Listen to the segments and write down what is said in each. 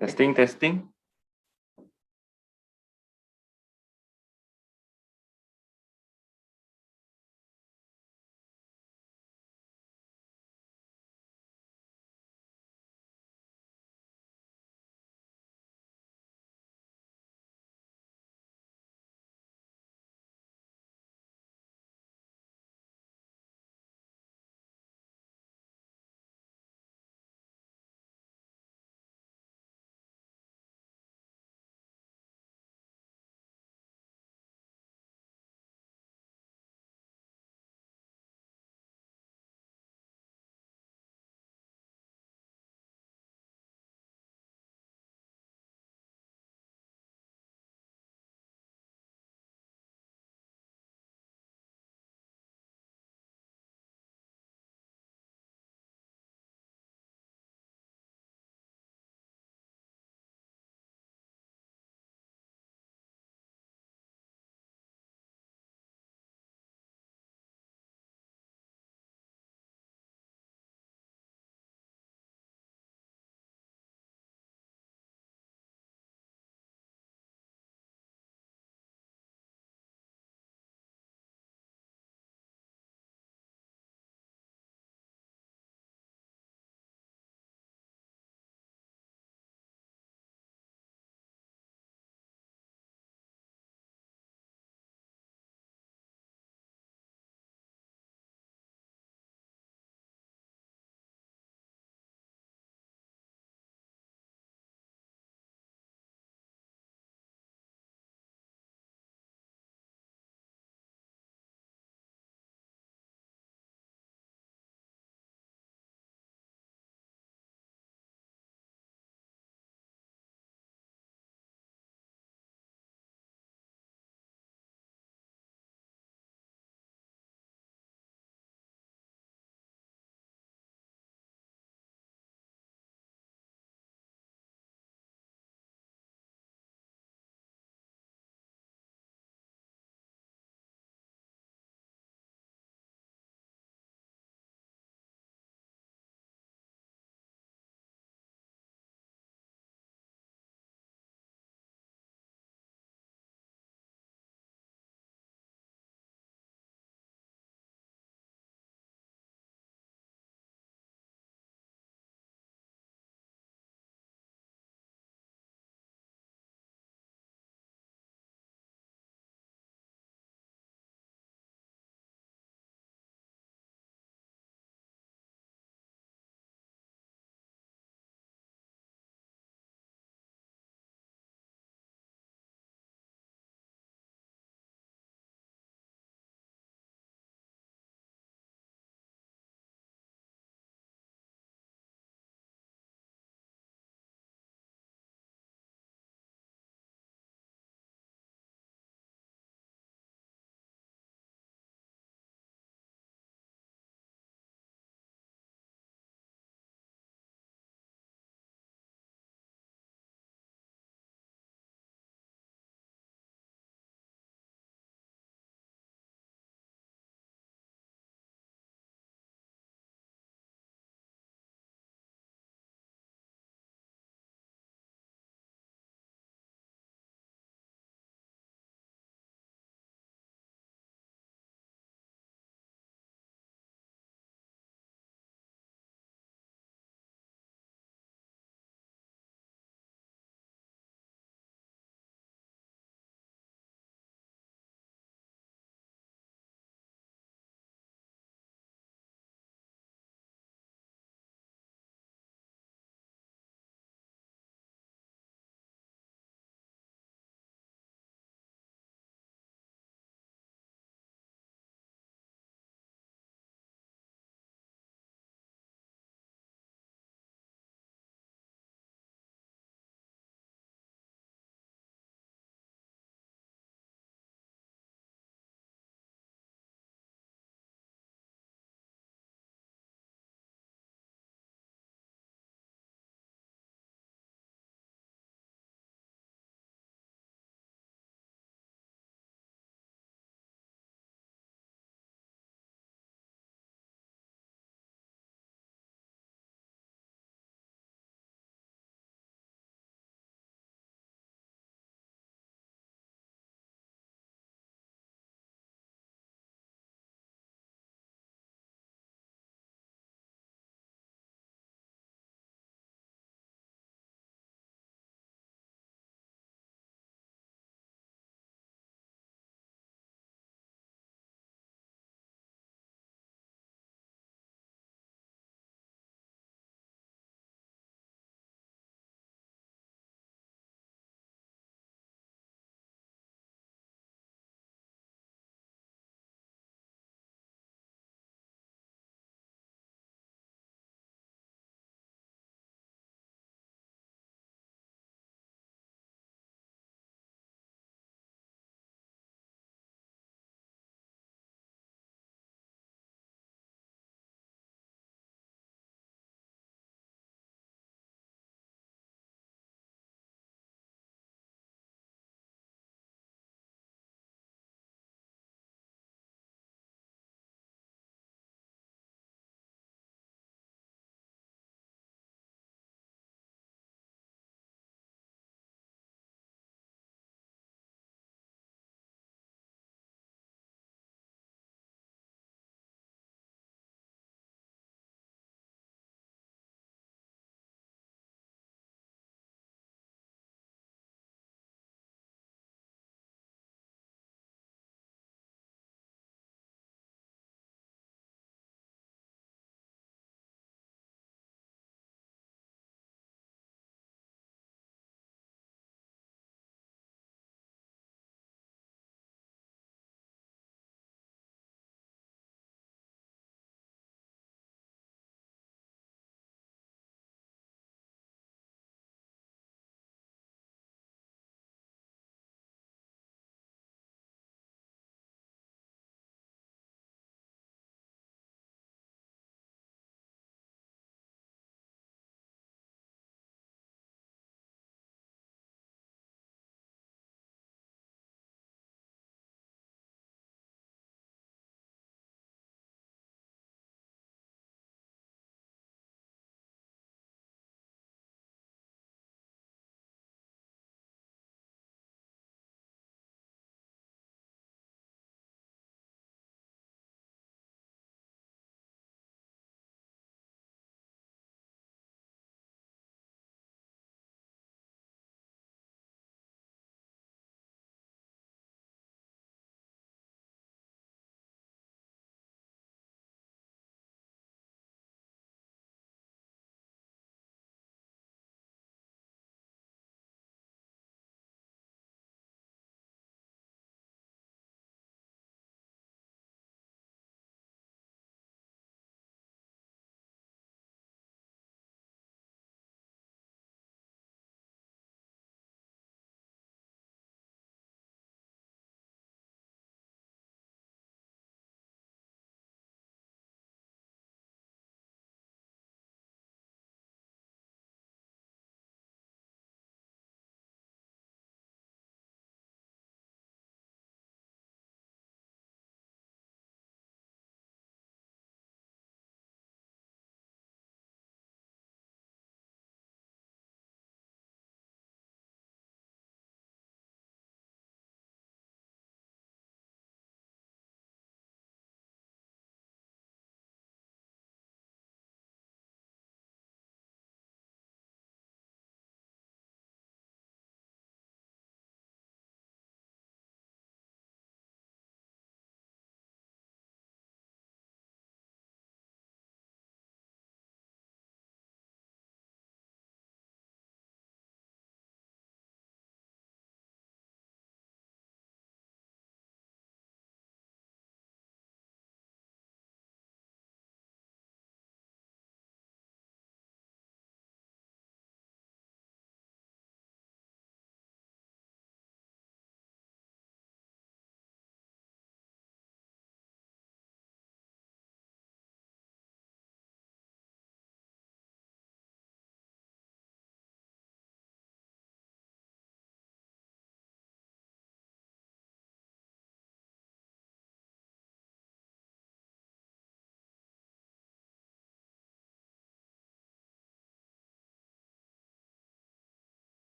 Testing, testing.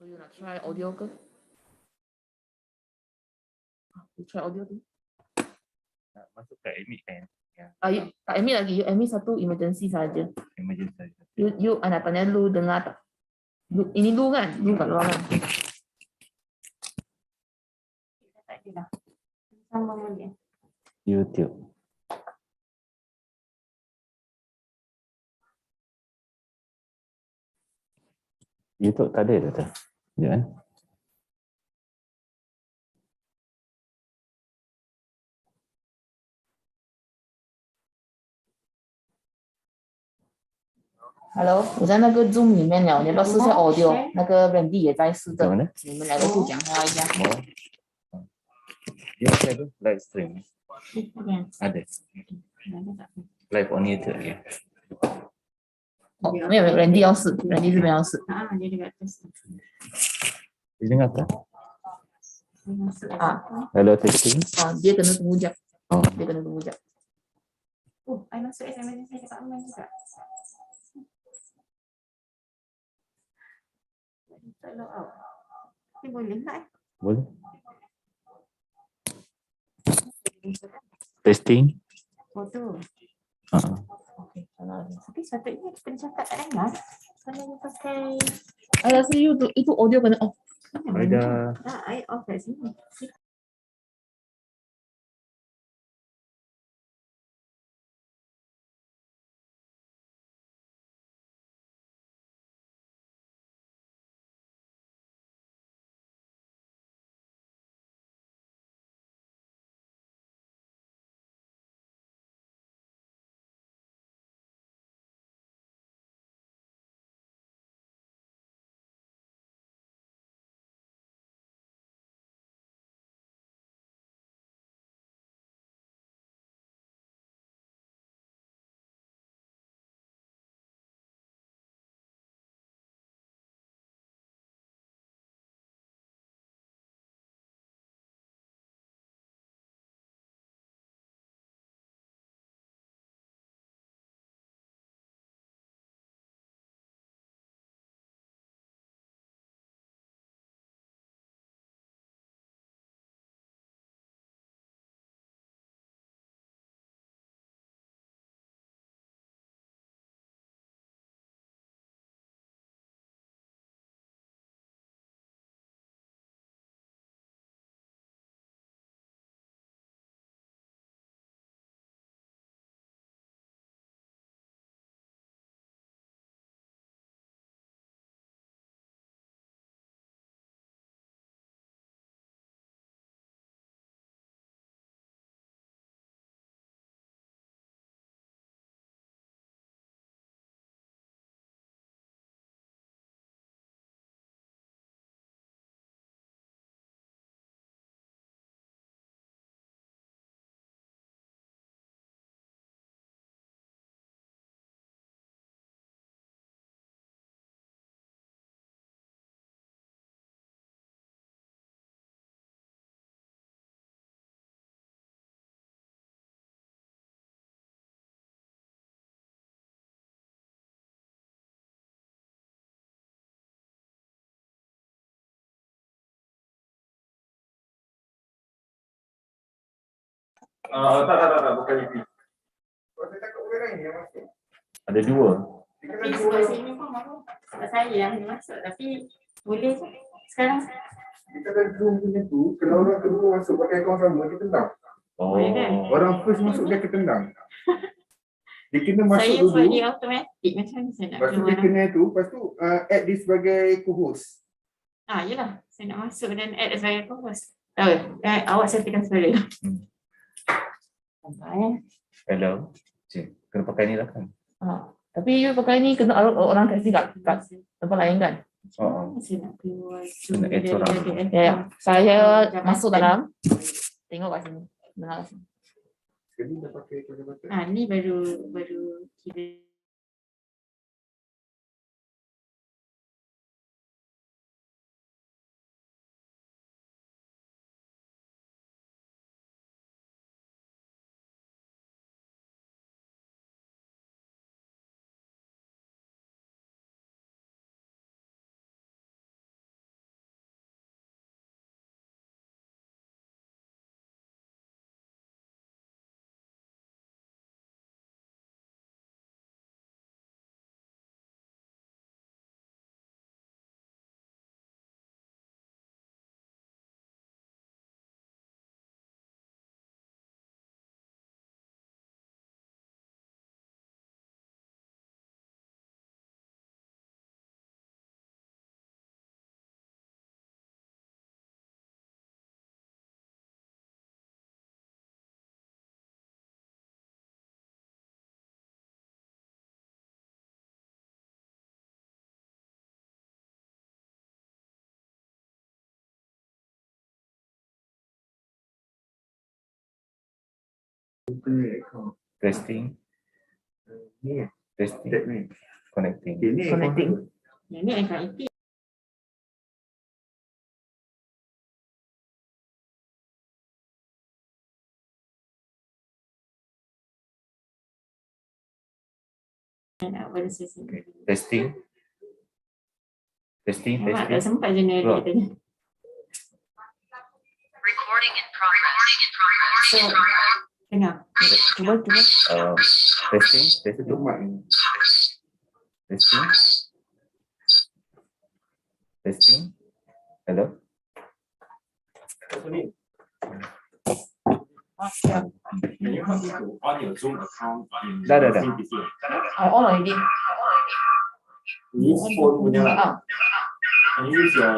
So you nak try audio ke? You try audio tu. Nak masuk kat admit kan? Ya. Tak admit lagi, you admit satu emergency saja. Emergency saja. You nak tanya lu dengar tak? Ini lu kan? Lu kat luar kan? Tak ada dah. Sama boleh. YouTube. YouTube tak ada tak? Ya kan? Hello，我在那个 Zoom 里面了，你要不要试下 audio？那个 Randy 也在试着，你们两个互讲话一下。You have live stream? Ada. Live on YouTube ya. Oh, 没有 Randy 要试 ，Randy 这边要试。Dia dekat atas. Dia dengar tak? Hello testing. Dia kena tunggu jap. Oh. Dia kena tunggu jap. Oh, I masuk SMS saya dekat online juga. Tak log out. Tapi boleh tak? Boleh. Testing. Foto. Okay, salah. Tapi sepatutnya kita cakap tak dengar. Kalau dia pakai. I rasa you itu audio kena off. Ada. I off kat sini. Tak, bukan IP. Saya takut bukan lain yang masuk. Ada dua. Tapi sebelah sini pun mahu. Tak saya yang masuk. Tapi boleh je. Sekarang. Kita ada Zoom punya tu, kalau orang kedua masuk pakai akaun sama, dia tendang. Oh. Orang first masuk dia ketendang. Dia kena masuk saya dulu. Saya fully automatic. Macam mana saya nak lepas tu dia kena tu, lepas tu add dia sebagai co-host. Yelah. Saya nak masuk dan add sebagai co-host. Awak settingkan suara. Hello. Cik, kena pakai ni lah kan? Tapi you pakai ni kena orang kat sini kat tempat lain kan? Saya nak keluar. Ya, saya masuk dalam. Tengok kat sini. Dengar kat sini. Sekali dah pakai kata-kata. Ni baru kira. Testing. Ni Testing. Connecting. Connecting. Yang ni FIP. Testing. Testing. Nampak tak Testing. sempat je ni Keluar. tanya. Recording in progress. So, dengar. Cuba. Testing. Testing. Testing. Testing. Hello. Can you help me to on your Zoom account in Dah. CPC? On already. Ni phone punya lah. Ah. Can you use your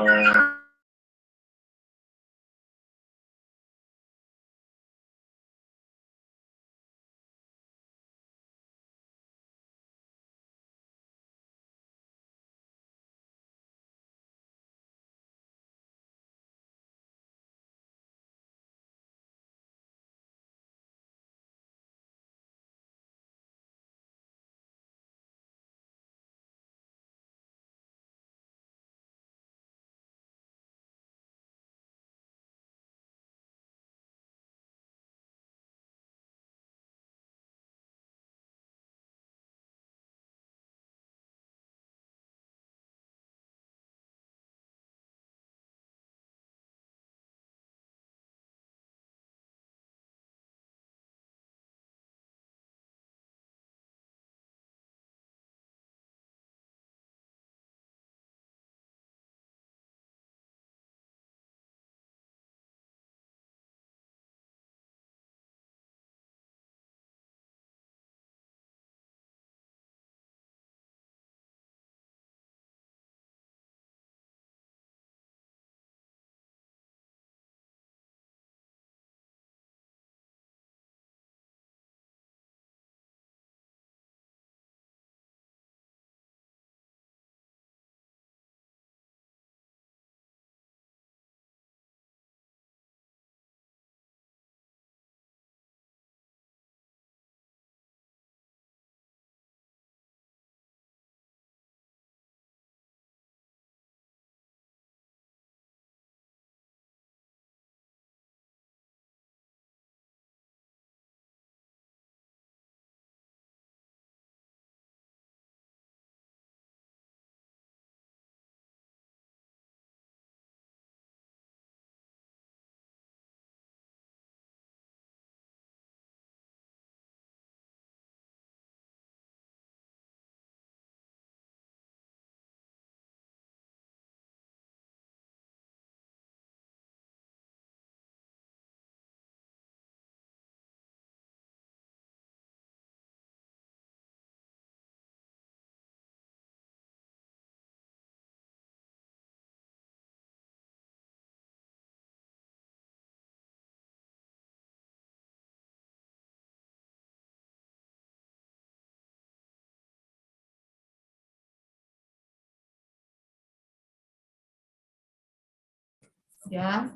Ya.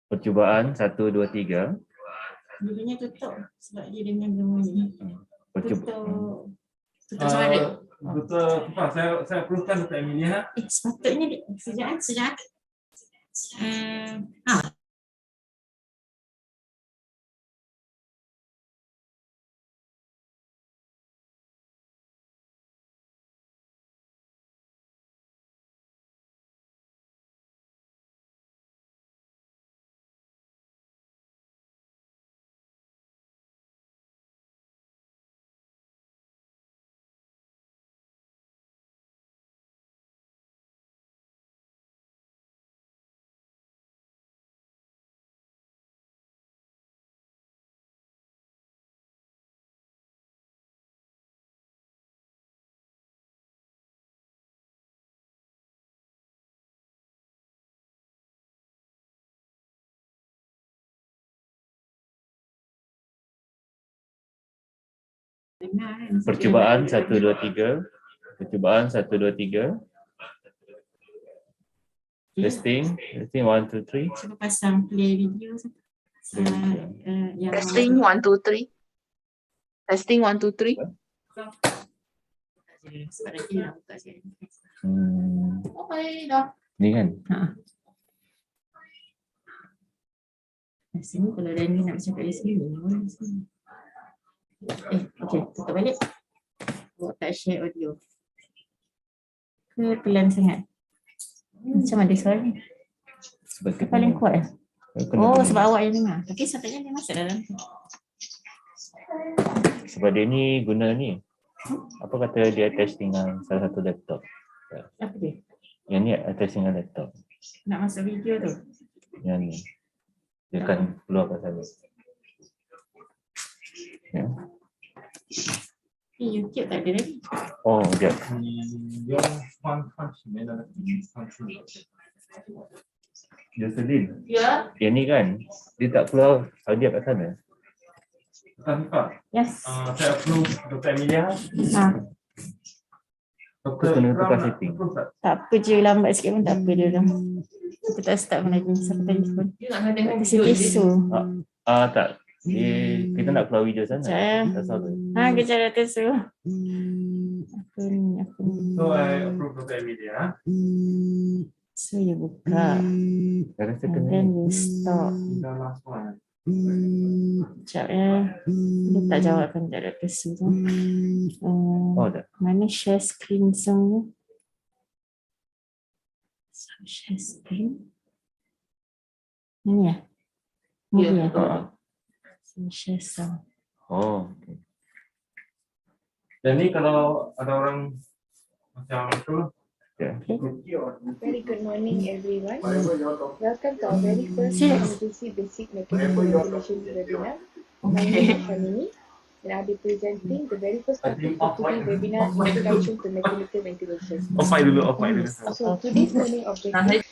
Percubaan 1, 2, 3. Dulunya tutup sebab dia dengan bunyi. Percubaan. Tutup suara. Betul, saya perlukan Dr. Emilia. Sepatutnya sejak. Percubaan 1, 2, 3. Percubaan 1, 2, 3. Testing. Testing 1, 2, 3. Cuba pasang play video. Yang Testing 1 2 3. Testing 1 2 3. sebab lagi dah buka saya. Okay dah. Ni kan? Sini kalau Danny nak bercakap di sini. Okay, tutup balik. Buat tak share audio. Ke pelan sangat? Macam mana suara ni? Sebab Ke paling kuat? Oh, Sebab awak yang dengar. Tapi sepatutnya dia masuk dalam tu. sebab dia ni guna ni. Apa kata dia attach dengan salah satu laptop. Apa dia? Yang ni attach dengan laptop. Nak masuk video tu? Yang ni. Dia akan keluar kat sana. Ya. YouTube tak ada lagi. Oh, sekejap. Yang fun 里面的那个fun Jocelyn. Ya. Yang ni kan, dia tak keluar audio kat sana. Tanpa. Yes. Saya approve Dr. Emilia. Kau kena tukar setting. Tak apa je, lambat sikit pun tak apa dia dah. Kita tak start pun lagi. Siapa telefon? You nak kena tengok Kasi video je. isu. Tak. Kita nak keluar video sana. Sekejap ya. Tak salah. Kejap dah tesu. Apa ni? So I approve Dr. Emilia. So you buka. Dah rasa And kena. then you stop. The last one. Sekejap ya. Dia tak jawab kan, tak ada tesu tu. Oh, dah. Mana share screen song ni? Share screen. Ini ya? Ini ya? Share song. Oh, okay. Dan ni kalau ada orang macam tu, Very good morning, everyone. Welcome to our very first emergency basic mechanical ventilation webinar. My name is Shamini, and I'll be presenting the very first topic of today's webinar, Introduction to Mechanical Ventilation. So today's learning objective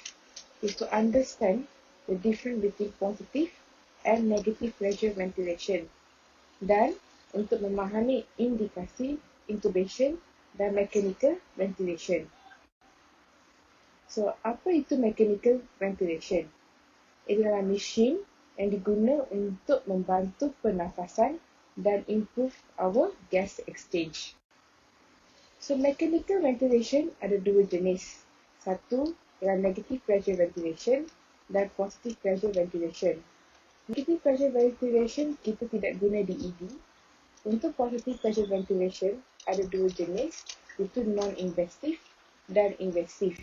is to understand the difference between positive and negative pressure ventilation, dan untuk memahami indikasi intubation dan mechanical ventilation. So, apa itu mechanical ventilation? Ia adalah mesin yang diguna untuk membantu pernafasan dan improve our gas exchange. So, mechanical ventilation ada dua jenis. Satu ialah negative pressure ventilation dan positive pressure ventilation. Negative pressure ventilation kita tidak guna di ED. Untuk positive pressure ventilation ada dua jenis, iaitu non-invasive dan invasive.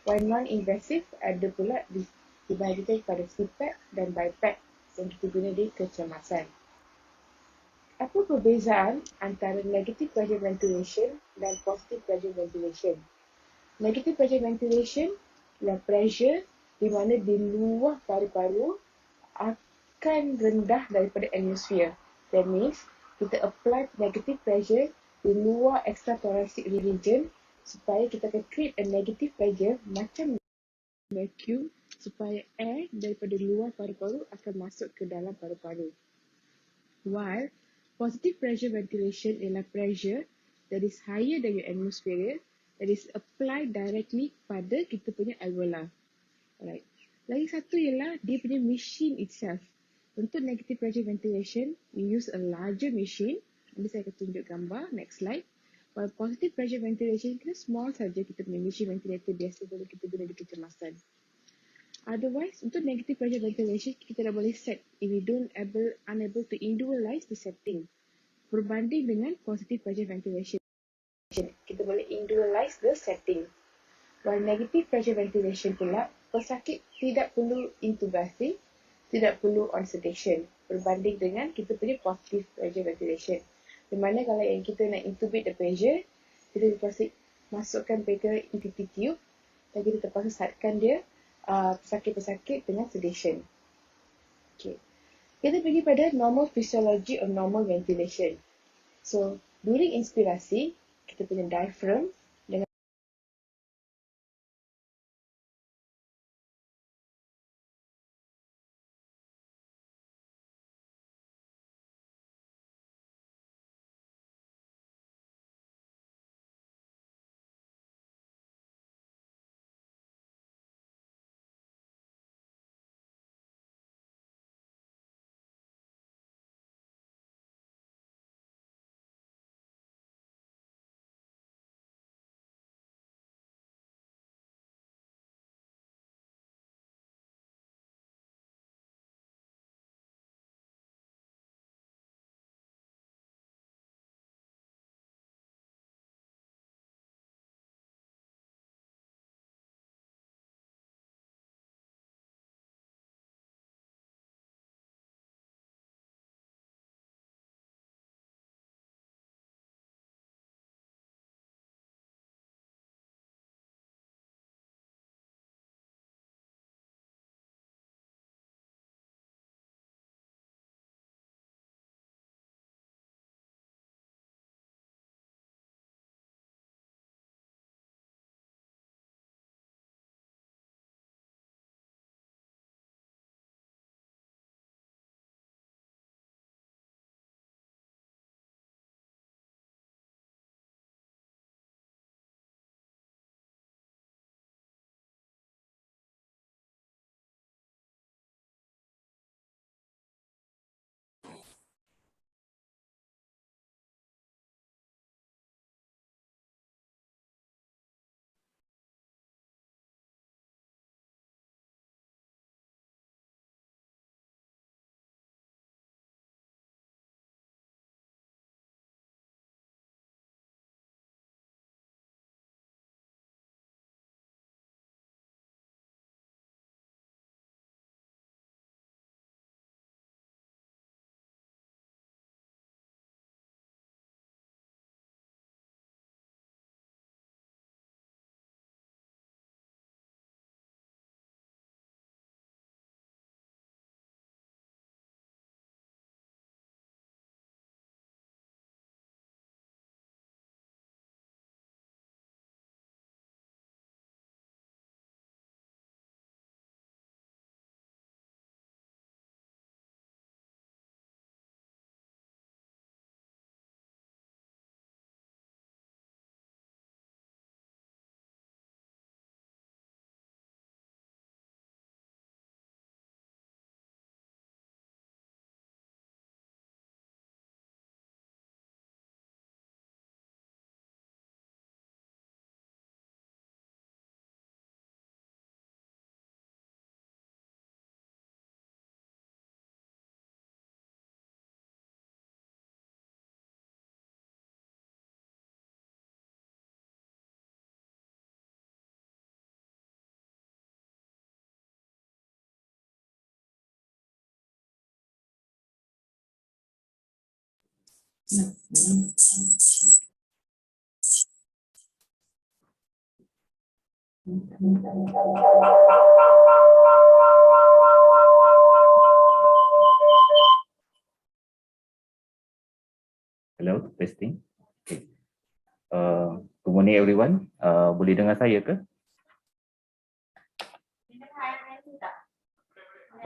While non-invasive ada pula dibahagikan pada CPAP dan BiPAP yang kita guna di kecemasan. Apa perbezaan antara negative pressure ventilation dan positive pressure ventilation? Negative pressure ventilation ialah pressure di mana di luar paru-paru akan rendah daripada atmosphere. That means kita apply negative pressure di luar extrathoracic region supaya kita akan create a negative pressure macam vacuum supaya air daripada luar paru-paru akan masuk ke dalam paru-paru. While positive pressure ventilation ialah pressure that is higher than your atmosphere, that is applied directly pada kita punya alveolar. Alright. Lagi satu ialah dia punya machine itself. Untuk negative pressure ventilation, we use a larger machine. Nanti saya akan tunjuk gambar, next slide. While positive pressure ventilation, kita small saja kita punya machine ventilator biasa boleh kita guna di kecemasan. Otherwise, untuk negative pressure ventilation, kita dah boleh set if we unable to individualize the setting. Berbanding dengan positive pressure ventilation, kita boleh individualize the setting. While negative pressure ventilation pula, pesakit tidak perlu intubasi, tidak perlu on sedation. Berbanding dengan kita punya positive pressure ventilation. Di mana kalau yang kita nak intubate the pressure, kita terpaksa masukkan mereka EPP tube dan kita terpaksa satkan dia pesakit-pesakit dengan sedation. Okay. Kita pergi pada normal physiology of normal ventilation. So, during inspirasi, kita punya diaphragm Hello, testing. Okay. Good morning everyone. Boleh dengar saya ke?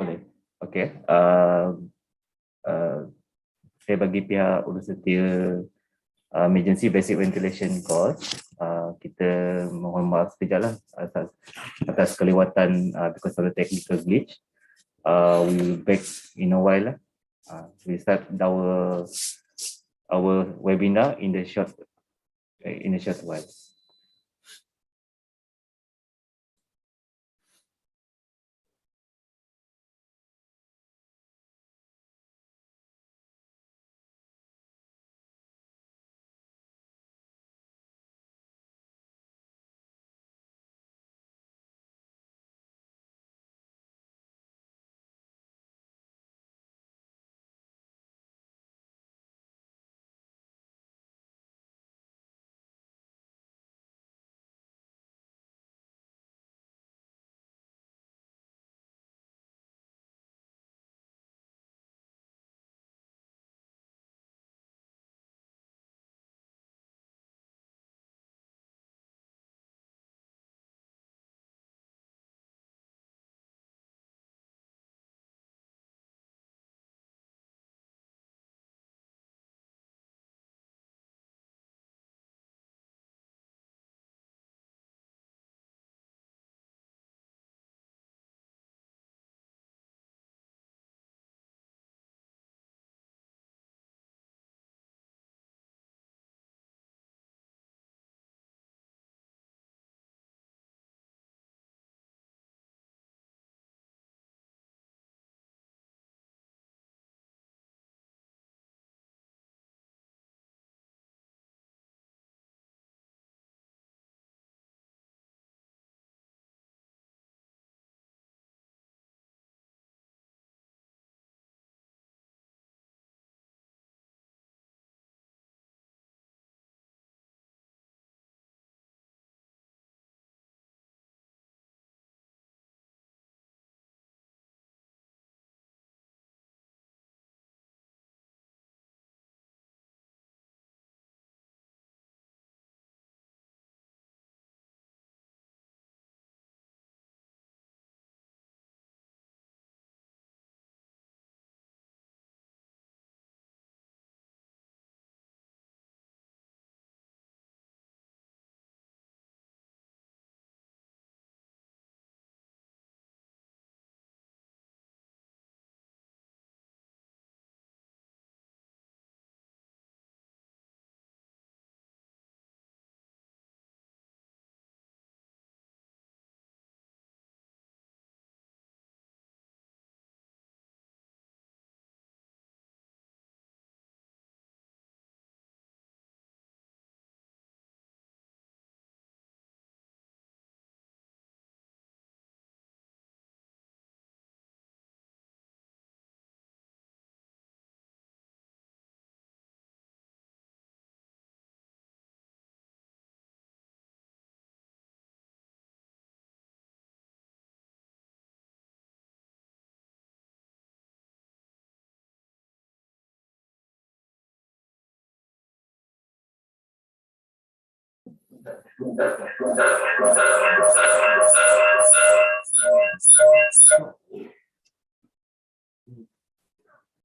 Boleh. Okay. Saya bagi pihak urus setia emergency basic ventilation course. Kita mohon maaf sekejap lah atas kelewatan because of the technical glitch. We will back in a while lah. We start our webinar in a short while.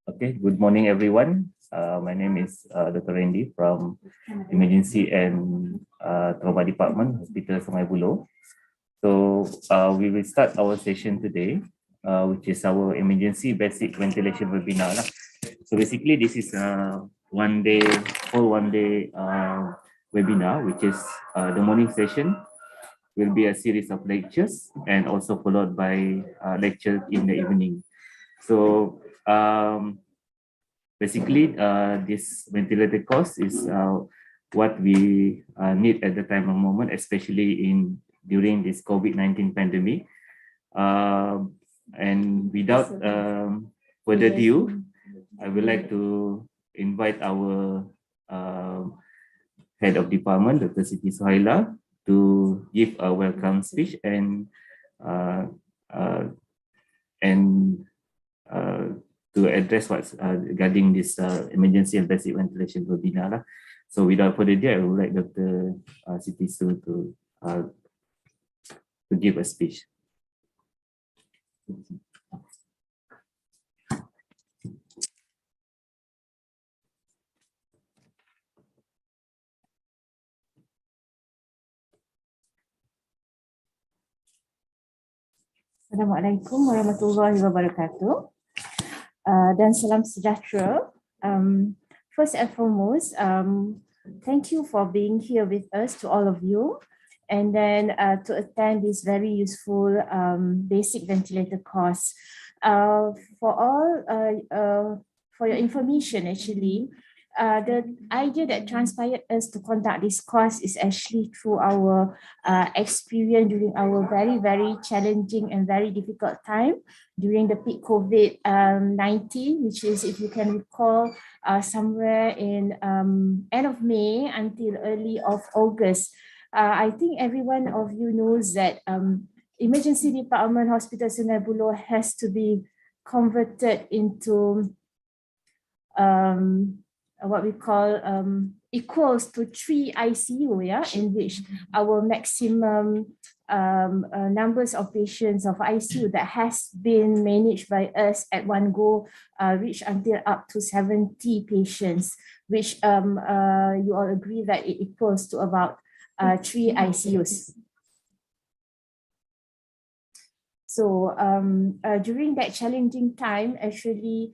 Okay, good morning everyone. My name is Dr. Randy from Emergency and Trauma Department, Hospital Sungai Buloh. So we will start our session today, which is our emergency basic ventilation webinar. So basically this is a one day webinar, which is the morning session will be a series of lectures and also followed by lecture in the evening. So basically this ventilator course is what we need at the time of moment, especially during this COVID-19 pandemic. And without further ado, I would like to invite our head of department, Dr. Siti Suhaila, to give a welcome speech and to address what's regarding this emergency invasive ventilation webinar. So without further ado, I would like Dr. Siti Su to give a speech. Assalamualaikum warahmatullahi wabarakatuh. Dan salam sejahtera. First and foremost, thank you for being here with us, to all of you, and then to attend this very useful basic ventilator course. For your information, actually, the idea that transpired us to conduct this course is actually through our experience during our very, very challenging and very difficult time during the peak COVID-19, which is, if you can recall, somewhere in end of May until early of August. I think every one of you knows that emergency department hospital Sungai Buloh has to be converted into what we call equals to 3 ICU, yeah, in which our maximum numbers of patients of ICU that has been managed by us at one go reach until up to 70 patients, which you all agree that it equals to about 3 ICUs. So during that challenging time, actually,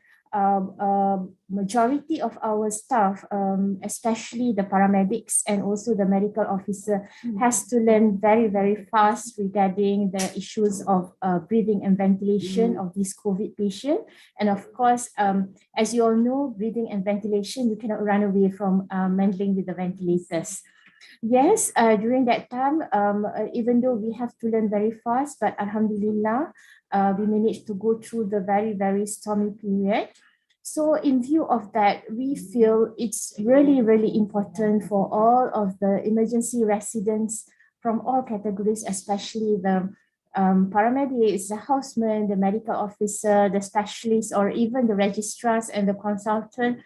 majority of our staff, especially the paramedics and also the medical officer, has to learn very, very fast regarding the issues of breathing and ventilation of this COVID patient. And of course, as you all know, breathing and ventilation, you cannot run away from handling with the ventilators. Yes, during that time, even though we have to learn very fast, but Alhamdulillah, we managed to go through the very, very stormy period. So in view of that, we feel it's really, really important for all of the emergency residents from all categories, especially the paramedics, the houseman, the medical officer, the specialists, or even the registrars and the consultant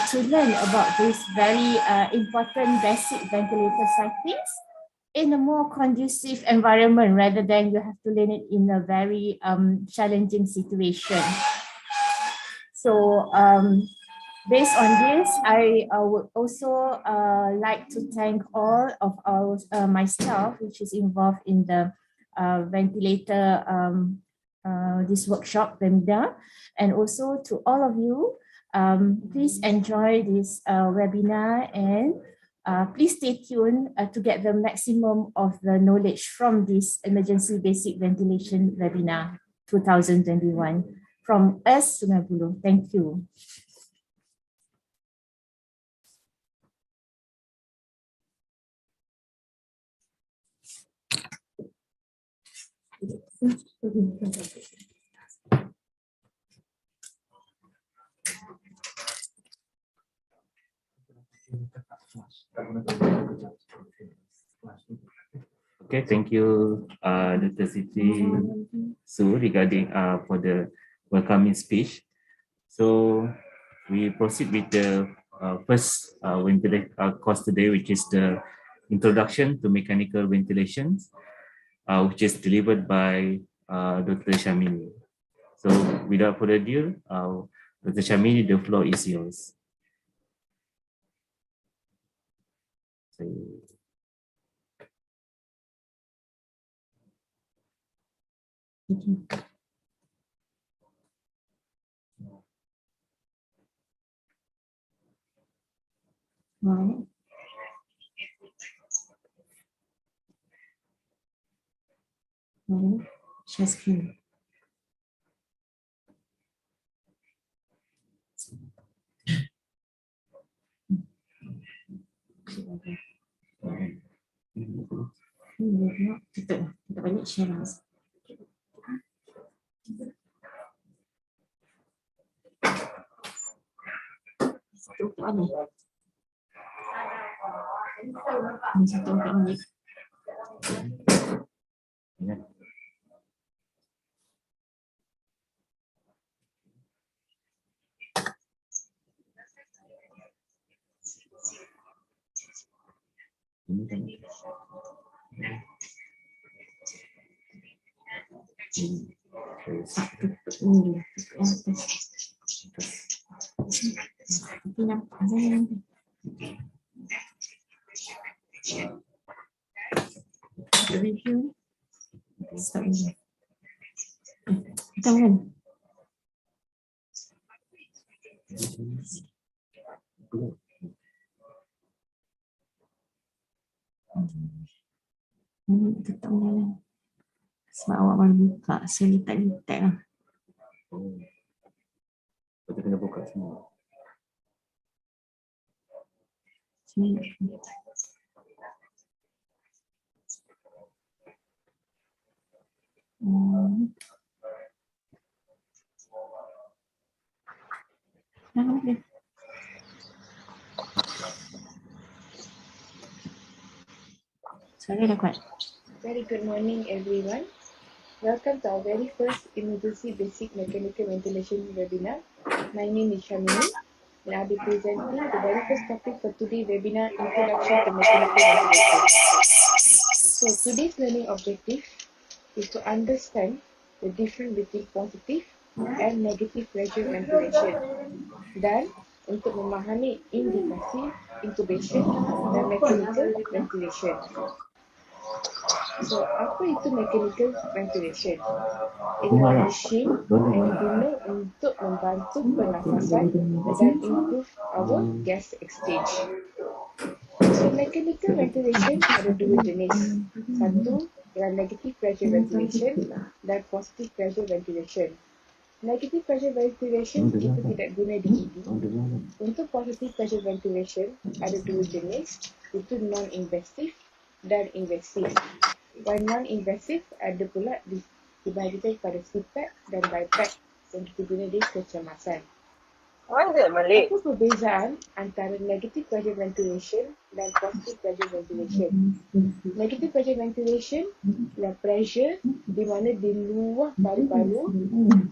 to learn about this very important basic ventilator settings in a more conducive environment rather than you have to learn it in a very challenging situation. So based on this, I would also like to thank all of our my staff which is involved in the ventilator this workshop webinar, and also to all of you. Please enjoy this webinar, and please stay tuned to get the maximum of the knowledge from this emergency basic ventilation webinar 2021 from us, Sungai Buloh. Thank you. Okay, thank you, Dr. Siti Su, regarding for the welcoming speech. So we proceed with the first course today, which is the introduction to mechanical ventilations, which is delivered by Dr. Shamini. So without further ado, Dr. Shamini, the floor is yours. Right. Share screen. Kita banyak share. Satu apa ni? Ini satu untuk ni. Review. Start ni. Jangan. Tetap jalan. Sebab awak baru buka, saya letak lah. Kita kena buka semua. Sini. Sorry, dah kuat. Very good morning, everyone. Welcome to our very first emergency basic mechanical ventilation webinar. My name is Shamini, and I'll be presenting the very first topic for today's webinar, Introduction to Mechanical Ventilation. So today's learning objective is to understand the difference between positive and negative pressure ventilation, dan untuk memahami indikasi intubation dan mechanical ventilation. So, apa itu mechanical ventilation? Adalah mesin yang diguna untuk membantu pernafasan dan improve our gas exchange. So, mechanical ventilation ada dua jenis. Satu ialah negative pressure ventilation dan positive pressure ventilation. Negative pressure ventilation kita tidak guna DED. Untuk positive pressure ventilation ada dua jenis, iaitu non-invasive dan invasive. While non-invasive ada pula dibahagikan pada CPAP dan BiPAP yang kita guna di kecemasan. Apa perbezaan antara negative pressure ventilation dan positive pressure ventilation? Negative pressure ventilation ialah pressure di mana di luar paru-paru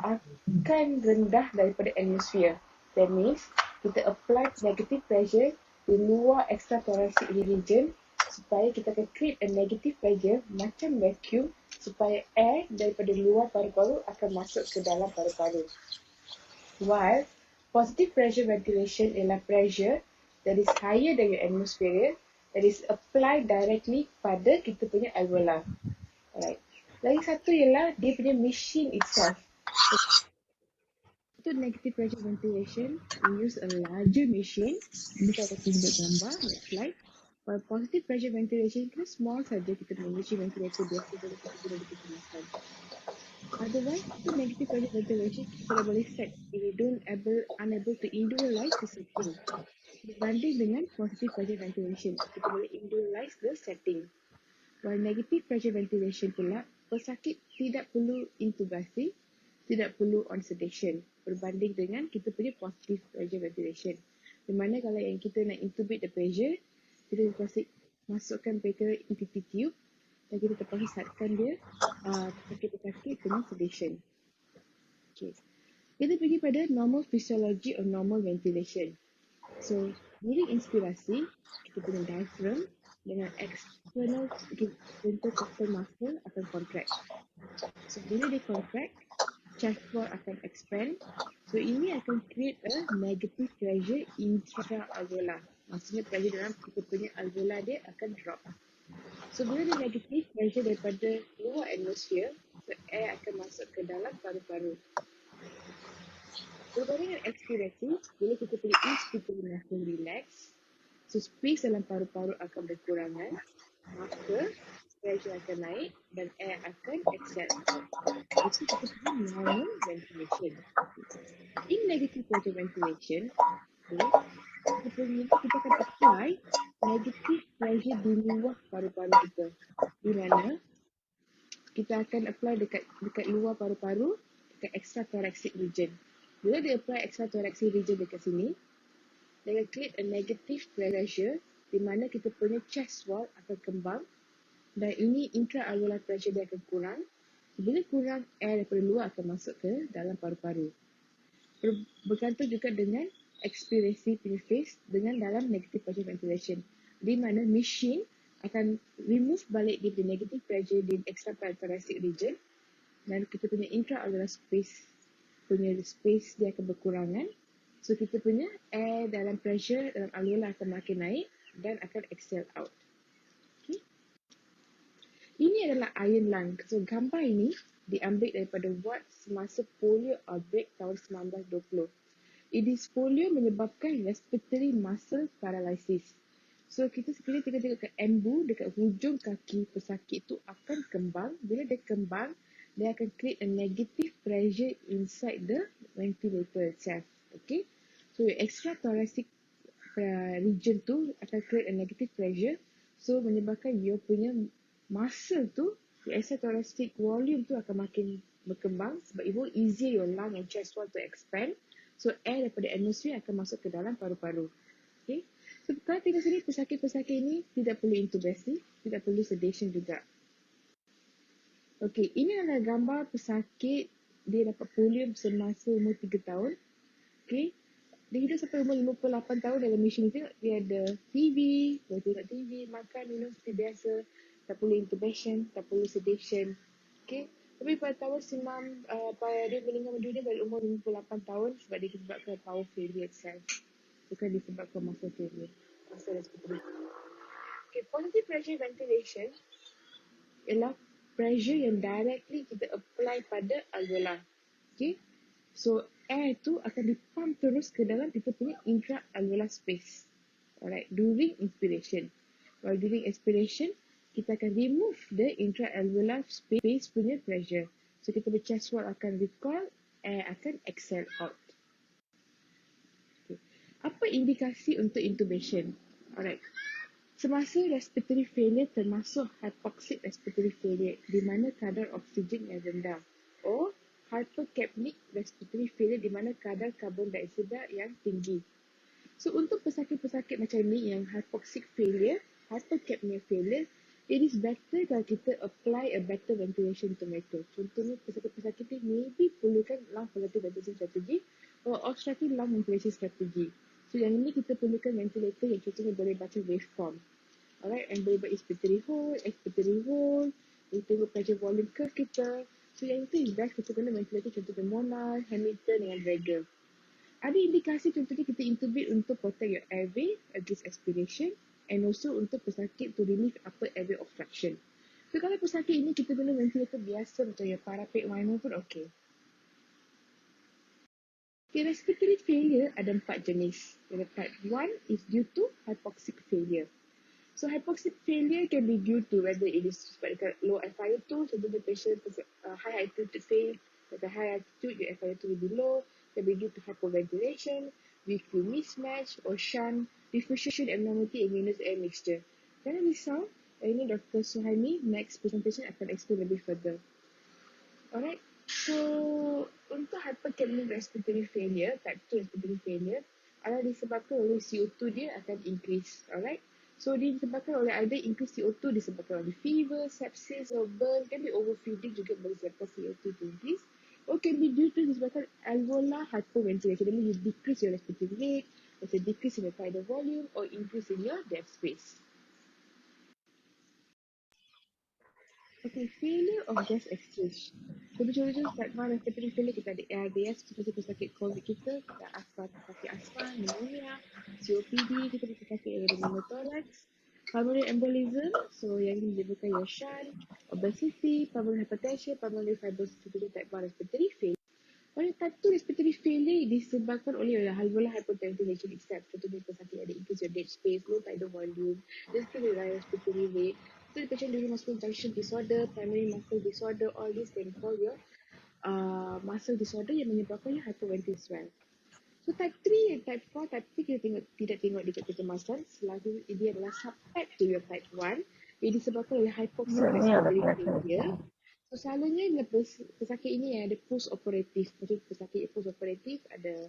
akan rendah daripada atmosphere. That means kita apply negative pressure di luar extrathoracic region supaya kita akan create a negative pressure macam vacuum supaya air daripada luar paru-paru akan masuk ke dalam paru-paru. While positive pressure ventilation ialah pressure that is higher than your atmosphere, that is applied directly pada kita punya alveolar. Alright. Lagi satu ialah dia punya machine itself. Untuk negative pressure ventilation, we use a larger machine. Ini saya akan tunjuk gambar, next slide. While positive pressure ventilation kita small saja, kita punya machine ventilator biasa saja kita guna di kecemasan. Otherwise, untuk negative pressure ventilation kita dah boleh set. If you unable to individualize the setting. Berbanding dengan positive pressure ventilation, kita boleh individualize the setting. While negative pressure ventilation pula, pesakit tidak perlu intubasi, tidak perlu on sedation. Berbanding dengan kita punya positive pressure ventilation. Di mana kalau yang kita nak intubate the pressure, kita terpaksa masukkan mereka EPP tube dan kita terpaksa startkan dia pesakit-pesakit dengan sedation. Okay. Kita pergi pada normal physiology or normal ventilation. So, during inspirasi, kita punya diaphragm dengan external intercostal muscle akan contract. So, bila dia contract, chest wall akan expand. So, ini akan create a negative pressure intra-alveolar. Maksudnya pressure dalam kita punya alveolar dia akan drop. So, bila dia negative pressure daripada luar atmosphere, so air akan masuk ke dalam paru-paru. Berbanding dengan expirasi, bila kita punya inspirasi akan relax, so space dalam paru-paru akan berkurangan, maka pressure akan naik dan air akan exhale. Itu kita punya normal ventilation. In negative pressure ventilation, kita akan apply negative pressure di luar paru-paru kita. Di mana kita akan apply dekat luar paru-paru, dekat extrathoracic region. Bila dia apply extrathoracic region dekat sini, Dia akan create a negative pressure di mana kita punya chest wall akan kembang dan ini intra-alveolar pressure dia akan kurang. Bila kurang, air daripada luar akan masuk ke dalam paru-paru. Bergantung juga dengan expirasi punya phase dengan dalam negative pressure ventilation. Di mana machine akan remove balik dia punya negative pressure di extra-thoracic region dan kita punya intra-alveolar space dia akan berkurangan. So kita punya air dalam pressure dalam alveolar akan makin naik dan akan exhale out. Okay. Ini adalah iron lung. So gambar ini diambil daripada ward semasa polio outbreak tahun 1920. Polio menyebabkan respiratory muscle paralysis. So kita sekiranya tengok kat embu dekat hujung kaki pesakit tu akan kembang. Bila dia kembang, dia akan create a negative pressure inside the ventilator itself. Okay. So extra thoracic region tu akan create a negative pressure. So menyebabkan your punya muscle tu, the extra thoracic volume tu akan makin berkembang sebab it will easier your lung and chest wall to expand. So air daripada atmosphere akan masuk ke dalam paru-paru. Okay. So kalau tengok sini, pesakit-pesakit ini tidak perlu intubasi, tidak perlu sedation juga. Okay, ini adalah gambar pesakit dia dapat polio semasa umur 3 tahun. Okay. Dia hidup sampai umur 58 tahun dalam mesin ni. Dia ada TV, boleh tengok TV, makan, minum seperti biasa. Tak perlu intubation, tak perlu sedation. Okay. Tapi pada tahun dia meninggal dunia pada umur 58 tahun sebab dia disebabkan power failure itself. Bukan disebabkan muscle failure. Muscle respiratory. Okay, positive pressure ventilation ialah pressure yang directly kita apply pada alveolar. Okay. So air tu akan dipump terus ke dalam kita punya intra-alveolar space. Alright, during inspiration. While during expiration, kita akan remove the intra-alveolar space punya pressure. So kita punya chest wall akan recoil, air akan exhale out. Okay. Apa indikasi untuk intubation? Alright. Semasa respiratory failure termasuk hypoxic respiratory failure di mana kadar oksigen yang rendah. Or hypercapnic respiratory failure di mana kadar karbon dioksida yang tinggi. So untuk pesakit-pesakit macam ni yang hypoxic failure, hypercapnia failure, it is better kalau kita apply a better ventilation to mereka. Contohnya pesakit-pesakit ni maybe perlukan lung positive ventilation strategy or obstructive lung ventilation strategy. So yang ini kita perlukan ventilator yang contohnya boleh baca waveform. Alright, and boleh buat inspiratory hold, expiratory hold, boleh tengok pressure volume curve kita. So yang itu is best kita guna ventilator contohnya Monarch, Hamilton dengan Drager. Ada indikasi contohnya kita intubate untuk protect your airway against expiration and also untuk pesakit to relieve upper airway obstruction. So kalau pesakit ini kita guna ventilator biasa macam yang parapet minor pun okey. Okay, respiratory failure ada 4 jenis. Type 1 is due to hypoxic failure. So hypoxic failure can be due to whether it is sebab low FiO2, so the patient high altitude fail, at the high altitude your FiO2 will be low, can be due to hypoventilation, VQ mismatch or shunt, diffusion abnormality and venous air mixture. Jangan risau, ini Dr. Suhaimi next presentation akan explain lebih further. Alright, so untuk hypercapnic respiratory failure, type 2 respiratory failure adalah disebabkan oleh CO2 dia akan increase. Alright, so disebabkan oleh either increase CO2 disebabkan oleh fever, sepsis or burn, can be overfeeding juga boleh sebabkan CO2 to increase, or can be due to disebabkan alveolar hypoventilation. That means you decrease your respiratory rate, there's a decrease in the tidal volume or increase in your death space. Okay, failure of gas exchange. Contoh-contoh type 1 respiratory failure kita ada ARDS seperti pesakit COVID kita ada asma, pesakit asma, pneumonia, COPD, kita ada pesakit yang ada pneumothorax, pulmonary embolism, so yang ini menyebabkan your shunt, obesity, pulmonary hypertension, pulmonary fibrosis, contohnya type 1 respiratory failure. Oleh type 2 respiratory failure disebabkan oleh alveolar hyperventilation itself. Contohnya pesakit ada increase your dead space, low tidal volume, disturbed respiratory rate. So the patient during muscle junction disorder, primary muscle disorder, all this can call your muscle disorder yang menyebabkan hyperventilation as well. So type 3 and type 4, type 3 kita tidak tengok dekat kecemasan, selagi dia adalah subtype to your type 1, ia disebabkan oleh hypoxic respiratory failure. So selalunya pesakit ini yang ada post-operative, maksudnya pesakit post-operative ada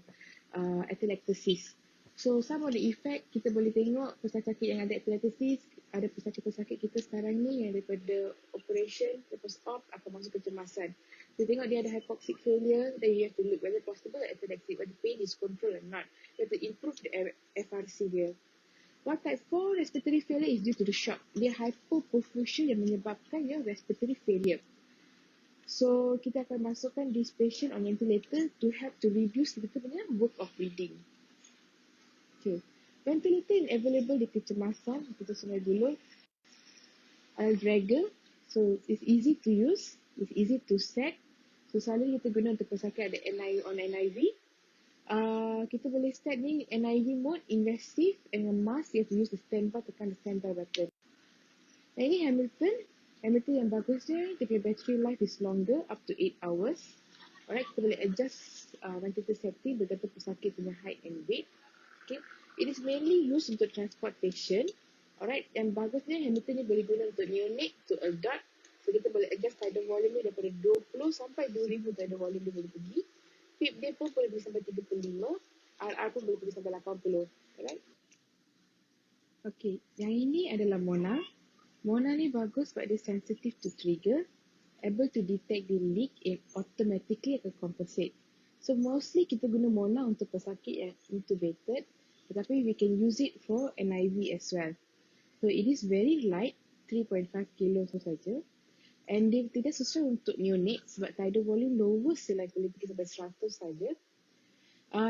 atelectasis. So some of the effect kita boleh tengok pesakit yang ada epilepsis, ada pesakit-pesakit kita sekarang ni yang daripada operation lepas op akan masuk kecemasan. So tengok dia ada hypoxic failure, then you have to look whether possible atelectatic, whether pain is controlled or not. You have to improve the FRC dia. What type 4 respiratory failure is due to the shock. Dia hypoperfusion yang menyebabkan dia respiratory failure. So kita akan masukkan this patient on ventilator to help to reduce kita punya work of breathing. Okay. Ventilator yang available di kecemasan kita Sungai Buloh adalah dragger. So it's easy to use, it's easy to set. So selalu kita guna untuk pesakit ada NIV. Kita boleh set ni NIV mode, invasive, and a mask. You have to use the standby, tekan the standby button. Nah ini Hamilton yang bagusnya, dia punya battery life is longer, up to 8 hours. Alright, kita boleh adjust ventilator setting bergantung pesakit punya height and weight. Okay. It is mainly used untuk transport patient. Alright, yang bagusnya Hamilton ni boleh guna untuk neonate to adult. So kita boleh adjust tidal volume ni daripada 20 sampai 2000 tidal volume dia boleh pergi. PIP dia pun boleh pergi sampai 35. RR pun boleh pergi sampai 80. Alright. Okay, yang ini adalah Mona. Mona ni bagus sebab dia sensitive to trigger, able to detect the leak and automatically akan compensate. So mostly kita guna Mona untuk pesakit yang intubated, tetapi we can use it for NIV as well. So it is very light, 3.5 kilo saja. And dia tidak sesuai untuk neonate sebab tidal volume lowest boleh pergi sampai 100 saja.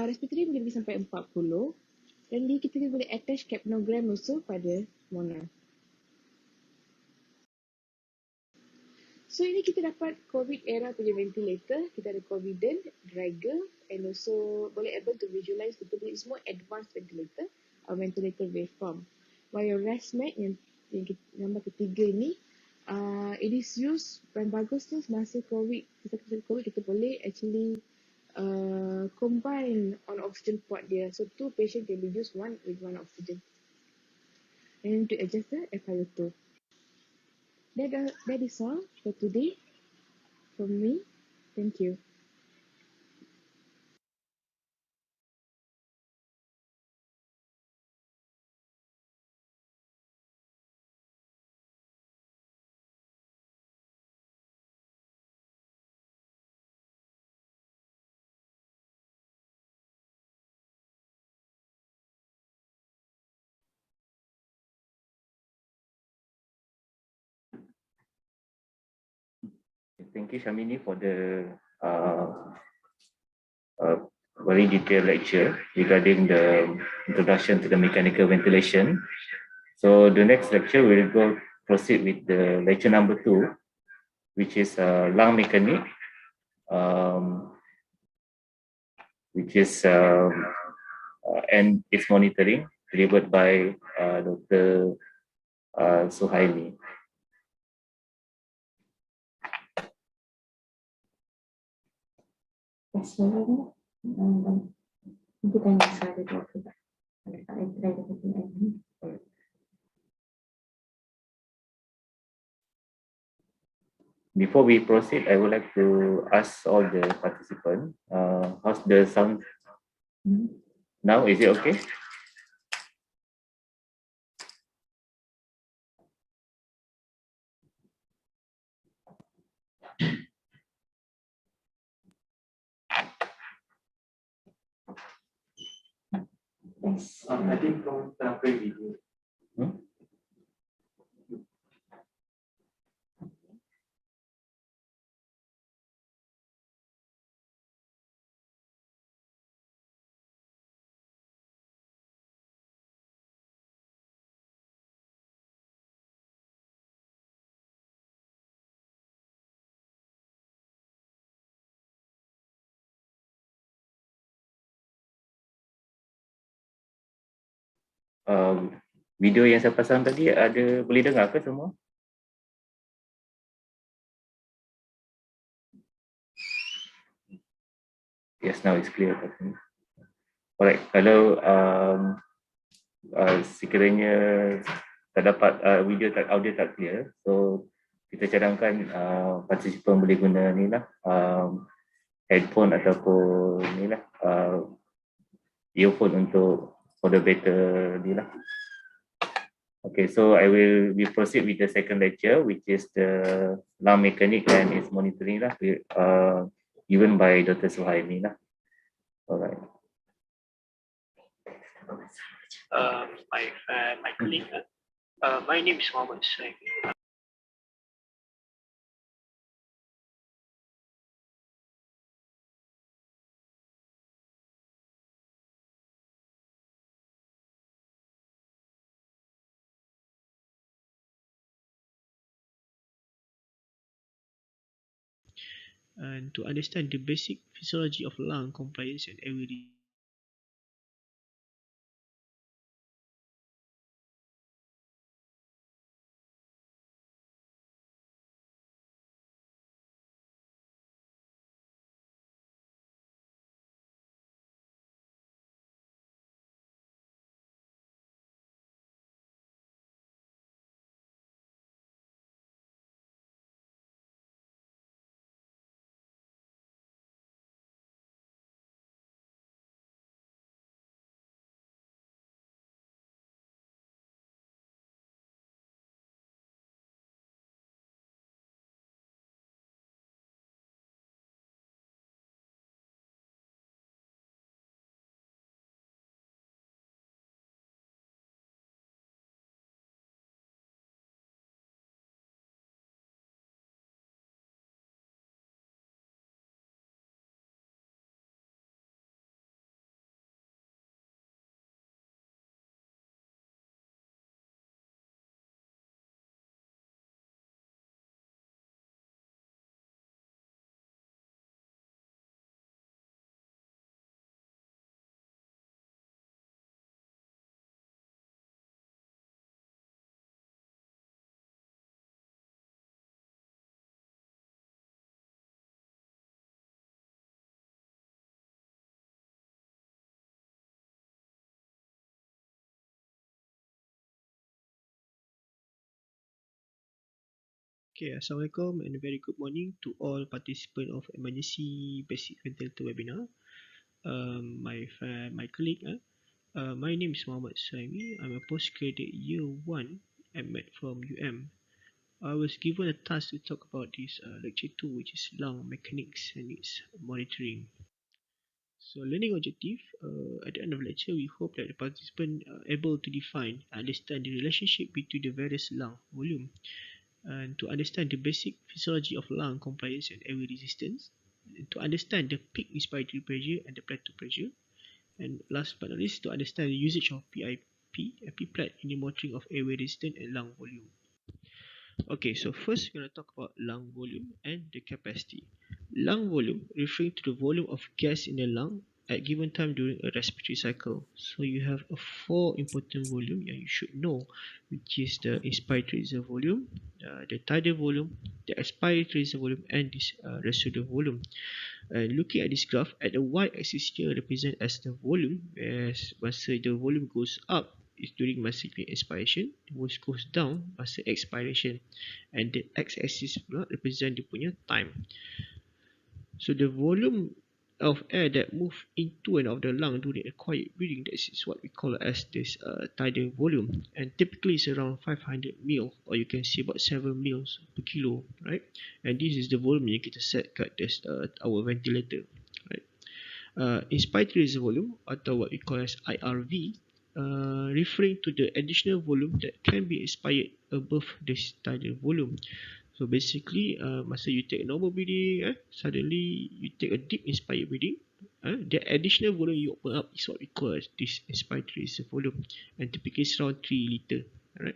Respiratory boleh pergi sampai 40. Dan kita boleh attach capnogram also pada Mona. So ini kita dapat COVID era punya ventilator. Kita ada Covident, dragger, and also boleh able to visualize kita boleh semua advanced ventilator, ventilator waveform. While your ResMed yang nombor ketiga ini, it is used dan bagusnya masa COVID, kita boleh actually combine on oxygen port dia. So 2 patient can be used one with 1 oxygen. And to adjust the FiO2. That is all for today from me. Thank you. Thank you, Shamini, for the very detailed lecture regarding the introduction to the mechanical ventilation. So the next lecture we will proceed with the lecture number 2, which is lung mechanic, which is and its monitoring, delivered by Dr. Suhaili. Before we proceed, I would like to ask all the participants, how's the sound now? Is it okay? Yes. I think from the video. Video yang saya pasang tadi ada boleh dengar ke semua? Yes, now it's clear. Alright, kalau sekiranya tak dapat audio tak clear, so kita cadangkan participant boleh guna ni lah, headphone ataupun ni lah, earphone untuk for the better ni lah. Okay, so I will proceed with the second lecture, which is the lung mechanic and its monitoring lah, given by Dr. Suhaimi lah. Alright. My colleague, my name is Mohammed Saimi. And to understand the basic physiology of lung compliance and airway. Okay, Assalamualaikum and a very good morning to all participants of emergency basic ventilator webinar. My colleague, my name is Mohammed Saimi. I'm a postgraduate year 1 MMed from UM. I was given a task to talk about this lecture 2, which is lung mechanics and its monitoring. So learning objective, at the end of the lecture, we hope that the participant are able to define and understand the relationship between the various lung volume, and to understand the basic physiology of lung compliance and airway resistance, and to understand the peak inspiratory pressure and the plateau pressure, and last but not least, to understand the usage of PIP and P-plat in the monitoring of airway resistance and lung volume. Okay, so first we're going to talk about lung volume and the capacity. Lung volume referring to the volume of gas in the lung at given time during a respiratory cycle. So you have a 4 important volume that you should know, which is the inspiratory reserve volume, the tidal volume, the expiratory reserve volume, and this residual volume. And looking at this graph, at the y-axis here represent as the volume, as masa the volume goes up is during masa inspiration, the volume goes down masa expiration, and the x-axis represent the punya time. So the volume of air that move into and out of the lung during a quiet breathing, that is what we call as this tidal volume, and typically it's around 500 ml, or you can see about 7 mils per kilo, right? And this is the volume yang kita set kat this, our ventilator, right? Inspiratory reserve volume, atau what we call as IRV, referring to the additional volume that can be inspired above this tidal volume. So basically, masa you take a normal breathing, suddenly you take a deep inspired breathing, the additional volume you open up is what we call as this inspiratory reserve volume, and typically it's around 3 liter. Alright.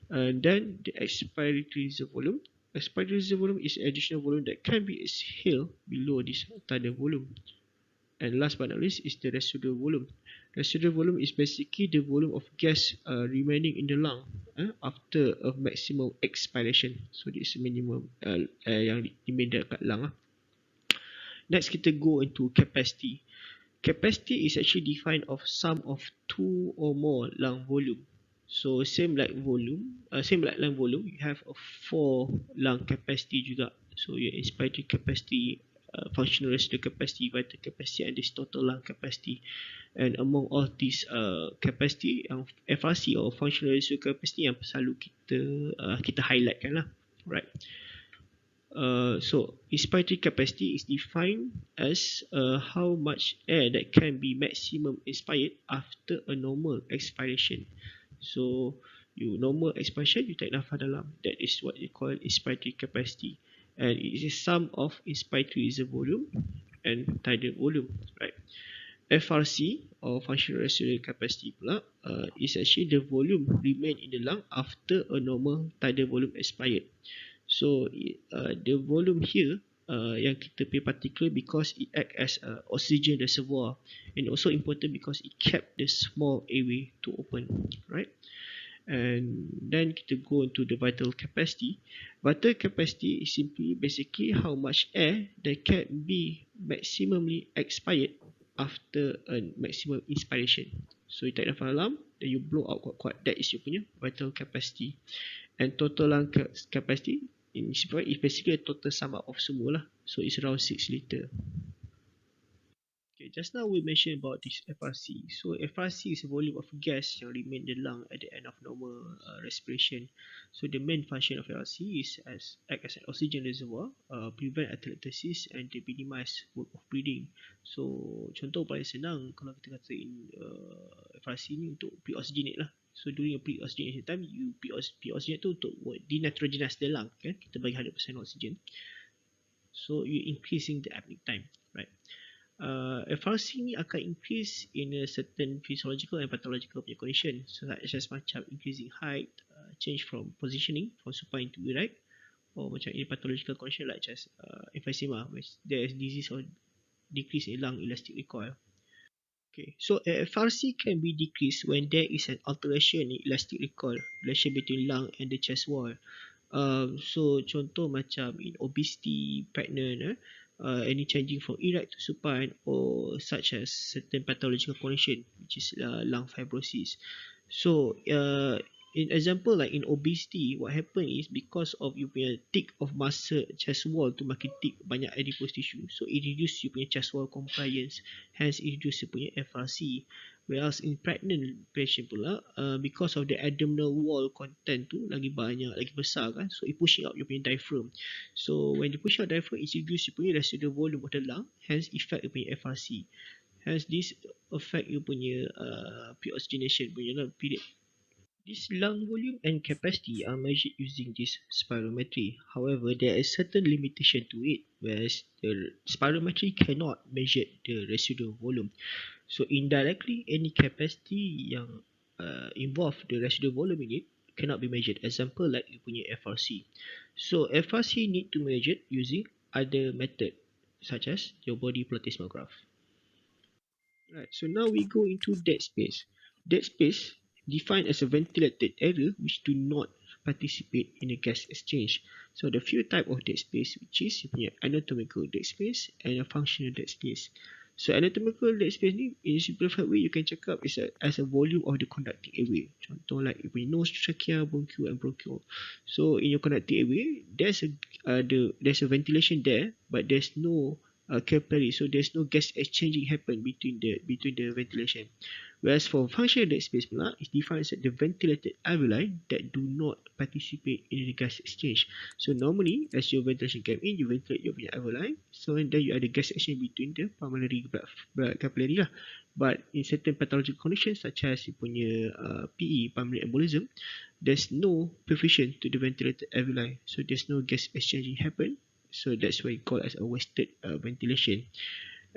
And then the expiratory reserve volume. Expiratory reserve volume is additional volume that can be exhaled below this tidal volume. And last but not least is the residual volume. Residual volume is basically the volume of gas remaining in the lung after a maximum expiration. So this is minimum yang remain dekat lung. Next kita go into capacity. Capacity is actually defined of sum of 2 or more lung volume. So same like lung volume, you have a 4 lung capacity juga. So your inspiratory capacity functional residual capacity, vital capacity, and this total lung capacity. And among all these capacity, yang FRC or functional residual capacity yang selalu kita highlightkan lah, right? So inspiratory capacity is defined as how much air that can be maximum inspired after a normal expiration. So normal expiration, you take nafas dalam, that is what you call inspiratory capacity, and it is sum of inspiratory reserve volume and tidal volume, right? FRC or functional residual capacity pula is actually the volume remain in the lung after a normal tidal volume expired. So the volume here yang kita pay particular because it act as a oxygen reservoir, and also important because it kept the small airway to open, right? And then kita go into the vital capacity. Vital capacity is simply basically how much air that can be maximally expired after a maximum inspiration. So you take nafas dalam, then you blow out kuat-kuat. That is your punya vital capacity. And total lung capacity in simple is basically a total sum up of semua lah. So it's around 6 liter. Okay, just now we mentioned about this FRC. So FRC is a volume of gas yang remain in the lung at the end of normal respiration. So the main function of FRC is act as an oxygen reservoir, prevent atelectasis and to minimize work of breathing. So contoh paling senang kalau kita katain FRC ni untuk pre-oxygenate lah. So during your pre-oxygenation time, you pre-oxygenate tu untuk denitrogenize the lung, kan? Kita bagi 100% oxygen. So you increasing the apneic time, right? FRC ni akan increase in a certain physiological and pathological condition, such as macam increasing height, change from positioning from supine to erect, or macam in pathological condition like just emphysema, which there is disease or decrease in lung elastic recoil. Okay, so FRC can be decreased when there is an alteration in elastic recoil, relation between lung and the chest wall. So contoh macam in obesity, pregnant, any changing from erect to supine, or such as certain pathological condition which is lung fibrosis. So in example like in obesity, what happen is because of you punya thick of muscle chest wall tu makin thick, banyak adipose tissue, so it reduce you punya chest wall compliance, hence it reduce you punya FRC. Whereas in pregnant patient pula, because of the abdominal wall content tu lagi banyak, lagi besar kan, so it pushing out your punya diaphragm. So when you push out diaphragm, it reduce you punya residual volume of the lung, hence effect you punya FRC. Hence this affect you punya pre-oxygenation punya period. This lung volume and capacity are measured using this spirometry. However, there is certain limitation to it, whereas the spirometry cannot measure the residual volume. So indirectly, any capacity yang involve the residual volume in it cannot be measured. Example like you punya FRC. So FRC need to measure using other method such as your body platysmograph. Right. So now we go into dead space. Dead space defined as a ventilated area which do not participate in a gas exchange. So the few type of dead space, which is you punya anatomical dead space and a functional dead space. So anatomical dead space ni, in a simplified way, you can check up is as a volume of the conducting airway. Contoh like you punya nose, trachea, bronchiole and bronchiole. So in your conducting airway, there's a ventilation there, but there's no capillary, so there's no gas exchanging happen between the ventilation. Whereas for functional dead space pula, is defined as the ventilated alveoli that do not participate in the gas exchange. So normally, as your ventilation came in, you ventilate your alveoli, so and then you ada gas exchange between the pulmonary blood capillary lah. But in certain pathological conditions such as you punya PE, pulmonary embolism, there's no perfusion to the ventilated alveoli, so there's no gas exchanging happen. So that's why you call it as a wasted ventilation.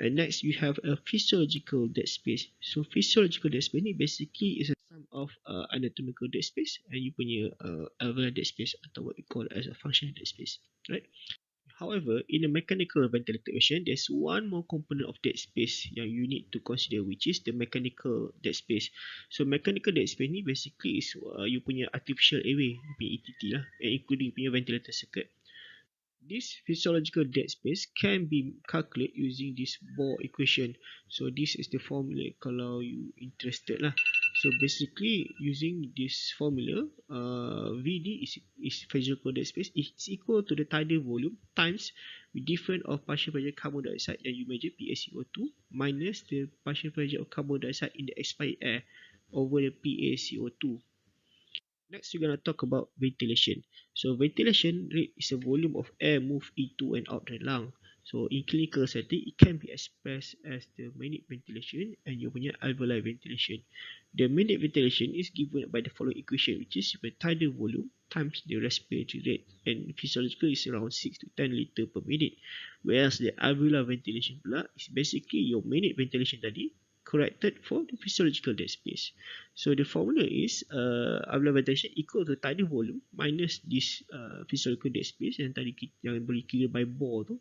And next, you have a physiological dead space. So physiological dead space ni basically is a sum of anatomical dead space and you punya alveolar dead space, atau what we call as a functional dead space, right? However, in a mechanical ventilation, there's one more component of dead space yang you need to consider, which is the mechanical dead space. So mechanical dead space ni basically is you punya artificial airway, you punya ETT lah, including punya ventilator circuit. This physiological dead space can be calculated using this Bohr equation. So this is the formula kalau you interested lah. So basically, using this formula, VD is physical dead space. It's equal to the tidal volume times the difference of partial pressure carbon dioxide that you measure PaCO2 minus the partial pressure of carbon dioxide in the expired air over the PaCO2. Next, we're going to talk about ventilation. So ventilation rate is a volume of air moved into and out the lung. So in clinical setting, it can be expressed as the minute ventilation and you punya alveoli ventilation. The minute ventilation is given by the following equation, which is the tidal volume times the respiratory rate, and physiological is around 6 to 10 liter per minute. Whereas the alveolar ventilation pula is basically your minute ventilation tadi corrected for the physiological dead space. So the formula is alveolar ventilation equal to tidal volume minus this physiological dead space yang tadi yang boleh kira by bore tu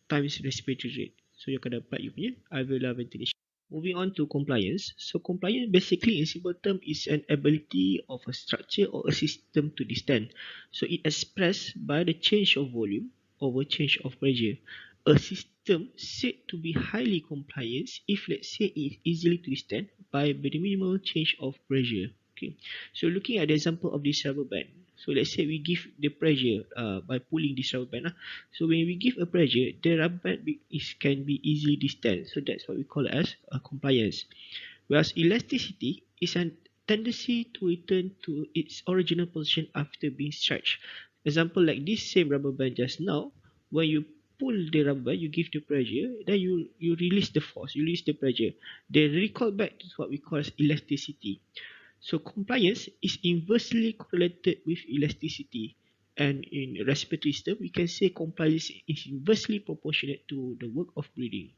times respiratory rate. So you akan dapat you punya alveolar ventilation. Moving on to compliance. So compliance basically in simple term is an ability of a structure or a system to distend. So it expressed by the change of volume over change of pressure. A system said to be highly compliant if let's say it is easily to distend by the minimal change of pressure. Okay. So looking at the example of this rubber band. So let's say we give the pressure by pulling this rubber band. So when we give a pressure, the rubber band can be easily distend. So that's what we call as a compliance. Whereas elasticity is a tendency to return to its original position after being stretched. Example like this same rubber band just now, when you pull the rubber band, you give the pressure, then you release the force, you release the pressure. They recall back to what we call as elasticity. So compliance is inversely correlated with elasticity, and in respiratory system we can say compliance is inversely proportionate to the work of breathing.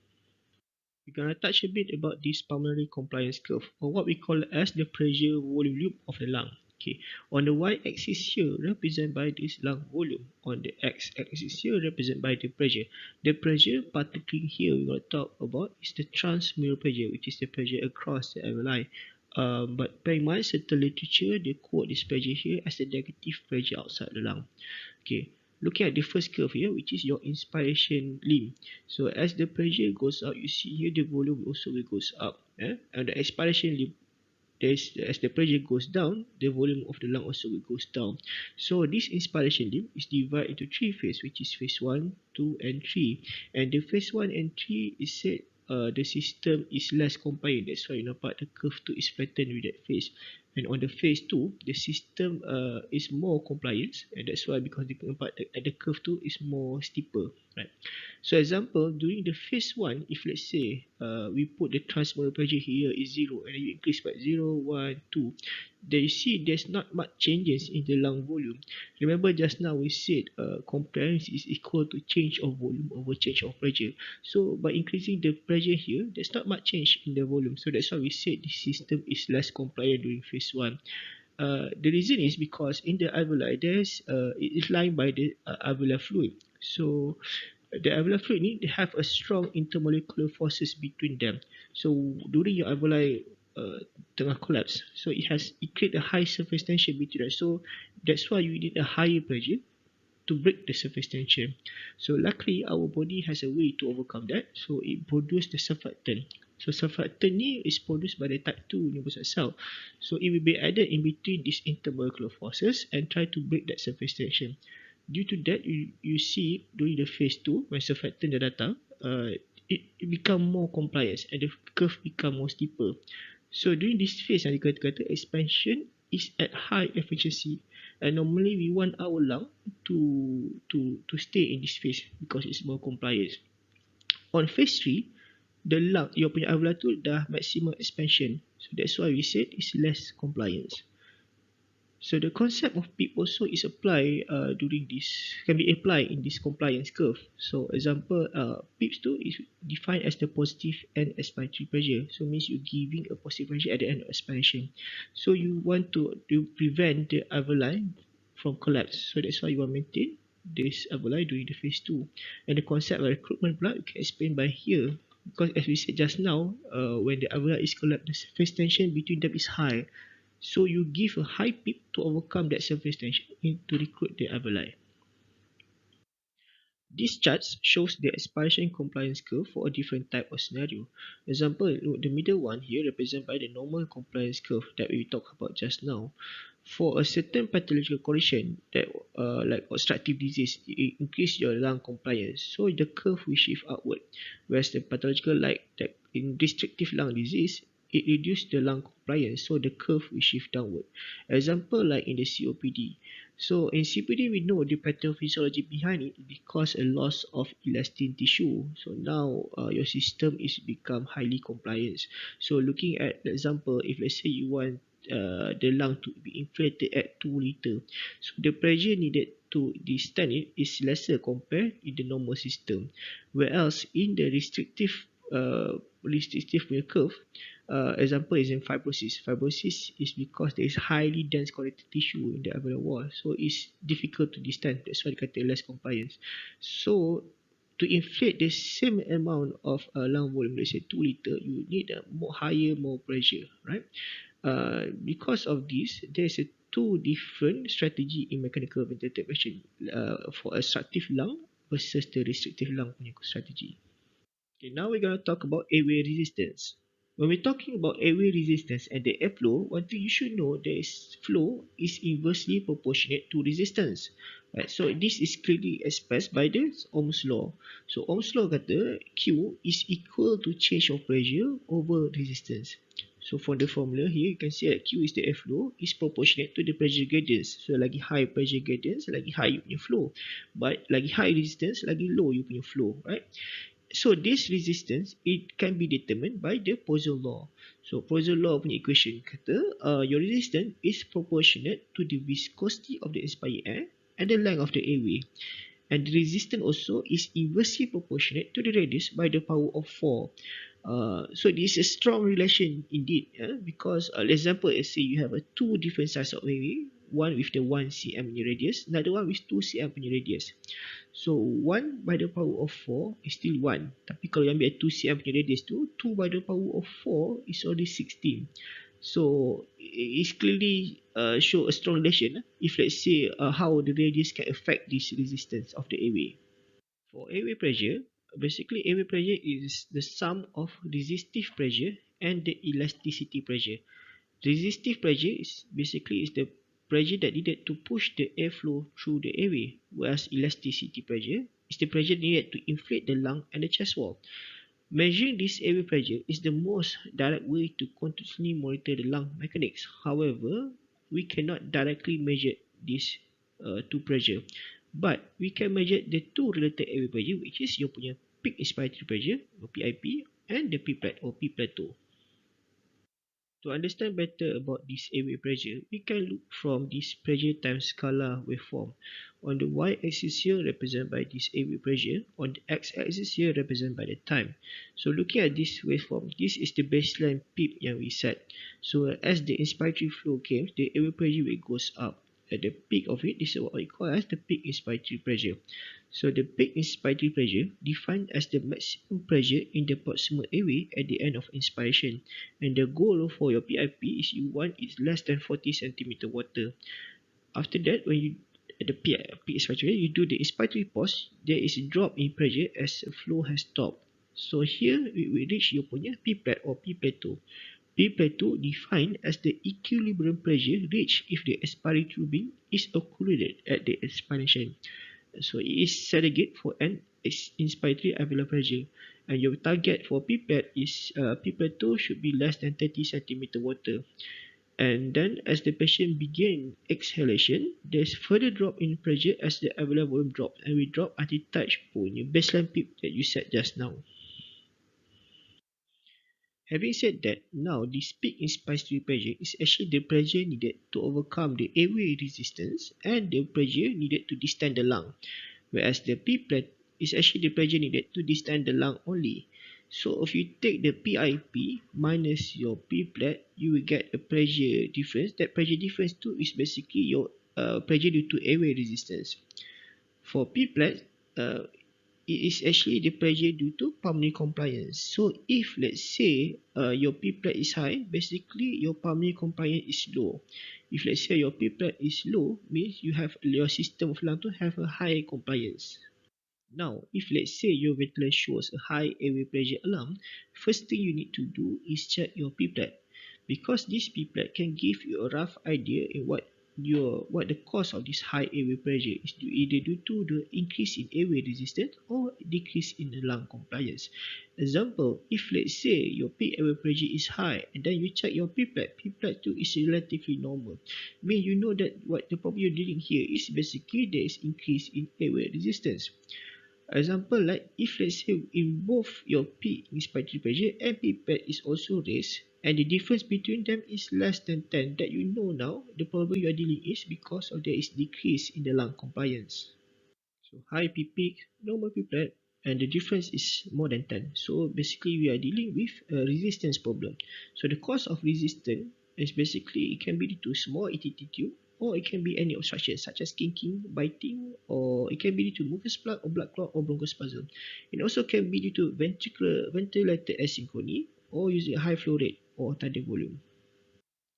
We're going to touch a bit about this pulmonary compliance curve, or what we call as the pressure volume loop of the lung. Okay, on the y-axis here represented by this lung volume, on the x-axis here represented by the pressure. The pressure particularly here we're going to talk about is the transmural pressure, which is the pressure across the alveoli. But bear in mind, certain literature they quote this pressure here as the negative pressure outside the lung. Okay, looking at the first curve here, which is your inspiration limb. So as the pressure goes up, you see here the volume also will goes up. And the expiration limb, as the pressure goes down, the volume of the lung also will goes down. So this inspiration limb is divided into three phases, which is phase 1, 2, and 3. And the phase 1 and 3 is said the system is less compliant. That's why you nampak the curve 2 is flattened with that phase. And on the phase 2, the system is more compliant, and that's why because you nampak the curve 2 is more steeper, right? So example, during the phase 1, if let's say we put the transmural pressure here is 0 and you increase by 0, 1, 2, then you see there's not much changes in the lung volume. Remember just now we said compliance is equal to change of volume over change of pressure. So by increasing the pressure here, there's not much change in the volume. So that's why we said the system is less compliant during phase 1. The reason is because in the alveoli, it is lined by the alveolar fluid. So the alveolar fluid need to have a strong intermolecular forces between them. So during your alveoli tengah collapse, so it create a high surface tension between them. So that's why you need a higher pressure to break the surface tension. So luckily our body has a way to overcome that. So it produces the surfactant. So surfactant ni is produced by the type 2 universal cell. So it will be added in between these intermolecular forces and try to break that surface tension. Due to that, you see during the phase 2 when surfactant dah datang, it become more compliant and the curve become more steeper. So during this phase yang dikata expansion is at high efficiency, and normally we want our lung to stay in this phase because it's more compliant. On phase 3, the lung, your punya alveoli tu dah maximum expansion, so that's why we said it's less compliant. So the concept of PEEP also is applied can be applied in this compliance curve. So example, PEEPs tu is defined as the positive end expiratory pressure. So means you're giving a positive pressure at the end of expansion. So you want to prevent the alveoli from collapse. So that's why you want to maintain this alveoli during the phase 2. And the concept of recruitment pula you can explain by here. Because as we said just now, when the alveoli is collapsed, the surface tension between them is high. So you give a high PEEP to overcome that surface tension to recruit the alveoli. This chart shows the expiration compliance curve for a different type of scenario. Example, the middle one here represented by the normal compliance curve that we talked about just now. For a certain pathological condition that like obstructive disease, it increase your lung compliance, so the curve will shift upward. Whereas the pathological like that in restrictive lung disease, it reduces the lung compliance, so the curve will shift downward. Example like in the COPD. So in COPD, we know the pathophysiology behind it because a loss of elastin tissue. So now your system is become highly compliant. So looking at the example, if let's say you want the lung to be inflated at 2 liter, so the pressure needed to distend it is lesser compared in the normal system. Whereas in the restrictive curve, example is in fibrosis. Fibrosis is because there is highly dense connective tissue in the alveolar wall, so it's difficult to distend. That's why they get less compliance. So to inflate the same amount of lung volume, let's say 2 liter, you need a more pressure, right? Because of this, there's a two different strategy in mechanical ventilator machine for obstructive lung versus the restrictive lung punya strategy. Okay, now we're going to talk about airway resistance. When we're talking about airway resistance and the airflow, one thing you should know, flow is inversely proportionate to resistance. Right? So this is clearly expressed by the Ohm's law. So Ohm's law kata Q is equal to change of pressure over resistance. So for the formula here, you can see that Q is the airflow is proportionate to the pressure gradients. So lagi high pressure gradients, lagi high you punya flow. But lagi high resistance, lagi low you punya flow, right? So this resistance, it can be determined by the Poisson law. So Poisson law punya equation kata your resistance is proportionate to the viscosity of the inspired air and the length of the airway. And the resistance also is inversely proportionate to the radius by the power of 4. So this is a strong relation indeed, because example, let's say you have two different size of airway, one with the 1 cm punya radius, another one with 2 cm punya radius. So 1 by the power of 4 is still 1. Tapi kalau you ambil 2 cm punya radius tu, 2 by the power of 4 is already 16. So it clearly show a strong relation if let's say how the radius can affect this resistance of the airway. For airway pressure, basically airway pressure is the sum of resistive pressure and the elasticity pressure. Resistive pressure is basically the pressure that needed to push the airflow through the airway, whereas elasticity pressure is the pressure needed to inflate the lung and the chest wall. Measuring this airway pressure is the most direct way to continuously monitor the lung mechanics. However, we cannot directly measure these two pressure, but we can measure the two related airway pressure, which is your punya peak inspiratory pressure or PIP and the P-plat or P-plateau. To understand better about this airway pressure, we can look from this pressure times scalar waveform. On the y-axis here represented by this airway pressure, on the x-axis here represented by the time. So looking at this waveform, this is the baseline PIP yang we set. So as the inspiratory flow came, the airway pressure will goes up. At the peak of it, this is what we call as the peak inspiratory pressure. So the peak inspiratory pressure defined as the maximum pressure in the proximal airway at the end of inspiration. And the goal for your PIP is you want it less than 40 cm water. After that, when you at the peak inspiratory, you do the inspiratory pause, there is a drop in pressure as the flow has stopped. So here we will reach your punya P-plat or P-plateau. P-plateau defined as the equilibrium pressure reached if the expiry tubing is occluded at the expiration. So it is surrogate for an inspiratory alveolar pressure, and your target for P-plat is P-plateau should be less than 30 cm water. And then as the patient begin exhalation, there's further drop in pressure as the alveolar volume drops, and we drop until touch your baseline PIP that you set just now. Having said that, now this peak inspiratory pressure is actually the pressure needed to overcome the airway resistance and the pressure needed to distend the lung, whereas the P-plat is actually the pressure needed to distend the lung only. So if you take the PIP minus your P-plat, you will get a pressure difference. That pressure difference too is basically your pressure due to airway resistance. For P-plat, it is actually the pressure due to pulmonary compliance. So if let's say your P-plat is high, basically your pulmonary compliance is low. If let's say your P-plat is low, means you have your system of lung to have a high compliance. Now, if let's say your ventilator shows a high airway pressure alarm, first thing you need to do is check your pipette, because this pipette can give you a rough idea in what the cause of this high airway pressure is, either due to the increase in airway resistance or decrease in the lung compliance. Example, if let's say your peak airway pressure is high and then you check your pipette 2 is relatively normal, mean you know that what the problem you're dealing here is basically there is increase in airway resistance. Example, like if let's say in both your peak inspiratory pressure and pipette is also raised and the difference between them is less than 10, that you know now the problem you are dealing is because of there is decrease in the lung compliance. So high peak, normal pipette, and the difference is more than 10. So basically we are dealing with a resistance problem. So the cause of resistance is basically it can be due to small ETT tube, or it can be any obstruction such as kinking, biting, or it can be due to mucus plug or blood clot or bronchospasm. It also can be due to ventilator asynchrony or using high flow rate or tandem volume.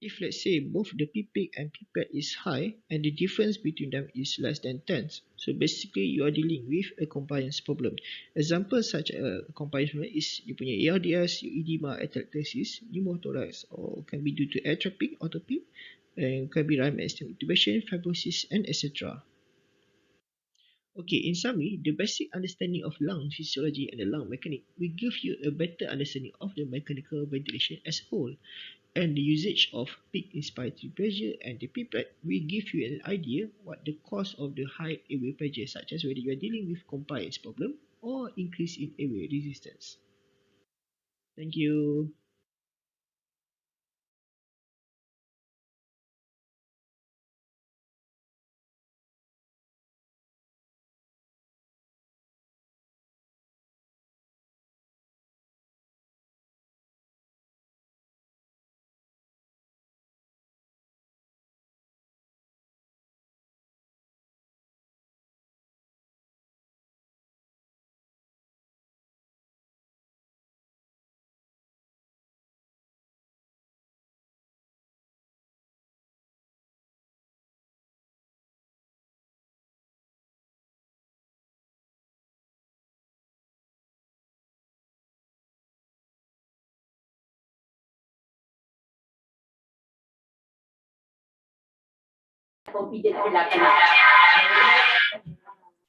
If let's say both the peak and pipette is high and the difference between them is less than 10, so basically you are dealing with a compliance problem. Example such a compliance problem is you punya ARDS, your edema, atelectasis, pneumothorax, or can be due to air trapping, autopic, and can be rhyme intubation, fibrosis, and etc. Okay, in summary, the basic understanding of lung physiology and the lung mechanic will give you a better understanding of the mechanical ventilation as a whole. And the usage of peak inspiratory pressure and the pipette will give you an idea what the cause of the high airway pressure, such as whether you are dealing with compliance problem or increase in airway resistance. Thank you.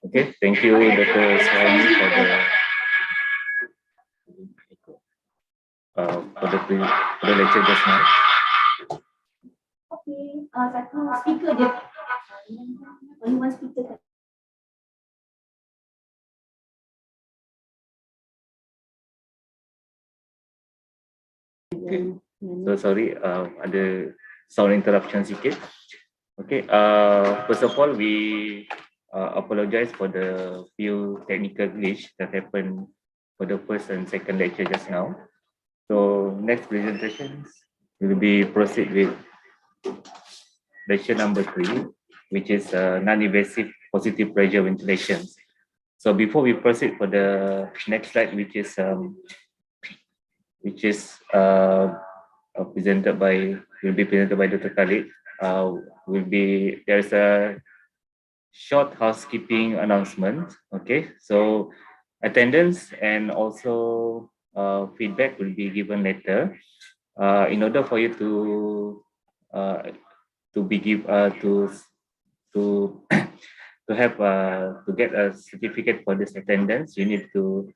Okay, thank you, Dr. Swami, for the lecture just now. Okay, satu speaker je. Only one speaker. Okay. So sorry, ada sound interruption sikit. Okay, first of all, we apologize for the few technical glitch that happened for the first and second lecture just now. So next presentations will be proceed with lecture number 3, which is non-invasive positive pressure ventilation. So before we proceed for the next slide, which is will be presented by Dr. Khalid. There's a short housekeeping announcement. Okay, so attendance and also feedback will be given later. In order for you to get a certificate for this attendance, you need to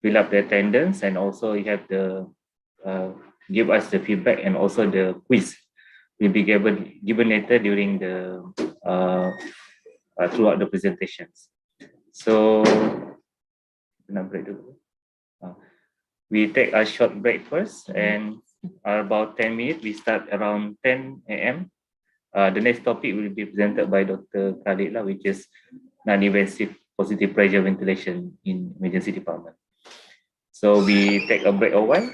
fill up the attendance, and also you have to give us the feedback, and also the quiz will be given later during the throughout the presentations. So we take a short break first, and about 10 minutes. We start around 10 a.m. The next topic will be presented by Dr. Khalid, which is non-invasive positive pressure ventilation in emergency department. So we take a break a while.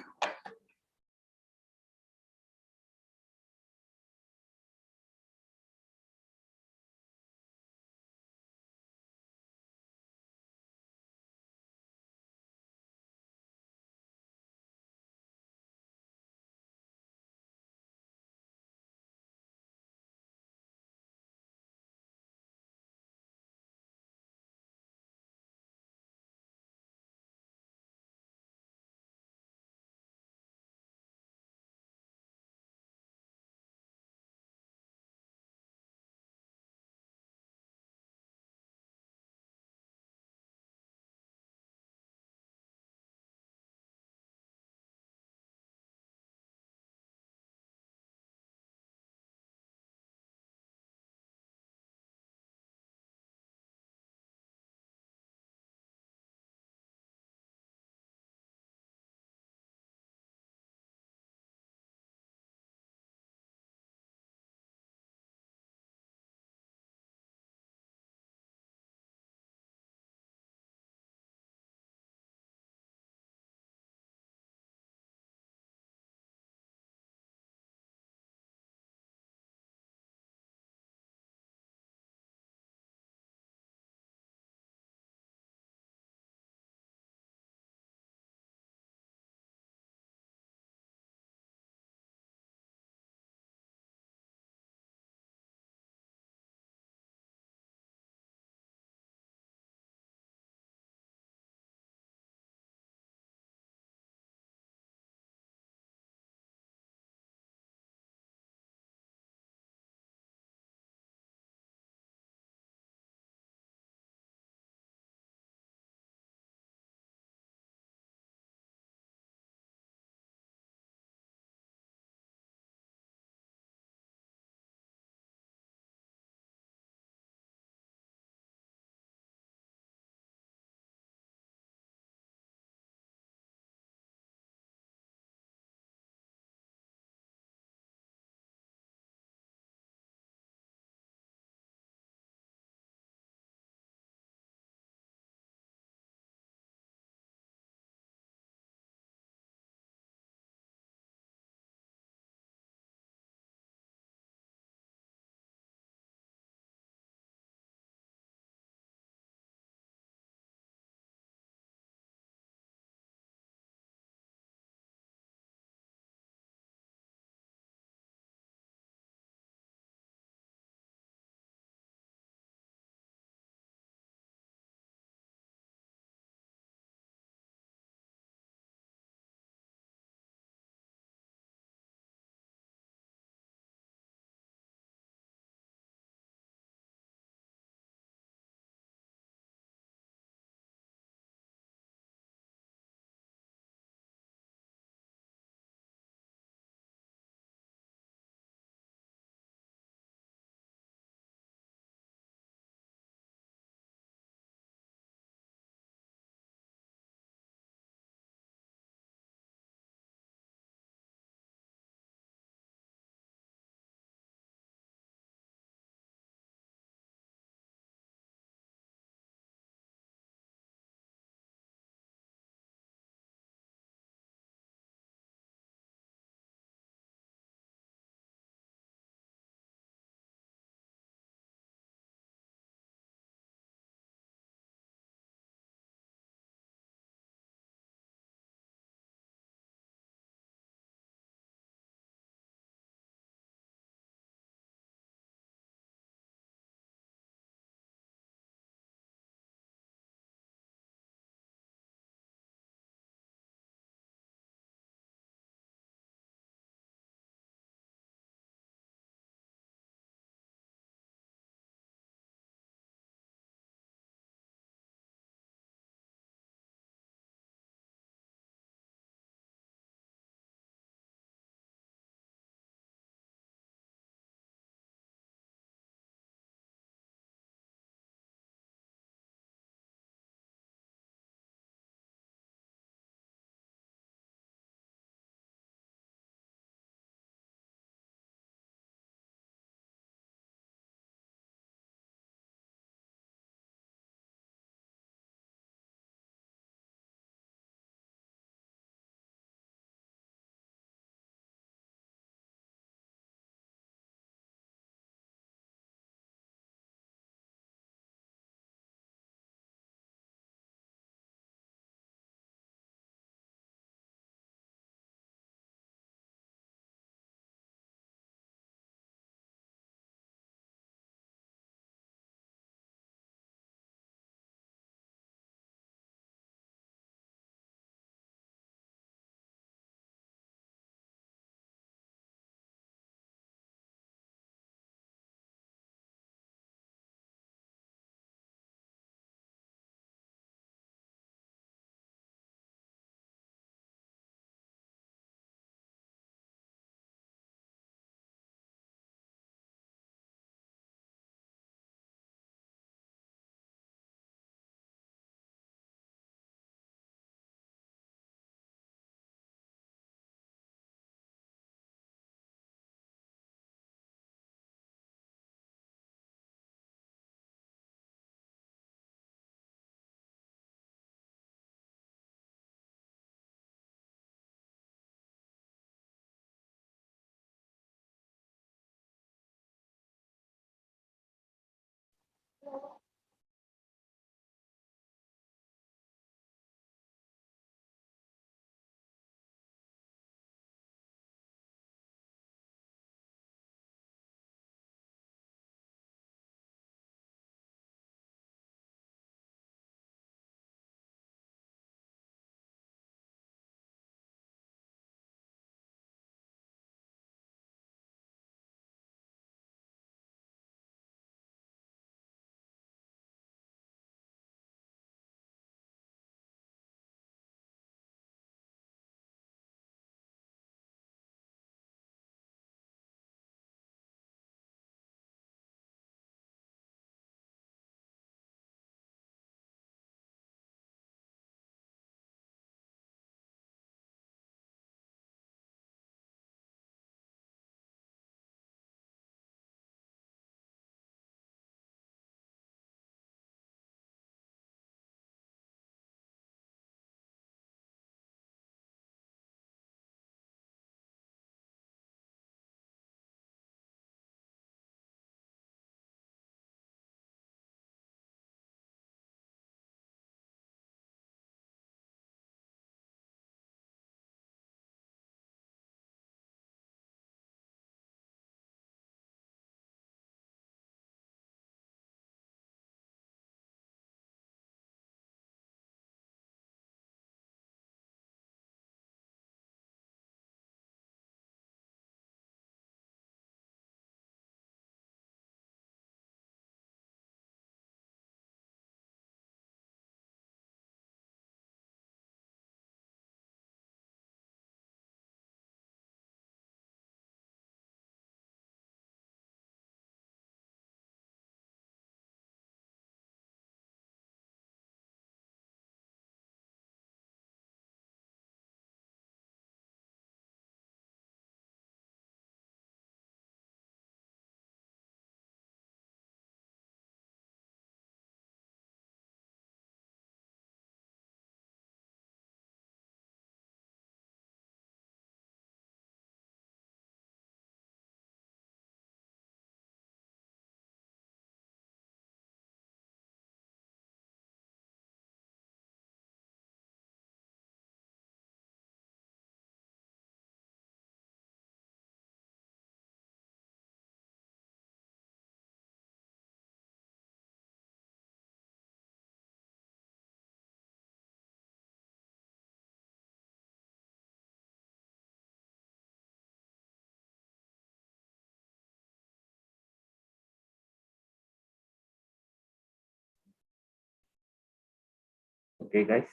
Okay guys,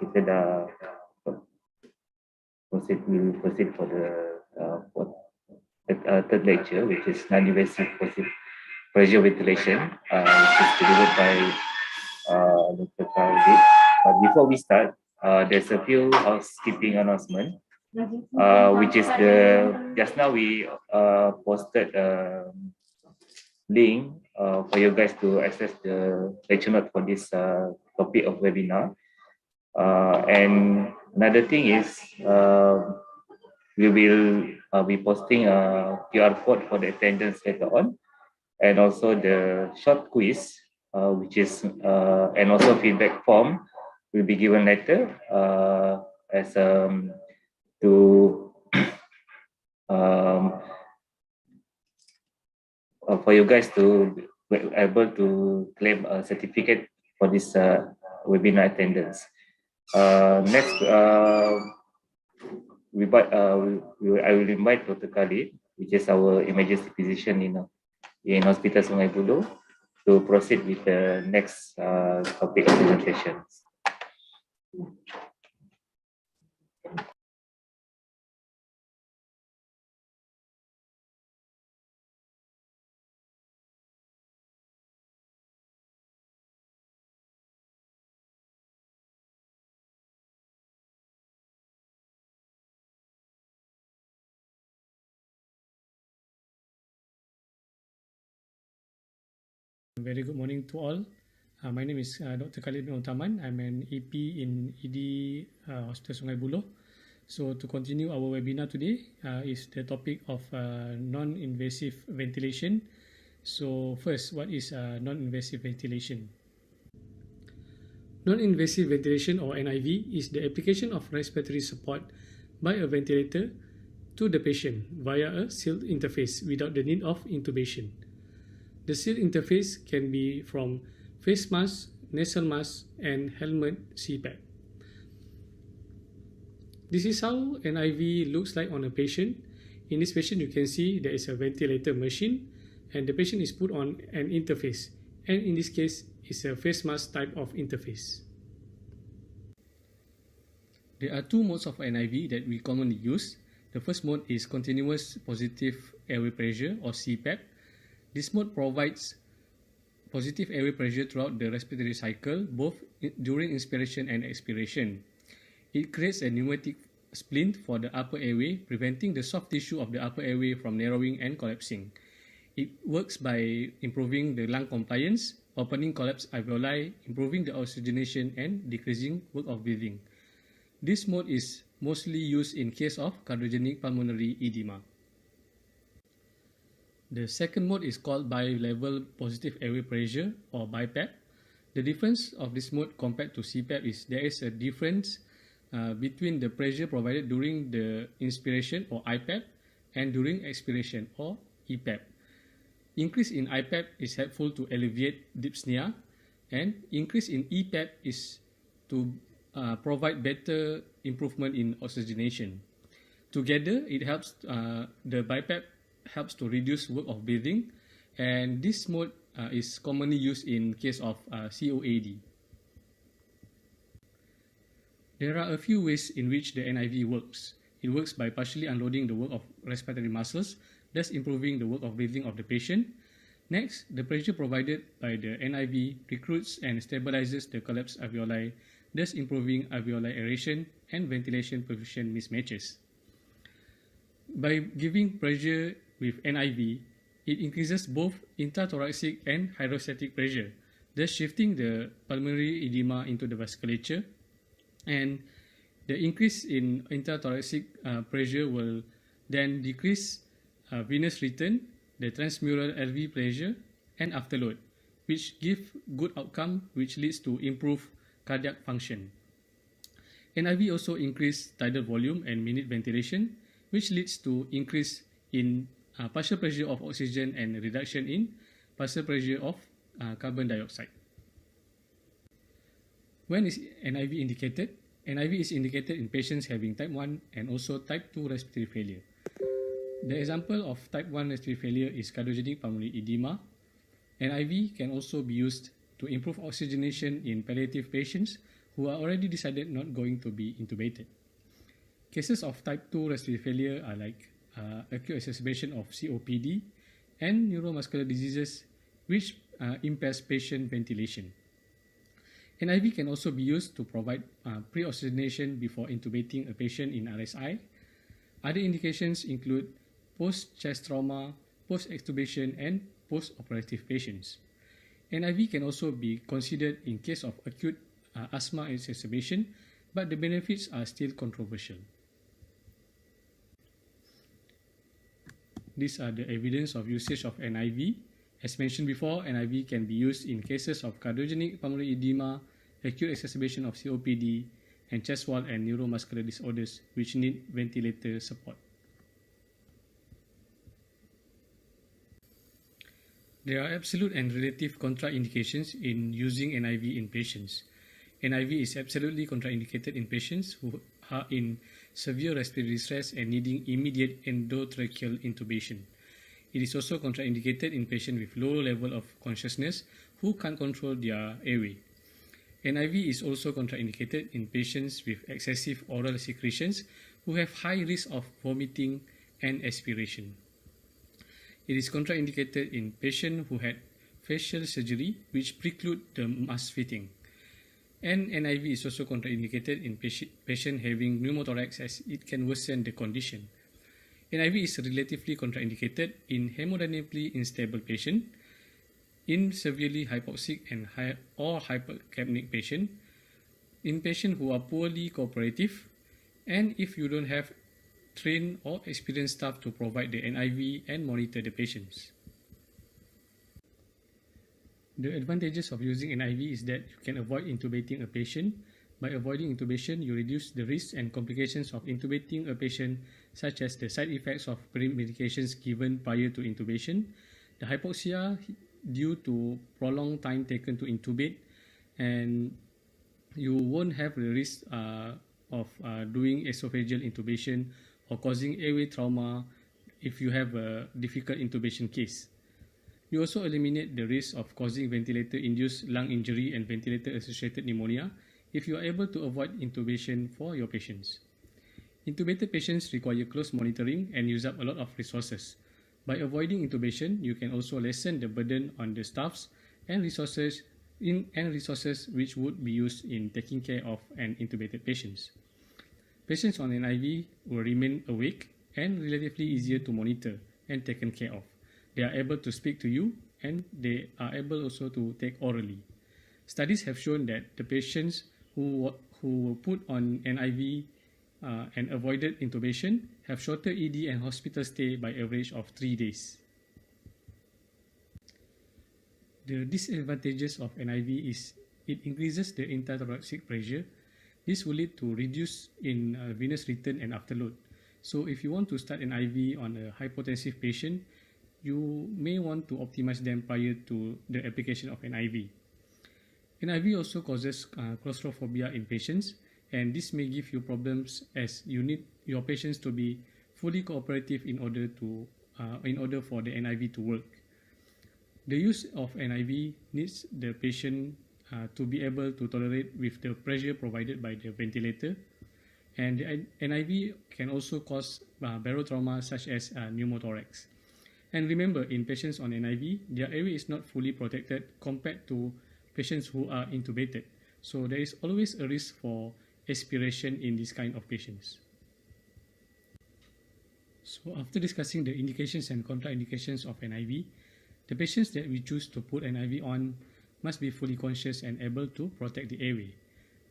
kita dah we'll proceed for the third lecture, which is non-invasive pressure ventilation, which is delivered by Dr. Khalid. But before we start, there's a few housekeeping announcement, which is just now we posted a link for you guys to access the lecture note for this topic of webinar. And another thing is we will be posting a QR code for the attendance later on, and also the short quiz, which is and also feedback form will be given later as to for you guys to be able to claim a certificate for this webinar attendance. Next, I will invite Dr. Khalid, which is our emergency physician in Hospital Sungai Buloh, to proceed with the next topic of presentation. Very good morning to all. My name is Dr. Khalid bin Utaman. I'm an EP in ED Hospital Sungai Buloh. So to continue our webinar today is the topic of non-invasive ventilation. So first, what is non-invasive ventilation? Non-invasive ventilation, or NIV, is the application of respiratory support by a ventilator to the patient via a sealed interface without the need of intubation. The sealed interface can be from face mask, nasal mask, and helmet CPAP. This is how an IV looks like on a patient. In this patient, you can see there is a ventilator machine, and the patient is put on an interface. And in this case, it's a face mask type of interface. There are two modes of NIV that we commonly use. The first mode is continuous positive airway pressure, or CPAP. This mode provides positive airway pressure throughout the respiratory cycle, both during inspiration and expiration. It creates a pneumatic splint for the upper airway, preventing the soft tissue of the upper airway from narrowing and collapsing. It works by improving the lung compliance, opening collapsed alveoli, improving the oxygenation, and decreasing work of breathing. This mode is mostly used in case of cardiogenic pulmonary edema. The second mode is called bi-level positive airway pressure, or BiPAP. The difference of this mode compared to CPAP is there is a difference between the pressure provided during the inspiration, or IPAP, and during expiration, or EPAP. Increase in IPAP is helpful to alleviate dyspnea, and increase in EPAP is to provide better improvement in oxygenation. Together, it helps the BiPAP helps to reduce work of breathing, and this mode is commonly used in case of COAD. There are a few ways in which the NIV works. It works by partially unloading the work of respiratory muscles, thus improving the work of breathing of the patient. Next, the pressure provided by the NIV recruits and stabilizes the collapsed alveoli, thus improving alveolar aeration and ventilation perfusion mismatches. By giving pressure with NIV, it increases both intrathoracic and hydrostatic pressure, thus shifting the pulmonary edema into the vasculature. And the increase in intrathoracic pressure will then decrease venous return, the transmural LV pressure, and afterload, which give good outcome, which leads to improved cardiac function. NIV also increase tidal volume and minute ventilation, which leads to increase in partial pressure of oxygen and reduction in partial pressure of carbon dioxide. When is NIV indicated? NIV is indicated in patients having type 1 and also type 2 respiratory failure. The example of type 1 respiratory failure is cardiogenic pulmonary edema. NIV can also be used to improve oxygenation in palliative patients who are already decided not going to be intubated. Cases of type 2 respiratory failure are like acute exacerbation of COPD and neuromuscular diseases which impairs patient ventilation. NIV can also be used to provide pre-oxygenation before intubating a patient in RSI. Other indications include post-chest trauma, post-extubation, and post-operative patients. NIV can also be considered in case of acute asthma exacerbation, but the benefits are still controversial. These are the evidence of usage of NIV. As mentioned before, NIV can be used in cases of cardiogenic pulmonary edema, acute exacerbation of COPD, and chest wall and neuromuscular disorders which need ventilator support. There are absolute and relative contraindications in using NIV in patients. NIV is absolutely contraindicated in patients who are in severe respiratory distress and needing immediate endotracheal intubation. It is also contraindicated in patients with low level of consciousness who can't control their airway. NIV is also contraindicated in patients with excessive oral secretions who have high risk of vomiting and aspiration. It is contraindicated in patients who had facial surgery which preclude the mask fitting. And NIV is also contraindicated in patients having pneumothorax as it can worsen the condition. NIV is relatively contraindicated in hemodynamically unstable patients, in severely hypoxic and or hypercapnic patients, in patients who are poorly cooperative, and if you don't have trained or experienced staff to provide the NIV and monitor the patients. The advantages of using NIV is that you can avoid intubating a patient. By avoiding intubation, you reduce the risks and complications of intubating a patient, such as the side effects of pre-medications given prior to intubation, the hypoxia due to prolonged time taken to intubate, and you won't have the risk of doing esophageal intubation or causing airway trauma if you have a difficult intubation case. You also eliminate the risk of causing ventilator-induced lung injury and ventilator-associated pneumonia if you are able to avoid intubation for your patients. Intubated patients require close monitoring and use up a lot of resources. By avoiding intubation, you can also lessen the burden on the staffs and resources which would be used in taking care of an intubated patients. Patients on NIV will remain awake and relatively easier to monitor and taken care of. They are able to speak to you, and they are able also to take orally. Studies have shown that the patients who were put on NIV and avoided intubation have shorter ED and hospital stay by average of 3 days. The disadvantages of NIV is it increases the intrathoracic pressure. This will lead to reduce in venous return and afterload. So if you want to start an IV on a hypotensive patient, you may want to optimize them prior to the application of an IV. An IV also causes claustrophobia in patients, and this may give you problems as you need your patients to be fully cooperative in order for the NIV to work. The use of NIV needs the patient to be able to tolerate with the pressure provided by the ventilator, and the NIV can also cause barotrauma such as pneumothorax. And remember, in patients on NIV, their airway is not fully protected compared to patients who are intubated. So there is always a risk for aspiration in this kind of patients. So after discussing the indications and contraindications of NIV, the patients that we choose to put NIV on must be fully conscious and able to protect the airway.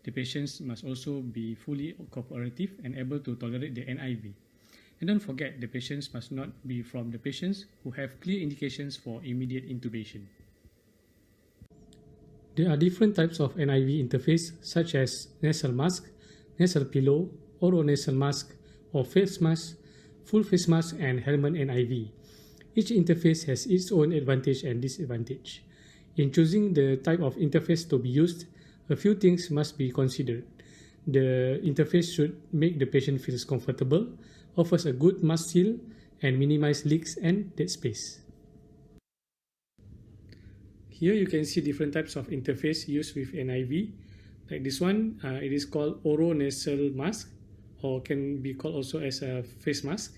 The patients must also be fully cooperative and able to tolerate the NIV. And don't forget, the patients must not be from the patients who have clear indications for immediate intubation. There are different types of NIV interface such as nasal mask, nasal pillow, oronasal mask, or face mask, full face mask, and helmet NIV. Each interface has its own advantage and disadvantage. In choosing the type of interface to be used, a few things must be considered. The interface should make the patient feel comfortable, offers a good mask seal, and minimize leaks and dead space. Here you can see different types of interface used with NIV. Like this one, it is called oronasal mask, or can be called also as a face mask.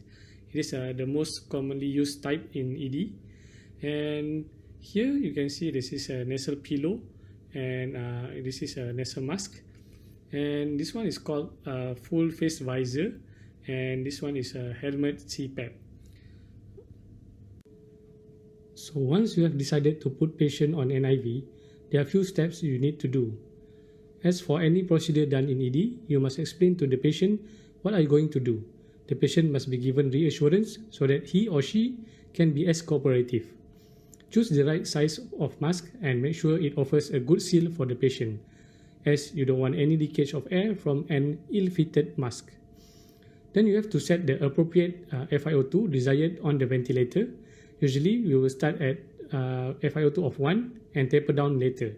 It is the most commonly used type in ED. And here you can see this is a nasal pillow, and this is a nasal mask. And this one is called full face visor, and this one is a helmet CPAP. So once you have decided to put patient on NIV, there are few steps you need to do. As for any procedure done in ED, you must explain to the patient what are you going to do. The patient must be given reassurance so that he or she can be as cooperative. Choose the right size of mask and make sure it offers a good seal for the patient, as you don't want any leakage of air from an ill-fitted mask. Then you have to set the appropriate FiO2 desired on the ventilator. Usually, we will start at FiO2 of 1 and taper down later.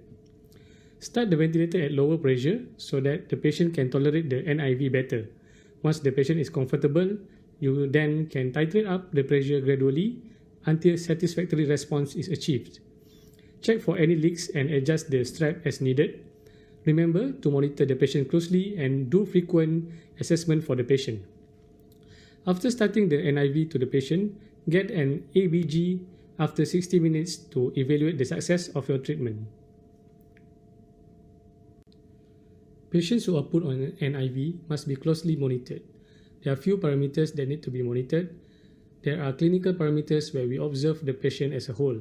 Start the ventilator at lower pressure so that the patient can tolerate the NIV better. Once the patient is comfortable, you then can titrate up the pressure gradually until satisfactory response is achieved. Check for any leaks and adjust the strap as needed. Remember to monitor the patient closely and do frequent assessment for the patient. After starting the NIV to the patient, get an ABG after 60 minutes to evaluate the success of your treatment. Patients who are put on an NIV must be closely monitored. There are few parameters that need to be monitored. There are clinical parameters where we observe the patient as a whole.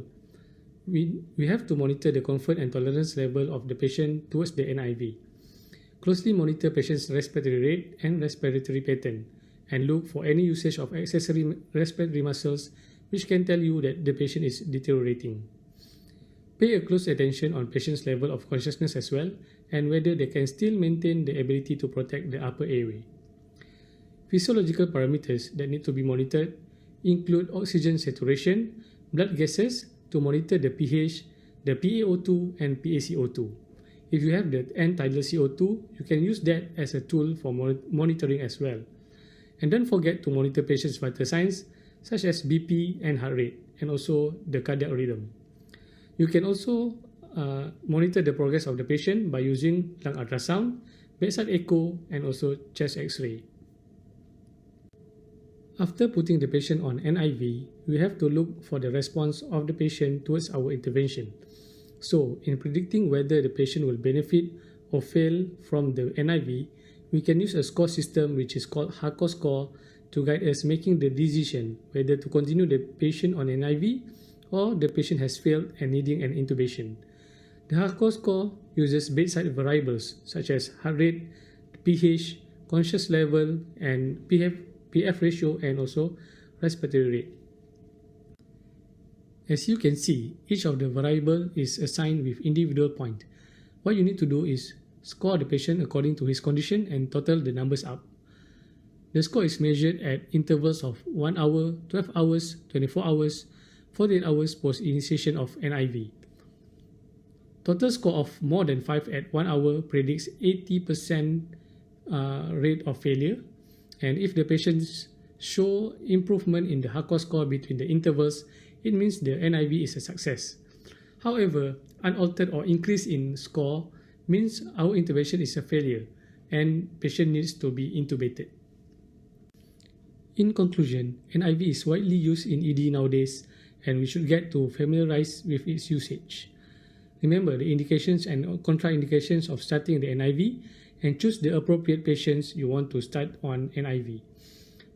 We have to monitor the comfort and tolerance level of the patient towards the NIV. Closely monitor patient's respiratory rate and respiratory pattern, and look for any usage of accessory respiratory muscles which can tell you that the patient is deteriorating. Pay a close attention on patient's level of consciousness as well, and whether they can still maintain the ability to protect the upper airway. Physiological parameters that need to be monitored include oxygen saturation, blood gases to monitor the pH, the PaO2 and PaCO2. If you have the end-tidal CO2, you can use that as a tool for monitoring as well. And don't forget to monitor patients' vital signs such as BP and heart rate, and also the cardiac rhythm. You can also monitor the progress of the patient by using lung ultrasound, bedside echo, and also chest X-ray. After putting the patient on NIV, we have to look for the response of the patient towards our intervention. So, in predicting whether the patient will benefit or fail from the NIV, we can use a score system which is called HACO score to guide us making the decision whether to continue the patient on NIV or the patient has failed and needing an intubation. The HACO score uses bedside variables such as heart rate, pH, conscious level, and PF ratio, and also respiratory rate. As you can see, each of the variable is assigned with individual point. What you need to do is score the patient according to his condition and total the numbers up. The score is measured at intervals of 1 hour, 12 hours, 24 hours, 48 hours post initiation of NIV. Total score of more than 5 at 1 hour predicts 80% rate of failure, and if the patients show improvement in the HACO score between the intervals, it means the NIV is a success. However, unaltered or increase in score means our intervention is a failure and patient needs to be intubated. In conclusion, NIV is widely used in ED nowadays, and we should get to familiarize with its usage. Remember the indications and contraindications of starting the NIV, and choose the appropriate patients you want to start on NIV.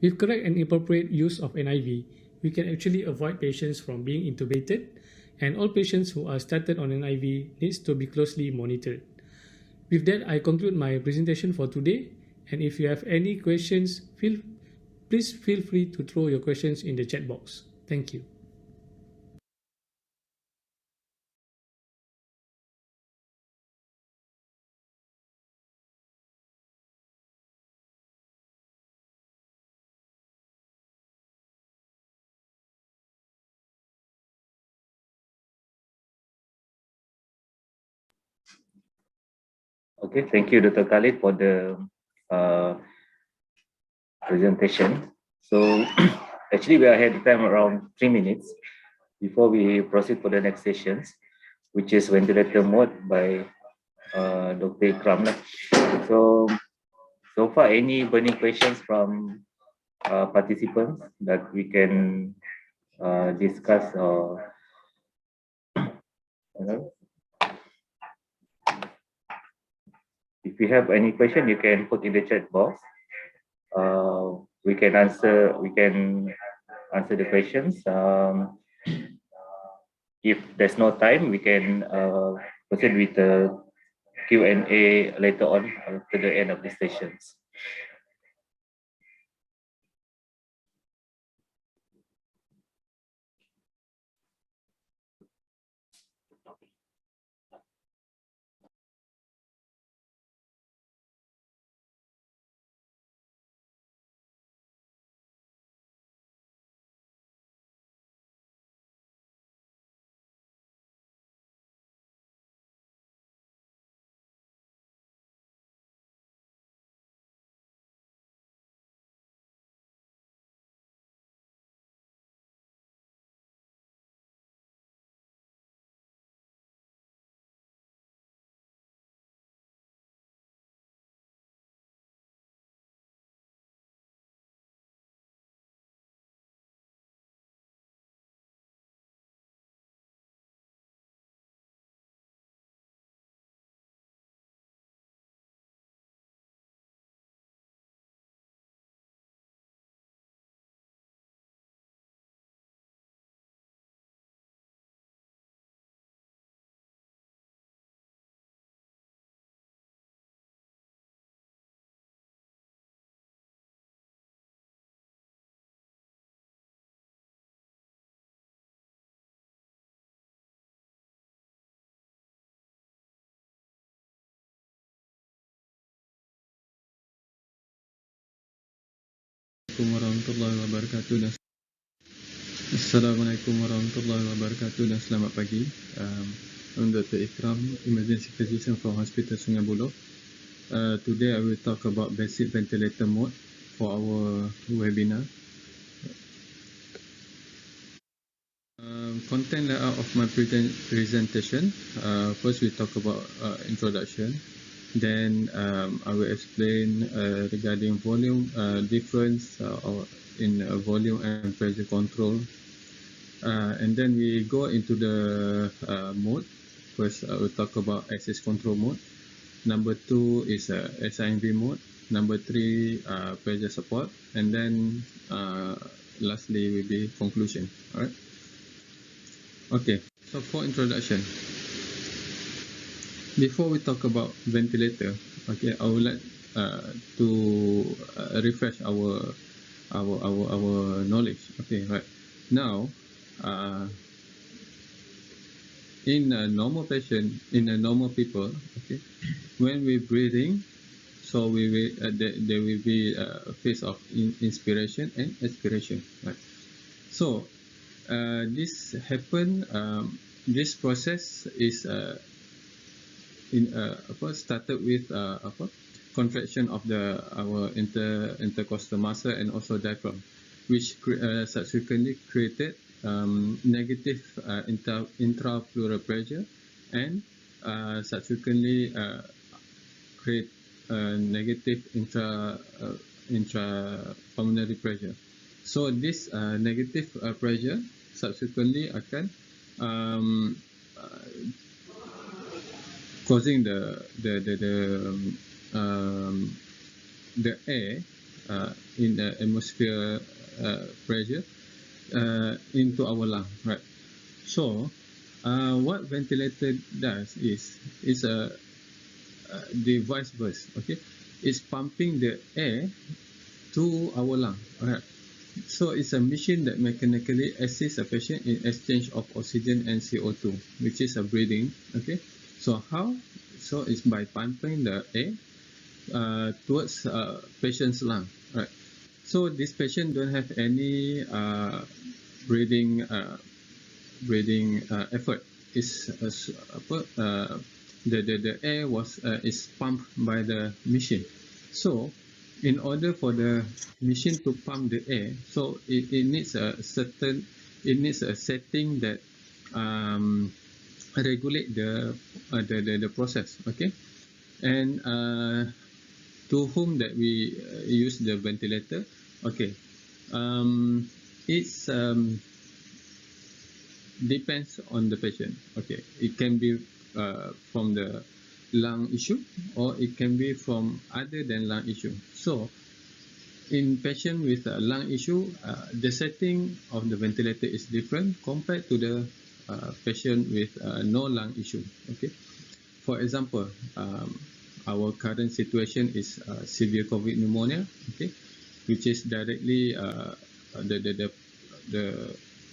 With correct and appropriate use of NIV, we can actually avoid patients from being intubated, and all patients who are started on NIV needs to be closely monitored. With that, I conclude my presentation for today, and if you have any questions, please feel free to throw your questions in the chat box. Thank you. Okay, thank you, Dr. Khalid, for the presentation. So actually we are ahead of time around 3 minutes before we proceed for the next sessions. which is ventilator mode by Dr. Ikram. So far, any burning questions from participants that we can discuss or if you have any question, you can put in the chat box. We can answer the questions. If there's no time, we can proceed with the Q&A later on to the end of the sessions. Assalamualaikum warahmatullahi wabarakatuh dan selamat pagi. I'm Dr. Ikram, Emergency Physician from Hospital Sungai Buloh. Today I will talk about basic ventilator mode for our webinar. Content layout of my presentation. First we talk about introduction. Then I will explain regarding volume difference in volume and pressure control. And then we go into the mode. First, I will talk about access control mode. Number 2 is SIMV mode. Number 3, pressure support. And then lastly will be conclusion. All right. Okay. So for introduction, before we talk about ventilator, okay, I would like to refresh our knowledge. Okay, right now. In a normal patient, in a normal people, okay, when we're breathing, so we will there will be a phase of inspiration and expiration, right? So this happen. This process is started with contraction of our intercostal muscle and also diaphragm, which subsequently created negative intrapleural pressure and subsequently create negative intrapulmonary pressure. So this negative pressure subsequently akan causing the air in the atmosphere pressure into our lung, right? So what ventilator does is a device burst, okay? It's pumping the air to our lung, right? So it's a machine that mechanically assists a patient in exchange of oxygen and CO2, which is a breathing, okay? So how? So it's by pumping the air towards patient's lung, right? So this patient don't have any breathing effort. It's the air is pumped by the machine. So in order for the machine to pump the air, so it needs a setting that regulate the process. Okay, and to whom that we use the ventilator. Okay, it's depends on the patient. Okay, it can be from the lung issue, or it can be from other than lung issue. So in patient with a lung issue, the setting of the ventilator is different compared to the patient with no lung issue. Okay, for example, our current situation is severe COVID pneumonia. Okay, which is directly the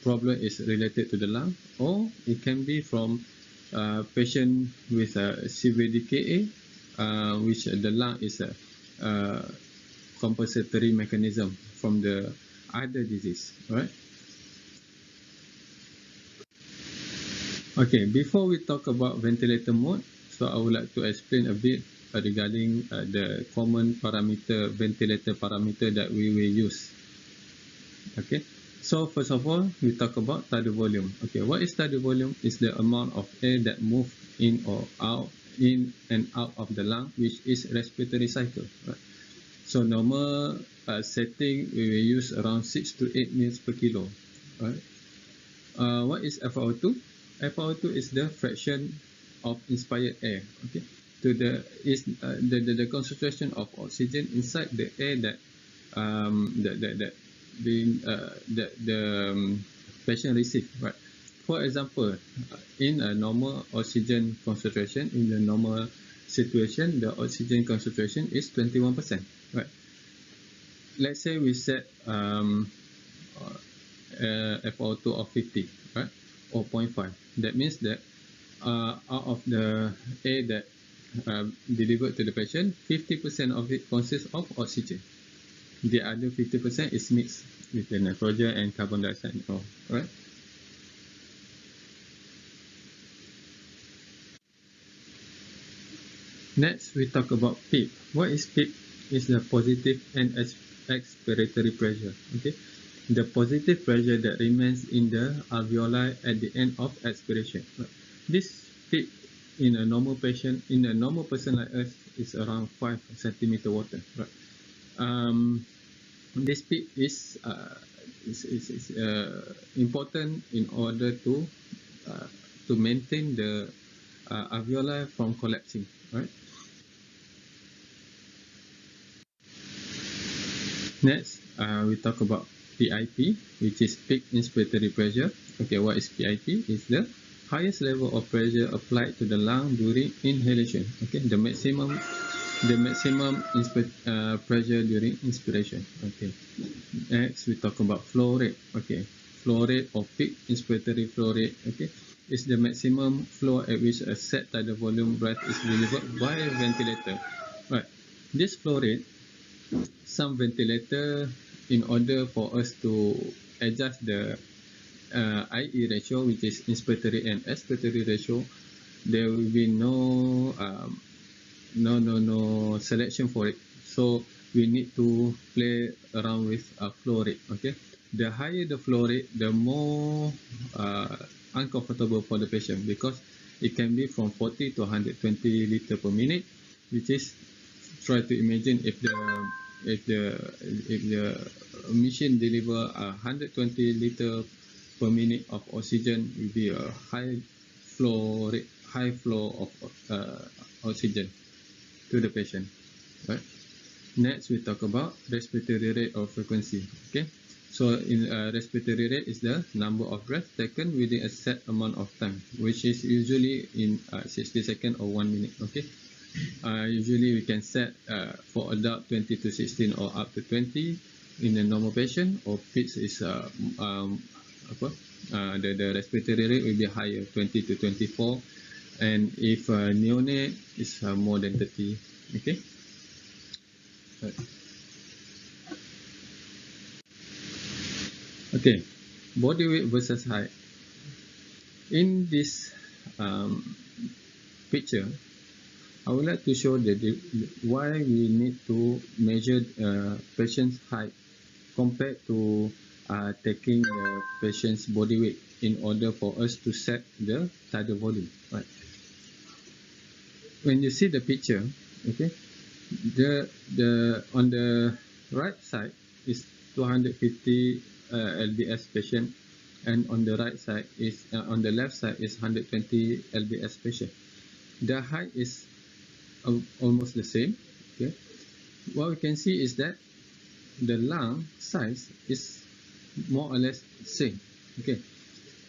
problem is related to the lung, or it can be from patient with a severe DKA, which the lung is a compensatory mechanism from the other disease, right? Okay, before we talk about ventilator mode, so I would like to explain a bit regarding the common parameter, ventilator parameter that we will use. Okay, so first of all, we talk about tidal volume. Okay, what is tidal volume? Is the amount of air that moves in or out, in and out of the lung, which is respiratory cycle. Right? So normal setting, we will use around 6 to 8 mils per kilo. Right? What is FiO2? FiO2 is the fraction of inspired air. Okay, to the is the concentration of oxygen inside the air that the patient receive. Right. For example, in a normal oxygen concentration, in the normal situation, the oxygen concentration is 21%. Right. Let's say we set FiO2 of 50, right, or 0.5. That means that out of the air that delivered to the patient, 50% of it consists of oxygen. The other 50% is mixed with the nitrogen and carbon dioxide and all, right? Next, we talk about PEEP. What is PEEP? Is the positive and expiratory pressure. Okay, the positive pressure that remains in the alveoli at the end of expiration. This PEEP in a normal patient, in a normal person like us, is around 5 centimeter water. Right. This PEEP is important in order to maintain the alveoli from collapsing. Right. Next, we talk about PIP, which is peak inspiratory pressure. Okay, what is PIP? Is the highest level of pressure applied to the lung during inhalation. Okay, the maximum pressure during inspiration. Okay. Next, we talk about flow rate. Okay, flow rate or peak inspiratory flow rate. Okay, is the maximum flow at which a set tidal volume breath is delivered by a ventilator. Right. This flow rate, some ventilator, in order for us to adjust the IE ratio, which is inspiratory and expiratory ratio, there will be no selection for it. So we need to play around with a flow rate. Okay, the higher the flow rate, the more uncomfortable for the patient, because it can be from 40 to 120 liter per minute, which is, try to imagine if the machine deliver 120 liter per minute of oxygen, will be a high flow rate, high flow of oxygen to the patient. Right. Next, we talk about respiratory rate or frequency. Okay, so in respiratory rate is the number of breaths taken within a set amount of time, which is usually in 60 seconds or 1 minute. Okay, usually we can set for adult 20 to 16 or up to 20 in a normal patient, or kids is the respiratory rate will be higher, 20 to 24, and if neonate is more than 30. Okay. Right. Okay, body weight versus height. In this picture, I would like to show why we need to measure patient's height compared to taking the patient's body weight. in order for us to set the tidal volume, right? When you see the picture, okay, the on the right side is 250 lbs patient, and on the right side is on the left side is 120 lbs patient. The height is almost the same. Okay, what we can see is that the lung size is more or less same. Okay,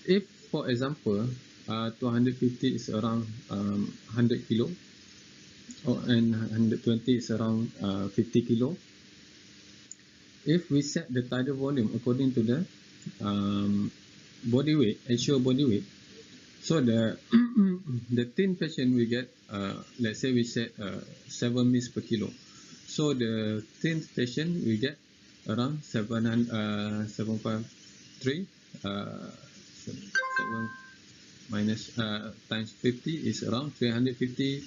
if for example 250 is around 100 kilo, and 120 is around 50 kilo. If we set the tidal volume according to the body weight, actual body weight, so the the thin patient we get, let's say we set 7 mils per kilo, so the thin patient we get around 753 7 minus times 50 is around 350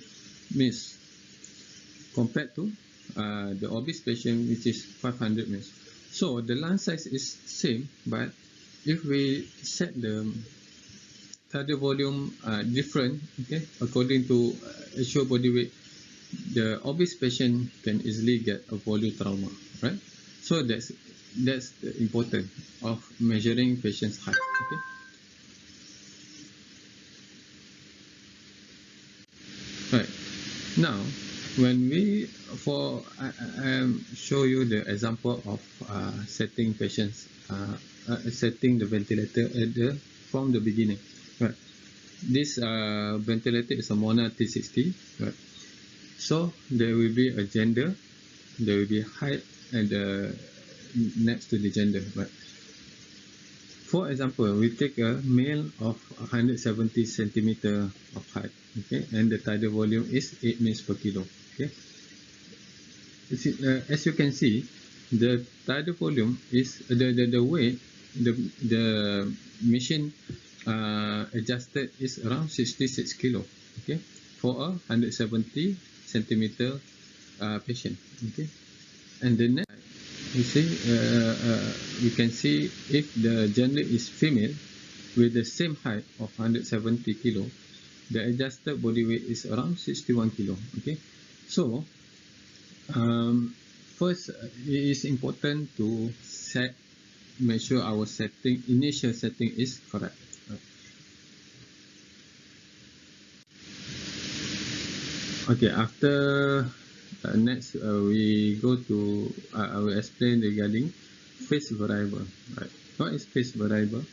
mils, compared to the obese patient, which is 500 mils. So the lung size is same, but if we set the tidal volume different, okay, according to actual body weight, the obese patient can easily get a volume trauma, right? So that's the importance of measuring patient's height. Okay. Right. Now, when we show you the example of setting patients, setting the ventilator from the beginning. Right. This ventilator is a Mona T60. Right. So there will be a gender, there will be height, and next to the gender. Right. For example, we take a male of 170 centimeter of height, okay, and the tidal volume is 8 mils per kilo. Okay. As you can see, the tidal volume is the weight, the machine adjusted is around 66 kilo. Okay, for a 170 centimeter patient. Okay, and the next, you see, we can see if the gender is female with the same height of 170 kilo, the adjusted body weight is around 61 kilo. Okay, so first it is important to make sure our initial setting is correct. Okay, after next we go to I will explain regarding phase variable. Right, what is phase variable?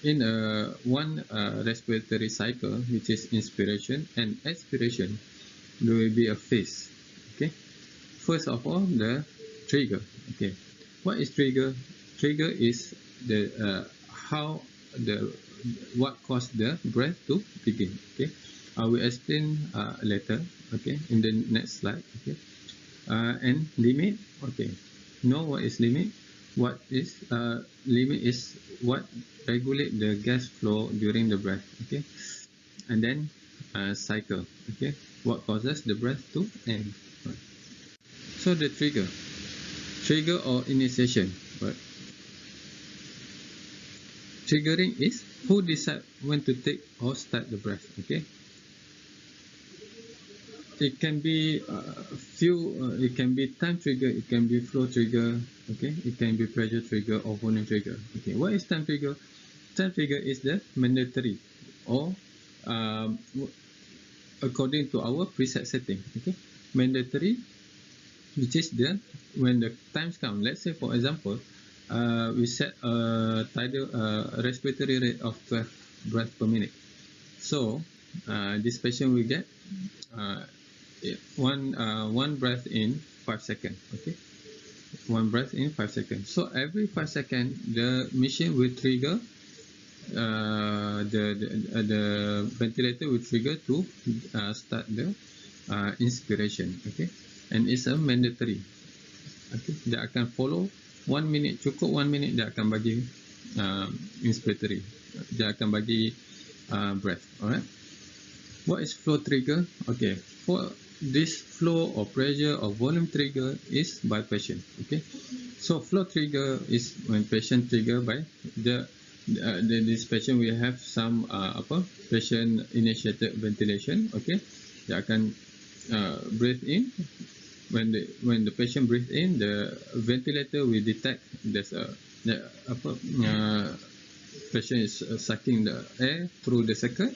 In one respiratory cycle, which is inspiration and expiration, there will be a phase. Okay, first of all, the trigger. Okay, what is trigger? Trigger is the what caused the breath to begin. Okay, I will explain later. Okay, in the next slide. Okay, and limit. Okay, know what is limit? What is limit is what regulate the gas flow during the breath. Okay, and then cycle. Okay, what causes the breath to end. Right. So the trigger or initiation. Right. Triggering is who decide when to take or start the breath. Okay. It can be it can be time trigger, it can be flow trigger, okay, it can be pressure trigger or volume trigger. Okay, what is time trigger? Time trigger is the mandatory or according to our preset setting. Okay, mandatory, which is when the times come. Let's say for example, we set a tidal respiratory rate of 12 breaths per minute. So this patient will get one breath in 5 seconds. Okay, one breath in 5 seconds. So every 5 seconds, the machine will trigger, the ventilator will trigger to start the inspiration. Okay, and it's a mandatory. Okay, dia akan follow 1 minute, cukup 1 minute dia akan bagi inspiratory, dia akan bagi breath. Alright. What is flow trigger? Okay, for this flow or pressure or volume trigger is by patient. Okay, So flow trigger is when patient trigger by this patient will have some patient initiated ventilation. Okay, they akan breathe in. When the patient breathe in, the ventilator will detect there's patient is sucking the air through the circuit,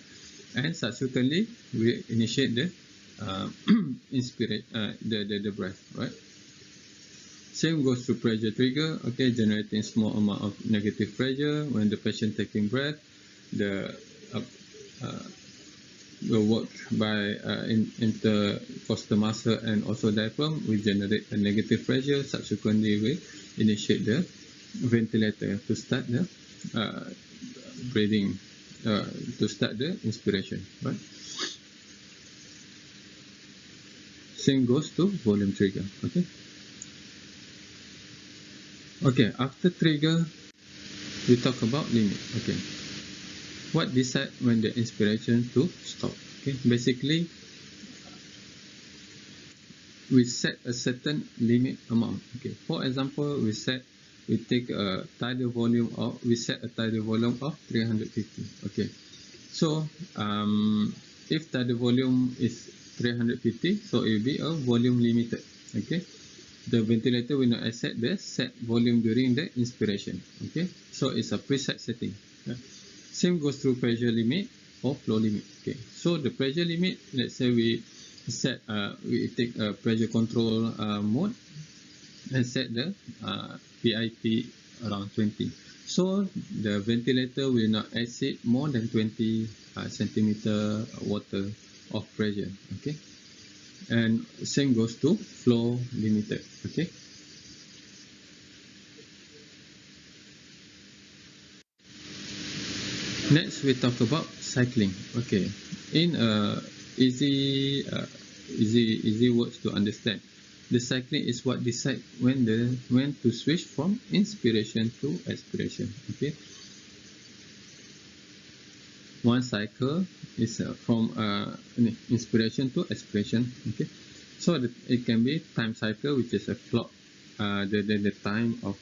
and subsequently we initiate the inspirate the breath, right? Same goes to pressure trigger. Okay, generating small amount of negative pressure when the patient taking breath. The work by intercostal muscle and also diaphragm will generate a negative pressure. Subsequently, we initiate the ventilator to start the breathing, to start the inspiration, right? Same goes to volume trigger. Okay, after trigger, we talk about limit. Okay, what decide when the inspiration to stop? Okay, basically, we set a certain limit amount. Okay, for example, we take a tidal volume of 350. Okay, so if tidal volume is 350, so it will be a volume limited. Okay, the ventilator will not accept the set volume during the inspiration. Okay, so it's a preset setting. Same goes through pressure limit or flow limit. Okay, so the pressure limit, let's say we take a pressure control mode and set the PIP around 20. So the ventilator will not exceed more than 20 centimeter water of pressure. Okay, and same goes to flow limited. Okay, next we talk about cycling. Okay, in easy words to understand, the cycling is what decide when to switch from inspiration to expiration. Okay, one cycle is from inspiration to expiration. Okay, so it can be time cycle, which is a clock, the time of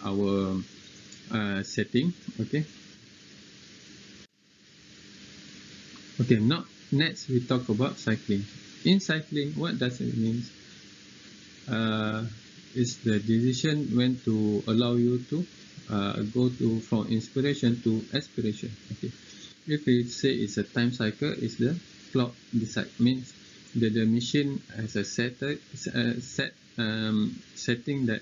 our setting. Okay, now next we talk about cycling. In cycling, what does it mean? Is the decision when to allow you to go from inspiration to expiration. Okay, if we say it's a time cycle, it's the clock decide, means that the machine has a set setting that,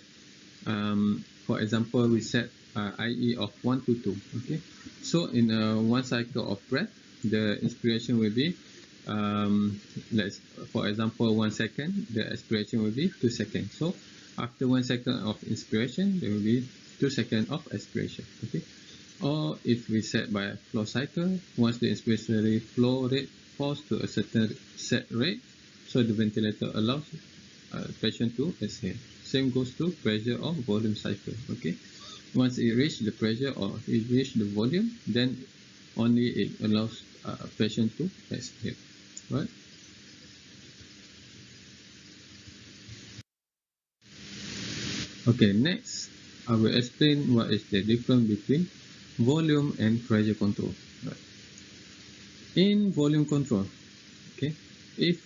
for example, we set IE of 1 to 2. Okay, so in one cycle of breath, the inspiration will be for example 1 second, the expiration will be 2 seconds. So after 1 second of inspiration, there will be 2 seconds of expiration. Okay, or if we set by flow cycle, once the inspiratory flow rate falls to a certain set rate, so the ventilator allows patient to exhale. Same goes to pressure or volume cycle. Okay, once it reaches the pressure or it reaches the volume, then only it allows patient to exhale. Right? Okay, next I will explain what is the difference between volume and pressure control. Right. In volume control, okay, if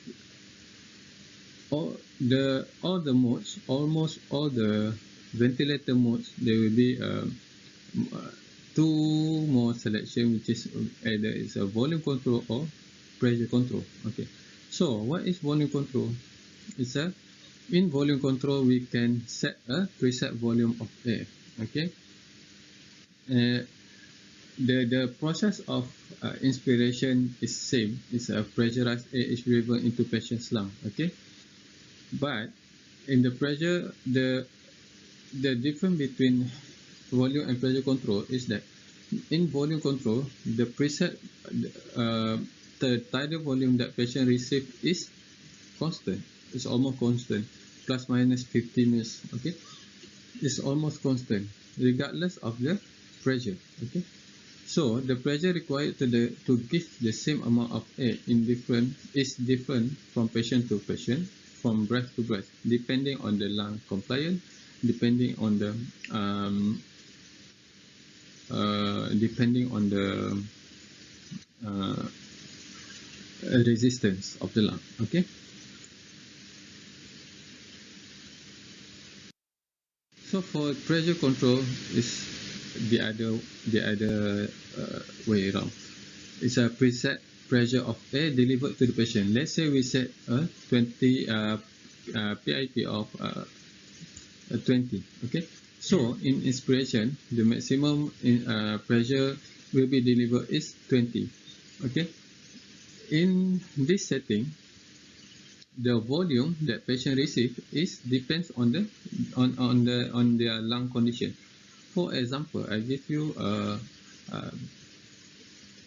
almost all the ventilator modes, there will be two more selection, which is either it's a volume control or pressure control. Okay, so what is volume control? It's in volume control, we can set a preset volume of air. Okay, the process of inspiration is same. It's a pressurized air is driven into patient's lung. Okay, but in the pressure, the difference between volume and pressure control is that in volume control, the preset the tidal volume that patient receive is constant. It's almost constant, plus minus 50 mils. Okay, it's almost constant regardless of the pressure. Okay, so the pressure required to give the same amount of air is different from patient to patient, from breath to breath, depending on the lung compliance depending on the resistance of the lung. Okay. So for pressure control is the other way around. It's a preset pressure of air delivered to the patient. Let's say we set a 20 PIP of 20. Okay. So in inspiration, the maximum pressure will be delivered is 20. Okay. In this setting, the volume that patient receive is depends on their lung condition. For example, I give you a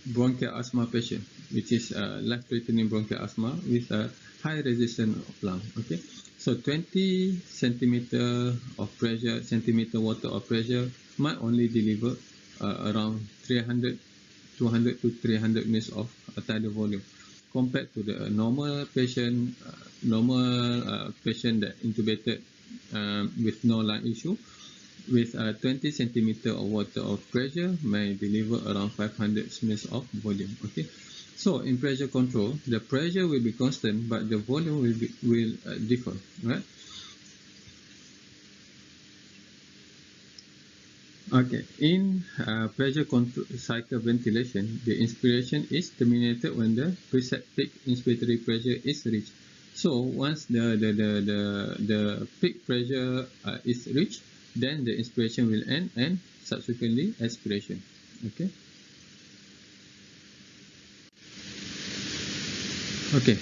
bronchial asthma patient, which is life-threatening bronchial asthma with a high resistance of lung. Okay, so 20 centimeter of pressure, centimeter water of pressure might only deliver around 200 to 300 mils of tidal volume, compared to the normal patient, patient that intubated with no lung issue, with 20 centimeter of water of pressure may deliver around 500 mils of volume. Okay, so in pressure control, the pressure will be constant, but the volume will differ, right? Okay, in pressure control cycle ventilation, the inspiration is terminated when the preset peak inspiratory pressure is reached. So once the peak pressure is reached, then the inspiration will end and subsequently expiration. Okay. Okay.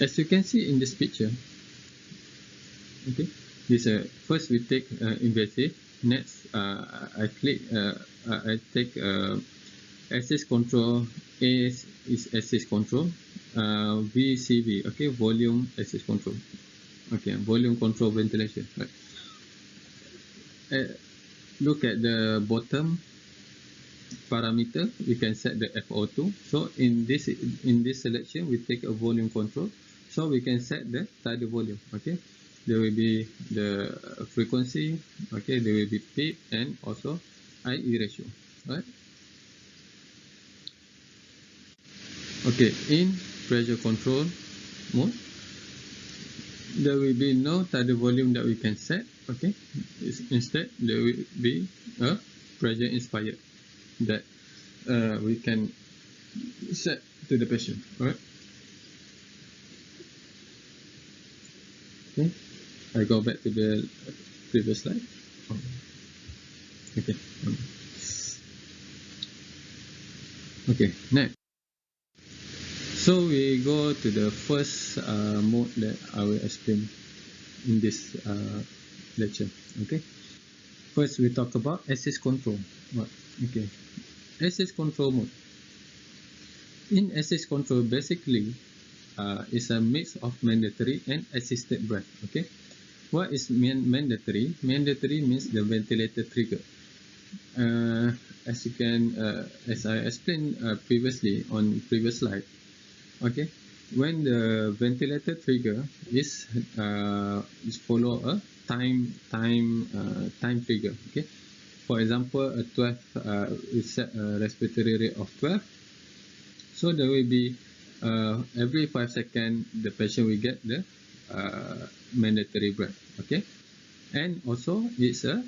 As you can see in this picture, okay, this first we take invasive. Next, I take access control. A is access control. VCV, okay, volume access control. Okay, volume control ventilation. Right. Look at the bottom parameter. We can set the FO2. So in this selection, we take a volume control. So we can set the tidal volume. Okay. There will be the frequency, okay, there will be PEEP and also IE ratio, right? Okay, in pressure control mode, there will be no tidal volume that we can set, okay? Instead, there will be a pressure inspired that we can set to the patient, right? Okay. I go back to the previous slide. Okay. Okay, next. So we go to the first mode that I will explain in this lecture. Okay. First, we talk about access control. Okay. Access control mode. In access control, basically, is a mix of mandatory and assisted breath. Okay. What is mandatory? Mandatory means the ventilator trigger. As I explained previously on previous slide, okay, when the ventilator trigger is follow a time trigger. Okay, for example, a 12 we set a respiratory rate of 12. So there will be every 5 seconds the patient will get the mandatory breath. Okay, and also it's a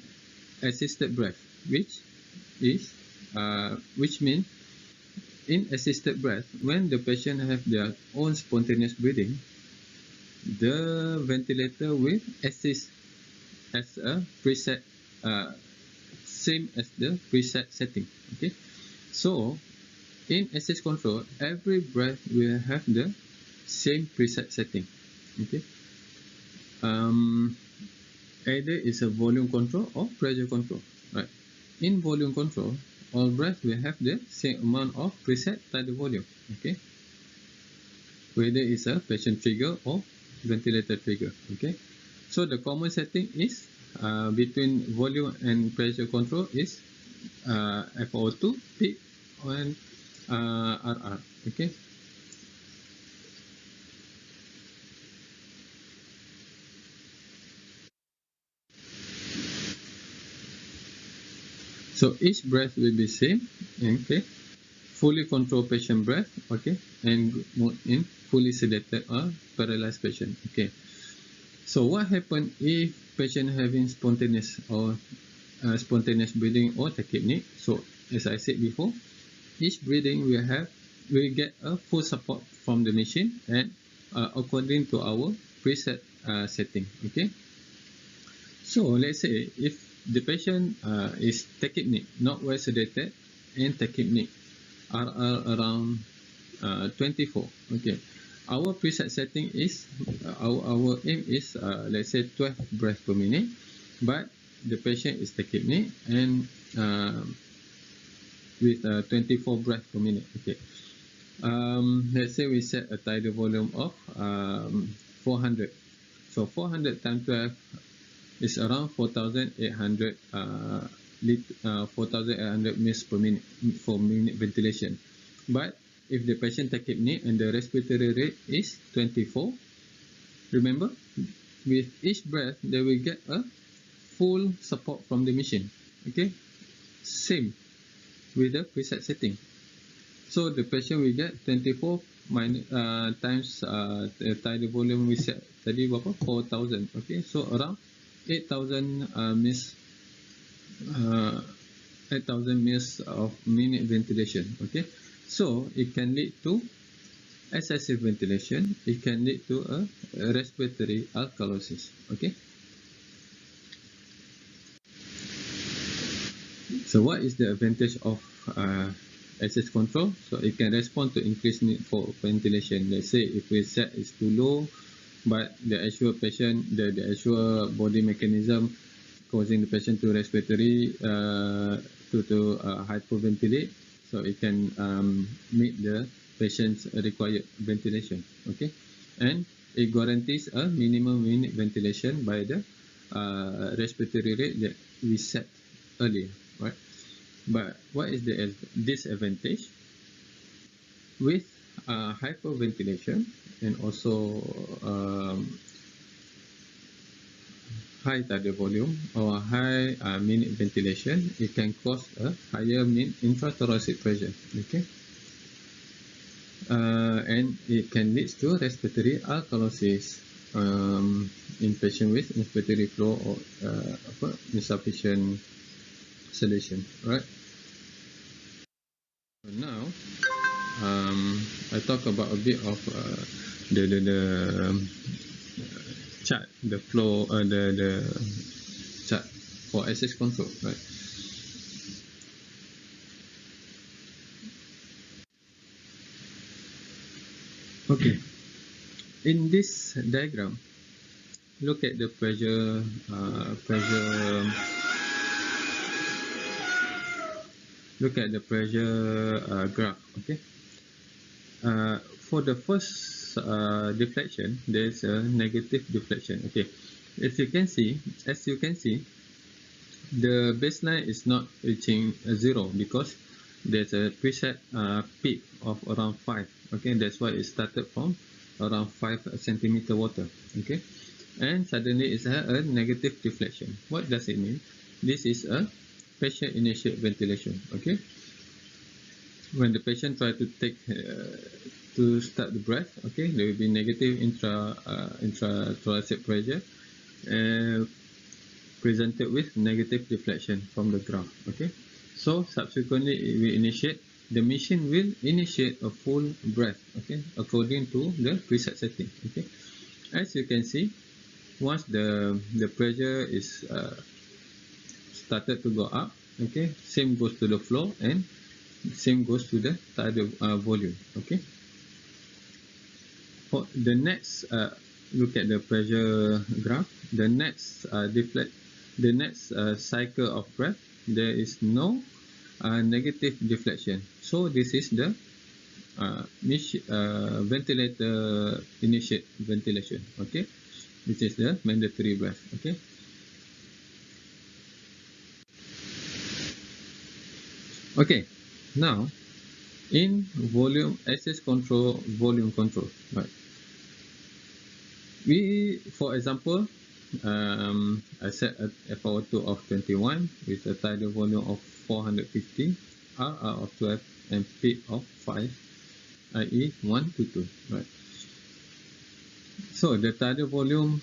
assisted breath, which means in assisted breath, when the patient have their own spontaneous breathing, the ventilator will assist as a preset, same as the preset setting. Okay, so in access control, every breath will have the same preset setting. Okay, either is a volume control or pressure control. Right. In volume control, all breaths will have the same amount of preset tidal volume. Okay, whether it's a patient trigger or ventilator trigger. Okay, so the common setting is between volume and pressure control is FO2, PEEP, and RR. Okay. So each breath will be same, okay, fully controlled patient breath, okay, and mode in fully sedated or paralyzed patient, okay. So what happens if patient having spontaneous or spontaneous breathing or tachypnea? So as I said before, each breathing will get a full support from the machine and according to our preset setting, okay. So let's say if the patient is tachypneic, not well sedated, and tachypneic are around 24, okay. Our preset setting is our aim is let's say 12 breaths per minute, but the patient is tachypneic and with 24 breaths per minute, okay. Let's say we set a tidal volume of 400. So 400 times 12 is around 4,800 4,800 mils per minute for minute ventilation. But if the patient tachypneic and the respiratory rate is 24, remember, with each breath they will get a full support from the machine, okay. Same with the preset setting. So the patient will get 24 times the tidal volume we set tadi berapa, 4,000, okay. So around 8,000 mils 8,000 mils of minute ventilation, okay. So it can lead to excessive ventilation, it can lead to a respiratory alkalosis, okay. So what is the advantage of access control? So it can respond to increased need for ventilation. Let's say if we set is too low, but the actual patient, the actual body mechanism causing the patient to respiratory to hyperventilate, so it can meet the patient's required ventilation, okay. And it guarantees a minimum minute ventilation by the respiratory rate that we set earlier, right? But what is the disadvantage with hyperventilation and also high tidal volume or high minute ventilation? It can cause a higher mean intrathoracic pressure, okay. And it can lead to respiratory alkalosis in patient with inspiratory flow or insufficient sedation, right? So now I talk about a bit of the chart, the flow, the chart for access control, right? Okay, in this diagram, look at the pressure look at the pressure graph, okay. For the first deflection, there's a negative deflection, okay. As you can see, the baseline is not reaching 0 because there's a preset peak of around 5, okay. That's why it started from around 5 centimeter water, okay. And suddenly it's a negative deflection. What does it mean? This is a patient initiated ventilation, okay. When the patient try to take to start the breath, okay, there will be negative intrathoracic pressure presented with negative deflection from the graph, okay. So subsequently it will initiate, the machine will initiate a full breath, okay, according to the preset setting, okay. As you can see, once the pressure is started to go up, okay, same goes to the flow and same goes to the tidal volume, okay. For the next look at the pressure graph, the next cycle of breath, there is no negative deflection. So this is the ventilator initiate ventilation, okay. This is the mandatory breath, okay. Okay, now in volume access control, volume control, right? We, for example, I set a FO2 of 21 with a tidal volume of 450, RR of 12, and PEEP of 5, i.e. 1 to 2. Right. So the tidal volume,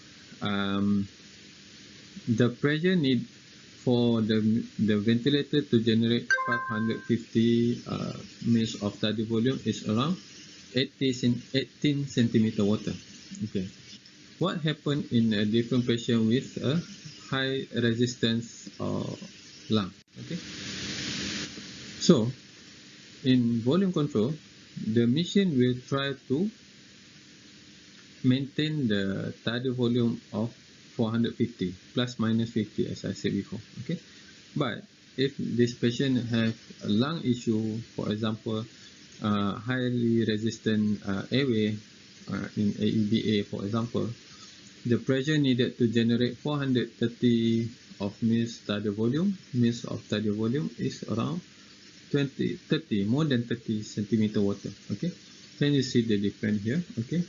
the pressure need for the ventilator to generate 550 mils of tidal volume is around 18 centimeter water. Okay. What happened in a different patient with a high resistance lung? Okay. So in volume control, the machine will try to maintain the tidal volume of 450 plus minus 50, as I said before. Okay, but if this patient have a lung issue, for example, highly resistant airway in AEBA, for example, the pressure needed to generate 430 of mils tidal volume. Mils of tidal volume is around 30, more than 30 centimeter water. Okay, can you see the difference here? Okay,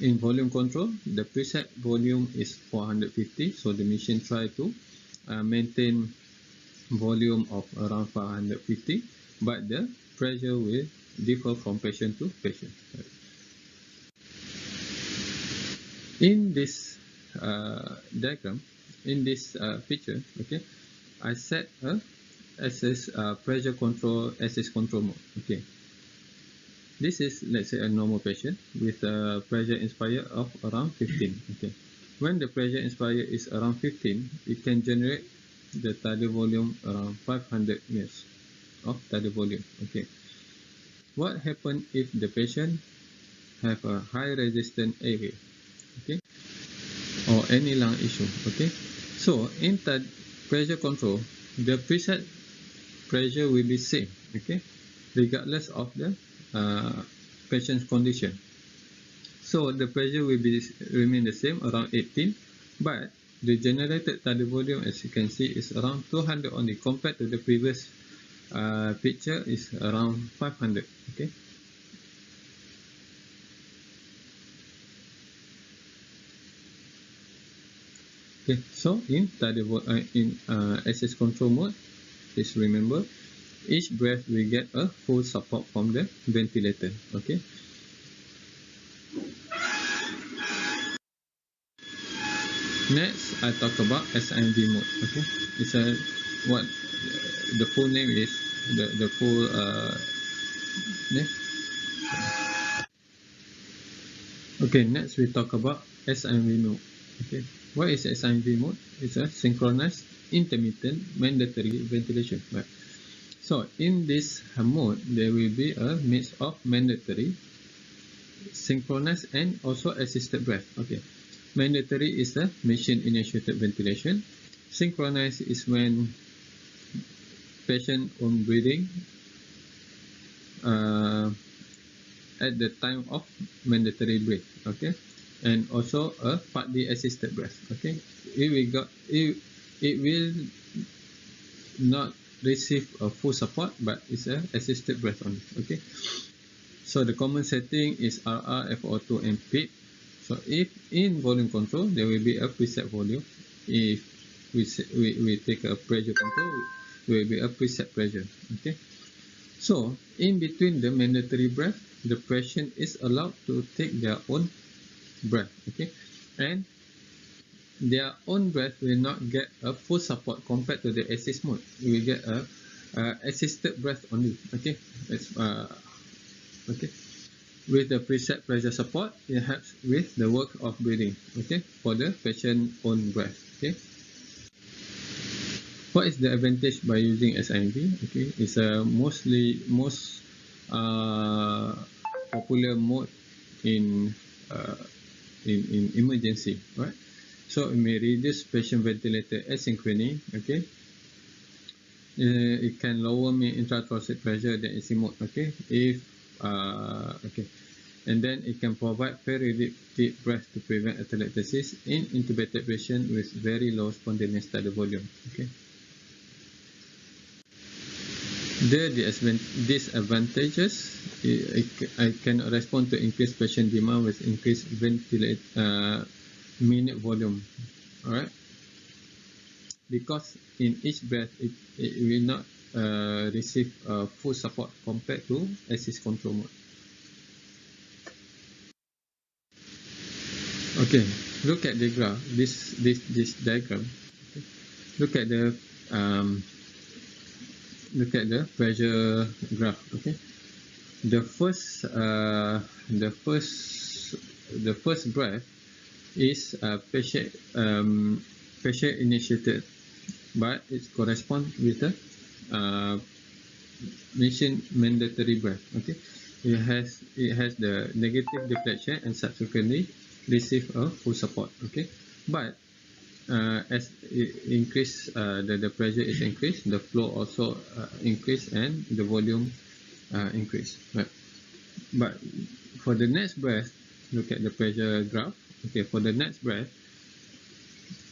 in volume control, the preset volume is 450, so the machine try to maintain volume of around 550, but the pressure will differ from patient to patient. In this diagram, in this picture, okay, I set a SS pressure control SS control mode. Okay, this is, let's say, a normal patient with a pressure inspired of around 15. Okay, when the pressure inspired is around 15, it can generate the tidal volume around 500 mils of tidal volume. Okay, what happens if the patient have a high resistant airway? Okay, or any lung issue? Okay, so in pressure control, the preset pressure will be same. Okay, regardless of the patient's condition. So the pressure will remain the same, around 18, but the generated tidal volume, as you can see, is around 200 only, compared to the previous picture is around 500. Okay. Okay, so in SS control mode, please remember, each breath will get a full support from the ventilator. Okay. Next, I talk about SIV mode. Okay, it's what the full name is. The full name. Okay, next we talk about SIV mode. Okay, what is SIV mode? It's a synchronized intermittent mandatory ventilation. Right. So in this mode, there will be a mix of mandatory, synchronous, and also assisted breath. Okay, mandatory is a machine-initiated ventilation. Synchronized is when patient own breathing at the time of mandatory breath. Okay, and also a partly assisted breath. Okay, it will not receive a full support, but it's a assisted breath only. Okay, so the common setting is RR, FO2, and PEEP. So if in volume control, there will be a preset volume. If we take a pressure control, there will be a preset pressure. Okay, so in between the mandatory breath, the patient is allowed to take their own breath. Okay, and their own breath will not get a full support compared to the assist mode. You will get a assisted breath only. Okay, okay. With the preset pressure support, it helps with the work of breathing. Okay, for the patient own breath. Okay. What is the advantage by using SIV? Okay, it's a most popular mode in emergency, right? So it may reduce patient ventilator asynchrony. Okay, it can lower mean intrathoracic pressure than AC mode. Okay, okay, and then it can provide periodic deep breath to prevent atelectasis in intubated patient with very low spontaneous tidal volume. Okay. The disadvantages, I cannot respond to increased patient demand with increased minute volume. All right, because in each breath it will not receive full support compared to assist control mode. Okay, look at the graph. This diagram. Okay. Look at the pressure graph. Okay, the first breath is patient initiated, but it corresponds with the mission mandatory breath. Okay, it has the negative deflection and subsequently receive a full support. Okay, but as it increase, the pressure is increased, the flow also increase, and the volume increase. Right. But for the next breath, look at the pressure graph. Okay, for the next breath,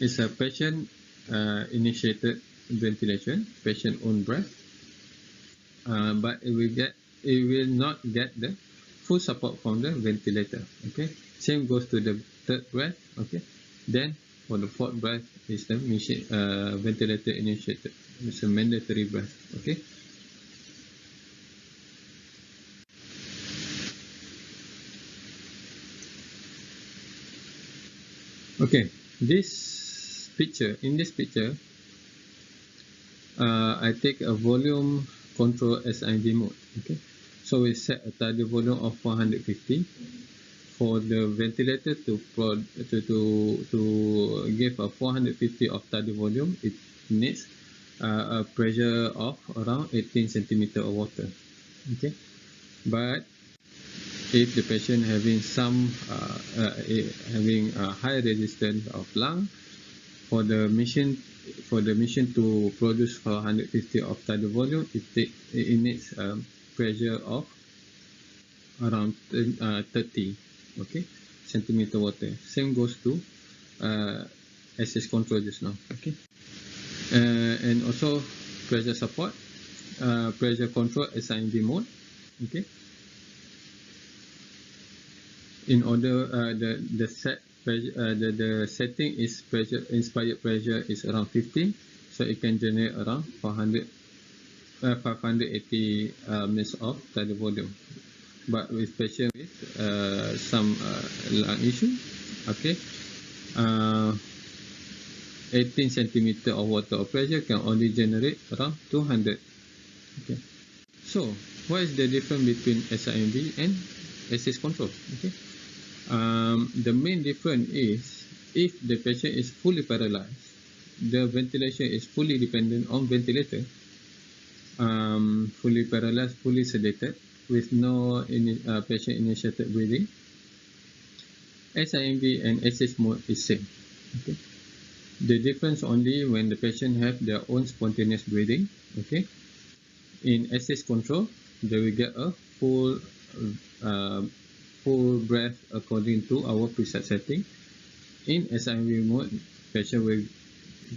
it's a patient initiated ventilation, patient own breath, but it will not get the full support from the ventilator. Okay, same goes to the third breath. Okay, then for the fourth breath is the ventilator initiated. It's a mandatory breath. Okay. Okay, in this picture, I take a volume control SIV mode. Okay, so we set a target volume of 450 for the ventilator to give a 450 of target volume. It needs a pressure of around 18 centimeter of water. Okay, but if the patient having having a high resistance of lung, for the machine to produce 450 of target volume, it needs a pressure of around 30 centimeter water. Same goes to access control just now. Okay, and also pressure support, pressure control SIV mode. Okay, in order the setting is pressure, inspired pressure is around 15, so it can generate around 580 mils of target volume. But with patient with some lung issue, okay, 18 centimeter of water of pressure can only generate around 200. Okay, so what is the difference between SIMV and access control? Okay, the main difference is if the patient is fully paralyzed, the ventilation is fully dependent on ventilator, fully paralyzed, fully sedated with no patient initiated breathing. SIMV and access mode is same. Okay, the difference only when the patient have their own spontaneous breathing. Okay, in access control they will get a full breath according to our preset setting. In SIV mode, patient will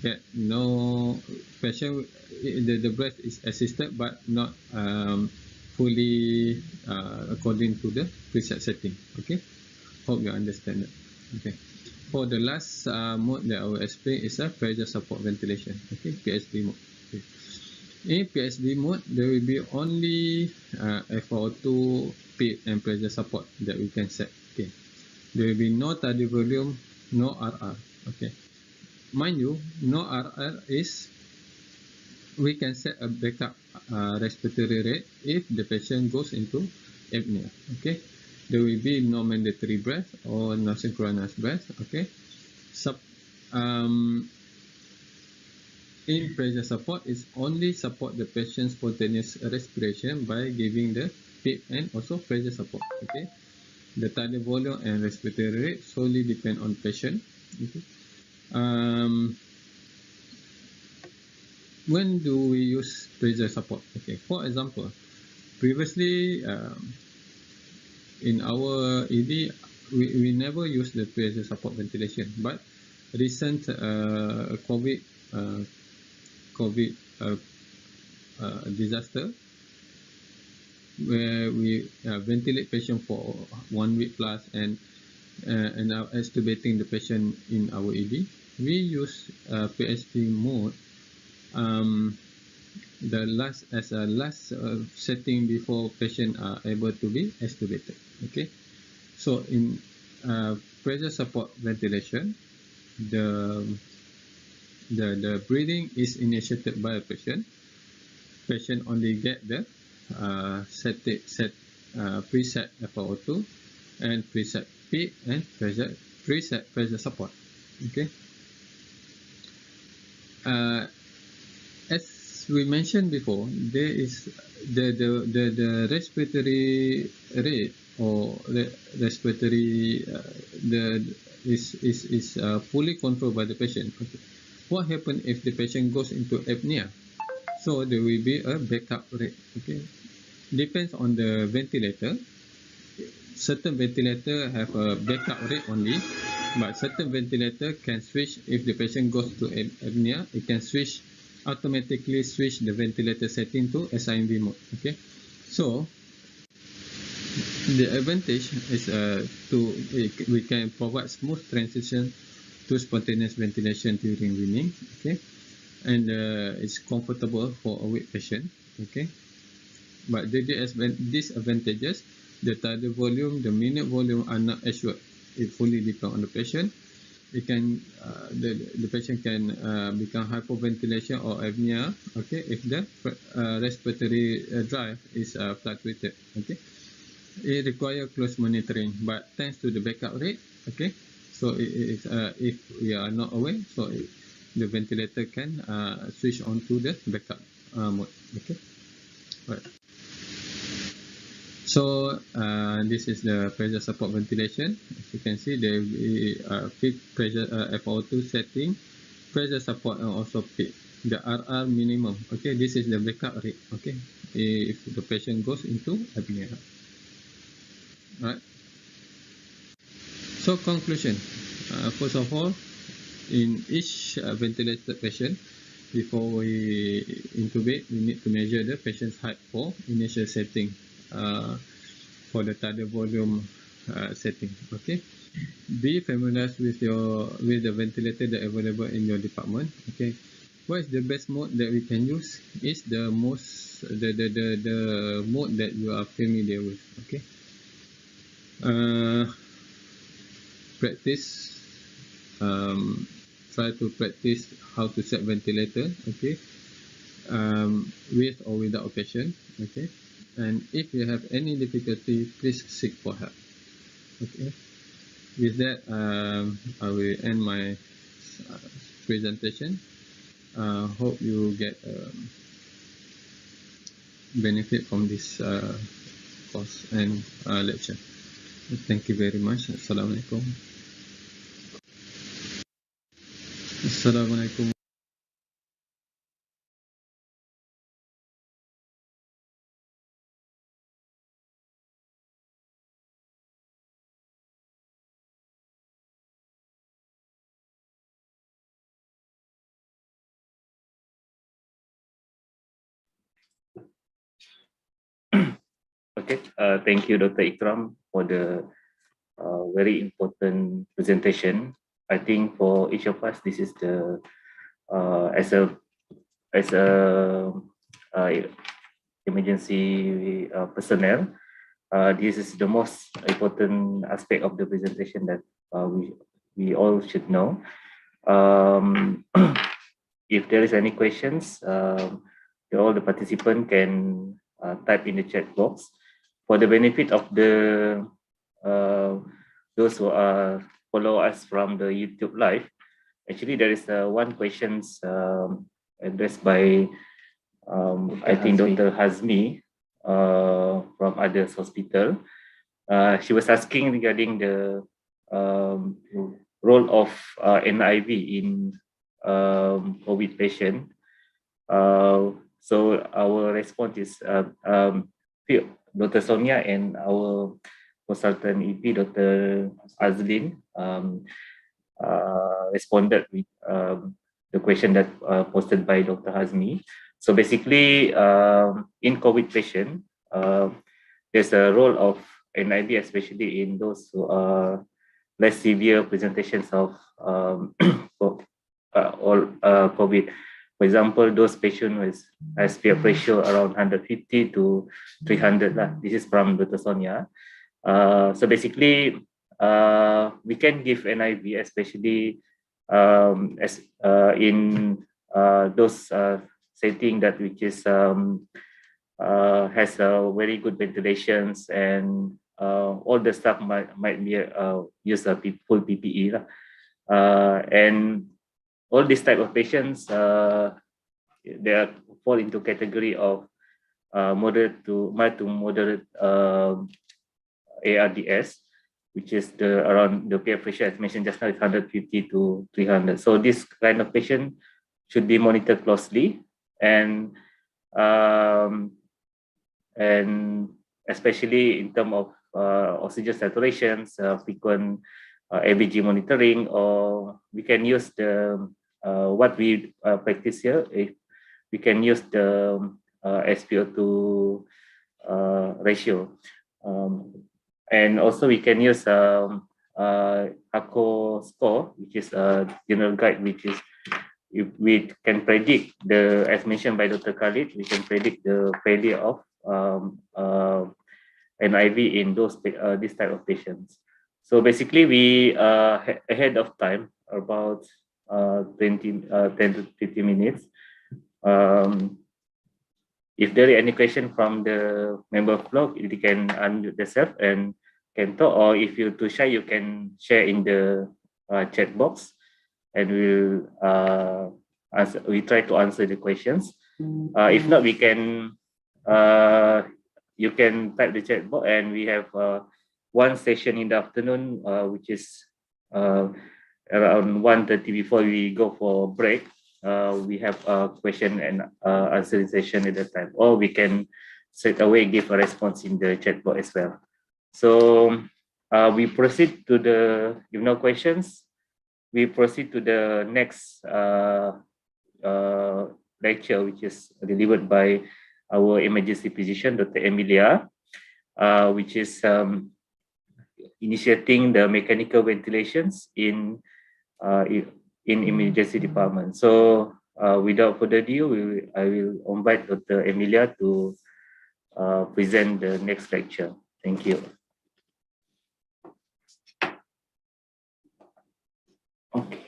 get no patient. The breath is assisted but not fully according to the preset setting. Okay, hope you understand that. Okay, for the last mode that I will explain is a pressure support ventilation. Okay, PSV mode. Okay. In PSV mode, there will be only FO2, PID, and pressure support that we can set. Okay, there will be no target volume, no RR. Okay, mind you, no RR is we can set a backup respiratory rate if the patient goes into apnea. Okay, there will be no mandatory breath or no synchronous breath. Okay, in pressure support is only support the patient's spontaneous respiration by giving the PIP and also pressure support. Okay, the target volume and respiratory rate solely depend on patient. Okay. When do we use pressure support? Okay, for example, previously in our ED we never use the pressure support ventilation, but recent COVID disaster where we ventilate patient for 1 week plus, and and now extubating the patient in our ED, we use PSP mode the last setting before patient are able to be extubated. Okay, so in pressure support ventilation, the breathing is initiated by a patient. Patient only get the preset FiO2 and preset P and preset pressure support. Okay. As we mentioned before, there is the respiratory rate or respiratory is fully controlled by the patient. Okay. What happens if the patient goes into apnea? So there will be a backup rate. Okay, depends on the ventilator. Certain ventilator have a backup rate only, but certain ventilator can switch if the patient goes to apnea. It can automatically switch the ventilator setting to SIMV mode. Okay, so the advantage is we can provide smooth transition to spontaneous ventilation during weaning. Okay. And it's comfortable for a weak patient. Okay, but the disadvantages, the tidal volume, the minute volume are not assured. It fully depends on the patient. It can the patient can become hypoventilation or apnea. Okay, if the respiratory drive is fluctuated. Okay, it requires close monitoring, but thanks to the backup rate. Okay, so if we are not aware, so the ventilator can switch on to the backup mode. Okay, right. So this is the pressure support ventilation. As you can see, there will fit pressure FiO2 setting, pressure support, and also fit the RR minimum. Okay, this is the backup rate. Okay, if the patient goes into apnea. Right. So conclusion. First of all, in each ventilated patient, before we intubate, we need to measure the patient's height for initial setting for the tidal volume setting. Okay, be familiar with the ventilator that available in your department. Okay, what is the best mode that we can use? Is the mode that you are familiar with. Okay, practice. Try to practice how to set ventilator. Okay, with or without a patient. Okay, and if you have any difficulty, please seek for help. Okay, with that, I will end my presentation. Hope you get benefit from this course and lecture. Thank you very much. Assalamualaikum. Assalamualaikum. Okay, thank you, Dr. Ikram, for the very important presentation. I think for each of us, this is the as a emergency personnel, this is the most important aspect of the presentation that we all should know. If there is any questions, all the participants can type in the chat box. For the benefit of the those who follow us from the YouTube live, actually there is one questions addressed by I think Dr. Hazmi from Others Hospital. She was asking regarding the role of NIV in COVID patient. So our response is Dr. Sonia and our consultant EP, Dr. Azlin, responded with the question that posted by Dr. Hazmi. So basically, in COVID patient, there's a role of NIV, especially in those who are less severe presentations of COVID. For example, those patients with SPF ratio around 150 to 300. This is from Dr. Sonia. So basically, we can give NIV, especially in those setting that which is has very good ventilations, and all the staff might be use a full PPE. And all these type of patients, they fall into category of moderate to mild to moderate ARDS, which is the around the PF ratio as mentioned just now is 150 to 300. So this kind of patient should be monitored closely, and especially in terms of oxygen saturations, frequent ABG monitoring, or we can use the what we practice here. If we can use the SpO2 ratio, and also we can use ACO score, which is a general guide, which is if we can predict the, as mentioned by Dr. Khalid, we can predict the failure of NIV in those this type of patients. So basically, we ahead of time, about 10 to 50 minutes. If there is any question from the member of floor, you can unmute yourself and can talk, or if you're too shy, you can share in the chat box, and we'll answer. We try to answer the questions. If not, we can. You can type the chat box, and we have one session in the afternoon, which is around 1:30 before we go for break. We have a question and answering session at that time, or we can straight away give a response in the chat box as well. So we proceed to the, if no questions, we proceed to the next lecture, which is delivered by our emergency physician, Dr. Emilia, which is initiating the mechanical ventilations in emergency department. So without further ado, I will invite Dr. Emilia to present the next lecture. Thank you. Okay.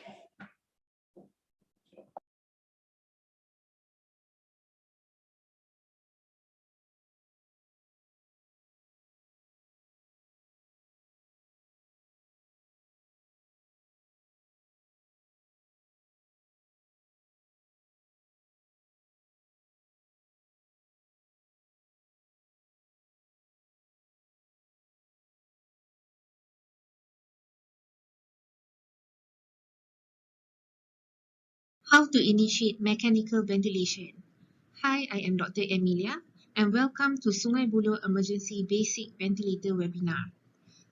How to initiate mechanical ventilation. Hi, I am Dr. Emilia, and welcome to Sungai Buloh Emergency Basic Ventilator webinar.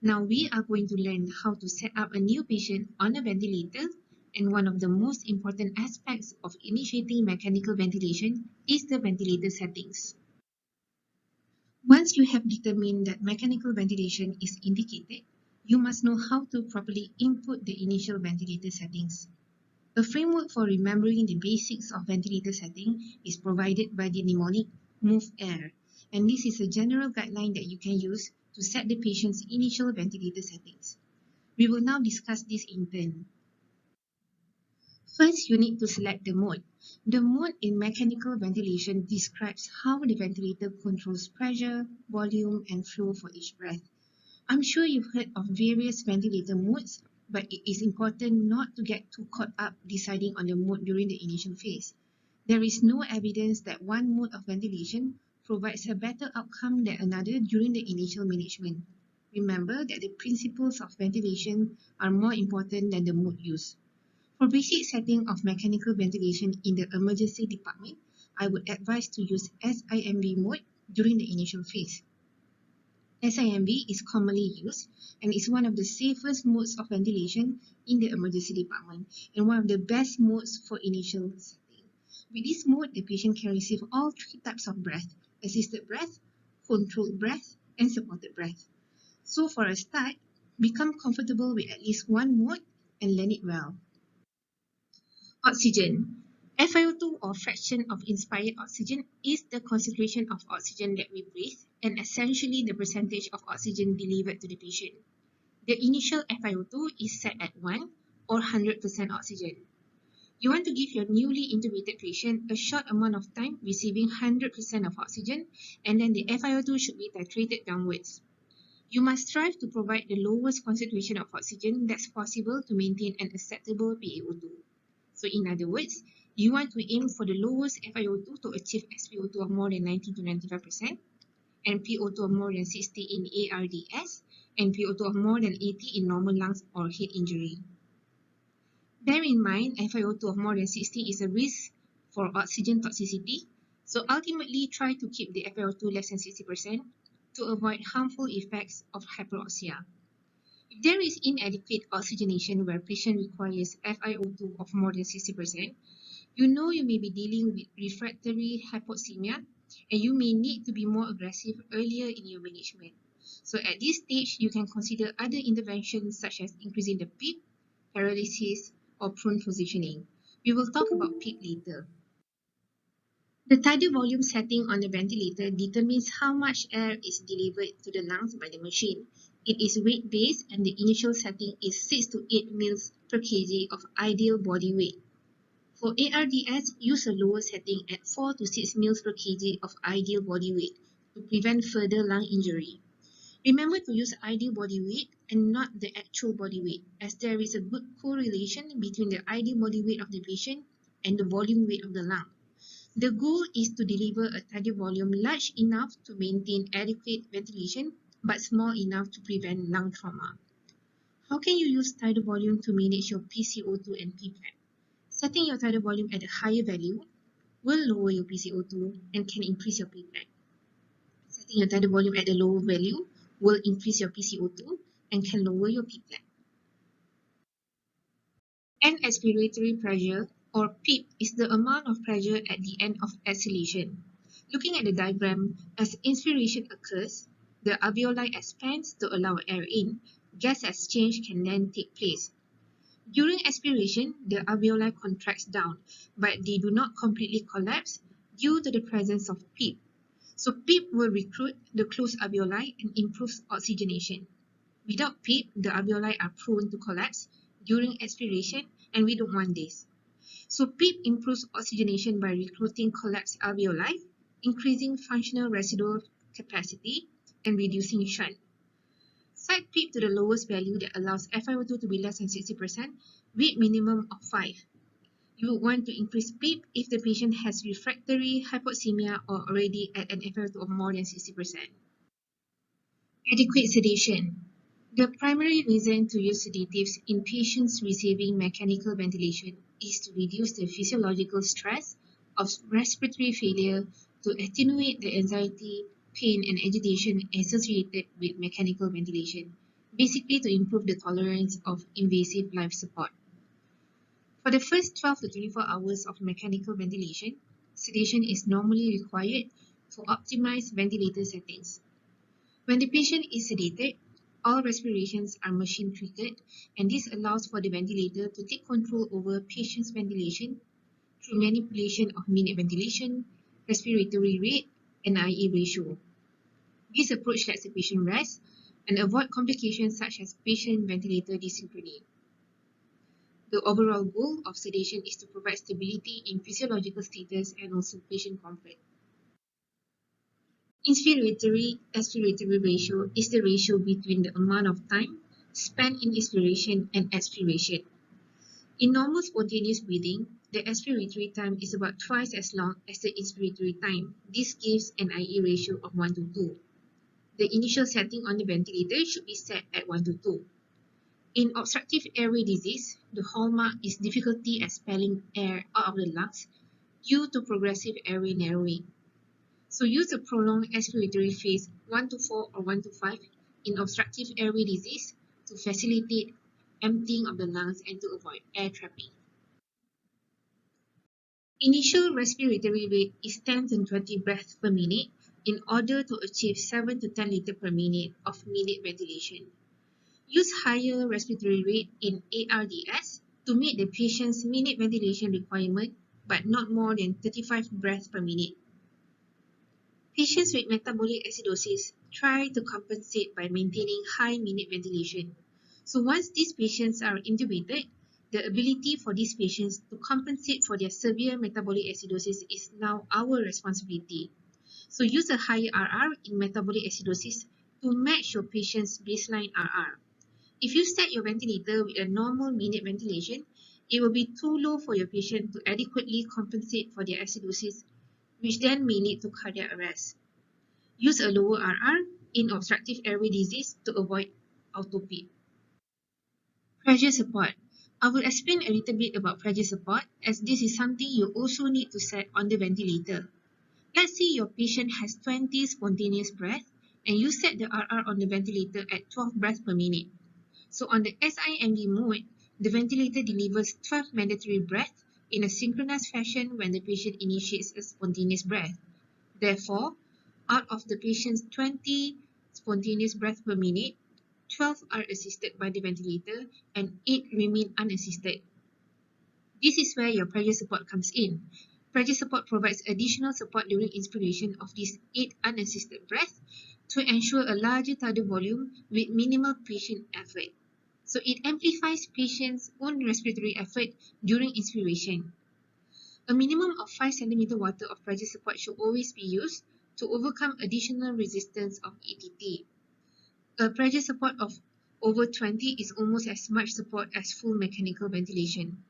Now we are going to learn how to set up a new patient on a ventilator, and one of the most important aspects of initiating mechanical ventilation is the ventilator settings. Once you have determined that mechanical ventilation is indicated, you must know how to properly input the initial ventilator settings. A framework for remembering the basics of ventilator setting is provided by the mnemonic Move Air, and this is a general guideline that you can use to set the patient's initial ventilator settings. We will now discuss this in turn. First, you need to select the mode. The mode in mechanical ventilation describes how the ventilator controls pressure, volume, and flow for each breath. I'm sure you've heard of various ventilator modes, but it is important not to get too caught up deciding on the mode during the initial phase. There is no evidence that one mode of ventilation provides a better outcome than another during the initial management. Remember that the principles of ventilation are more important than the mode used. For basic setting of mechanical ventilation in the emergency department, I would advise to use SIMV mode during the initial phase. SIMV is commonly used and is one of the safest modes of ventilation in the emergency department and one of the best modes for initial setting. With this mode, the patient can receive all three types of breath: assisted breath, controlled breath, and supported breath. So for a start, Become comfortable with at least one mode and learn it well. Oxygen. FiO2 or fraction of inspired oxygen is the concentration of oxygen that we breathe and essentially the percentage of oxygen delivered to the patient. The initial FiO2 is set at 1 or 100% oxygen. You want to give your newly intubated patient a short amount of time receiving 100% of oxygen, and then the FiO2 should be titrated downwards. You must strive to provide the lowest concentration of oxygen that's possible to maintain an acceptable PaO2. So in other words, you want to aim for the lowest FiO2 to achieve SpO2 of more than 90 to 95%, and PO2 of more than 60 in ARDS, and PO2 of more than 80 in normal lungs or head injury. Bear in mind, FiO2 of more than 60 is a risk for oxygen toxicity, so ultimately try to keep the FiO2 less than 60% to avoid harmful effects of hyperoxia. If there is inadequate oxygenation where patient requires FiO2 of more than 60%, you know you may be dealing with refractory hypoxemia and you may need to be more aggressive earlier in your management. So at this stage, you can consider other interventions such as increasing the PEEP, paralysis, or prone positioning. We will talk about PEEP later. The tidal volume setting on the ventilator determines how much air is delivered to the lungs by the machine. It is weight-based and the initial setting is 6 to 8 mL per kg of ideal body weight. For ARDS, use a lower setting at 4 to 6 mL per kg of ideal body weight to prevent further lung injury. Remember to use ideal body weight and not the actual body weight, as there is a good correlation between the ideal body weight of the patient and the volume weight of the lung. The goal is to deliver a tidal volume large enough to maintain adequate ventilation, but small enough to prevent lung trauma. How can you use tidal volume to manage your PCO2 and PPAP? Setting your tidal volume at a higher value will lower your PCO2 and can increase your PPAP. Setting your tidal volume at a lower value will increase your PCO2 and can lower your PPAP. End expiratory pressure, or PEEP, is the amount of pressure at the end of exhalation. Looking at the diagram, as inspiration occurs, the alveoli expands to allow air in. Gas exchange can then take place. During expiration, the alveoli contracts down, but they do not completely collapse due to the presence of PEEP. So PEEP will recruit the closed alveoli and improves oxygenation. Without PEEP, the alveoli are prone to collapse during expiration, and we don't want this. So PEEP improves oxygenation by recruiting collapsed alveoli, increasing functional residual capacity, and reducing shunt. Set PEEP to the lowest value that allows FiO2 to be less than 60% with minimum of 5. You would want to increase PEEP if the patient has refractory hypoxemia or already at an FiO2 of more than 60%. Adequate sedation. The primary reason to use sedatives in patients receiving mechanical ventilation is to reduce the physiological stress of respiratory failure, to attenuate the anxiety, pain, and agitation associated with mechanical ventilation, basically to improve the tolerance of invasive life support. For the first 12 to 24 hours of mechanical ventilation, sedation is normally required to optimize ventilator settings. When the patient is sedated, all respirations are machine triggered, and this allows for the ventilator to take control over patient's ventilation through manipulation of minute ventilation, respiratory rate, and IE ratio. This approach lets the patient rest and avoid complications such as patient-ventilator desynchrony. The overall goal of sedation is to provide stability in physiological status and also patient comfort. Inspiratory-expiratory ratio is the ratio between the amount of time spent in inspiration and expiration. In normal spontaneous breathing, the expiratory time is about twice as long as the inspiratory time. This gives an IE ratio of 1 to 2. The initial setting on the ventilator should be set at 1 to 2. In obstructive airway disease, the hallmark is difficulty expelling air out of the lungs due to progressive airway narrowing. So use a prolonged expiratory phase 1 to 4 or 1 to 5 in obstructive airway disease to facilitate emptying of the lungs and to avoid air trapping. Initial respiratory rate is 10 to 20 breaths per minute in order to achieve 7 to 10 liters per minute of minute ventilation. Use higher respiratory rate in ARDS to meet the patient's minute ventilation requirement, but not more than 35 breaths per minute. Patients with metabolic acidosis try to compensate by maintaining high minute ventilation. So once these patients are intubated, the ability for these patients to compensate for their severe metabolic acidosis is now our responsibility. So use a higher RR in metabolic acidosis to match your patient's baseline RR. If you set your ventilator with a normal minute ventilation, it will be too low for your patient to adequately compensate for their acidosis, which then may lead to cardiac arrest. Use a lower RR in obstructive airway disease to avoid auto-PEEP. Pressure support. I will explain a little bit about pressure support, as this is something you also need to set on the ventilator. Let's say your patient has 20 spontaneous breaths and you set the RR on the ventilator at 12 breaths per minute. So on the SIMV mode, the ventilator delivers 12 mandatory breaths in a synchronous fashion when the patient initiates a spontaneous breath. Therefore, out of the patient's 20 spontaneous breaths per minute, 12 are assisted by the ventilator and 8 remain unassisted. This is where your pressure support comes in. Pressure support provides additional support during inspiration of these 8 unassisted breaths to ensure a larger tidal volume with minimal patient effort. So it amplifies patients' own respiratory effort during inspiration. A minimum of 5 cm water of pressure support should always be used to overcome additional resistance of ATT. A pressure support of over 20 is almost as much support as full mechanical ventilation.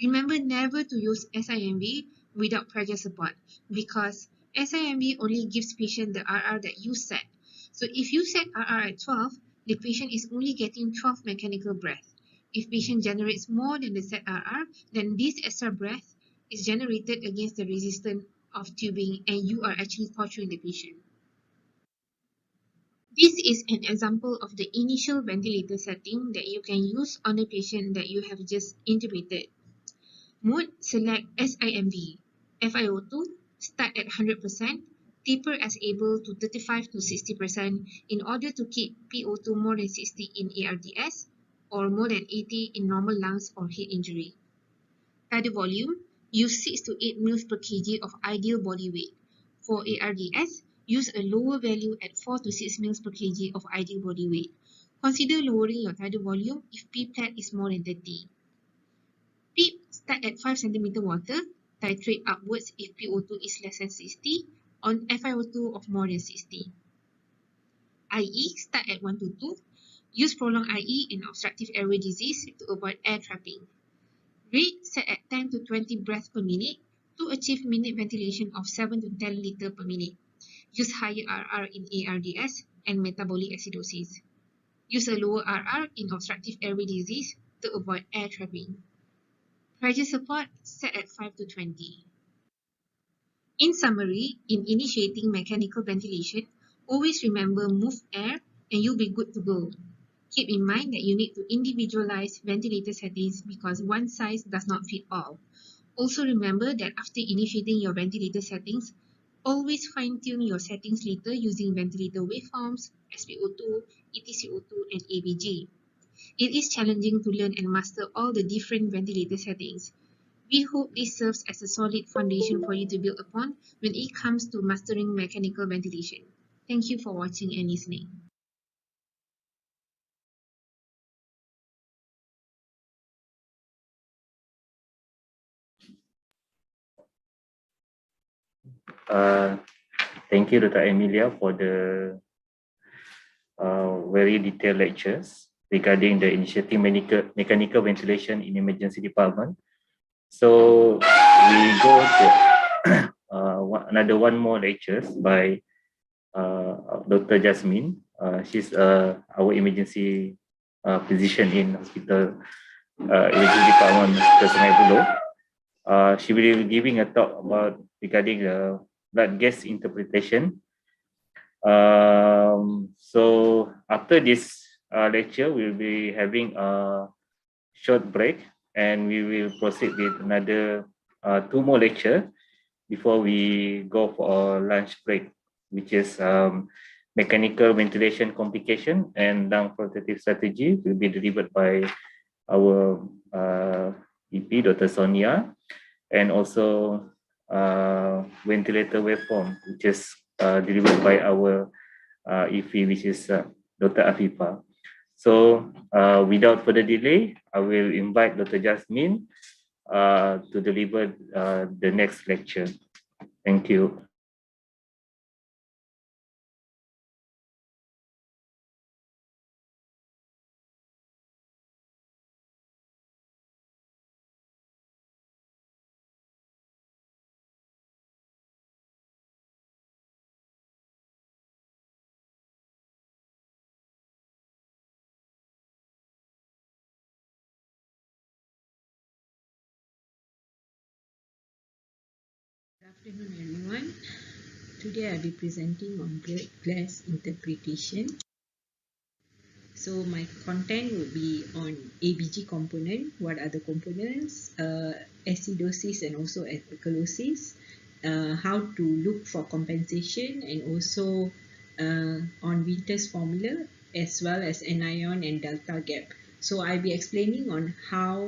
Remember never to use SIMV without pressure support, because SIMV only gives patient the RR that you set. So if you set RR at 12, the patient is only getting 12 mechanical breaths. If patient generates more than the set RR, then this extra breath is generated against the resistance of tubing and you are actually torturing the patient. This is an example of the initial ventilator setting that you can use on a patient that you have just intubated. Mode, select SIMV. FiO2, start at 100%, taper as able to 35 to 60% in order to keep PO2 more than 60 in ARDS or more than 80 in normal lungs or head injury. Tidal volume, use 6 to 8 mL per kg of ideal body weight. For ARDS, use a lower value at 4 to 6 mL per kg of ideal body weight. Consider lowering your tidal volume if pipette is more than 30. PEEP, start at 5 cm water, titrate upwards if PO2 is less than 60, on FiO2 of more than 60. IE, start at 1 to 2, use prolonged IE in obstructive airway disease to avoid air trapping. Rate set at 10 to 20 breaths per minute to achieve minute ventilation of 7 to 10 liters per minute. Use higher RR in ARDS and metabolic acidosis. Use a lower RR in obstructive airway disease to avoid air trapping. Pressure support set at 5 to 20. In summary, in initiating mechanical ventilation, always remember move air and you'll be good to go. Keep in mind that you need to individualize ventilator settings because one size does not fit all. Also remember that after initiating your ventilator settings, always fine-tune your settings later using ventilator waveforms, SpO2, ETCO2, and ABG. It is challenging to learn and master all the different ventilator settings. We hope this serves as a solid foundation for you to build upon when it comes to mastering mechanical ventilation. Thank you for watching and listening. Thank you, Dr. Emilia, for the very detailed lectures regarding the initiating mechanical ventilation in emergency department. So we go to another one more lectures by Dr. Jasmine. She's our emergency physician in hospital emergency department, Hospital Sungai Buloh. She will be giving a talk about regarding blood gas interpretation. So after this lecture, we'll be having a short break and we will proceed with another 2 more lectures before we go for a lunch break, which is mechanical ventilation complication and lung protective strategy will be delivered by our EP, Dr. Sonia, and also ventilator waveform, which is delivered by our EP, which is Dr. Afifa. So without further delay, I will invite Dr. Jasmine to deliver the next lecture. Thank you. Good afternoon, everyone. Today I'll be presenting on glass interpretation. So my content will be on ABG component, what are the components, acidosis and also alkalosis, how to look for compensation, and also on Winter's formula, as well as anion and delta gap. So I'll be explaining on how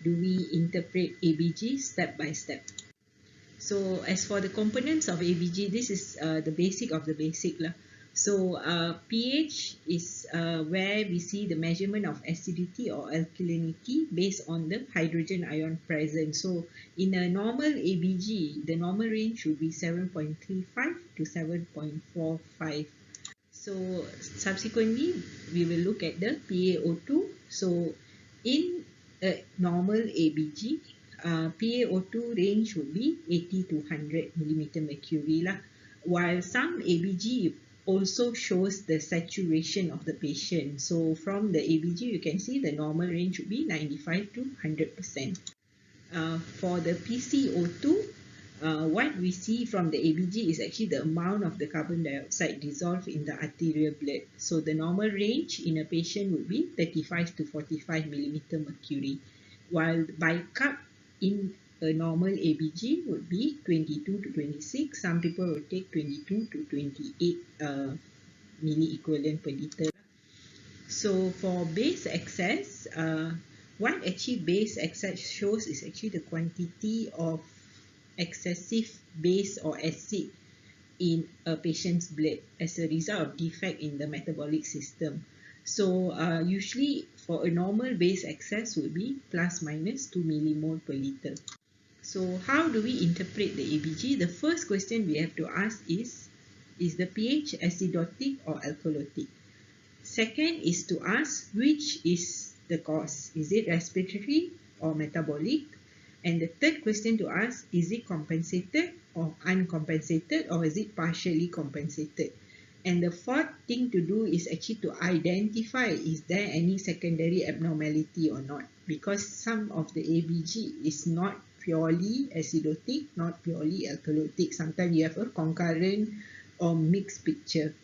do we interpret ABG step by step. So as for the components of ABG, this is the basic of the basic lah. So pH is where we see the measurement of acidity or alkalinity based on the hydrogen ion present. So in a normal ABG, the normal range should be 7.35 to 7.45. So subsequently, we will look at the PaO2. So in a normal ABG, PaO2 range would be 80 to 100 millimeter mercury lah. While some ABG also shows the saturation of the patient. So from the ABG, you can see the normal range would be 95 to 100%. For the PCO2, what we see from the ABG is actually the amount of the carbon dioxide dissolved in the arterial blood. So the normal range in a patient would be 35 to 45 millimeter mercury, while bicarb in a normal ABG would be 22 to 26. Some people will take 22 to 28 milli-equivalent per liter. So for base excess, what actually base excess shows is actually the quantity of excessive base or acid in a patient's blood as a result of defect in the metabolic system. So usually for a normal base excess would be plus minus 2 millimole per liter. So how do we interpret the ABG? The first question we have to ask is the pH acidotic or alkalotic? Second is to ask which is the cause. Is it respiratory or metabolic? And the third question to ask, is it compensated or uncompensated, or is it partially compensated? And the fourth thing to do is actually to identify is there any secondary abnormality or not, because some of the ABG is not purely acidotic, not purely alkalotic. Sometimes you have a concurrent or mixed picture.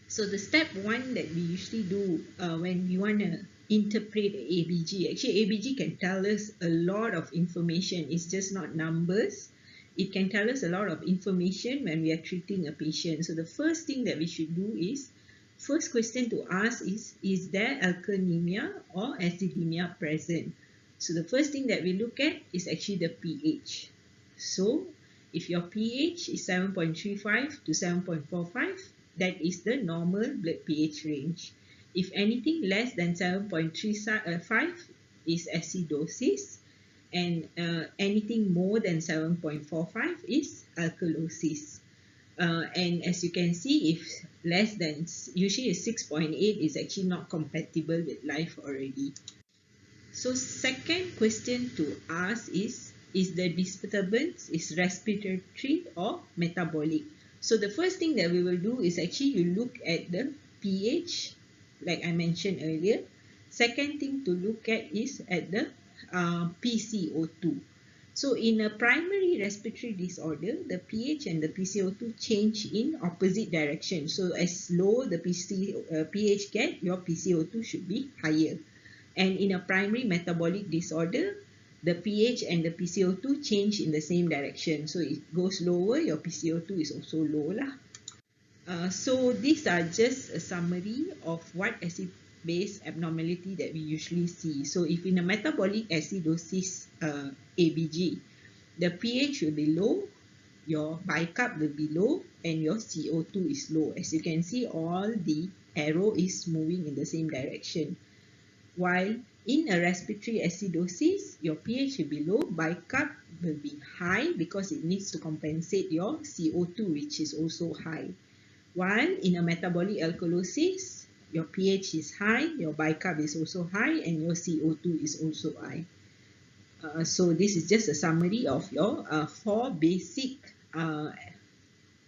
So the step one that we usually do when we want to interpret ABG, actually ABG can tell us a lot of information. It's just not numbers. It can tell us a lot of information when we are treating a patient. So the first thing that we should do is, first question to ask is there alkanemia or acidemia present? So the first thing that we look at is actually the pH. So if your pH is 7.35 to 7.45, that is the normal blood pH range. If anything less than 7.35 is acidosis, and anything more than 7.45 is alkalosis. And as you can see, if less than, usually 6.8 is actually not compatible with life already. So second question to ask is the disturbance is respiratory or metabolic? So the first thing that we will do is actually you look at the pH, like I mentioned earlier. Second thing to look at is at the PCO2. So in a primary respiratory disorder, the pH and the PCO2 change in opposite direction. So as low the pH get, your PCO2 should be higher. And in a primary metabolic disorder, the pH and the PCO2 change in the same direction. So it goes lower, your PCO2 is also low lah. So these are just a summary of what acid-base abnormality that we usually see. So if in a metabolic acidosis ABG, the pH will be low, your bicarb will be low, and your CO2 is low. As you can see, all the arrow is moving in the same direction. While in a respiratory acidosis, your pH will be low, bicarb will be high because it needs to compensate your CO2, which is also high. While in a metabolic alkalosis, your pH is high, your bicarb is also high, and your CO2 is also high. So this is just a summary of your 4 basic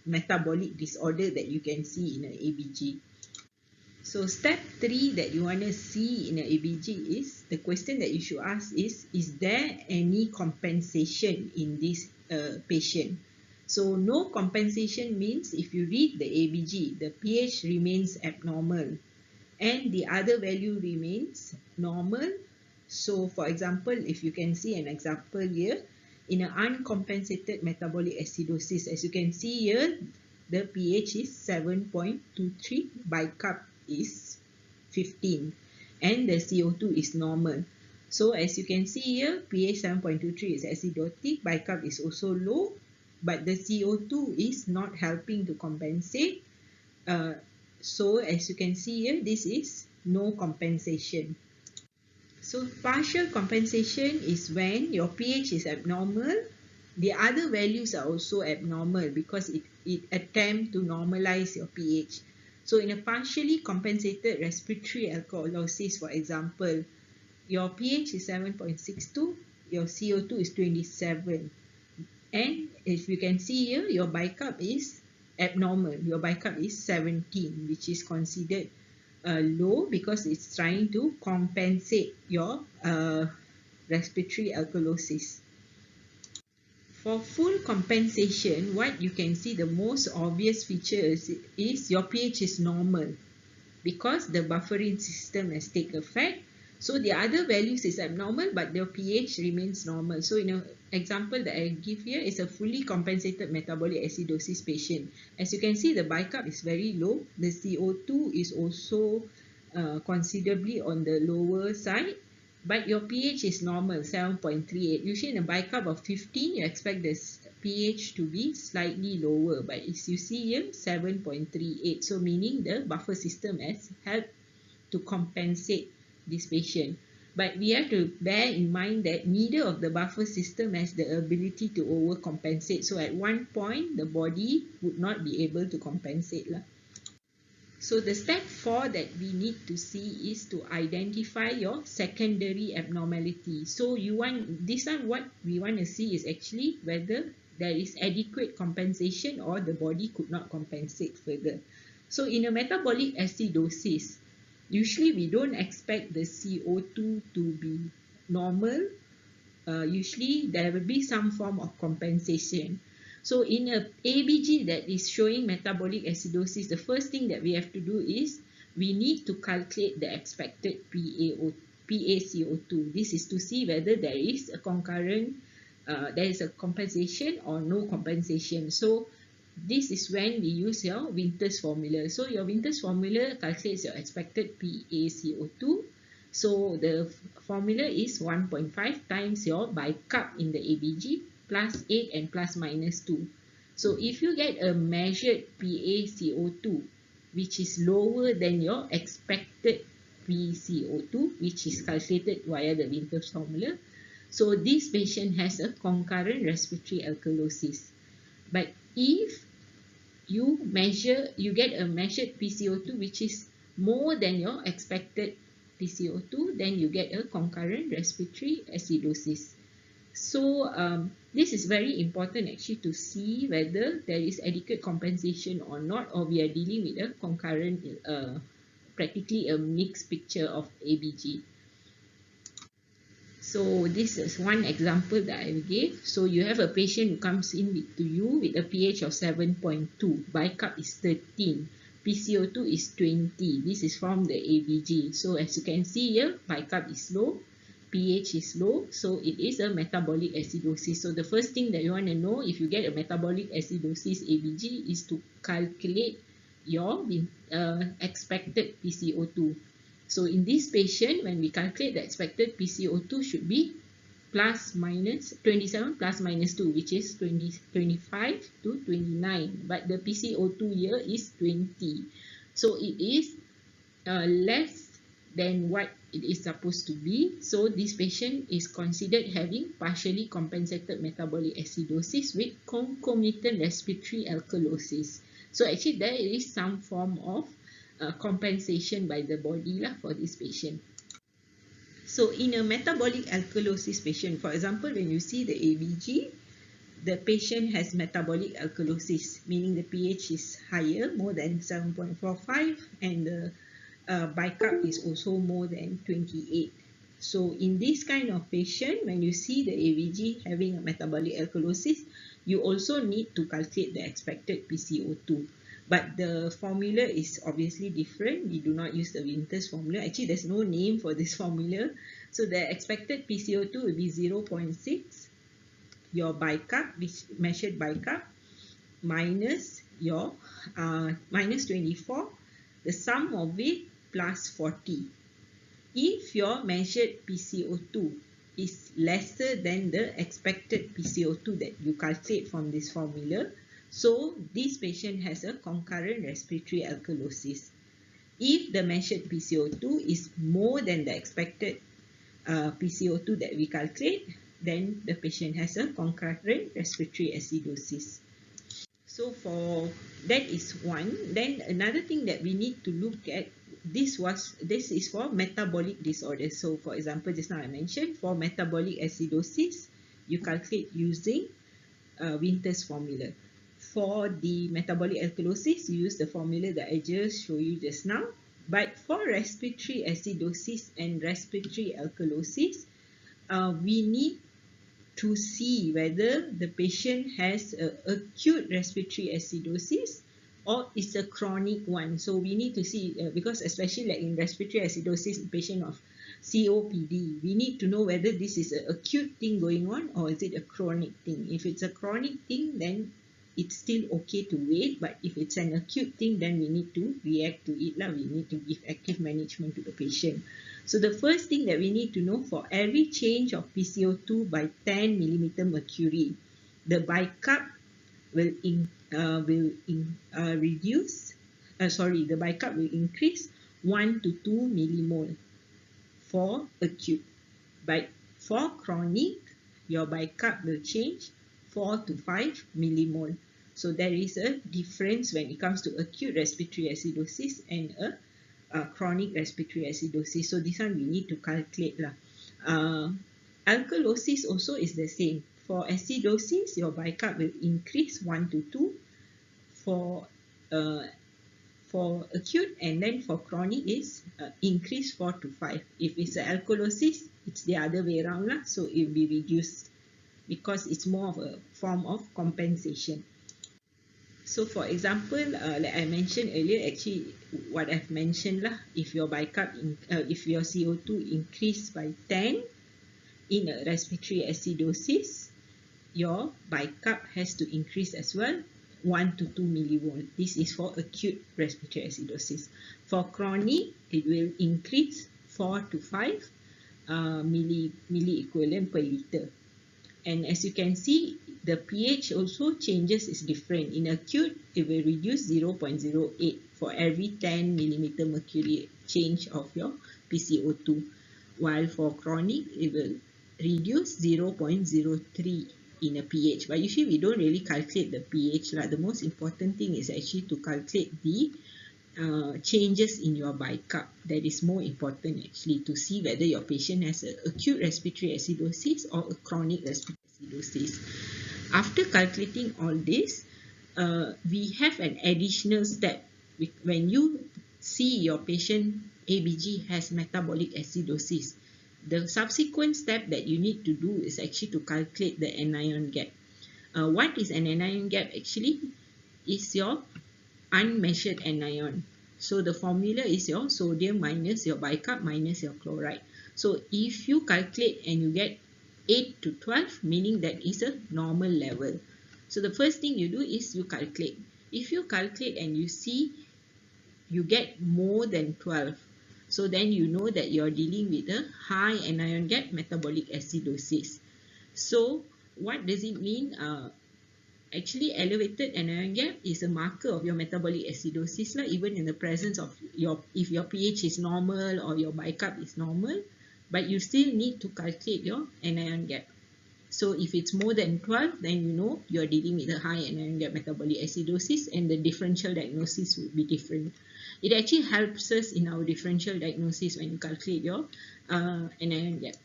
metabolic disorder that you can see in an ABG. So step 3 that you want to see in an ABG is, the question that you should ask is there any compensation in this patient? So no compensation means if you read the ABG, the pH remains abnormal and the other value remains normal. So for example, if you can see an example here, in an uncompensated metabolic acidosis, as you can see here, the pH is 7.23, bicarb is 15, and the CO2 is normal. So as you can see here, pH 7.23 is acidotic, bicarb is also low, but the CO2 is not helping to compensate. So as you can see here, this is no compensation. So partial compensation is when your pH is abnormal, the other values are also abnormal because it attempts to normalize your pH. So in a partially compensated respiratory alkalosis, for example, your pH is 7.62, your CO2 is 27. And if you can see here, your bicarb is abnormal. Your bicarb is 17, which is considered low because it's trying to compensate your respiratory alkalosis. For full compensation, what you can see, the most obvious feature is your pH is normal because the buffering system has taken effect. So the other values is abnormal, but their pH remains normal. So in an example that I give here is a fully compensated metabolic acidosis patient. As you can see, the bicarb is very low. The CO2 is also considerably on the lower side, but your pH is normal, 7.38. Usually in a bicarb of 15, you expect this pH to be slightly lower, but as you see here, 7.38. So meaning the buffer system has helped to compensate this patient. But we have to bear in mind that neither of the buffer system has the ability to overcompensate. So at one point, the body would not be able to compensate. So the step 4 that we need to see is to identify your secondary abnormality. So this one, what we want to see is actually whether there is adequate compensation or the body could not compensate further. So in a metabolic acidosis, usually we don't expect the CO2 to be normal. Usually there will be some form of compensation. So in a ABG that is showing metabolic acidosis, the first thing that we have to do is we need to calculate the expected PaCO2. This is to see whether there is a concurrent, there is a compensation or no compensation. So this is when we use your Winter's formula. So your Winter's formula calculates your expected PaCO2. So the formula is 1.5 times your bicarb in the ABG plus 8 and plus minus 2. So if you get a measured PaCO2 which is lower than your expected PaCO2, which is calculated via the Winter's formula, so this patient has a concurrent respiratory alkalosis. But if you get a measured PaCO2 which is more than your expected PaCO2, then you get a concurrent respiratory acidosis. So this is very important actually to see whether there is adequate compensation or not, or we are dealing with a concurrent, practically a mixed picture of ABG. So this is one example that I gave. So you have a patient who comes in to you with a pH of 7.2, bicarb is 13, PaCO2 is 20. This is from the ABG. So as you can see here, bicarb is low, pH is low, so it is a metabolic acidosis. So the first thing that you want to know if you get a metabolic acidosis ABG is to calculate your expected PCO2. So in this patient, when we calculate the expected PCO2 should be plus minus 27 plus minus 2, which is 25 to 29, but the PCO2 here is 20. So it is less than what it is supposed to be. So this patient is considered having partially compensated metabolic acidosis with concomitant respiratory alkalosis. So actually there is some form of compensation by the body for this patient. So in a metabolic alkalosis patient, for example, when you see the ABG, the patient has metabolic alkalosis, meaning the pH is higher, more than 7.45, and the bicarb is also more than 28. So in this kind of patient, when you see the AVG having a metabolic alkalosis, you also need to calculate the expected PCO2. But the formula is obviously different. We do not use the Winters formula. Actually, there's no name for this formula. So the expected PCO2 will be 0.6, your bicarb, which measured bicarb, minus your minus 24, the sum of it plus 40. If your measured PCO2 is lesser than the expected PCO2 that you calculate from this formula, so this patient has a concurrent respiratory alkalosis. If the measured PCO2 is more than the expected PCO2 that we calculate, then the patient has a concurrent respiratory acidosis. So for that is one. Then another thing that we need to look at, this is for metabolic disorders. So for example, just now I mentioned for metabolic acidosis, you calculate using Winters formula. For the metabolic alkalosis, you use the formula that I just showed you just now. But for respiratory acidosis and respiratory alkalosis, we need to see whether the patient has an acute respiratory acidosis or it's a chronic one. So we need to see, because especially like in respiratory acidosis, in patient of COPD, we need to know whether this is an acute thing going on or is it a chronic thing. If it's a chronic thing, then it's still okay to wait, but if it's an acute thing, then we need to react to it. We need to give active management to the patient. So the first thing that we need to know, for every change of PCO2 by 10 millimeter mercury, the bicarb will increase 1 to 2 millimole for acute. But for chronic, your bicarb will change 4 to 5 millimole. So there is a difference when it comes to acute respiratory acidosis and a chronic respiratory acidosis. So this one we need to calculate. Alkalosis also is the same. For acidosis, your bicarb will increase 1 to 2 for acute, and then for chronic is increase 4 to 5. If it's an alkalosis, it's the other way around, so it will be reduced because it's more of a form of compensation. So for example, like I mentioned earlier, actually what I've mentioned if your bicarb, if your CO2 increased by 10 in a respiratory acidosis, your bicarb has to increase as well, 1 to 2 millimole. This is for acute respiratory acidosis. For chronic, it will increase 4 to 5 milli equivalent per liter. And as you can see, the pH also changes is different. In acute, it will reduce 0.08 for every 10 millimeter mercury change of your PCO2. While for chronic, it will reduce 0.03 in a pH. But usually we don't really calculate the pH. The most important thing is actually to calculate the changes in your bicarb. That is more important actually, to see whether your patient has an acute respiratory acidosis or a chronic respiratory acidosis. After calculating all this, we have an additional step. When you see your patient ABG has metabolic acidosis, the subsequent step that you need to do is actually to calculate the anion gap. What is an anion gap actually? Is your unmeasured anion. So the formula is your sodium minus your bicarb minus your chloride. So if you calculate and you get 8 to 12, meaning that is a normal level. So the first thing you do is you calculate. If you calculate and you see you get more than 12. So then you know that you're dealing with a high anion gap metabolic acidosis. So what does it mean? Actually, elevated anion gap is a marker of your metabolic acidosis, even in the presence of if your pH is normal or your bicarb is normal, but you still need to calculate your anion gap. So if it's more than 12, then you know you're dealing with a high anion gap metabolic acidosis, and the differential diagnosis would be different. It actually helps us in our differential diagnosis when you calculate your anion gap.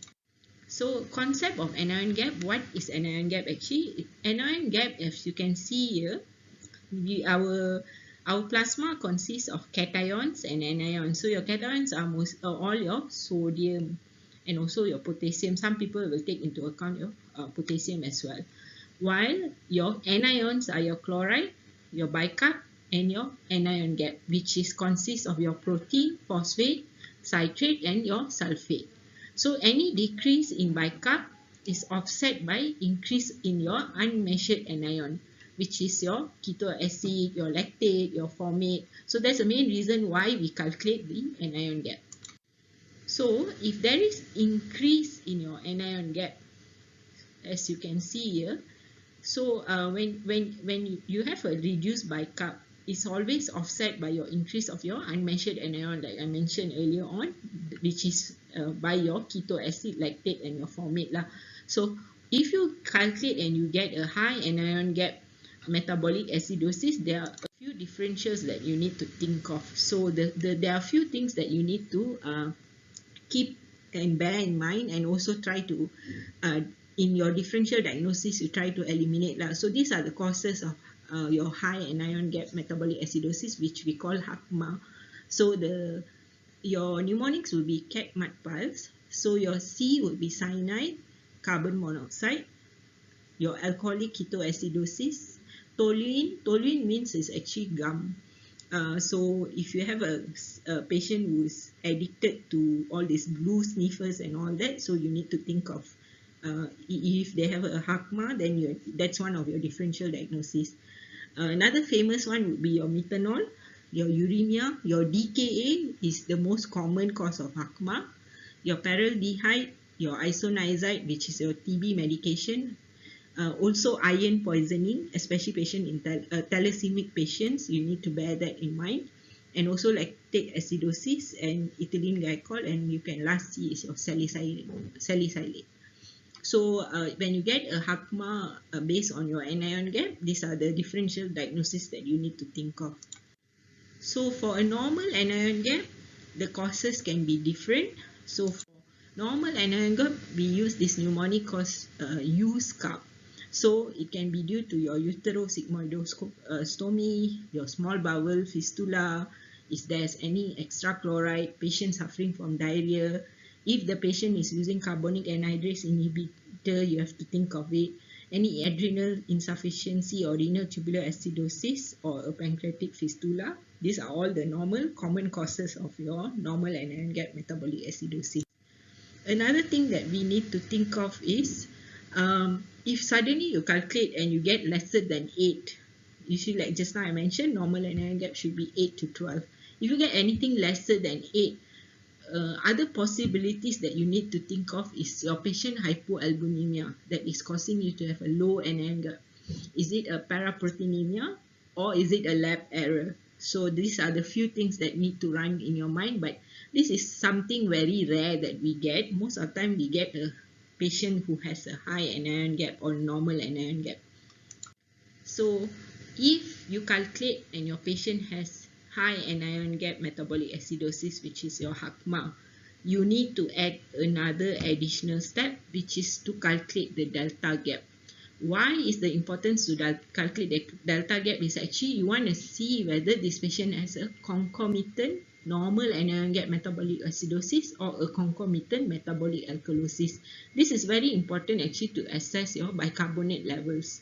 So concept of anion gap, what is anion gap actually? Anion gap, as you can see here, our plasma consists of cations and anions. So your cations are all your sodium and also your potassium. Some people will take into account your potassium as well. While your anions are your chloride, your bicarb, and your anion gap, which consists of your protein, phosphate, citrate, and your sulfate. So any decrease in bicarb is offset by increase in your unmeasured anion, which is your keto acid, your lactate, your formate. So that's the main reason why we calculate the anion gap. So if there is increase in your anion gap, as you can see here, so when you have a reduced bicarb, it's always offset by your increase of your unmeasured anion, like I mentioned earlier on, which is by your keto acid, lactate, and your formate lah. So if you calculate and you get a high anion gap metabolic acidosis, there are a few differentials that you need to think of. So there are a few things that you need to keep and bear in mind, and also try to in your differential diagnosis you try to eliminate lah. So these are the causes of your high anion gap metabolic acidosis, which we call HACMA. So your mnemonics will be cat mud pulse. So your C would be cyanide, carbon monoxide. Your alcoholic ketoacidosis. Toluene means it's actually gum. So if you have a patient who is addicted to all these blue sniffers and all that, so you need to think of if they have a HACMA, then that's one of your differential diagnoses. Another famous one would be your methanol, your uremia, your DKA is the most common cause of HACMA, your paraldehyde, your isoniazid, which is your TB medication, also iron poisoning, especially patient in thalassaemic patients, you need to bear that in mind, and also lactic acidosis and ethylene glycol, and you can last see is your salicylate. So when you get a HACMA based on your anion gap, these are the differential diagnoses that you need to think of. So for a normal anion gap, the causes can be different. So for normal anion gap, we use this mnemonic called USCARP. So it can be due to your uterosigmoidostomy, your small bowel fistula, if there's any extra chloride, patient suffering from diarrhea. If the patient is using carbonic anhydrase inhibitor, you have to think of it. Any adrenal insufficiency or renal tubular acidosis or a pancreatic fistula. These are all the normal common causes of your normal anion gap metabolic acidosis. Another thing that we need to think of is if suddenly you calculate and you get lesser than 8, usually like just now I mentioned, normal anion gap should be 8 to 12. If you get anything lesser than 8, other possibilities that you need to think of is your patient hypoalbuminemia that is causing you to have a low anion gap. Is it a paraproteinemia or is it a lab error? So these are the few things that need to run in your mind, but this is something very rare that we get. Most of the time we get a patient who has a high anion gap or normal anion gap. So if you calculate and your patient has high anion gap metabolic acidosis, which is your HACMA, you need to add another additional step, which is to calculate the delta gap. Why is the importance to calculate the delta gap? Is actually you want to see whether this patient has a concomitant normal anion gap metabolic acidosis or a concomitant metabolic alkalosis. This is very important actually to assess your bicarbonate levels.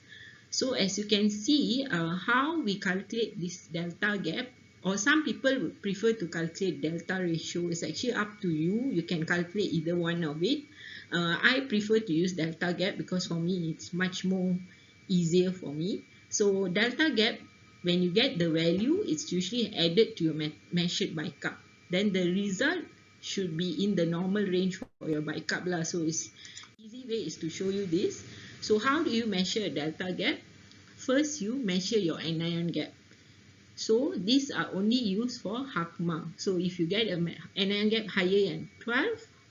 So as you can see, how we calculate this delta gap, or some people would prefer to calculate delta ratio. It's actually up to you. You can calculate either one of it. I prefer to use delta gap because for me it's much more easier for me. So delta gap, when you get the value, it's usually added to your measured bicarb. Then the result should be in the normal range for your bicarb lah. So it's easy way is to show you this. So how do you measure a delta gap? First, you measure your anion gap. So these are only used for HACMA. So if you get an anion gap higher than 12,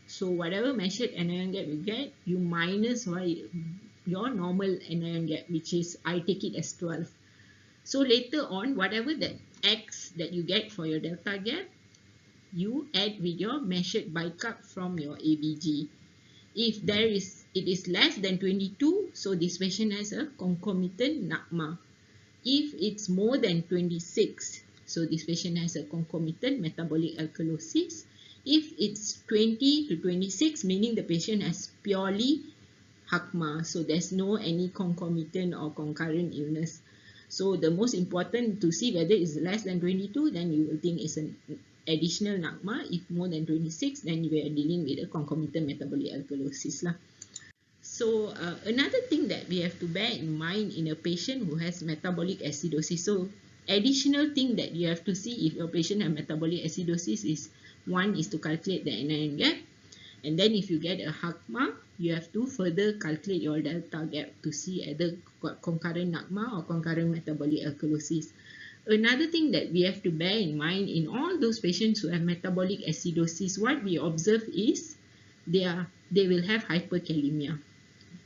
so whatever measured anion gap you get, you minus your normal anion gap, which is, I take it as 12. So later on, whatever the X that you get for your delta gap, you add with your measured bicarb from your ABG. If it is less than 22, so this patient has a concomitant NACMA. If it's more than 26, so this patient has a concomitant metabolic alkalosis. If it's 20 to 26, meaning the patient has purely HACMA, so there's no any concomitant or concurrent illness. So the most important to see whether it's less than 22, then you will think it's an additional NACMA. If more than 26, then we are dealing with a concomitant metabolic alkalosis lah. So another thing that we have to bear in mind in a patient who has metabolic acidosis. So additional thing that you have to see if your patient has metabolic acidosis is, one is to calculate the anion gap, and then if you get a HACMA, you have to further calculate your delta gap to see either concurrent NACMA or concurrent metabolic alkalosis. Another thing that we have to bear in mind in all those patients who have metabolic acidosis, what we observe is they will have hyperkalemia.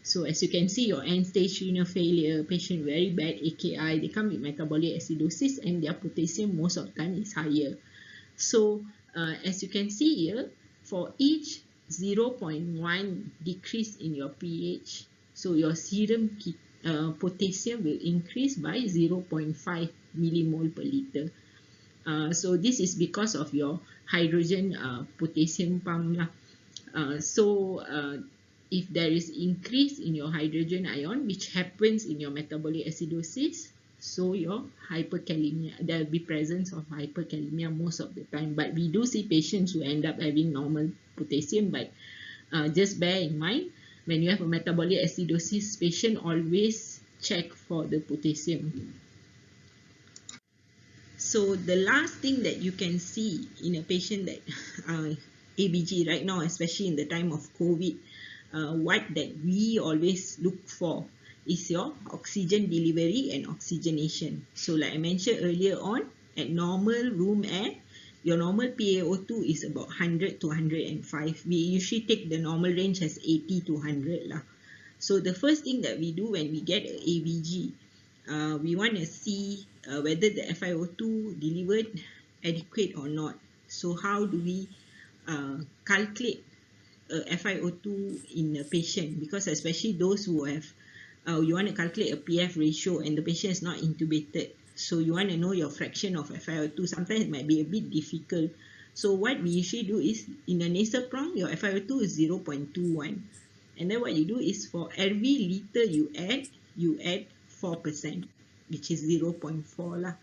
So as you can see, your end-stage renal failure, patient very bad AKI, they come with metabolic acidosis and their potassium most of the time is higher. So as you can see here, for each 0.1 decrease in your pH, so your serum potassium will increase by 0.5 millimole per liter. So this is because of your hydrogen potassium pump lah. If there is increase in your hydrogen ion, which happens in your metabolic acidosis, so your hyperkalemia, there will be presence of hyperkalemia most of the time. But we do see patients who end up having normal potassium, but just bear in mind, when you have a metabolic acidosis patient, always check for the potassium. So the last thing that you can see in a patient that ABG right now, especially in the time of COVID, what that we always look for is your oxygen delivery and oxygenation. So like I mentioned earlier on, at normal room air, your normal PaO2 is about 100 to 105. We usually take the normal range as 80 to 100 lah. So the first thing that we do when we get an ABG, we want to see whether the FiO2 delivered adequate or not. So how do we calculate FiO2 in a patient? Because especially those who have, you want to calculate a PF ratio and the patient is not intubated. So you want to know your fraction of FiO2. Sometimes it might be a bit difficult. So what we usually do is, in a nasal prong, your FiO2 is 0.21. And then what you do is, for every liter you add 4%, which is 0.4 lah.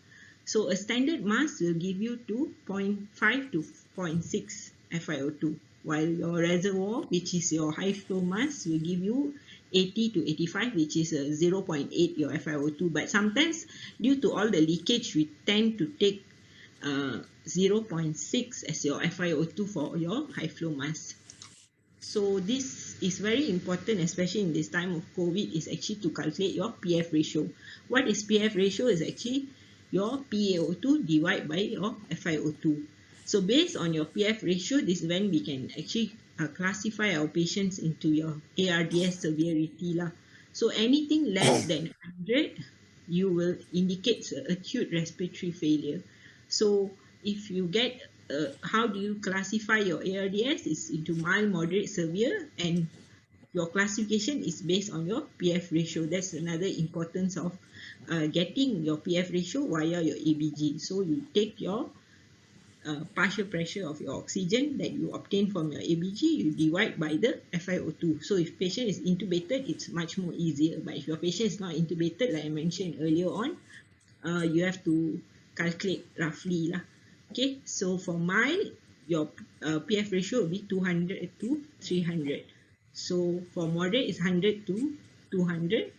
So a standard mask will give you 0.5 to 0.6 FiO2, while your reservoir, which is your high flow mask, will give you 80 to 85, which is 0.8 your FiO2. But sometimes due to all the leakage, we tend to take 0.6 as your FiO2 for your high flow mask. So this is very important, especially in this time of COVID, is actually to calculate your PF ratio. What is PF ratio? Is actually your PaO2 divided by your FiO2. So based on your PF ratio, this is when we can actually classify our patients into your ARDS severity lah. So anything less than 100, you will indicate acute respiratory failure. So if you get, how do you classify your ARDS? It's into mild, moderate, severe, and your classification is based on your PF ratio. That's another importance of getting your PF ratio via your ABG. So you take your partial pressure of your oxygen that you obtain from your ABG, you divide by the FiO2. So if patient is intubated, it's much more easier. But if your patient is not intubated, like I mentioned earlier on, you have to calculate roughly lah. Okay, so for mild, your PF ratio will be 200 to 300. So for moderate is 100 to 200.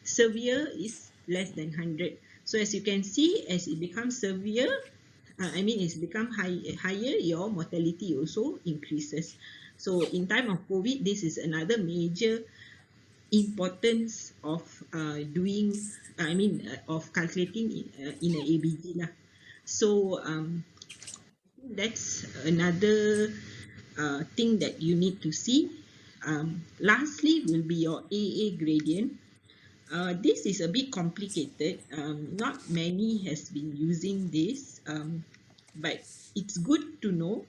Severe is less than 100. So as you can see, as it becomes severe, it's become higher, your mortality also increases. So in time of COVID, this is another major importance of of calculating in a ABG lah. So that's another thing that you need to see. Lastly will be your AA gradient. This is a bit complicated. Not many has been using this, but it's good to know.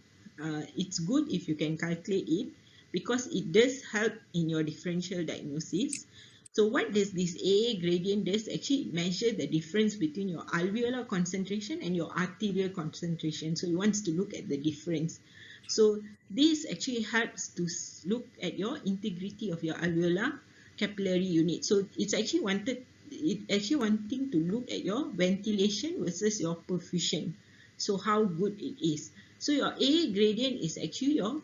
It's good if you can calculate it because it does help in your differential diagnosis. So what does this AA gradient does? Actually measure the difference between your alveolar concentration and your arterial concentration. So it wants to look at the difference. So this actually helps to look at your integrity of your alveolar capillary unit. So it's actually wanting to look at your ventilation versus your perfusion. So how good it is. So your A gradient is actually your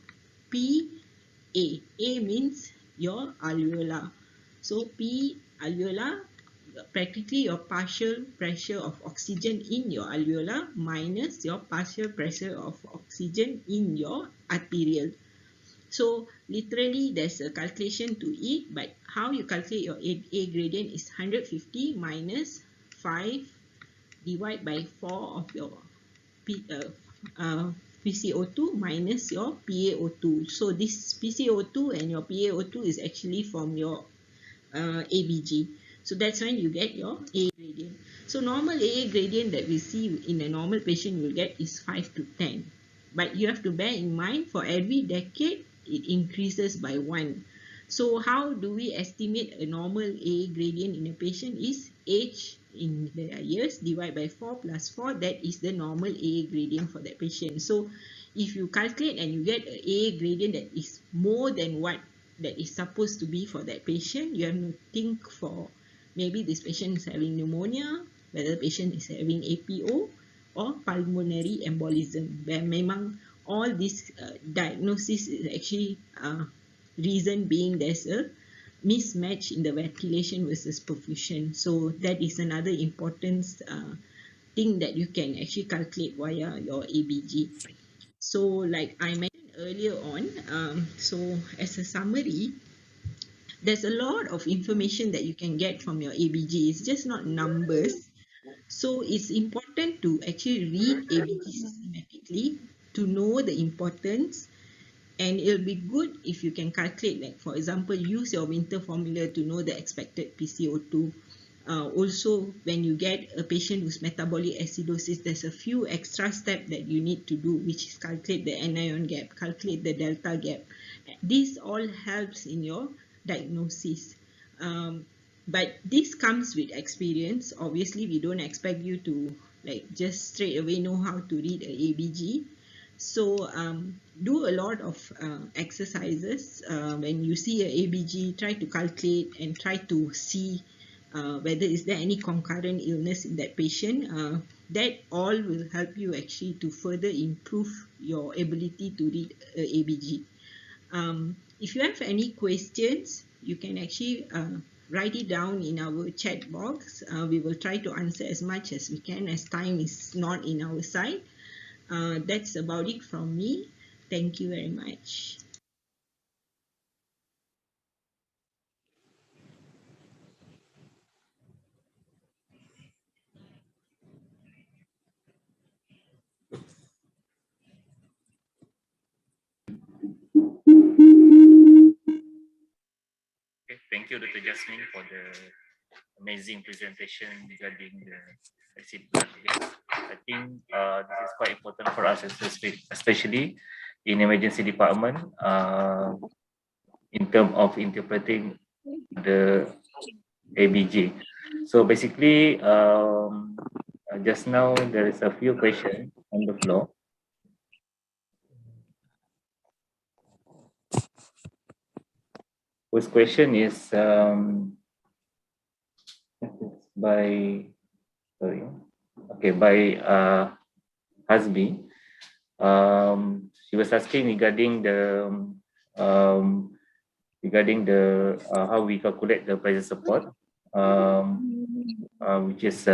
PA. A means your alveolar. So P alveolar, practically your partial pressure of oxygen in your alveolar minus your partial pressure of oxygen in your arterial. So literally there's a calculation to it, but how you calculate your A gradient is 150 minus 5 divided by 4 of your PCO2 minus your PaO2. So this PCO2 and your PaO2 is actually from your ABG. So that's when you get your A gradient. So normal A gradient that we see in a normal patient will get is 5 to 10. But you have to bear in mind for every decade it increases by 1. So how do we estimate a normal A gradient in a patient is age in the years divided by 4 plus 4. That is the normal A gradient for that patient. So if you calculate and you get an A gradient that is more than what that is supposed to be for that patient, you have to think for maybe this patient is having pneumonia, whether the patient is having APO or pulmonary embolism. Where memang all this diagnosis is actually reason being there's a mismatch in the ventilation versus perfusion. So that is another important thing that you can actually calculate via your ABG. So like I mentioned earlier on, so as a summary, there's a lot of information that you can get from your ABG. It's just not numbers. So it's important to actually read ABG systematically to know the importance, and it'll be good if you can calculate, like for example, use your winter formula to know the expected PCO2. Also, when you get a patient who's metabolic acidosis, there's a few extra steps that you need to do, which is calculate the anion gap, calculate the delta gap. This all helps in your diagnosis. But this comes with experience. Obviously, we don't expect you to like just straight away know how to read a ABG. So do a lot of exercises. When you see a ABG, try to calculate and try to see whether is there any concurrent illness in that patient. That all will help you actually to further improve your ability to read a ABG. If you have any questions, you can actually write it down in our chat box. We will try to answer as much as we can as time is not in our side. That's about it from me. Thank you very much. Okay, thank you, Dr. Jasmine, for the amazing presentation regarding the acid blood gas. I think this is quite important for us, especially in emergency department, in terms of interpreting the ABG. So basically, just now there is a few questions on the floor. First question is by Hasbi. She was asking regarding the how we calculate the pressure support, which is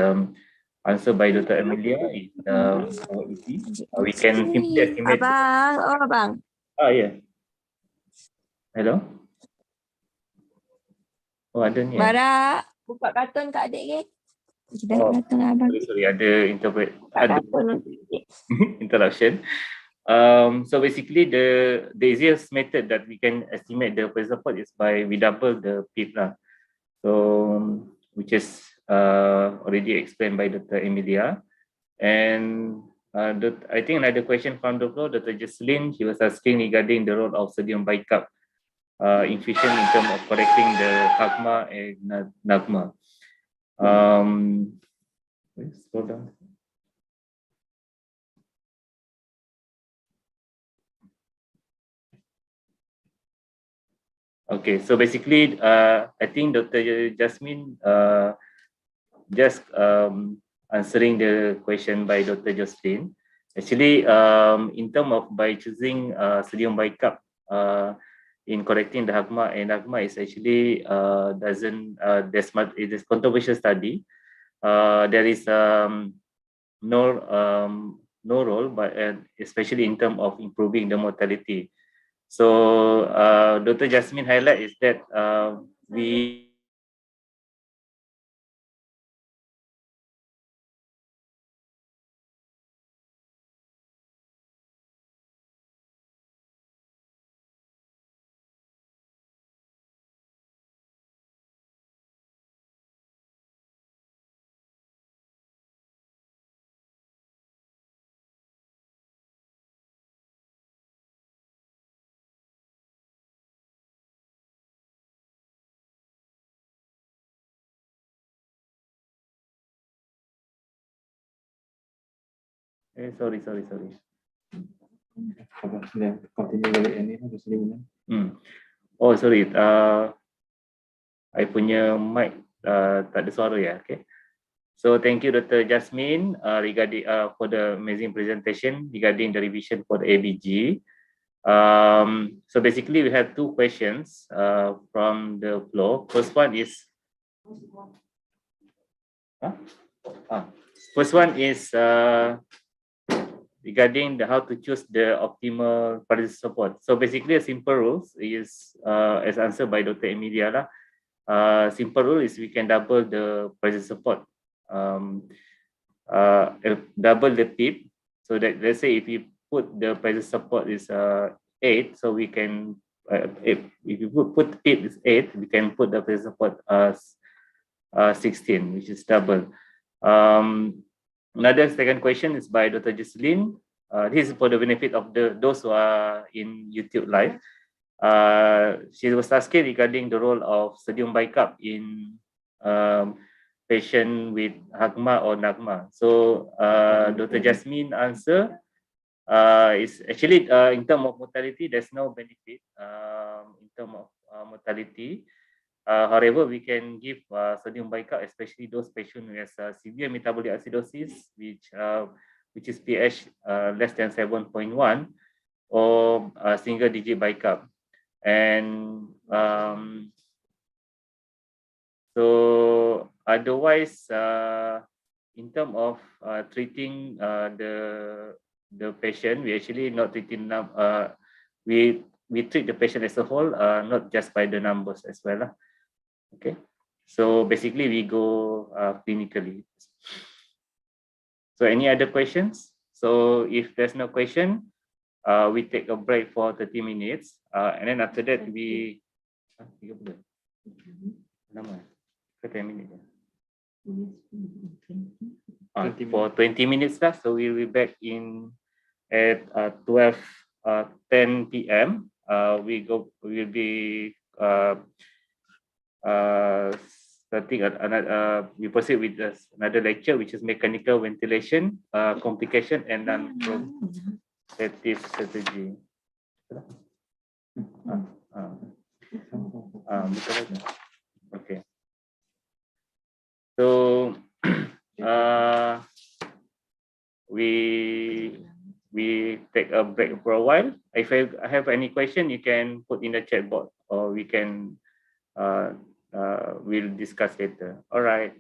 answered by Dr. Amelia is easy. We can simply estimate. Abang, oh abang. Yeah. Hello. Oh, ada ni. Bara, buka kartun kat adik ke? Kita kartun abang. Sorry, ada interruption. So basically, the easiest method that we can estimate the pressure support is by we double the PIP lah. So which is already explained by Dr. Emilia. And I think another question from the floor, Dr. Jocelyn, she was asking regarding the role of sodium bicarb infusion in terms of correcting the hagma and nagma. Scroll down. Okay, so basically, I think Dr. Jasmine just answering the question by Dr. Jocelyn. Actually, in terms of by choosing sodium bicarb in correcting the hagma and nagma is actually it is controversial study. There is no role, but especially in terms of improving the mortality. So Dr. Jasmine highlight is that we sorry. Oh, sorry. I punya mic tak ada suara ya. Okay. So thank you, Dr. Jasmine, regarding for the amazing presentation regarding the revision for the ABG. So basically, we have two questions from the floor. First one is. First one is regarding how to choose the optimal pressure support. So basically, a simple rules is as answered by Dr. Emilia lah. Simple rule is we can double the pressure support, double the PIP. So that let's say if you put the pressure support is 8, so we can if you put PIP is 8, we can put the pressure support as 16, which is double. Another second question is by Dr. Jocelyn. This is for the benefit of those who are in YouTube live. She was asking regarding the role of sodium bicarb in patient with hagma or nagma. So Dr. Jasmine answer is actually in terms of mortality, there's no benefit in terms of mortality. However, we can give sodium bicarb, especially those patients who have severe metabolic acidosis, which is pH less than 7.1, or single digit bicarb. And so otherwise, in terms of treating the patient, we actually not treating we treat the patient as a whole, not just by the numbers as well. Okay, so basically we go clinically. So any other questions? So if there's no question, we take a break for 30 minutes, and then after that we 30 minutes. For 20 minutes lah. So we'll be back in at 12:10 p.m. We'll be starting another. We proceed with another lecture, which is mechanical ventilation, complication, and non-protective strategy. Okay. So we take a break for a while. If I have any question, you can put in the chat box, or we can we'll discuss later. All right.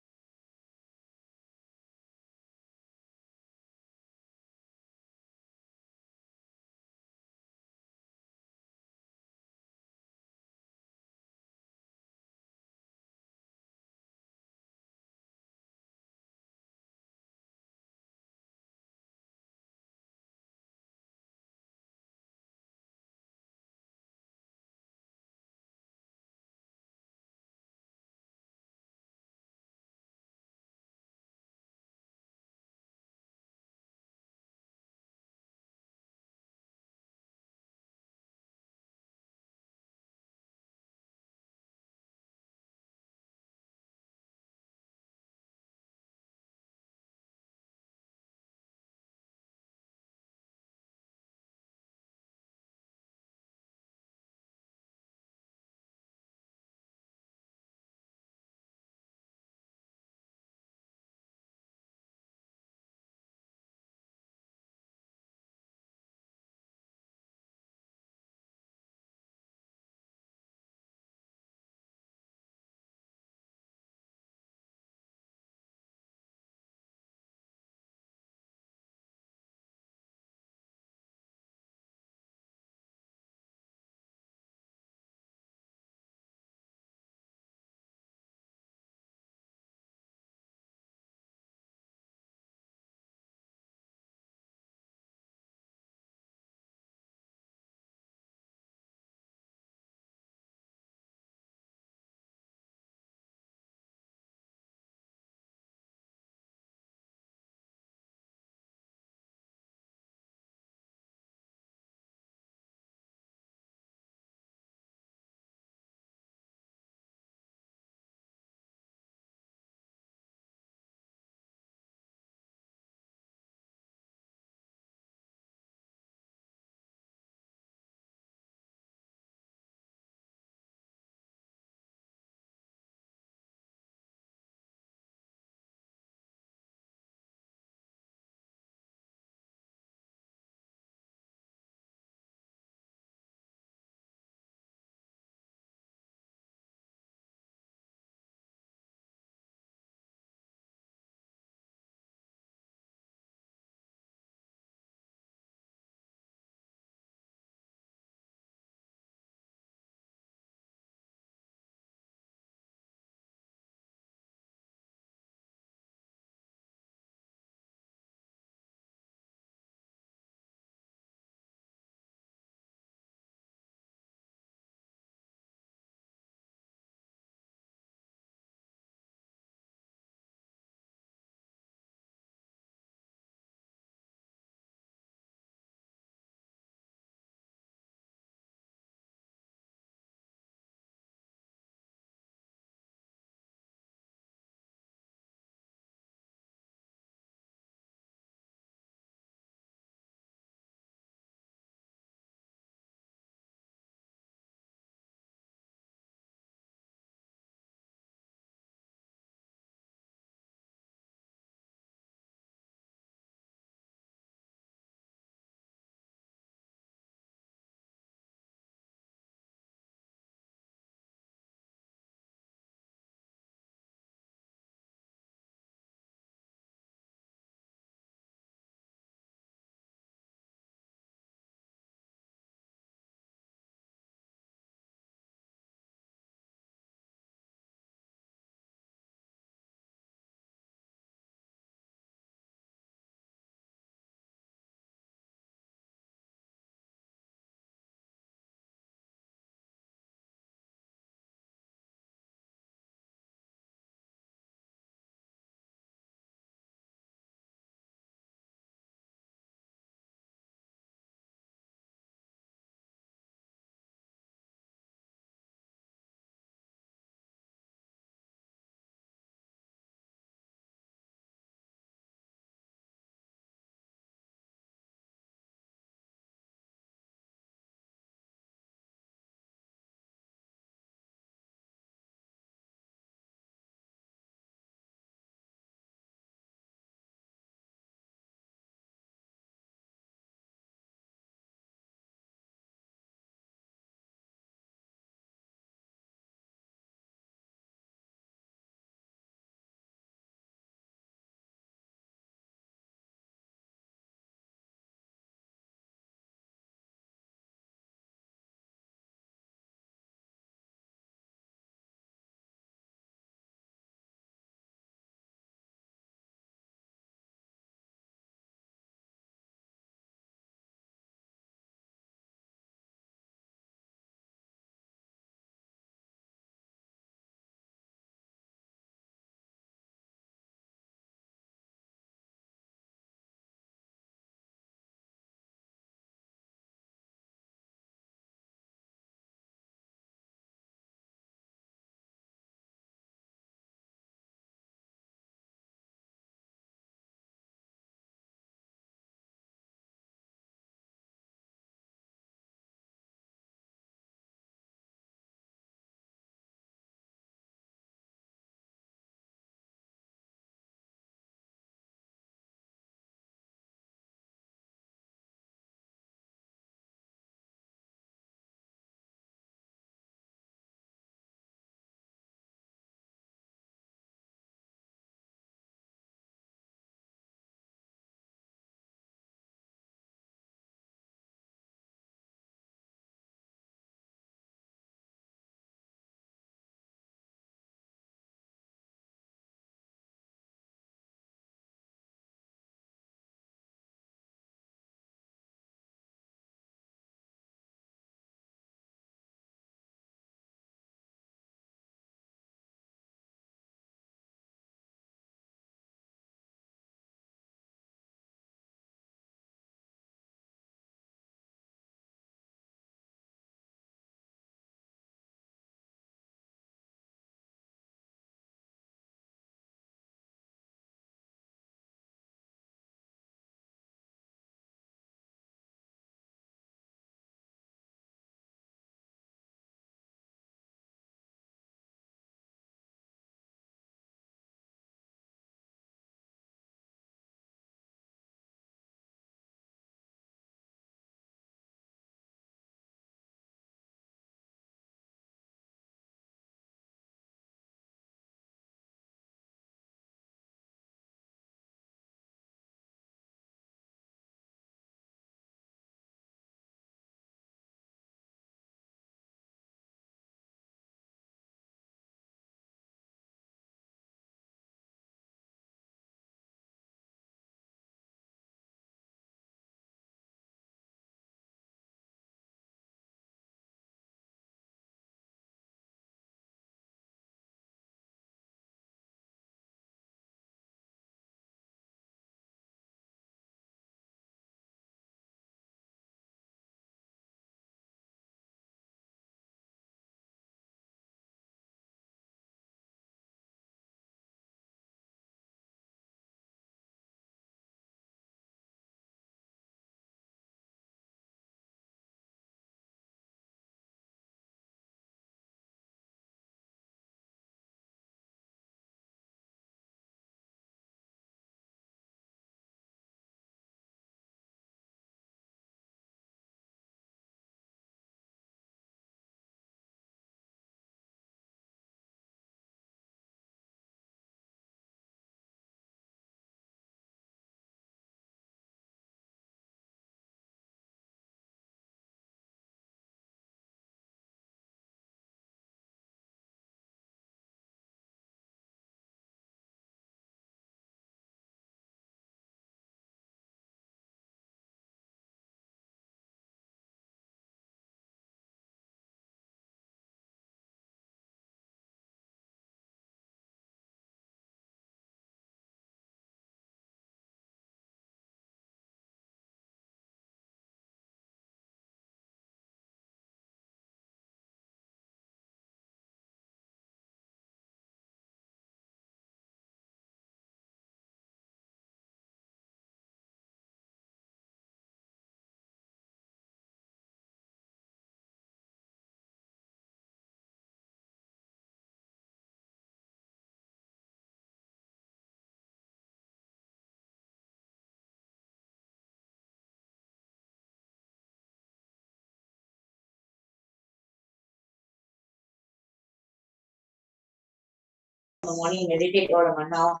the morning meditate or now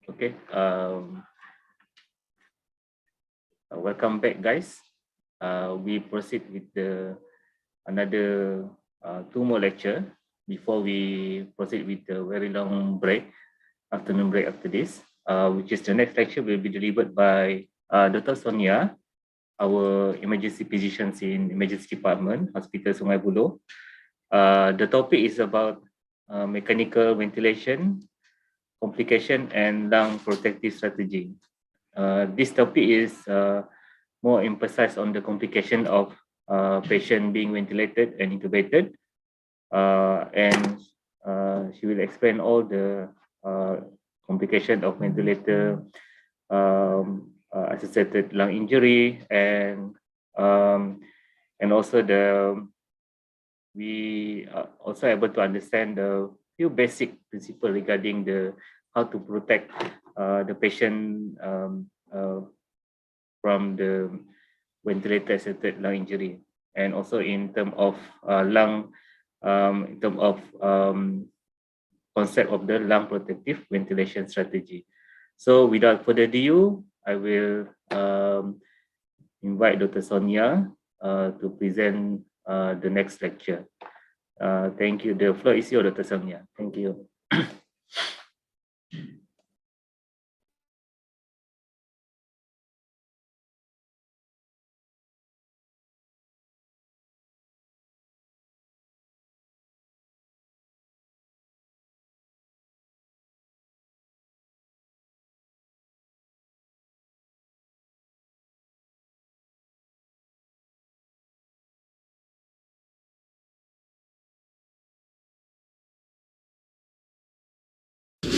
Okay. Welcome back, guys. We proceed with another 2 more lecture before we proceed with the very long break, afternoon break after this, which is the next lecture will be delivered by Dr. Sonia, our emergency physicians in emergency department, Hospital Sungai Buloh. The topic is about mechanical ventilation, complication, and lung protective strategy. This topic is more emphasized on the complication of patient being ventilated and intubated, and she will explain all the complication of ventilator associated lung injury, and also we are also able to understand the few basic principles regarding how to protect the patient from the ventilator-associated lung injury, and also in terms of concept of the lung protective ventilation strategy. So without further ado, I will invite Dr. Sonia to present the next lecture. Thank you. The floor is yours, Dr. Sonia. Thank you.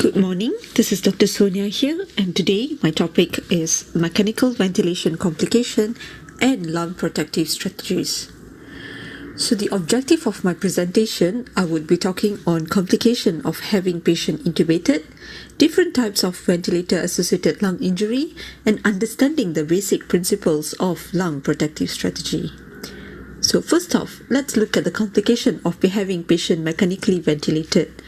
Good morning, this is Dr. Sonia here, and today my topic is mechanical ventilation complication and lung protective strategies. So the objective of my presentation, I would be talking on complication of having patient intubated, different types of ventilator-associated lung injury, and understanding the basic principles of lung protective strategy. So first off, let's look at the complication of having patient mechanically ventilated.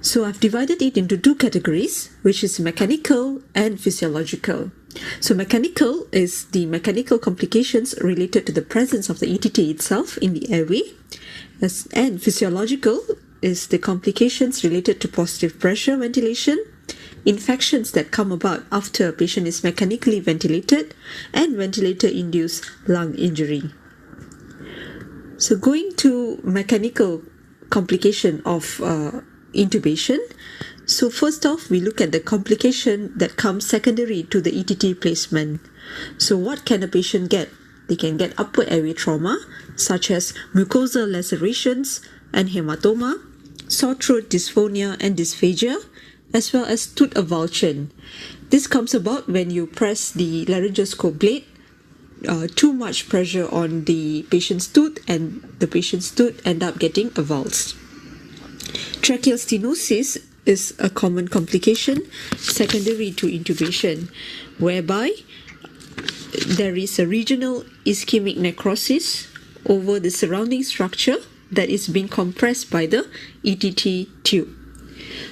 So I've divided it into 2 categories, which is mechanical and physiological. So mechanical is the mechanical complications related to the presence of the ETT itself in the airway, and physiological is the complications related to positive pressure ventilation, infections that come about after a patient is mechanically ventilated, and ventilator-induced lung injury. So going to mechanical complication of intubation. So first off, we look at the complication that comes secondary to the ETT placement. So what can a patient get? They can get upper airway trauma, such as mucosal lacerations and hematoma, sore throat dysphonia and dysphagia, as well as tooth avulsion. This comes about when you press the laryngoscope blade too much pressure on the patient's tooth, and the patient's tooth end up getting avulsed. Tracheal stenosis is a common complication secondary to intubation, whereby there is a regional ischemic necrosis over the surrounding structure that is being compressed by the ETT tube.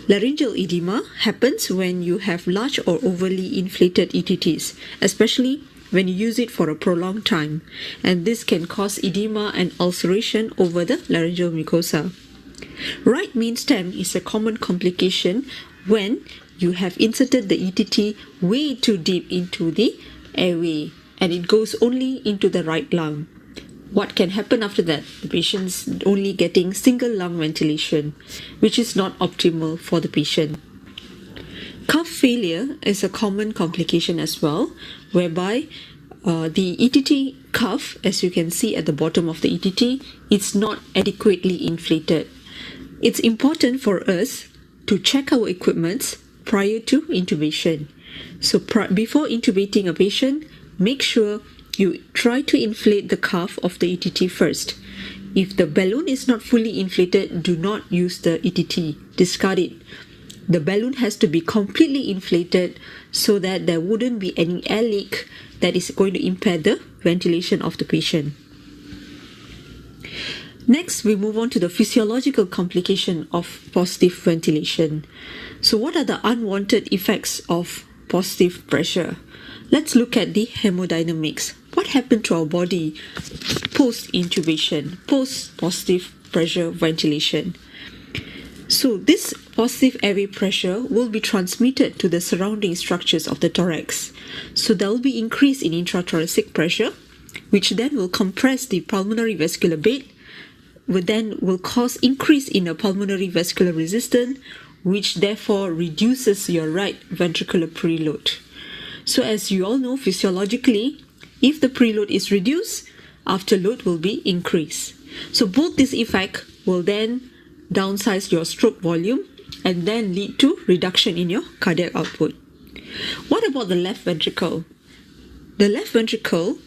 Laryngeal edema happens when you have large or overly inflated ETTs, especially when you use it for a prolonged time, and this can cause edema and ulceration over the laryngeal mucosa. Right mean stem is a common complication when you have inserted the ETT way too deep into the airway and it goes only into the right lung. What can happen after that? The patient's only getting single lung ventilation, which is not optimal for the patient. Cuff failure is a common complication as well, whereby the ETT cuff, as you can see at the bottom of the ETT, it's not adequately inflated. It's important for us to check our equipment prior to intubation. So before intubating a patient, make sure you try to inflate the cuff of the ETT first. If the balloon is not fully inflated, do not use the ETT. Discard it. The balloon has to be completely inflated so that there wouldn't be any air leak that is going to impair the ventilation of the patient. Next, we move on to the physiological complication of positive ventilation. So what are the unwanted effects of positive pressure? Let's look at the hemodynamics. What happened to our body post-intubation, post-positive pressure ventilation? So this positive airway pressure will be transmitted to the surrounding structures of the thorax. So there will be increase in intrathoracic pressure, which then will compress the pulmonary vascular bed, will cause increase in a pulmonary vascular resistance, which therefore reduces your right ventricular preload. So as you all know, physiologically, if the preload is reduced, afterload will be increased. So both this effect will then downsize your stroke volume and then lead to reduction in your cardiac output. What about the left ventricle? The left ventricle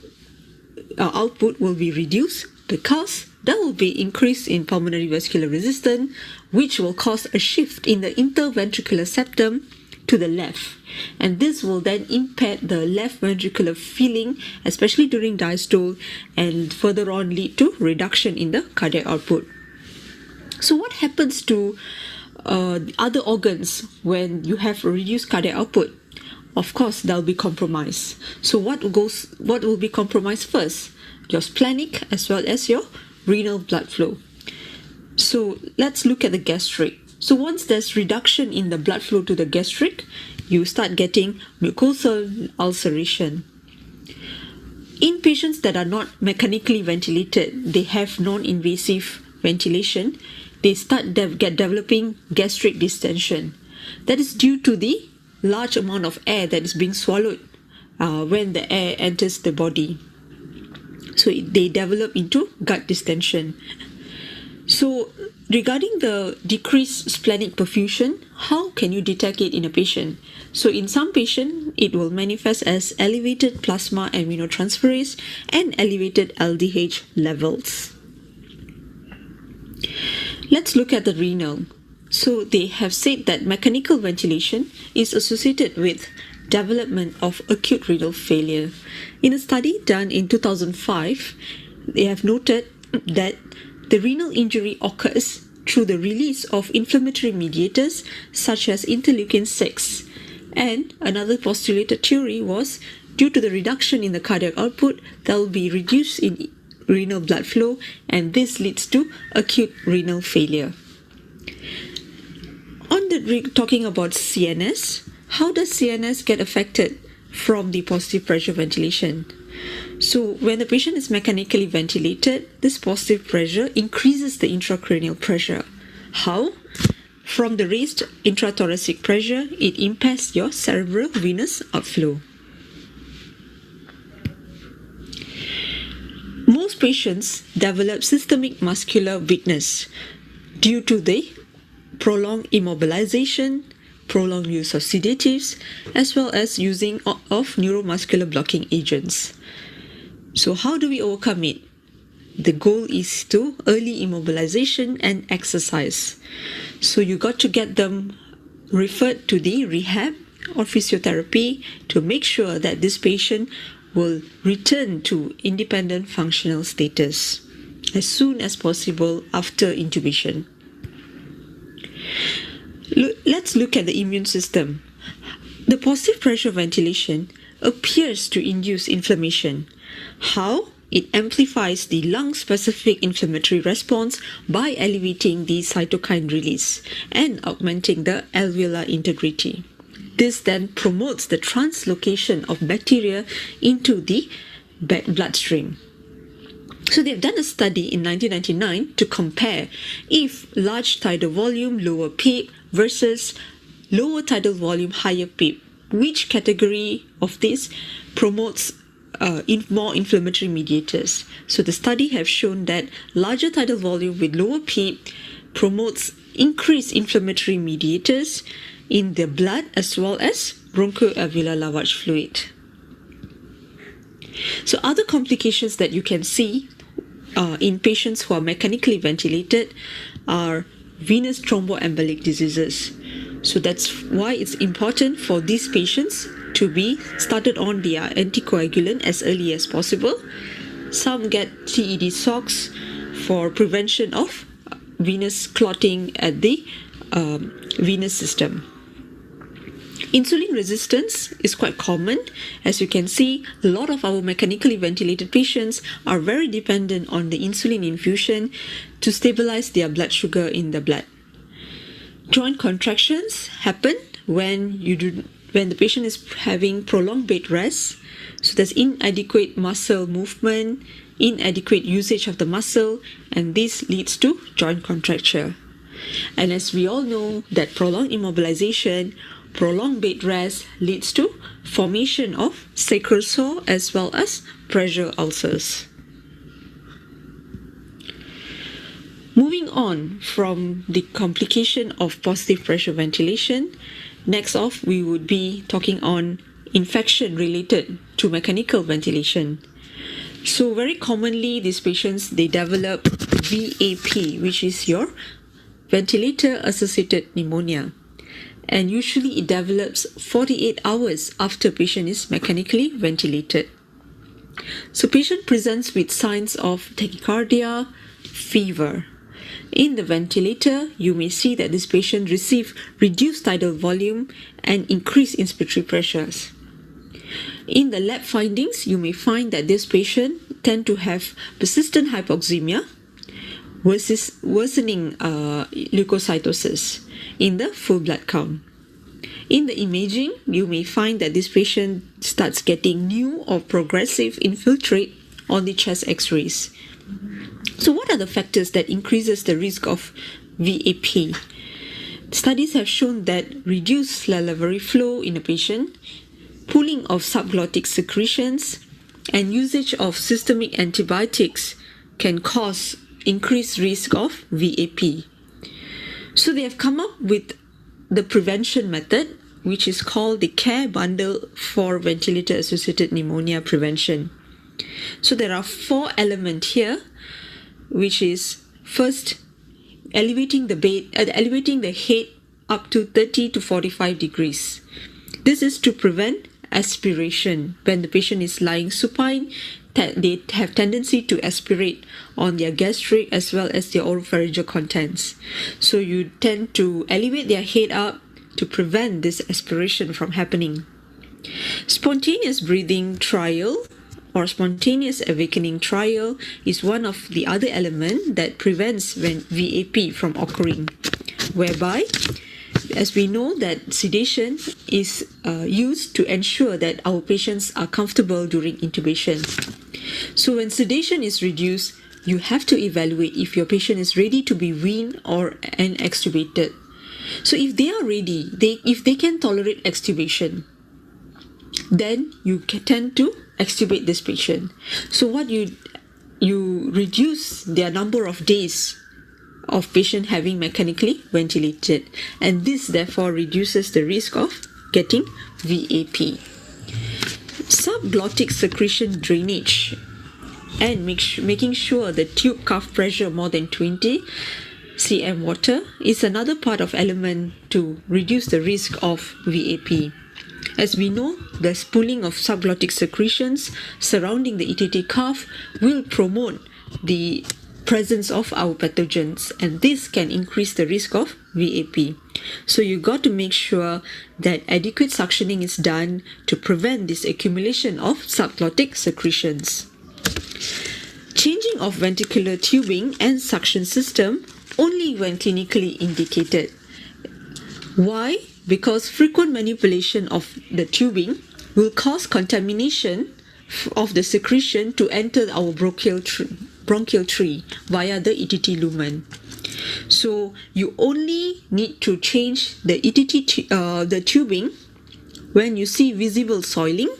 output will be reduced because there will be increase in pulmonary vascular resistance, which will cause a shift in the interventricular septum to the left, and this will then impair the left ventricular filling, especially during diastole, and further on lead to reduction in the cardiac output. So what happens to other organs when you have reduced cardiac output? Of course, there will be compromise. So what will be compromised first? Your splenic as well as your renal blood flow. So let's look at the gastric. So once there's reduction in the blood flow to the gastric, you start getting mucosal ulceration. In patients that are not mechanically ventilated, they have non-invasive ventilation, they start developing gastric distension. That is due to the large amount of air that is being swallowed when the air enters the body. So they develop into gut distension. So regarding the decreased splenic perfusion, how can you detect it in a patient? So in some patients, it will manifest as elevated plasma aminotransferase and elevated LDH levels. Let's look at the renal. So they have said that mechanical ventilation is associated with development of acute renal failure. In a study done in 2005, they have noted that the renal injury occurs through the release of inflammatory mediators such as interleukin-6. And another postulated theory was due to the reduction in the cardiac output, there will be reduced in renal blood flow, and this leads to acute renal failure. Talking about CNS, how does CNS get affected from the positive pressure ventilation? So when the patient is mechanically ventilated, this positive pressure increases the intracranial pressure. How? From the raised intrathoracic pressure, it impairs your cerebral venous outflow. Most patients develop systemic muscular weakness due to the prolonged immobilization, prolonged use of sedatives, as well as using of neuromuscular blocking agents. So how do we overcome it? The goal is to early immobilization and exercise. So you got to get them referred to the rehab or physiotherapy to make sure that this patient will return to independent functional status as soon as possible after intubation. Let's look at the immune system. The positive pressure ventilation appears to induce inflammation. How? It amplifies the lung-specific inflammatory response by elevating the cytokine release and augmenting the alveolar integrity. This then promotes the translocation of bacteria into the bloodstream. So they've done a study in 1999 to compare if large tidal volume, lower PEEP versus lower tidal volume, higher PEEP. Which category of this promotes more inflammatory mediators? So the study have shown that larger tidal volume with lower PEEP promotes increased inflammatory mediators in the blood as well as bronchoalveolar lavage fluid. So other complications that you can see in patients who are mechanically ventilated are venous thromboembolic diseases. So that's why it's important for these patients to be started on their anticoagulant as early as possible. Some get TED shocks for prevention of venous clotting at the venous system. Insulin resistance is quite common. As you can see, a lot of our mechanically ventilated patients are very dependent on the insulin infusion to stabilize their blood sugar in the blood. Joint contractions happen when the patient is having prolonged bed rest. So there's inadequate muscle movement, inadequate usage of the muscle, and this leads to joint contracture. And as we all know that prolonged immobilization, prolonged bed rest leads to formation of sacral sore as well as pressure ulcers. Moving on from the complication of positive pressure ventilation, next off we would be talking on infection related to mechanical ventilation. So very commonly these patients, they develop VAP, which is your ventilator associated pneumonia. And usually it develops 48 hours after patient is mechanically ventilated. So patient presents with signs of tachycardia, fever. In the ventilator, you may see that this patient receive reduced tidal volume and increased inspiratory pressures. In the lab findings, you may find that this patient tend to have persistent hypoxemia versus worsening leukocytosis in the full blood count. In the imaging, you may find that this patient starts getting new or progressive infiltrate on the chest x-rays. So what are the factors that increases the risk of VAP? Studies have shown that reduced salivary flow in a patient, pooling of subglottic secretions, and usage of systemic antibiotics can cause increased risk of VAP. So they have come up with the prevention method, which is called the Care Bundle for Ventilator-Associated Pneumonia Prevention. So there are 4 elements here, which is first, elevating the head up to 30 to 45 degrees. This is to prevent aspiration. When the patient is lying supine, they have tendency to aspirate on their gastric as well as their oropharyngeal contents. So you tend to elevate their head up to prevent this aspiration from happening. Spontaneous breathing trial or spontaneous awakening trial is one of the other elements that prevents VAP from occurring, whereby, as we know that sedation is used to ensure that our patients are comfortable during intubation. So when sedation is reduced, you have to evaluate if your patient is ready to be weaned or extubated. So if they are ready, if they can tolerate extubation, then you tend to extubate this patient. So what you reduce their number of days of patient having mechanically ventilated, and this therefore reduces the risk of getting VAP. Subglottic secretion drainage and making sure the tube cuff pressure more than 20 cm water is another part of element to reduce the risk of VAP. As we know, the spooling of subglottic secretions surrounding the ETT cuff will promote the presence of our pathogens, and this can increase the risk of VAP. So you got to make sure that adequate suctioning is done to prevent this accumulation of subglottic secretions. Changing of ventricular tubing and suction system only when clinically indicated. Why? Because frequent manipulation of the tubing will cause contamination of the secretion to enter our bronchial tree via the ETT lumen. So you only need to change the the tubing when you see visible soiling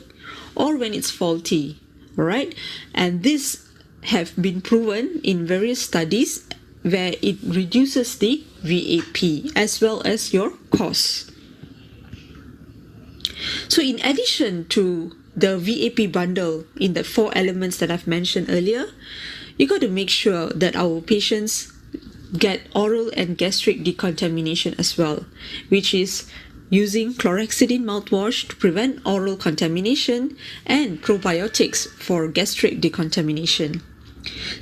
or when it's faulty, right? And this have been proven in various studies where it reduces the VAP as well as your costs. So in addition to the VAP bundle in the 4 elements that I've mentioned earlier, you got to make sure that our patients get oral and gastric decontamination as well, which is using chlorhexidine mouthwash to prevent oral contamination and probiotics for gastric decontamination.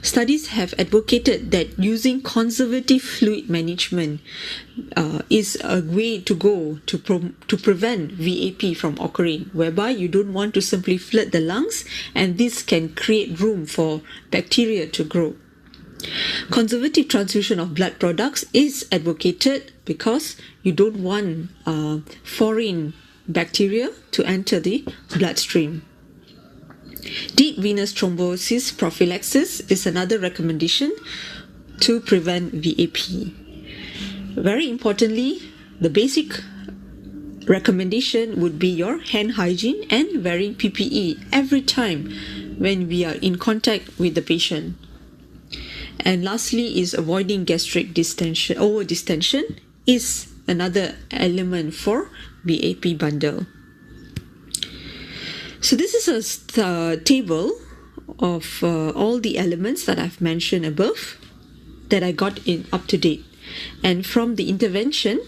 Studies have advocated that using conservative fluid management is a way to go to prevent VAP from occurring, whereby you don't want to simply flood the lungs, and this can create room for bacteria to grow. Conservative transfusion of blood products is advocated because you don't want foreign bacteria to enter the bloodstream. Deep venous thrombosis prophylaxis is another recommendation to prevent VAP. Very importantly, the basic recommendation would be your hand hygiene and wearing PPE every time when we are in contact with the patient. And lastly is avoiding gastric distension. Overdistension is another element for VAP bundle. So this is a table of all the elements that I've mentioned above that I got in up to date. And from the intervention,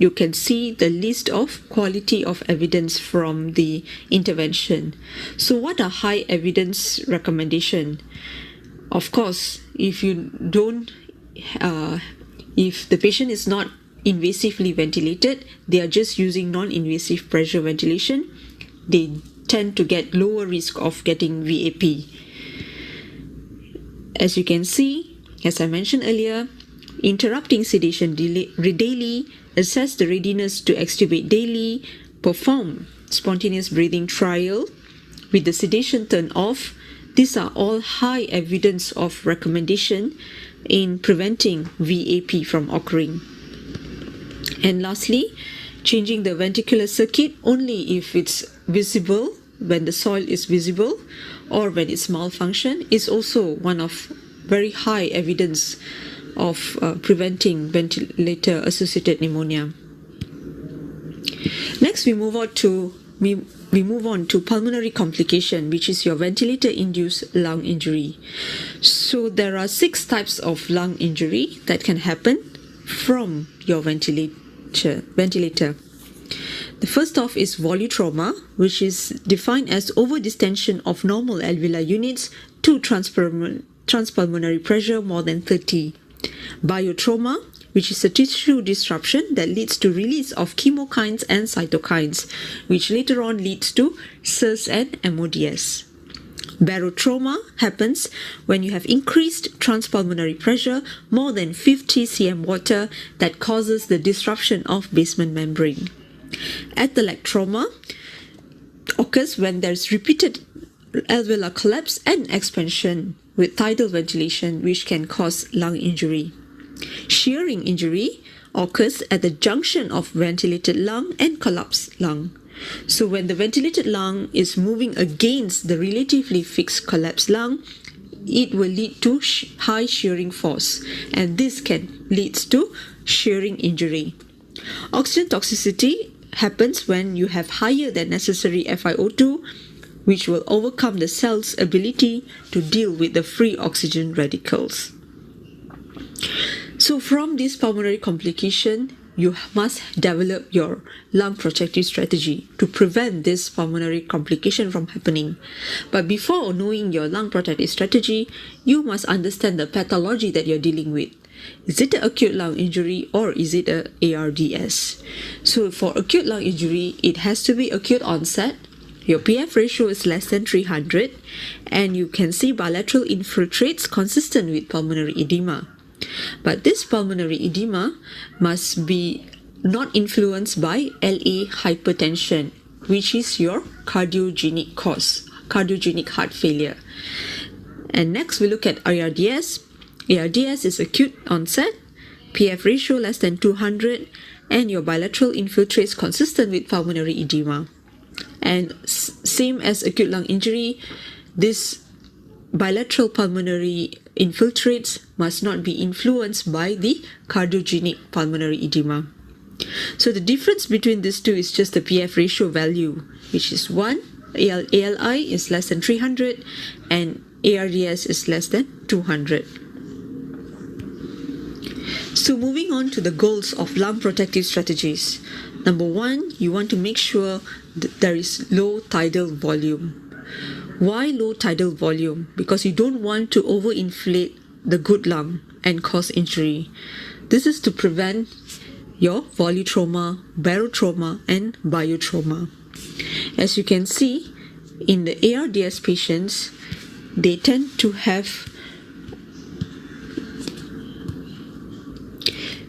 you can see the list of quality of evidence from the intervention. So what are high evidence recommendation? Of course, if the patient is not invasively ventilated, they are just using non-invasive pressure ventilation, they tend to get lower risk of getting VAP. As you can see, as I mentioned earlier, interrupting sedation daily, assess the readiness to extubate daily, perform spontaneous breathing trial with the sedation turned off. These are all high evidence of recommendation in preventing VAP from occurring. And lastly, changing the ventricular circuit only if it's visible, when the soil is visible, or when it's malfunction, is also one of very high evidence of preventing ventilator-associated pneumonia. Next, we move on to pulmonary complication, which is your ventilator-induced lung injury. So there are 6 types of lung injury that can happen from your ventilator. The first off is volutrauma, which is defined as overdistension of normal alveolar units to transpulmonary pressure more than 30. Biotrauma, which is a tissue disruption that leads to release of chemokines and cytokines, which later on leads to SIRS and MODS. Barotrauma happens when you have increased transpulmonary pressure more than 50 cm water that causes the disruption of basement membrane. Athalec trauma occurs when there is repeated alveolar collapse and expansion with tidal ventilation, which can cause lung injury. Shearing injury occurs at the junction of ventilated lung and collapsed lung. So when the ventilated lung is moving against the relatively fixed collapsed lung, it will lead to high shearing force, and this can lead to shearing injury. Oxygen toxicity happens when you have higher than necessary FiO2, which will overcome the cell's ability to deal with the free oxygen radicals. So from this pulmonary complication, you must develop your lung protective strategy to prevent this pulmonary complication from happening. But before knowing your lung protective strategy, you must understand the pathology that you're dealing with. Is it an acute lung injury or is it an ARDS? So for acute lung injury, it has to be acute onset. Your PF ratio is less than 300, and you can see bilateral infiltrates consistent with pulmonary edema. But this pulmonary edema must be not influenced by LA hypertension, which is your cardiogenic cause, cardiogenic heart failure. And next we look at ARDS. ARDS is acute onset, PF ratio less than 200, and your bilateral infiltrates consistent with pulmonary edema. And same as acute lung injury, this bilateral pulmonary infiltrates must not be influenced by the cardiogenic pulmonary edema. So the difference between these two is just the PF ratio value, which is 1, ALI is less than 300, and ARDS is less than 200. So moving on to the goals of lung protective strategies. Number 1, you want to make sure that there is low tidal volume. Why low tidal volume? Because you don't want to overinflate the good lung and cause injury. This is to prevent your volutrauma, barotrauma, and biotrauma. As you can see, in the ARDS patients, they tend to have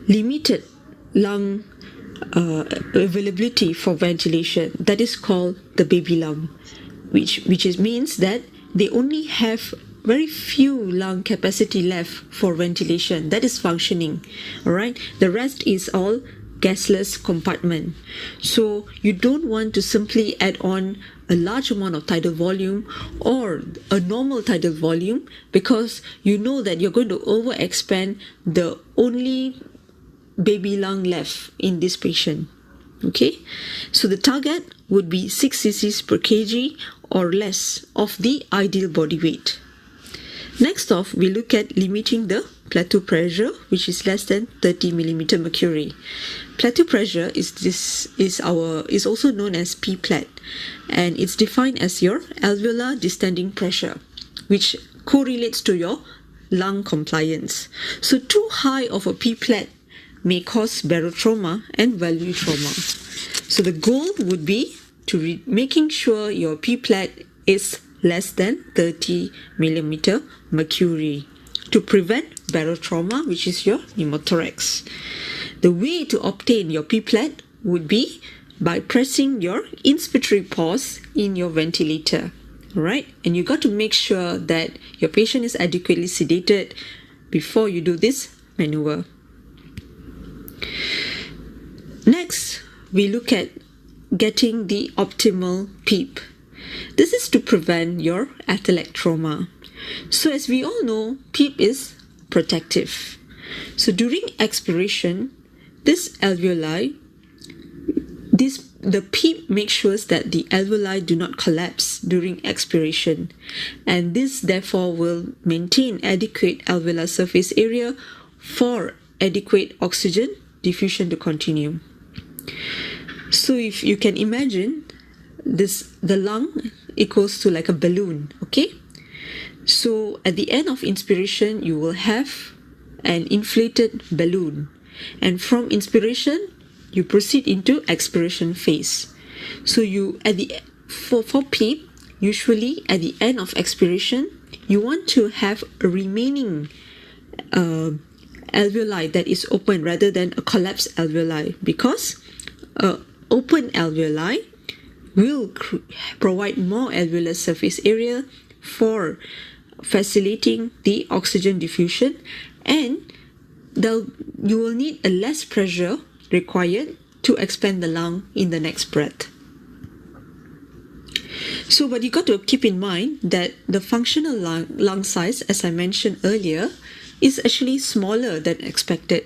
limited lung availability for ventilation. That is called the baby lung, which means that they only have very few lung capacity left for ventilation. That is functioning. All right. The rest is all gasless compartment. So you don't want to simply add on a large amount of tidal volume or a normal tidal volume, because you know that you're going to overexpand the only baby lung left in this patient. Okay, so the target would be 6 cc's per kg or less of the ideal body weight. Next off, we look at limiting the plateau pressure, which is less than 30 mm mercury. Plateau pressure is also known as P-plat, and it's defined as your alveolar distending pressure, which correlates to your lung compliance. So too high of a P-plat may cause barotrauma and valvular trauma. So the goal would be to making sure your P-plat is less than 30 mm mercury to prevent barotrauma, which is your pneumothorax. The way to obtain your P-plat would be by pressing your inspiratory pause in your ventilator. Right? And you got to make sure that your patient is adequately sedated before you do this maneuver. Next, we look at getting the optimal PEEP. This is to prevent your athalectroma. So as we all know, PEEP is protective. So during expiration, this alveoli, the PEEP makes sure that the alveoli do not collapse during expiration, and this therefore will maintain adequate alveolar surface area for adequate oxygen diffusion to continue. So if you can imagine this, the lung equals to like a balloon, okay? So at the end of inspiration, you will have an inflated balloon, and from inspiration, you proceed into expiration phase. So you for PEEP, usually at the end of expiration, you want to have a remaining alveoli that is open rather than a collapsed alveoli, because open alveoli will provide more alveolar surface area for facilitating the oxygen diffusion, and you will need a less pressure required to expand the lung in the next breath. So but you got to keep in mind that the functional lung size, as I mentioned earlier, is actually smaller than expected,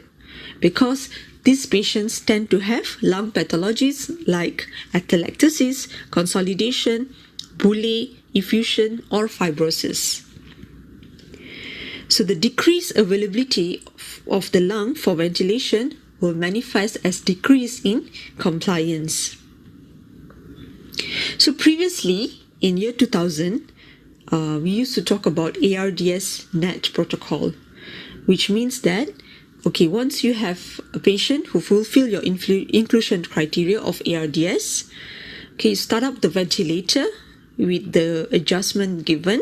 because these patients tend to have lung pathologies like atelectasis, consolidation, bullae, effusion, or fibrosis. So the decreased availability of the lung for ventilation will manifest as decrease in compliance. So previously, in year 2000, we used to talk about ARDS NET protocol, which means that, okay, once you have a patient who fulfill your inclusion criteria of ARDS, okay, you start up the ventilator with the adjustment given,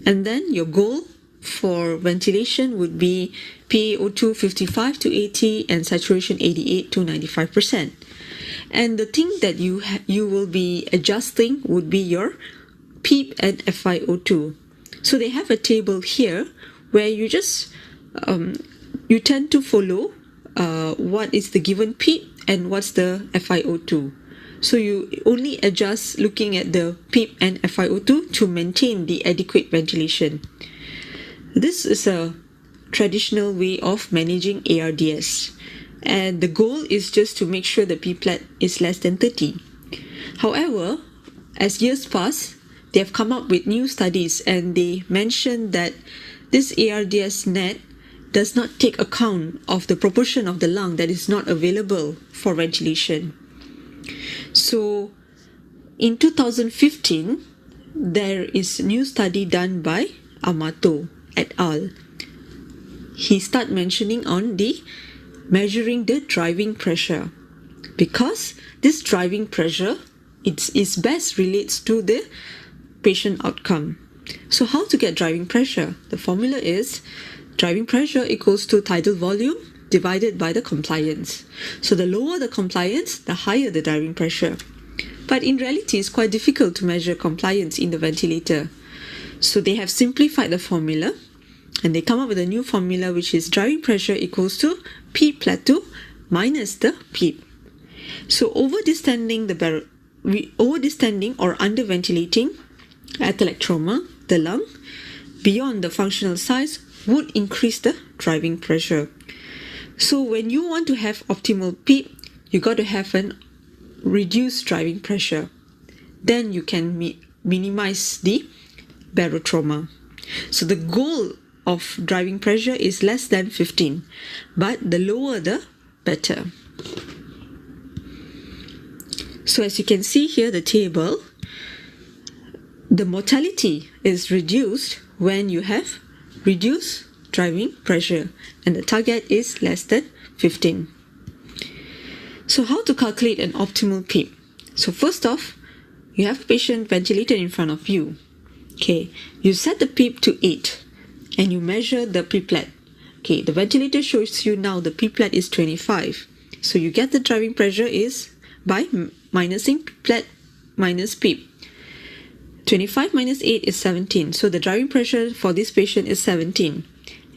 and then your goal for ventilation would be PaO2 55 to 80 and saturation 88 to 95%. And the thing that you will be adjusting would be your PEEP and FiO2. So they have a table here where you just you tend to follow what is the given PEEP and what's the FiO2. So you only adjust looking at the PEEP and FiO2 to maintain the adequate ventilation. This is a traditional way of managing ARDS, and the goal is just to make sure the P-plat is less than 30. However, as years pass, they have come up with new studies, and they mention that this ARDS net does not take account of the proportion of the lung that is not available for ventilation. So in 2015, there is a new study done by Amato et al. He start mentioning on the measuring the driving pressure, because this driving pressure is best relates to the patient outcome. So how to get driving pressure? The formula is driving pressure equals to tidal volume divided by the compliance. So the lower the compliance, the higher the driving pressure. But in reality, it's quite difficult to measure compliance in the ventilator. So they have simplified the formula and they come up with a new formula, which is driving pressure equals to P plateau minus the PEEP. So overdistending or underventilating athalectroma, the lung, beyond the functional size would increase the driving pressure. So when you want to have optimal PEEP, you got to have an reduced driving pressure. Then you can minimize the barotrauma. So the goal of driving pressure is less than 15, but the lower the better. So as you can see here, the table, the mortality is reduced when you have reduced driving pressure and the target is less than 15. So how to calculate an optimal PEEP? So first off, you have a patient ventilated in front of you. Okay, you set the PEEP to 8 and you measure the P-plat. Okay, the ventilator shows you now the P-plat is 25. So you get the driving pressure is by minusing P-plat minus PEEP. 25 minus 8 is 17. So the driving pressure for this patient is 17.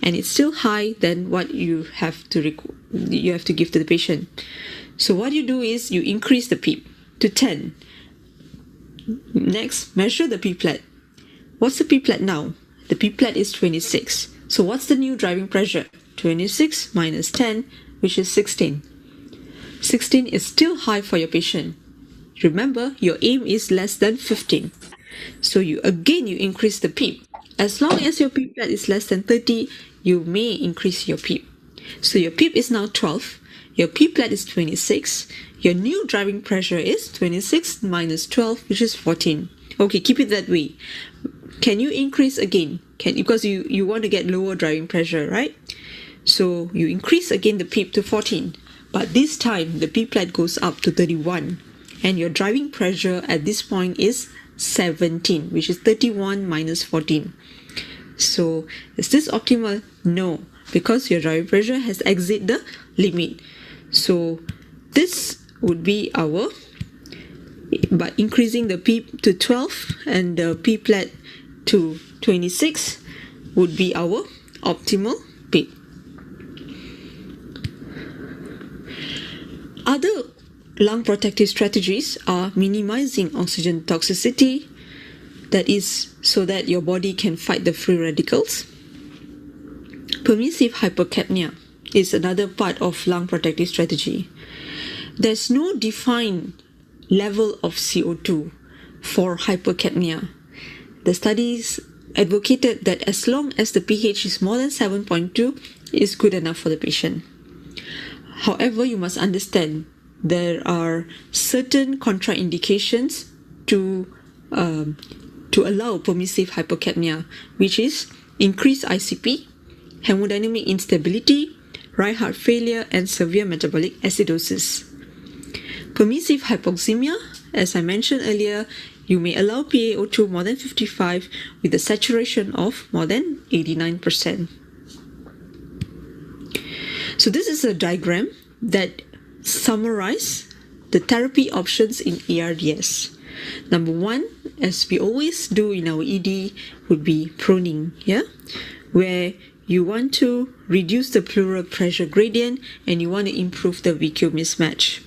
And it's still high than what you have to give to the patient. So what you do is you increase the PEEP to 10. Next, measure the P-plat. What's the P-plat now? The P-plat is 26. So what's the new driving pressure? 26 minus 10, which is 16. 16 is still high for your patient. Remember, your aim is less than 15. So you increase the PEEP. As long as your P-plat is less than 30, you may increase your PEEP. So your PEEP is now 12. Your P-plat is 26. Your new driving pressure is 26 minus 12, which is 14. Okay, keep it that way. Can you increase again? Because you want to get lower driving pressure, right? So you increase again the PEEP to 14. But this time, the P-plat goes up to 31. And your driving pressure at this point is 17, which is 31 minus 14. So is this optimal? No, because your driving pressure has exceeded the limit. So this would be our, by increasing the PEEP to 12 and the P-plat to 26 would be our optimal PEEP. Other lung protective strategies are minimizing oxygen toxicity, that is so that your body can fight the free radicals. Permissive hypercapnia is another part of lung protective strategy. There's no defined level of CO2 for hypercapnia. The studies advocated that as long as the pH is more than 7.2 is good enough for the patient. However, you must understand there are certain contraindications to allow permissive hypercapnia, which is increased ICP, hemodynamic instability, right heart failure, and severe metabolic acidosis. Permissive hypoxemia, as I mentioned earlier, you may allow PaO2 more than 55 with a saturation of more than 89%. So this is a diagram that summarizes the therapy options in ERDS. Number one, as we always do in our ED, would be proning, where you want to reduce the pleural pressure gradient and you want to improve the VQ mismatch.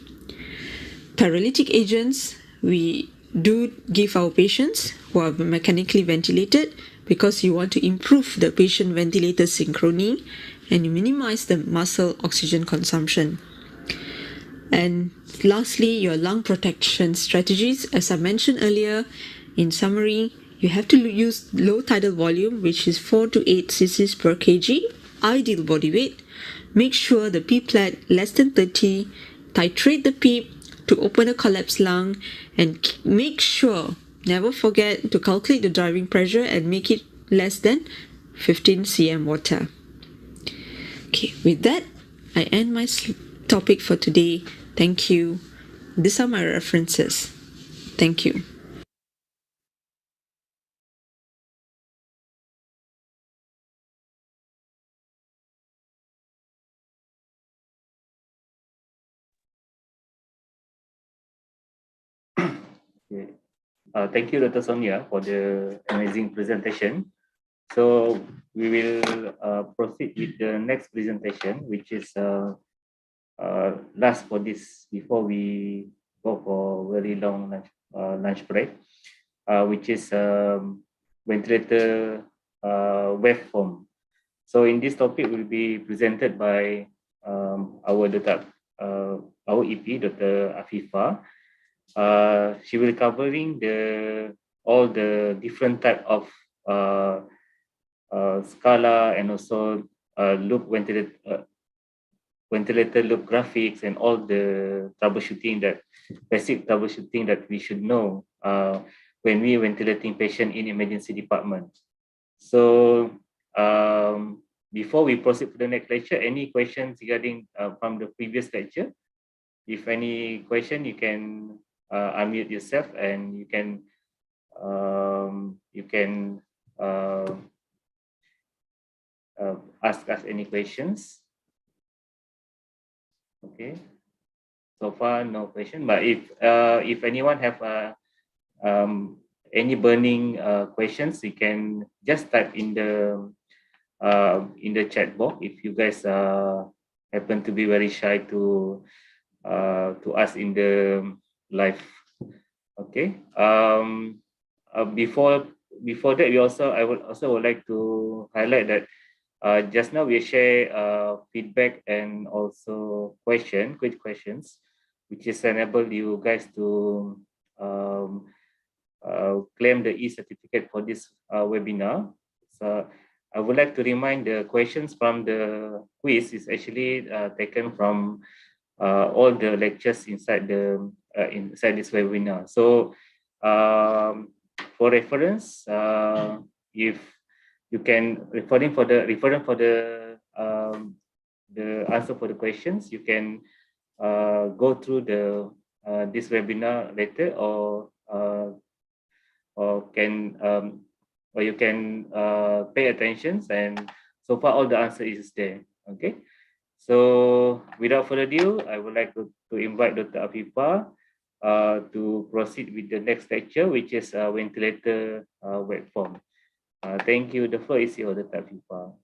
Paralytic agents, we do give our patients who are mechanically ventilated because you want to improve the patient ventilator synchrony and you minimize the muscle oxygen consumption. And lastly, your lung protection strategies, as I mentioned earlier, in summary, you have to use low tidal volume, which is 4 to 8 cc per kg, ideal body weight. Make sure the P-plat less than 30, titrate the PEEP to open a collapsed lung, and make sure Never forget to calculate the driving pressure and make it less than 15 cm water. Okay, with that, I end my topic for today. Thank you. These are my references. Thank you. Okay. Thank you, Dr. Sonia, for the amazing presentation. So we will proceed with the next presentation, which is last for this before we go for very long lunch break, which is ventilator waveform. So in this topic will be presented by our EP, Dr. Afifa. She will covering all the different type of scala and also loop ventilator loop graphics and all the basic troubleshooting that we should know when we ventilating patient in emergency department. So before we proceed to the next lecture, any questions regarding from the previous lecture? If any question, you can unmute yourself and you can ask us any questions. Okay. So far, no question. But if anyone have any burning questions, you can just type in the chat box. If you guys happen to be very shy to ask in the live. Okay. Before that, I would like to highlight that just now we share feedback and also quick questions, which is enable you guys to claim the e-certificate for this webinar. So I would like to remind the questions from the quiz is actually taken from all the lectures inside this webinar. So for reference, if you can referring for the answer for the questions, you can go through this webinar later, or you can pay attention, and so far all the answer is there. Okay. So without further ado, I would like to invite Dr. Afifa to proceed with the next lecture, which is ventilator waveform. Thank you. The floor is yours, Dr. Afifa.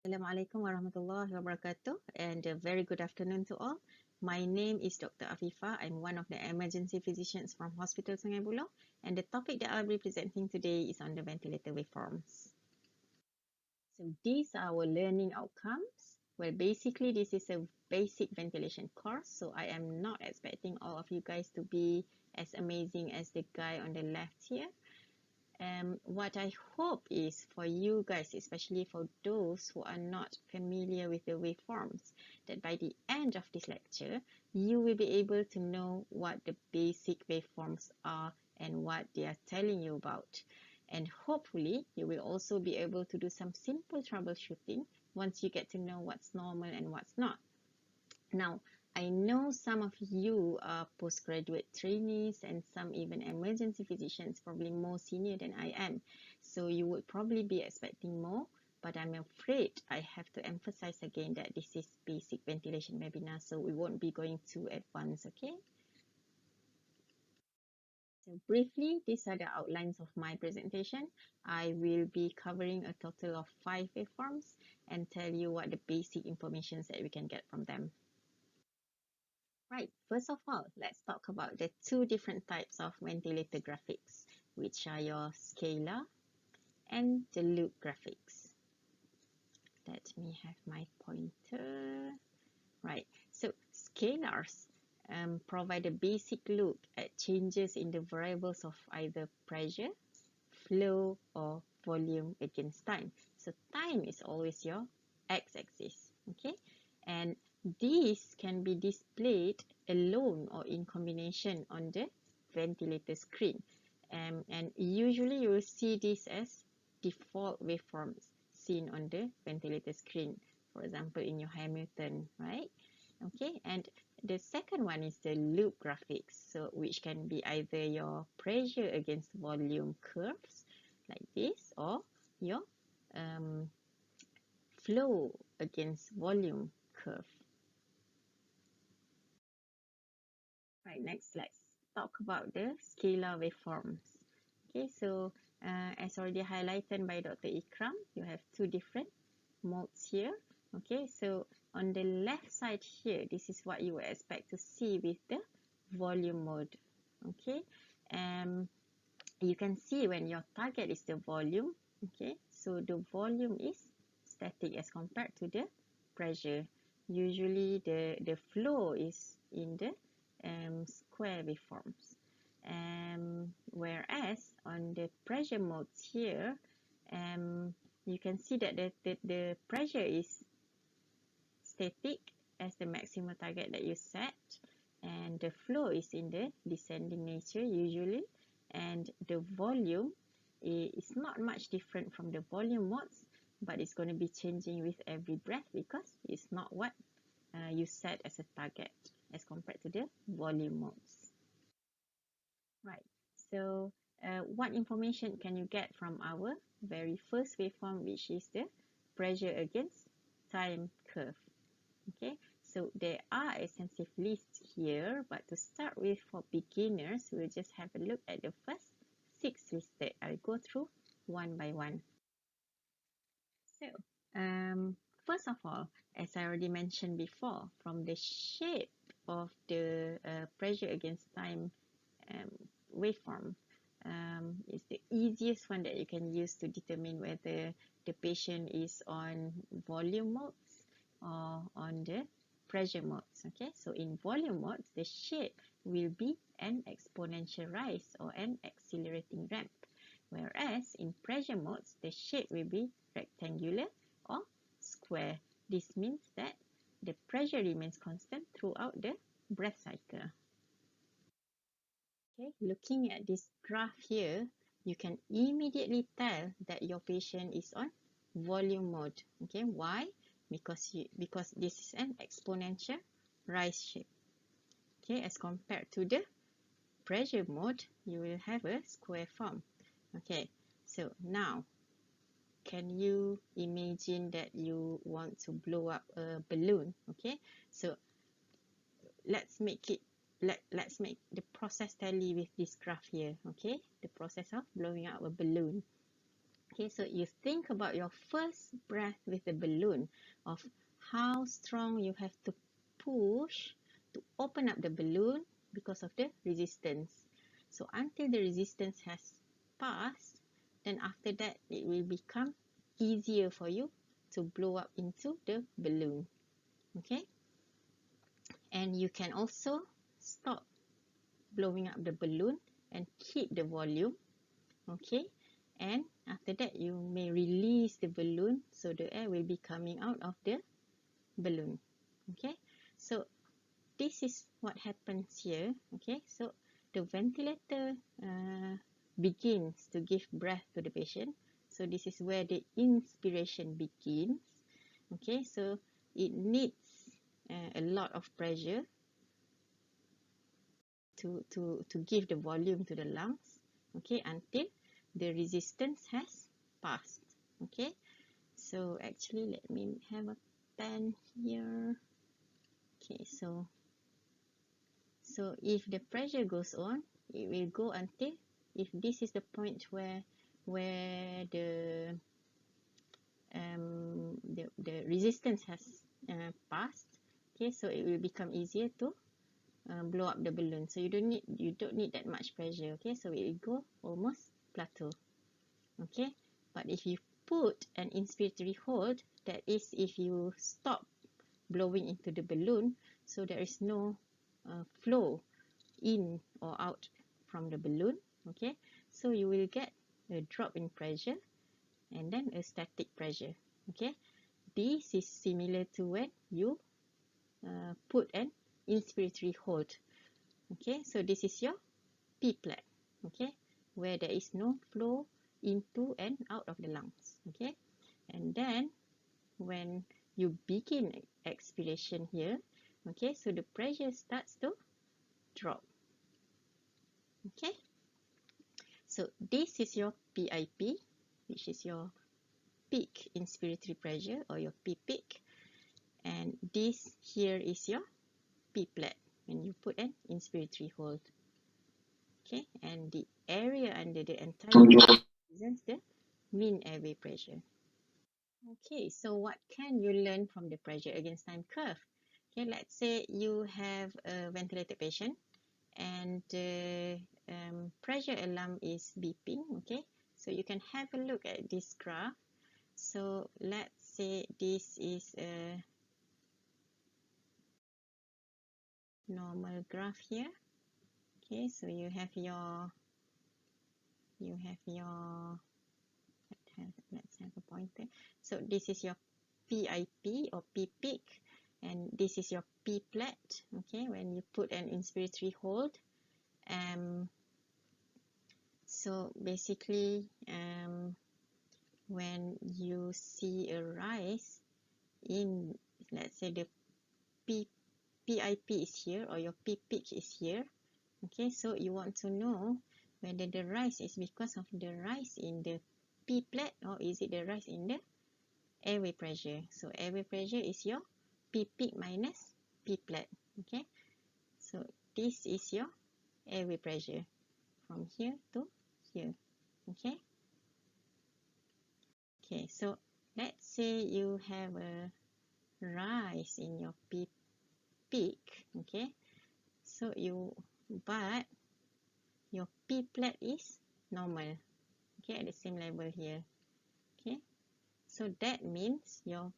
Assalamualaikum warahmatullahi wabarakatuh, and a very good afternoon to all. My name is Dr. Afifa. I'm one of the emergency physicians from Hospital Sungai Buloh, and the topic that I'll be presenting today is on the ventilator waveforms. So these are our learning outcomes. Well, basically this is a basic ventilation course, so I am not expecting all of you guys to be as amazing as the guy on the left here. What I hope is for you guys, especially for those who are not familiar with the waveforms, that by the end of this lecture, you will be able to know what the basic waveforms are and what they are telling you about. And hopefully, you will also be able to do some simple troubleshooting once you get to know what's normal and what's not. Now, I know some of you are postgraduate trainees and some even emergency physicians, probably more senior than I am. So you would probably be expecting more, but I'm afraid I have to emphasize again that this is basic ventilation webinar, so we won't be going too advanced, okay? So briefly, these are the outlines of my presentation. I will be covering a total of 5 waveforms and tell you what the basic information that we can get from them. Right, first of all, let's talk about the two different types of ventilator graphics, which are your scalar and the loop graphics. Let me have my pointer. Right, so scalars provide a basic look at changes in the variables of either pressure, flow, or volume against time. So time is always your x-axis, okay? And these can be displayed alone or in combination on the ventilator screen. And usually you will see this as default waveforms seen on the ventilator screen, for example in your Hamilton, right? Okay, and the second one is the loop graphics, so which can be either your pressure against volume curves like this, or your flow against volume curve. Right, next let's talk about the scalar waveforms. Okay, so as already highlighted by Dr. Ikram, you have two different modes here. Okay, so on the left side here, this is what you would expect to see with the volume mode. Okay, you can see when your target is the volume. Okay, so the volume is static as compared to the pressure. Usually the flow is in the square waveforms. Whereas on the pressure modes here, you can see that the pressure is static as the maximum target that you set, and the flow is in the descending nature usually, and the volume is not much different from the volume modes, but it's going to be changing with every breath because it's not what you set as a target as compared to the volume modes. Right, so what information can you get from our very first waveform, which is the pressure against time curve? Okay, so there are extensive lists here, but to start with, for beginners, we'll just have a look at the first 6 listed. I'll go through one by one. So first of all, as I already mentioned before, from the shape of the pressure against time waveform, is the easiest one that you can use to determine whether the patient is on volume modes or on the pressure modes. Okay, so in volume modes, the shape will be an exponential rise or an accelerating ramp, whereas in pressure modes, the shape will be rectangular or square. This means that the pressure remains constant throughout the breath cycle. Okay, looking at this graph here, you can immediately tell that your patient is on volume mode. Okay, why? Because this is an exponential rise shape. Okay, as compared to the pressure mode, you will have a square form. Okay, so now can you imagine that you want to blow up a balloon? Okay, so let's make the process tally with this graph here. Okay, the process of blowing up a balloon. Okay, so you think about your first breath with the balloon, of how strong you have to push to open up the balloon because of the resistance. So until the resistance has passed, then after that it will become easier for you to blow up into the balloon. Okay, and you can also stop blowing up the balloon and keep the volume. Okay, and after that you may release the balloon, so the air will be coming out of the balloon. Okay, so this is what happens here. Okay, so the ventilator begins to give breath to the patient. So this is where the inspiration begins. Okay, so it needs a lot of pressure to give the volume to the lungs. Okay, until the resistance has passed. Okay, so actually let me have a pen here. Okay, so if the pressure goes on, it will go until, if this is the point where the resistance has passed. Okay, so it will become easier to blow up the balloon. So you don't need that much pressure. Okay, so it will go almost plateau. Okay, but if you put an inspiratory hold, that is if you stop blowing into the balloon, so there is no flow in or out from the balloon. Okay, so you will get a drop in pressure and then a static pressure. Okay, this is similar to when you put an inspiratory hold. Okay, so this is your P-plate. Okay, where there is no flow into and out of the lungs. Okay, and then when you begin expiration here, okay, so the pressure starts to drop. Okay, so this is your PIP, which is your peak inspiratory pressure or your P peak, and this here is your P plate when you put an inspiratory hold. Okay, and the area under the entire represents the mean airway pressure. Okay, so what can you learn from the pressure against time curve? Okay, let's say you have a ventilated patient and the pressure alarm is beeping. Okay, so you can have a look at this graph. So let's say this is a normal graph here. Okay, so you have your let's have a pointer. So this is your PIP or P peak, and this is your P plate. Okay, when you put an inspiratory hold, so basically when you see a rise in, let's say the PIP is here or your P peak is here. Okay, so you want to know whether the rise is because of the rise in the P plate or is it the rise in the airway pressure. So airway pressure is your P peak minus P plate. Okay, so this is your airway pressure from here to here. Okay, okay, so let's say you have a rise in your P peak. Okay, so but your P plate is normal. Okay, at the same level here. Okay, so that means your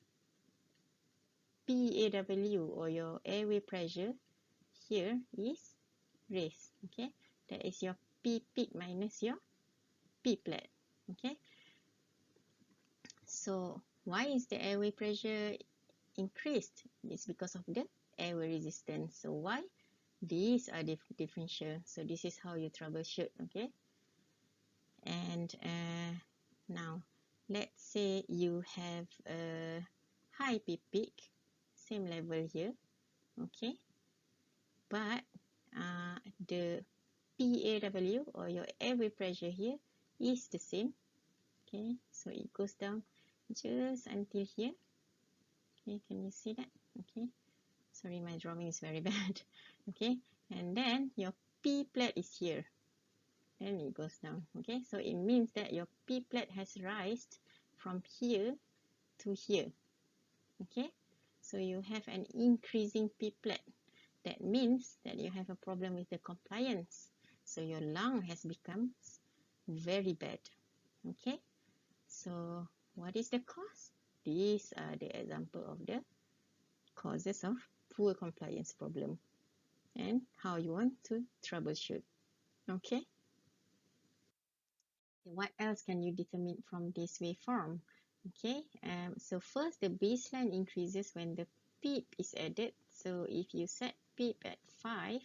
PAW or your airway pressure here is raised. Okay, that is your P peak minus your P plate. Okay, so why is the airway pressure increased? It's because of the airway resistance. So why? These are differential. So this is how you troubleshoot. Okay, and now let's say you have a high P peak, same level here. Okay, but the PAW or your airway pressure here is the same. Okay, so it goes down just until here. Okay, can you see that? Okay, sorry, my drawing is very bad. Okay, and then your P plate is here, then it goes down. Okay, so it means that your P plate has risen from here to here. Okay, so you have an increasing P plate. That means that you have a problem with the compliance. So your lung has become very bad. Okay, so what is the cause? These are the example of the causes of poor compliance problem and how you want to troubleshoot. Okay, what else can you determine from this waveform? Okay, so first the baseline increases when the PEEP is added. So if you set PEEP at 5,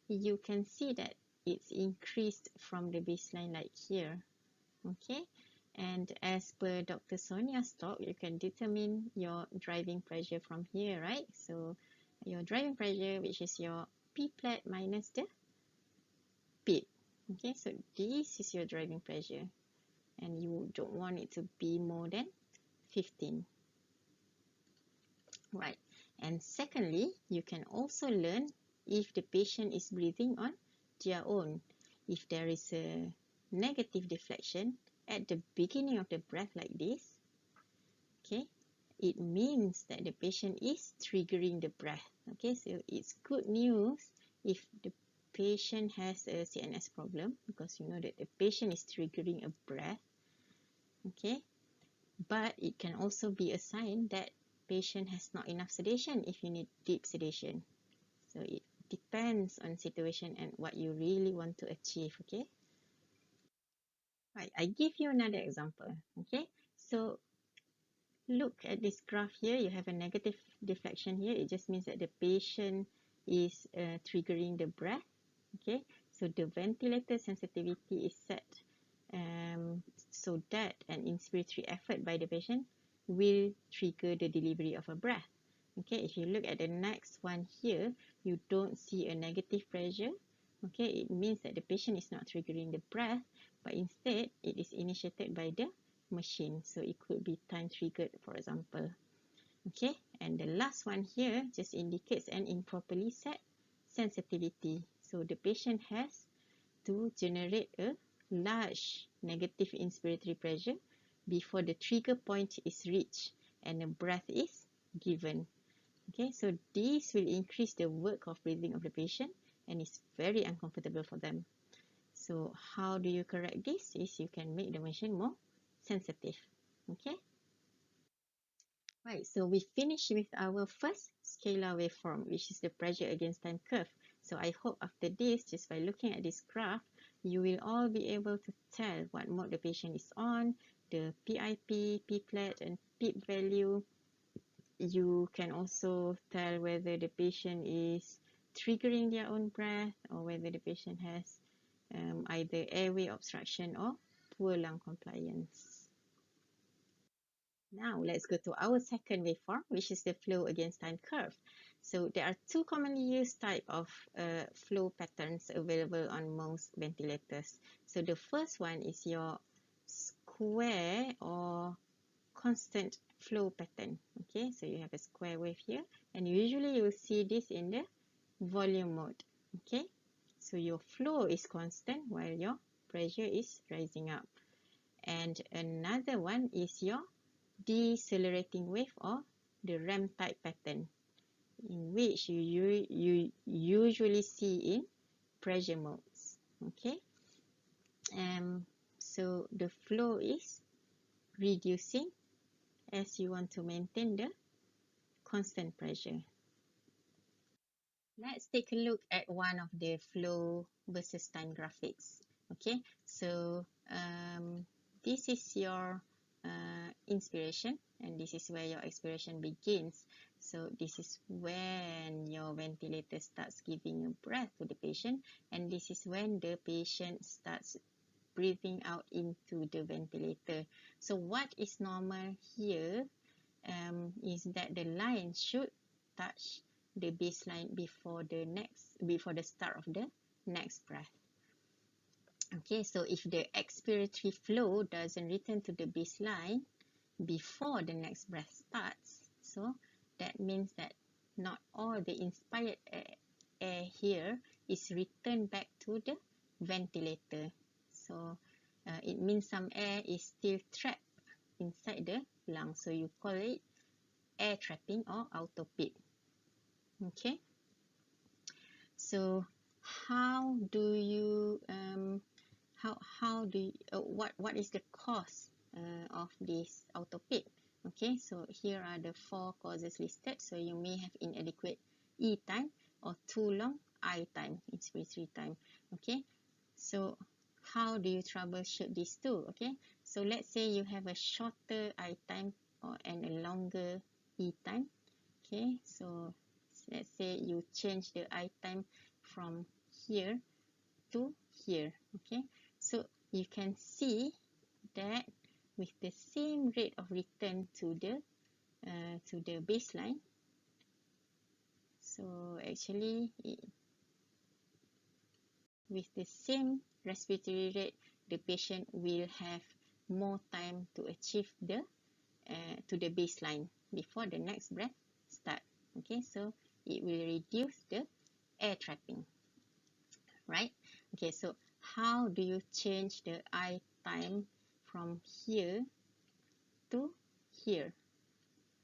you can see that it's increased from the baseline like here. Okay, and as per Dr. Sonia's talk, you can determine your driving pressure from here, right? So your driving pressure, which is your P plate minus the PEEP. Okay, so this is your driving pressure, and you don't want it to be more than 15. Right, and secondly, you can also learn if the patient is breathing on their own. If there is a negative deflection at the beginning of the breath like this, okay, it means that the patient is triggering the breath. Okay, so it's good news if the patient has a CNS problem, because you know that the patient is triggering a breath, okay, but it can also be a sign that patient has not enough sedation if you need deep sedation. So it depends on situation and what you really want to achieve, okay. Right, I give you another example, okay. So look at this graph here. You have a negative deflection here. It just means that the patient is triggering the breath, okay. So the ventilator sensitivity is set so that an inspiratory effort by the patient will trigger the delivery of a breath. Okay, if you look at the next one here, you don't see a negative pressure. Okay, it means that the patient is not triggering the breath, but instead it is initiated by the machine. So it could be time triggered, for example. Okay, and the last one here just indicates an improperly set sensitivity. So the patient has to generate a large negative inspiratory pressure before the trigger point is reached and a breath is given. Okay, so this will increase the work of breathing of the patient and it's very uncomfortable for them. So how do you correct this? Is you can make the machine more sensitive. Okay. Right, so we finish with our first scalar waveform, which is the pressure against time curve. So I hope after this, just by looking at this graph, you will all be able to tell what mode the patient is on, the PIP, P-flat, and PIP value. You can also tell whether the patient is triggering their own breath or whether the patient has either airway obstruction or poor lung compliance. Now let's go to our second waveform, which is the flow against time curve. So there are two commonly used type of flow patterns available on most ventilators. So the first one is your square or constant flow pattern. Okay, so you have a square wave here, and usually you will see this in the volume mode. Okay, so your flow is constant while your pressure is rising up. And another one is your decelerating wave or the ramp type pattern, in which you usually see in pressure modes. Okay, so the flow is reducing as you want to maintain the constant pressure. Let's take a look at one of the flow versus time graphics. Okay, so this is your inspiration and this is where your expiration begins. So this is when your ventilator starts giving a breath to the patient, and this is when the patient starts breathing out into the ventilator. So what is normal here is that the line should touch the baseline before the start of the next breath. Okay, so if the expiratory flow doesn't return to the baseline before the next breath starts, so that means that not all the inspired air here is returned back to the ventilator. So it means some air is still trapped inside the lung. So you call it air trapping or auto PIP. Okay. So how do you what is the cause of this auto PIP? Okay, so here are the 4 causes listed. So you may have inadequate E time or too long I time, inspiratory time. Okay, so how do you troubleshoot these two? Okay, so let's say you have a shorter I time and a longer E time. Okay, so let's say you change the I time from here to here. Okay, so you can see that with the same rate of return to the baseline, so actually with the same respiratory rate, the patient will have more time to achieve the to the baseline before the next breath start. Okay, so it will reduce the air trapping, right? Okay, so how do you change the I time from here to here?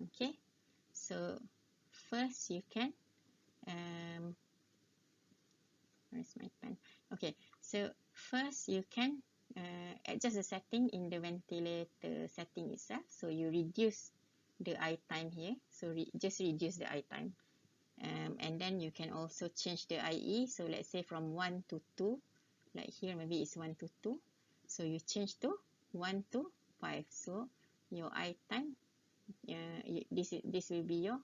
Okay, so first you can Where's my pen? Okay, so first you can adjust the setting in the ventilator setting itself. So you reduce the eye time here. So just reduce the eye time. And then you can also change the IE. So let's say from 1 to 2, like here maybe it's 1 to 2. So you change to 1 to 5. So your eye time, this will be your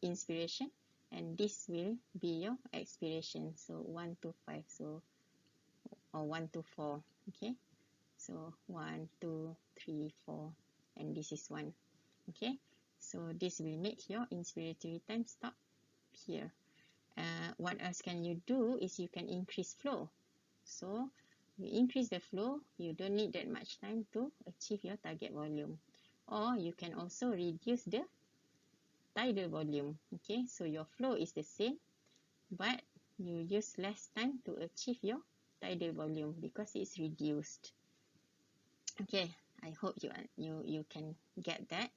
inspiration, and this will be your expiration. So 1 to 5, so or 1 to 4. Okay, so 1, 2, 3, 4, and this is 1. Okay, so this will make your inspiratory time stop here. What else can you do is you can increase flow. So you increase the flow, you don't need that much time to achieve your target volume. Or you can also reduce the tidal volume. Okay, so your flow is the same, but you use less time to achieve your tidal volume because it's reduced. Okay, I hope you can get that.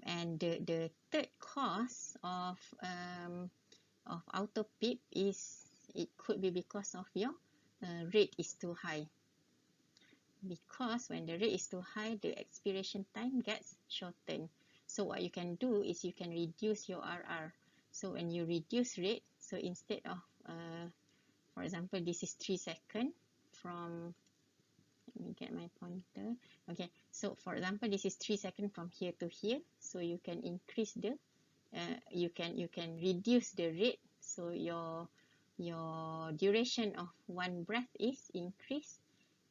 And the third cause of auto PIP is it could be because of your rate is too high. Because when the rate is too high, the expiration time gets shortened. So what you can do is you can reduce your RR. So when you reduce rate, so instead of for example, this is 3 seconds from, let me get my pointer. Okay, so for example, this is 3 seconds from here to here. So you can increase the you can reduce the rate. So your duration of one breath is increased,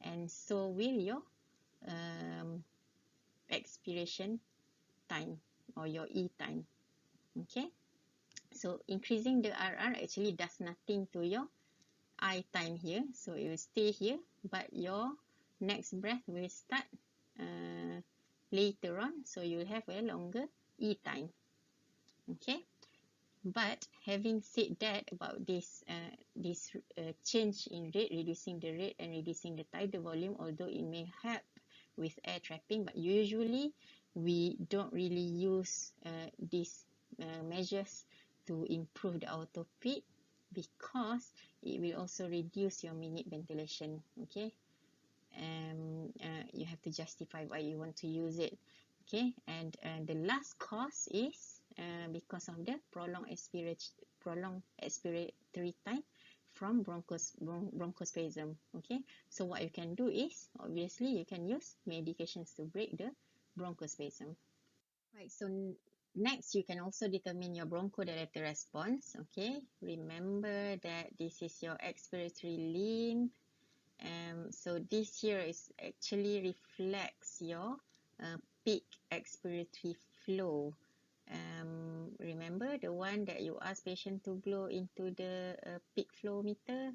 and so will your expiration time or your E time. Okay, so increasing the RR actually does nothing to your I time here, so it will stay here, but your next breath will start later on, so you'll have a longer E time. Okay, but having said that about this change in rate, reducing the rate and reducing the tidal volume, although it may help with air trapping, but usually we don't really use these measures to improve the auto PIP, because it will also reduce your minute ventilation. Okay, you have to justify why you want to use it. Okay, and the last cause is because of the prolonged expiratory time from bronchospasm. Okay, so what you can do is, obviously you can use medications to break the bronchospasm. Right, so next you can also determine your bronchodilator response. Okay, remember that this is your expiratory limb. So this here is actually reflects your peak expiratory flow. Remember the one that you ask patient to blow into the peak flow meter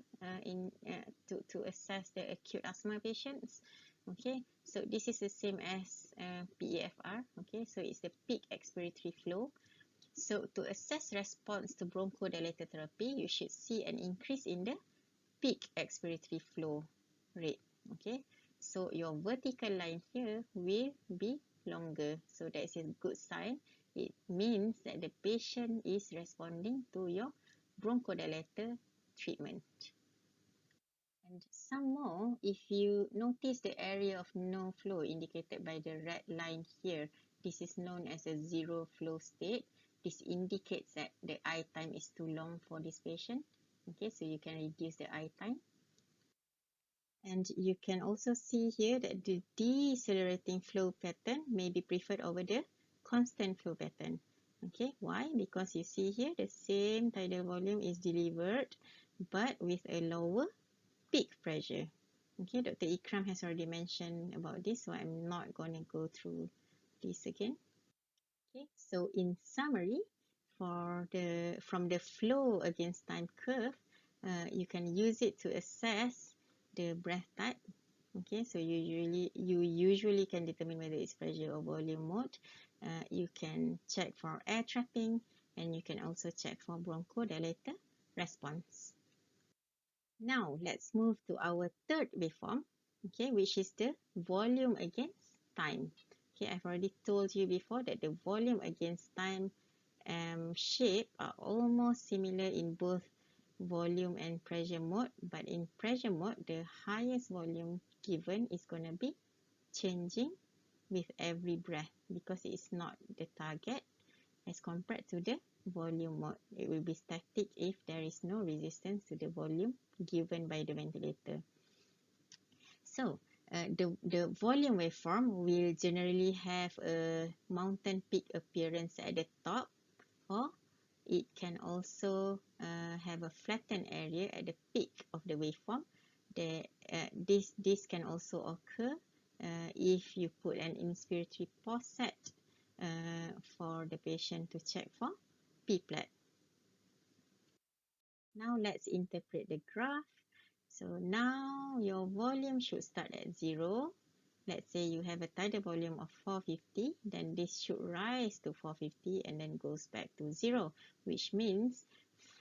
to assess the acute asthma patients. Okay, so this is the same as PEFR. Okay, so it's the peak expiratory flow. So to assess response to bronchodilator therapy, you should see an increase in the peak expiratory flow rate. Okay, so your vertical line here will be longer, so that is a good sign. It means that the patient is responding to your bronchodilator treatment. And some more, if you notice the area of no flow indicated by the red line here, this is known as a zero flow state. This indicates that the eye time is too long for this patient. Okay, so you can reduce the eye time. And you can also see here that the decelerating flow pattern may be preferred over the constant flow pattern. Okay, why? Because you see here the same tidal volume is delivered, but with a lower peak pressure. Okay, Dr. Ikram has already mentioned about this, so I'm not going to go through this again. Okay, so in summary, from the flow against time curve, you can use it to assess the breath type. Okay, so you usually can determine whether it's pressure or volume mode. You can check for air trapping, and you can also check for bronchodilator response. Now let's move to our third waveform, okay, which is the volume against time. Okay, I've already told you before that the volume against time shape are almost similar in both volume and pressure mode, but in pressure mode, the highest volume given is going to be changing with every breath because it's not the target as compared to the volume mode. It will be static if there is no resistance to the volume given by the ventilator. So the volume waveform will generally have a mountain peak appearance at the top, or it can also have a flattened area at the peak of the waveform. This can also occur if you put an inspiratory pause set for the patient to check for P-flat. Now let's interpret the graph. So now your volume should start at 0. Let's say you have a tidal volume of 450, then this should rise to 450 and then goes back to 0, which means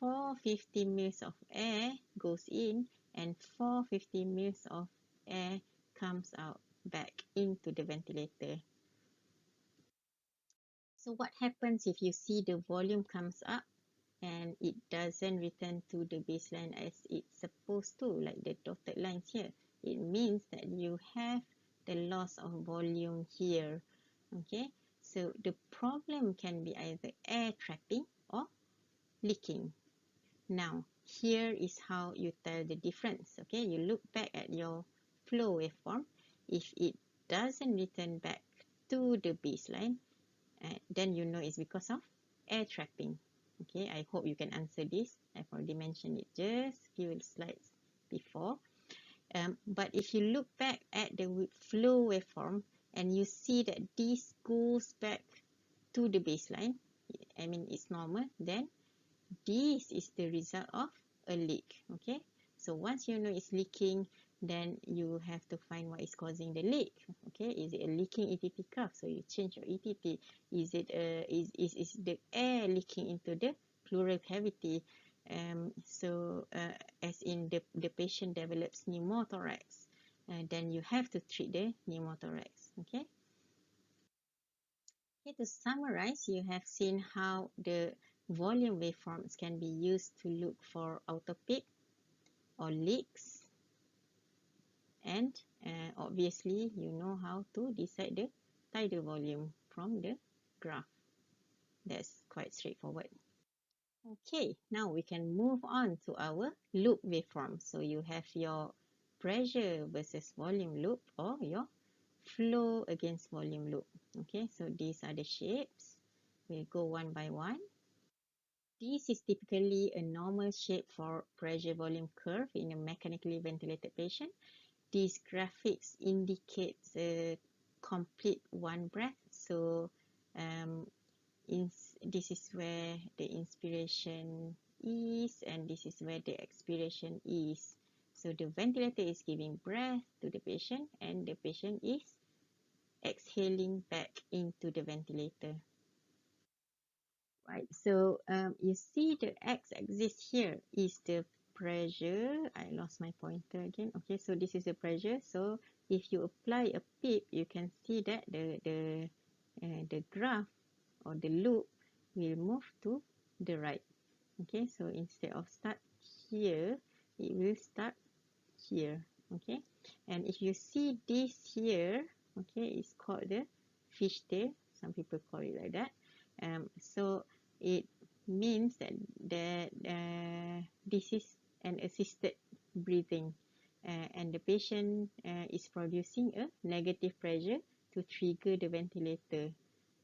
450 mils of air goes in and 450 mils of air comes out back into the ventilator. So what happens if you see the volume comes up and it doesn't return to the baseline as it's supposed to, like the dotted lines here? It means that you have the loss of volume here. Okay, so the problem can be either air trapping or leaking. Now here is how you tell the difference. Okay, you look back at your flow waveform. If it doesn't return back to the baseline, then you know it's because of air trapping. Okay, I hope you can answer this. I've already mentioned it just a few slides before. But if you look back at the flow waveform and you see that this goes back to the baseline, I mean it's normal, then this is the result of a leak. Okay, so once you know it's leaking, then you have to find what is causing the leak. Okay, is it a leaking ETP cuff? So you change your ETP. Is it is the air leaking into the pleural cavity? As in the patient develops pneumothorax, then you have to treat the pneumothorax. Okay. Okay, to summarize, you have seen how the volume waveforms can be used to look for autopeak or leaks, and obviously you know how to decide the tidal volume from the graph. That's quite straightforward. Okay, now we can move on to our loop waveform. So you have your pressure versus volume loop or your flow against volume loop. Okay, so these are the shapes. We'll go one by one. This is typically a normal shape for pressure volume curve in a mechanically ventilated patient. These graphics indicates a complete one breath. So this is where the inspiration is and this is where the expiration is. So the ventilator is giving breath to the patient and the patient is exhaling back into the ventilator. Right, so you see the x-axis here is the pressure. I lost my pointer again. Okay, so this is the pressure. So if you apply a PEEP, you can see that the graph or the loop will move to the right. Okay, so instead of start here, it will start here. Okay, and if you see this here, okay, it's called the fishtail. Some people call it like that. So it means that this is an assisted breathing, and the patient is producing a negative pressure to trigger the ventilator.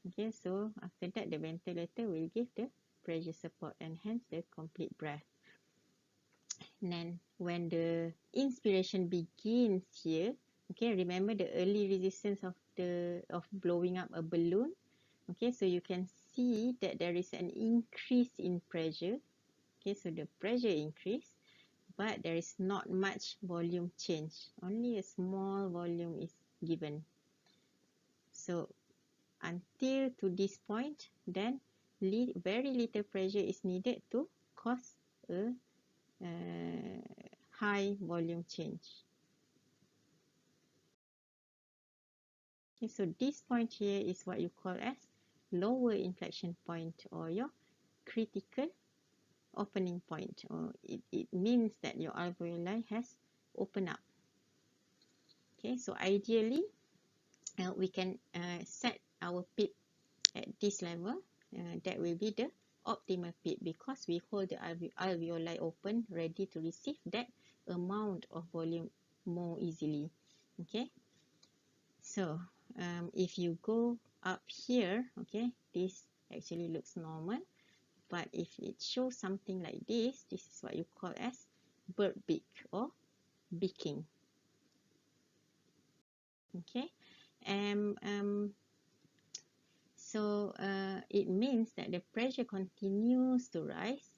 Okay, so after that the ventilator will give the pressure support and hence the complete breath. And then when the inspiration begins here, okay, remember the early resistance of blowing up a balloon. Okay, so you can see that there is an increase in pressure. Okay, so the pressure increase, but there is not much volume change. Only a small volume is given. So until to this point, then very little pressure is needed to cause a high volume change. Okay, so this point here is what you call as lower inflection point or your critical opening point, or it means that your alveoli has opened up. Okay, so ideally we can set our PIP at this level. That will be the optimal PIP, because we hold the alveoli open, ready to receive that amount of volume more easily. Okay, so if you go up here, okay, this actually looks normal, but if it shows something like this is what you call as bird beak or beaking. Okay, so it means that the pressure continues to rise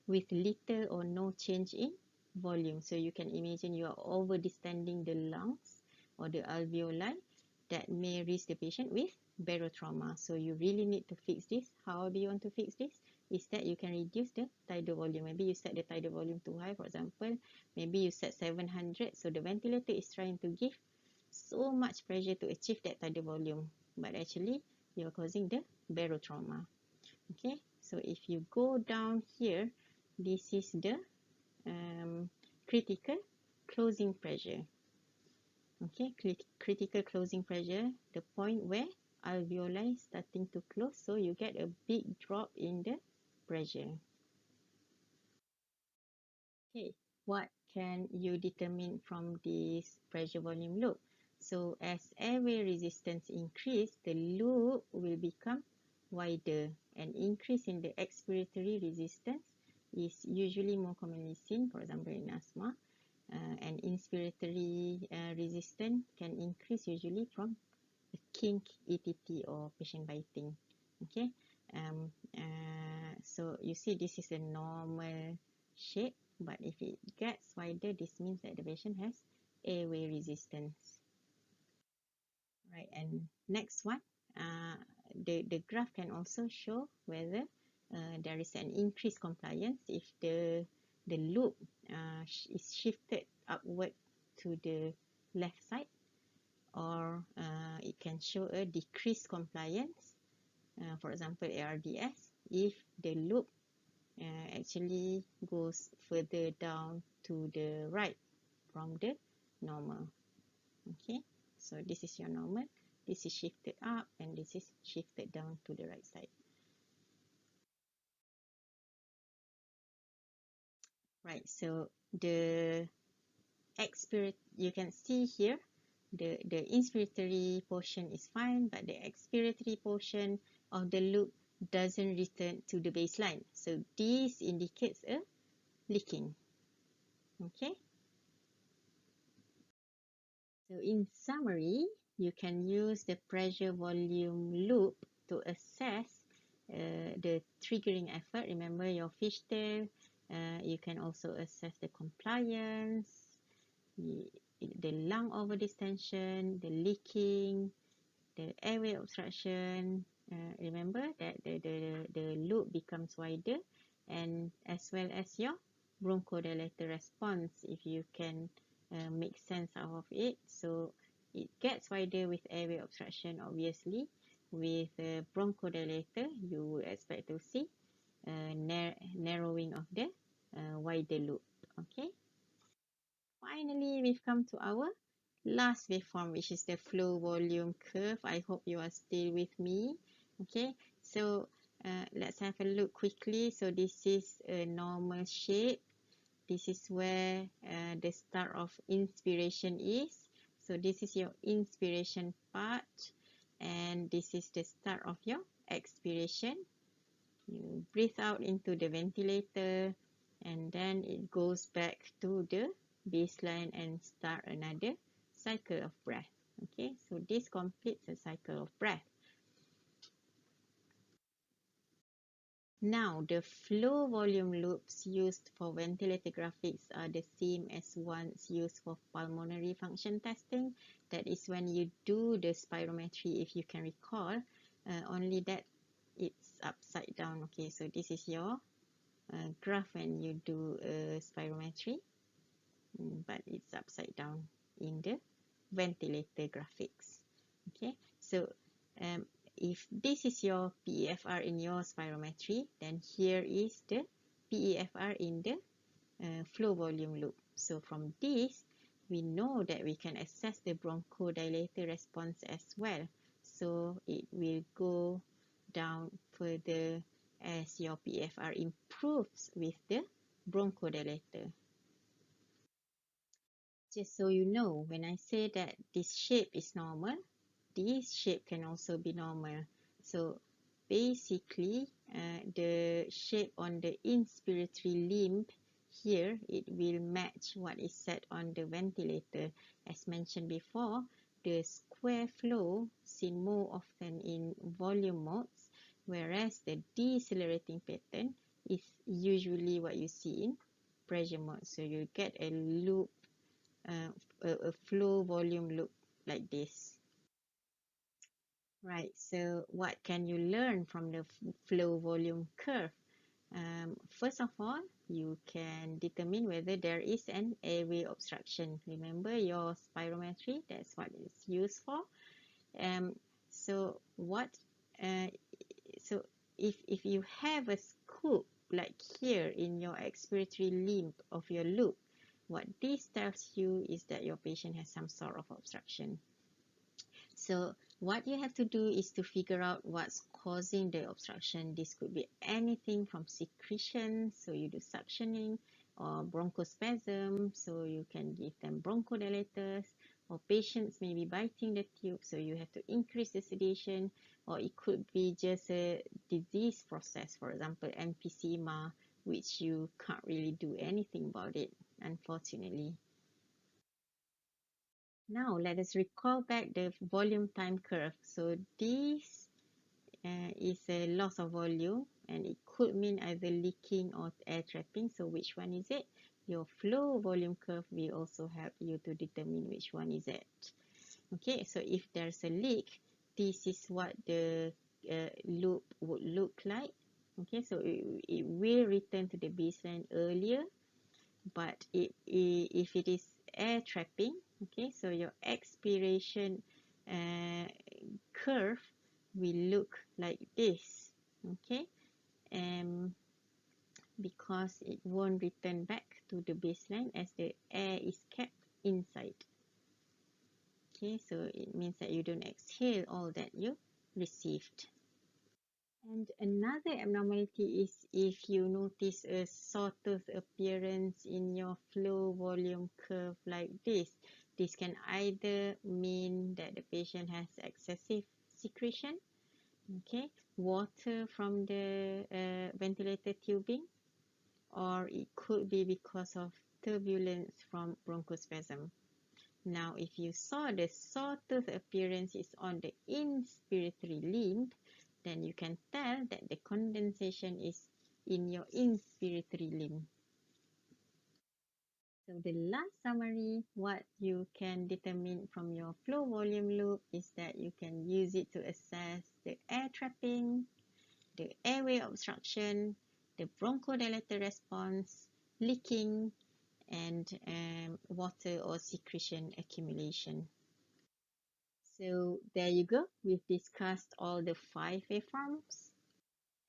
with little or no change in volume. So you can imagine you are over distending the lungs or the alveoli, that may risk the patient with barotrauma. So you really need to fix this. How do you want to fix this? Is that you can reduce the tidal volume. Maybe you set the tidal volume too high, for example. Maybe you set 700. So the ventilator is trying to give so much pressure to achieve that tidal volume, but actually you're causing the barotrauma. Okay, so if you go down here, this is the critical closing pressure. Okay, critical closing pressure, the point where alveoli starting to close, so you get a big drop in the pressure. Okay, what can you determine from this pressure volume loop? So as airway resistance increase, the loop will become wider. An increase in the expiratory resistance is usually more commonly seen, for example, in asthma. And inspiratory resistance can increase usually from a kink, ETT, or patient biting. Okay, so you see this is a normal shape, but if it gets wider, this means that the patient has airway resistance. Right, and next one, the graph can also show whether there is an increased compliance if the loop is shifted upward to the left side, or it can show a decreased compliance, for example ARDS, if the loop actually goes further down to the right from the normal. Okay, so this is your normal, this is shifted up, and this is shifted down to the right side. Right, so the you can see here the inspiratory portion is fine, but the expiratory portion of the loop doesn't return to the baseline. So this indicates a leaking. Okay. So in summary, you can use the pressure volume loop to assess the triggering effort. Remember your fishtail. You can also assess the compliance, the lung overdistension, the leaking, the airway obstruction. Remember that the loop becomes wider, and as well as your bronchodilator response, if you can make sense out of it. So it gets wider with airway obstruction, obviously. With bronchodilator, you would expect to see narrowing of the wider loop. Okay. Finally, we've come to our last waveform, which is the flow volume curve. I hope you are still with me. Okay, so let's have a look quickly. So this is a normal shape. This is where the start of inspiration is. So this is your inspiration part, and this is the start of your expiration. You breathe out into the ventilator, and then it goes back to the baseline and start another cycle of breath. Okay, so this completes a cycle of breath. Now, the flow volume loops used for ventilator graphics are the same as ones used for pulmonary function testing. That is when you do the spirometry, if you can recall, only that it's upside down. Okay, so this is your graph when you do spirometry, but it's upside down in the ventilator graphics. Okay, so if this is your PEFR in your spirometry, then here is the PEFR in the flow volume loop. So from this, we know that we can assess the bronchodilator response as well. So it will go down further as your PEFR improves with the bronchodilator. Just so you know, when I say that this shape is normal, this shape can also be normal. So basically, the shape on the inspiratory limb here, it will match what is set on the ventilator. As mentioned before, the square flow seen more often in volume modes, whereas the decelerating pattern is usually what you see in pressure mode. So you get a loop, a flow volume loop like this. Right, so what can you learn from the flow volume curve? First of all, you can determine whether there is an airway obstruction. Remember your spirometry, that's what it's used for. So if you have a scoop like here in your expiratory limb of your loop, what this tells you is that your patient has some sort of obstruction. So what you have to do is to figure out what's causing the obstruction. This could be anything from secretion, so you do suctioning, or bronchospasm, so you can give them bronchodilators, or patients may be biting the tube, so you have to increase the sedation, or it could be just a disease process, for example, emphysema, which you can't really do anything about it, unfortunately. Now, let us recall back the volume time curve. So this is a loss of volume, and it could mean either leaking or air trapping. So which one is it? Your flow volume curve will also help you to determine which one is it. Okay, so if there's a leak, this is what the loop would look like. Okay, so it will return to the baseline earlier, but if it is air trapping, okay, so your expiration curve will look like this, okay, because it won't return back to the baseline as the air is kept inside. Okay, so it means that you don't exhale all that you received. And another abnormality is if you notice a sawtooth appearance in your flow volume curve like this. This can either mean that the patient has excessive secretion, okay, water from the ventilator tubing, or it could be because of turbulence from bronchospasm. Now, if you saw the sawtooth appearance is on the inspiratory limb, then you can tell that the condensation is in your inspiratory limb. So the last summary, what you can determine from your flow volume loop is that you can use it to assess the air trapping, the airway obstruction, the bronchodilator response, leaking, and water or secretion accumulation. So there you go. We've discussed all the 5 waveforms,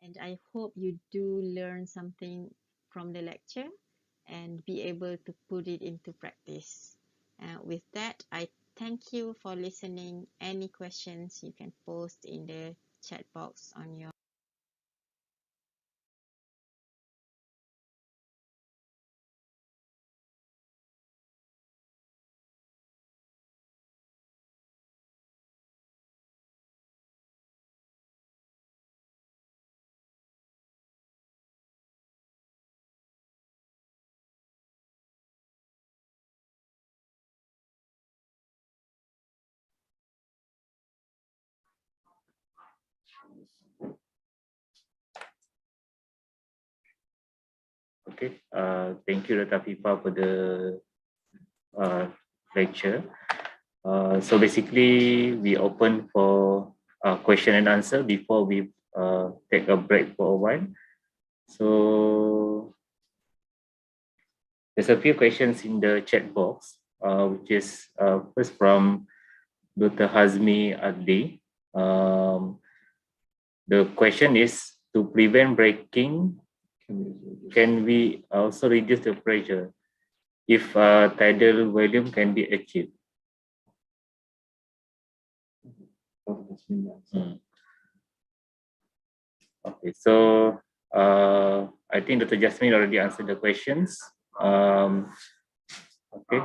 and I hope you do learn something from the lecture and be able to put it into practice. With that, I thank you for listening. Any questions you can post in the chat box on your Okay, thank you Dr. Afifa for the lecture. So basically, we open for question and answer before we take a break for a while. So there's a few questions in the chat box, which is first from Dr. Hazmi Adli. The question is, to prevent breaking can we also reduce the pressure if tidal volume can be achieved? Okay, so I think Dr. Jasmine already answered the questions. Okay.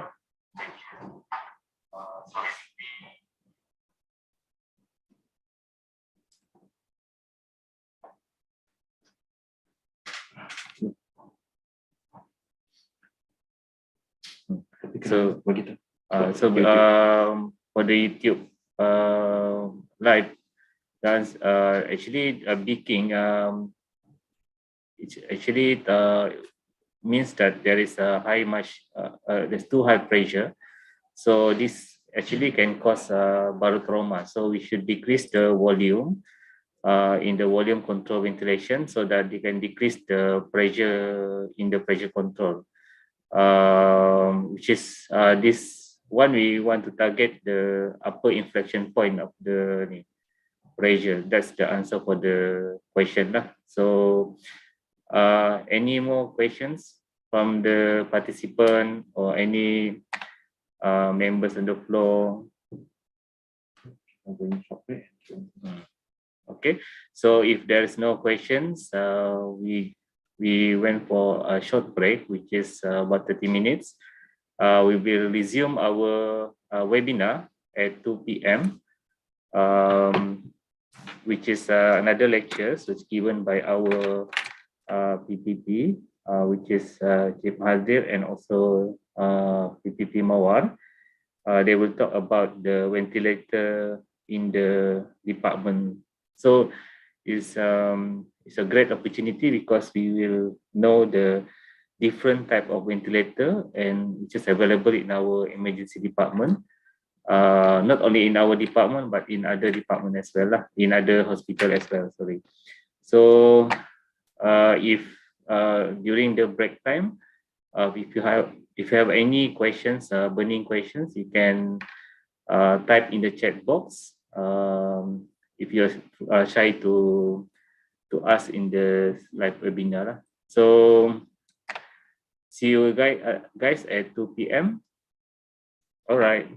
So, for the YouTube live, that's actually beaking. It actually means that there is a there's too high pressure. So this actually can cause barotrauma. So we should decrease the volume in the volume control ventilation so that they can decrease the pressure in the pressure control. Which is this one we want to target the upper inflection point of the pressure. That's the answer for the question lah. So any more questions from the participant or any members on the floor? Okay, so if there is no questions, we went for a short break, which is about 30 minutes. We will resume our webinar at 2 p.m., which is another lecture which given by our PPP, which is Chief Hazir and also PPP Mawar. They will talk about the ventilator in the department. So it's a great opportunity because we will know the different type of ventilator and which is available in our emergency department. Not only in our department but in other department as well, in other hospital as well. Sorry. So if during the break time, if you have any questions, burning questions, you can type in the chat box. If you're shy to ask in the live webinar. So see you guys at 2 p.m. All right.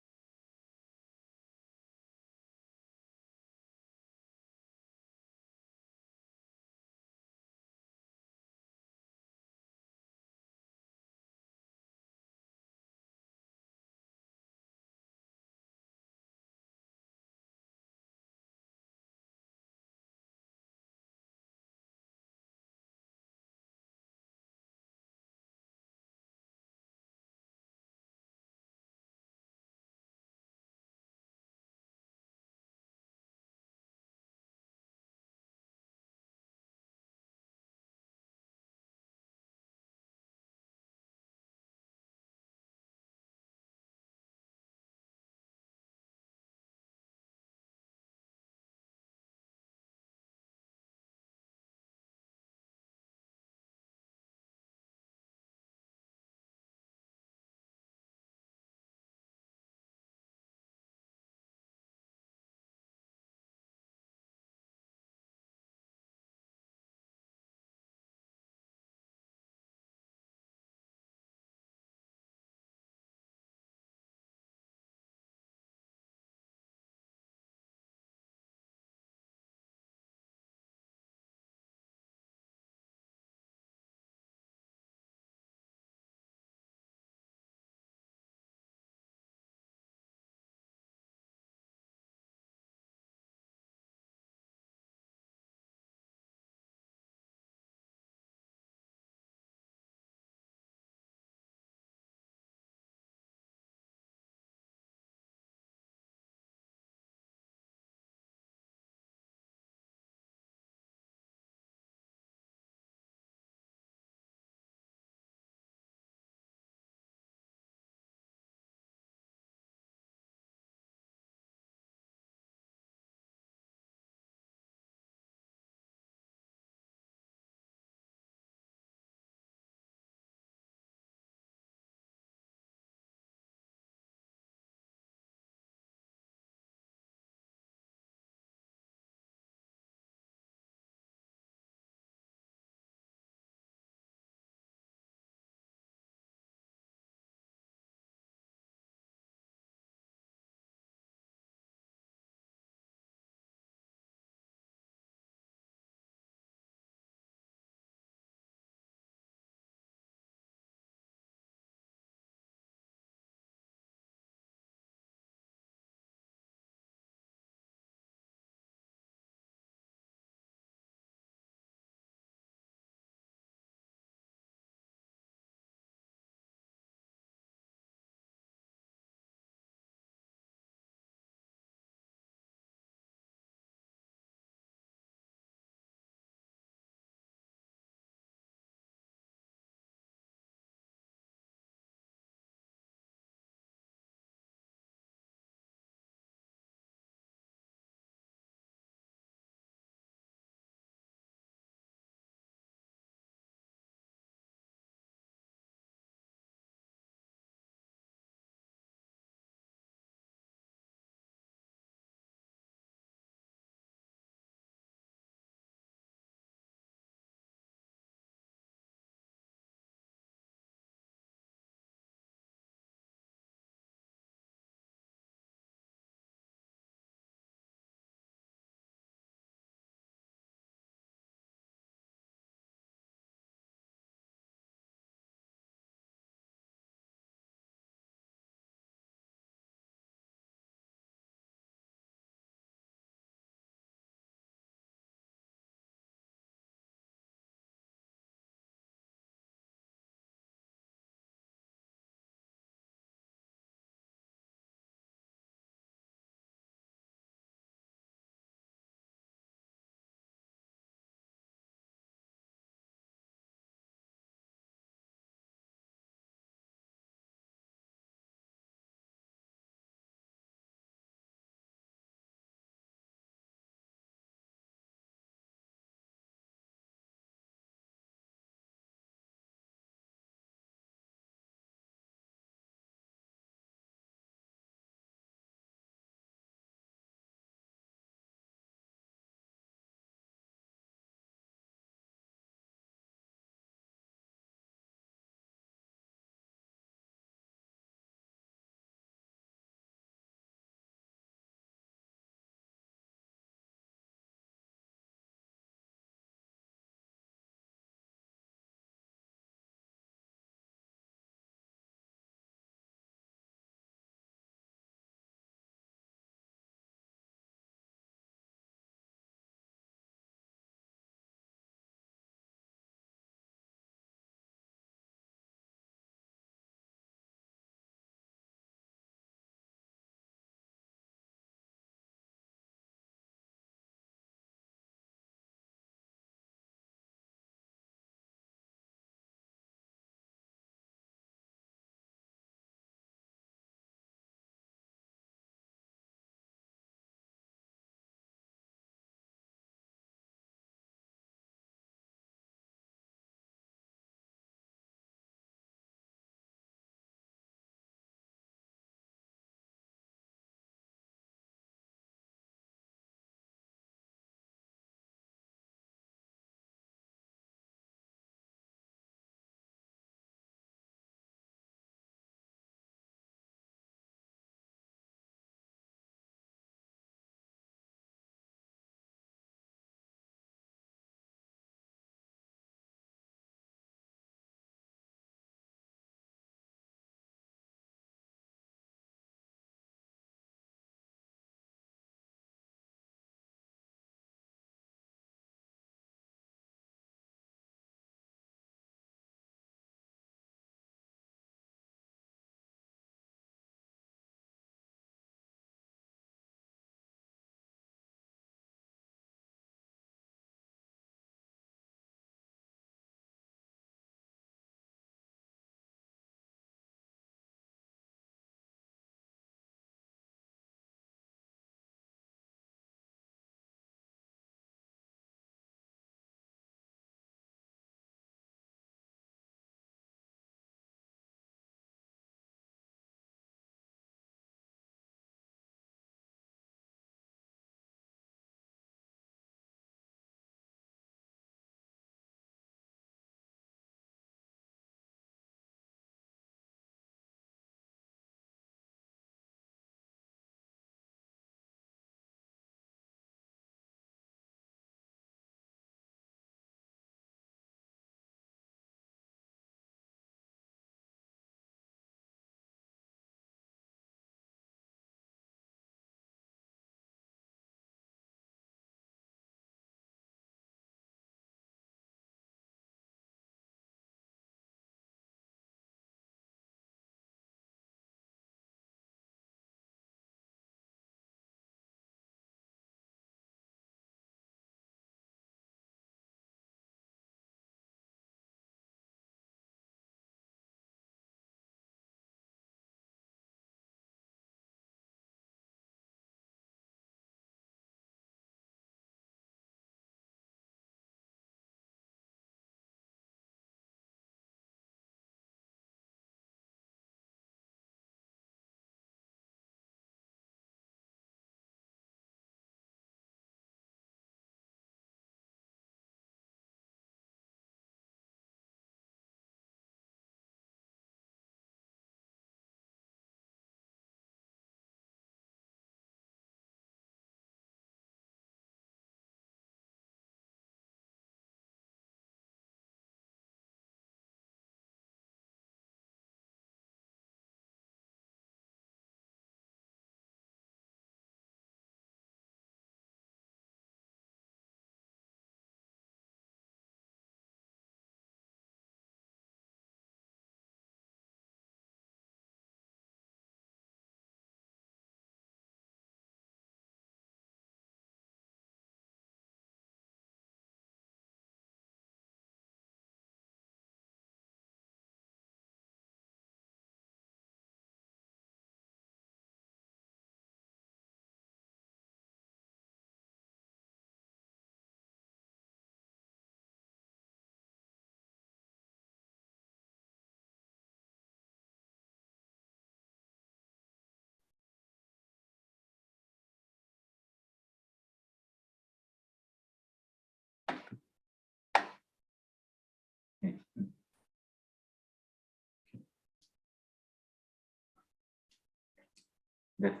Yes.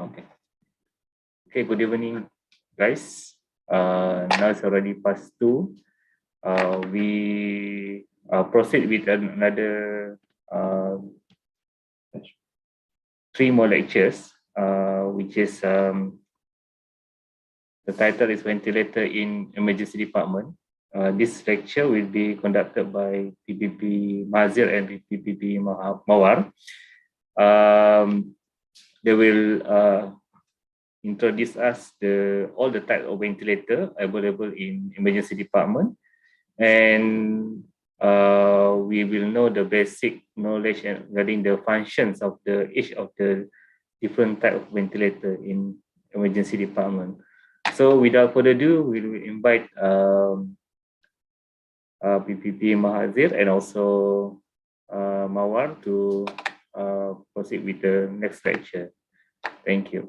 Okay. Okay. Good evening, guys. Now it's already past 2. We proceed with another 3 more lectures, which is the title is Ventilator in Emergency Department. This lecture will be conducted by PPP Mazir and PPP Mawar. They will introduce us all the type of ventilator available in emergency department, and we will know the basic knowledge regarding the functions of each of the different type of ventilator in emergency department. So without further ado, we will invite PPP Mahazir and also Mawar to proceed with the next lecture. Thank you.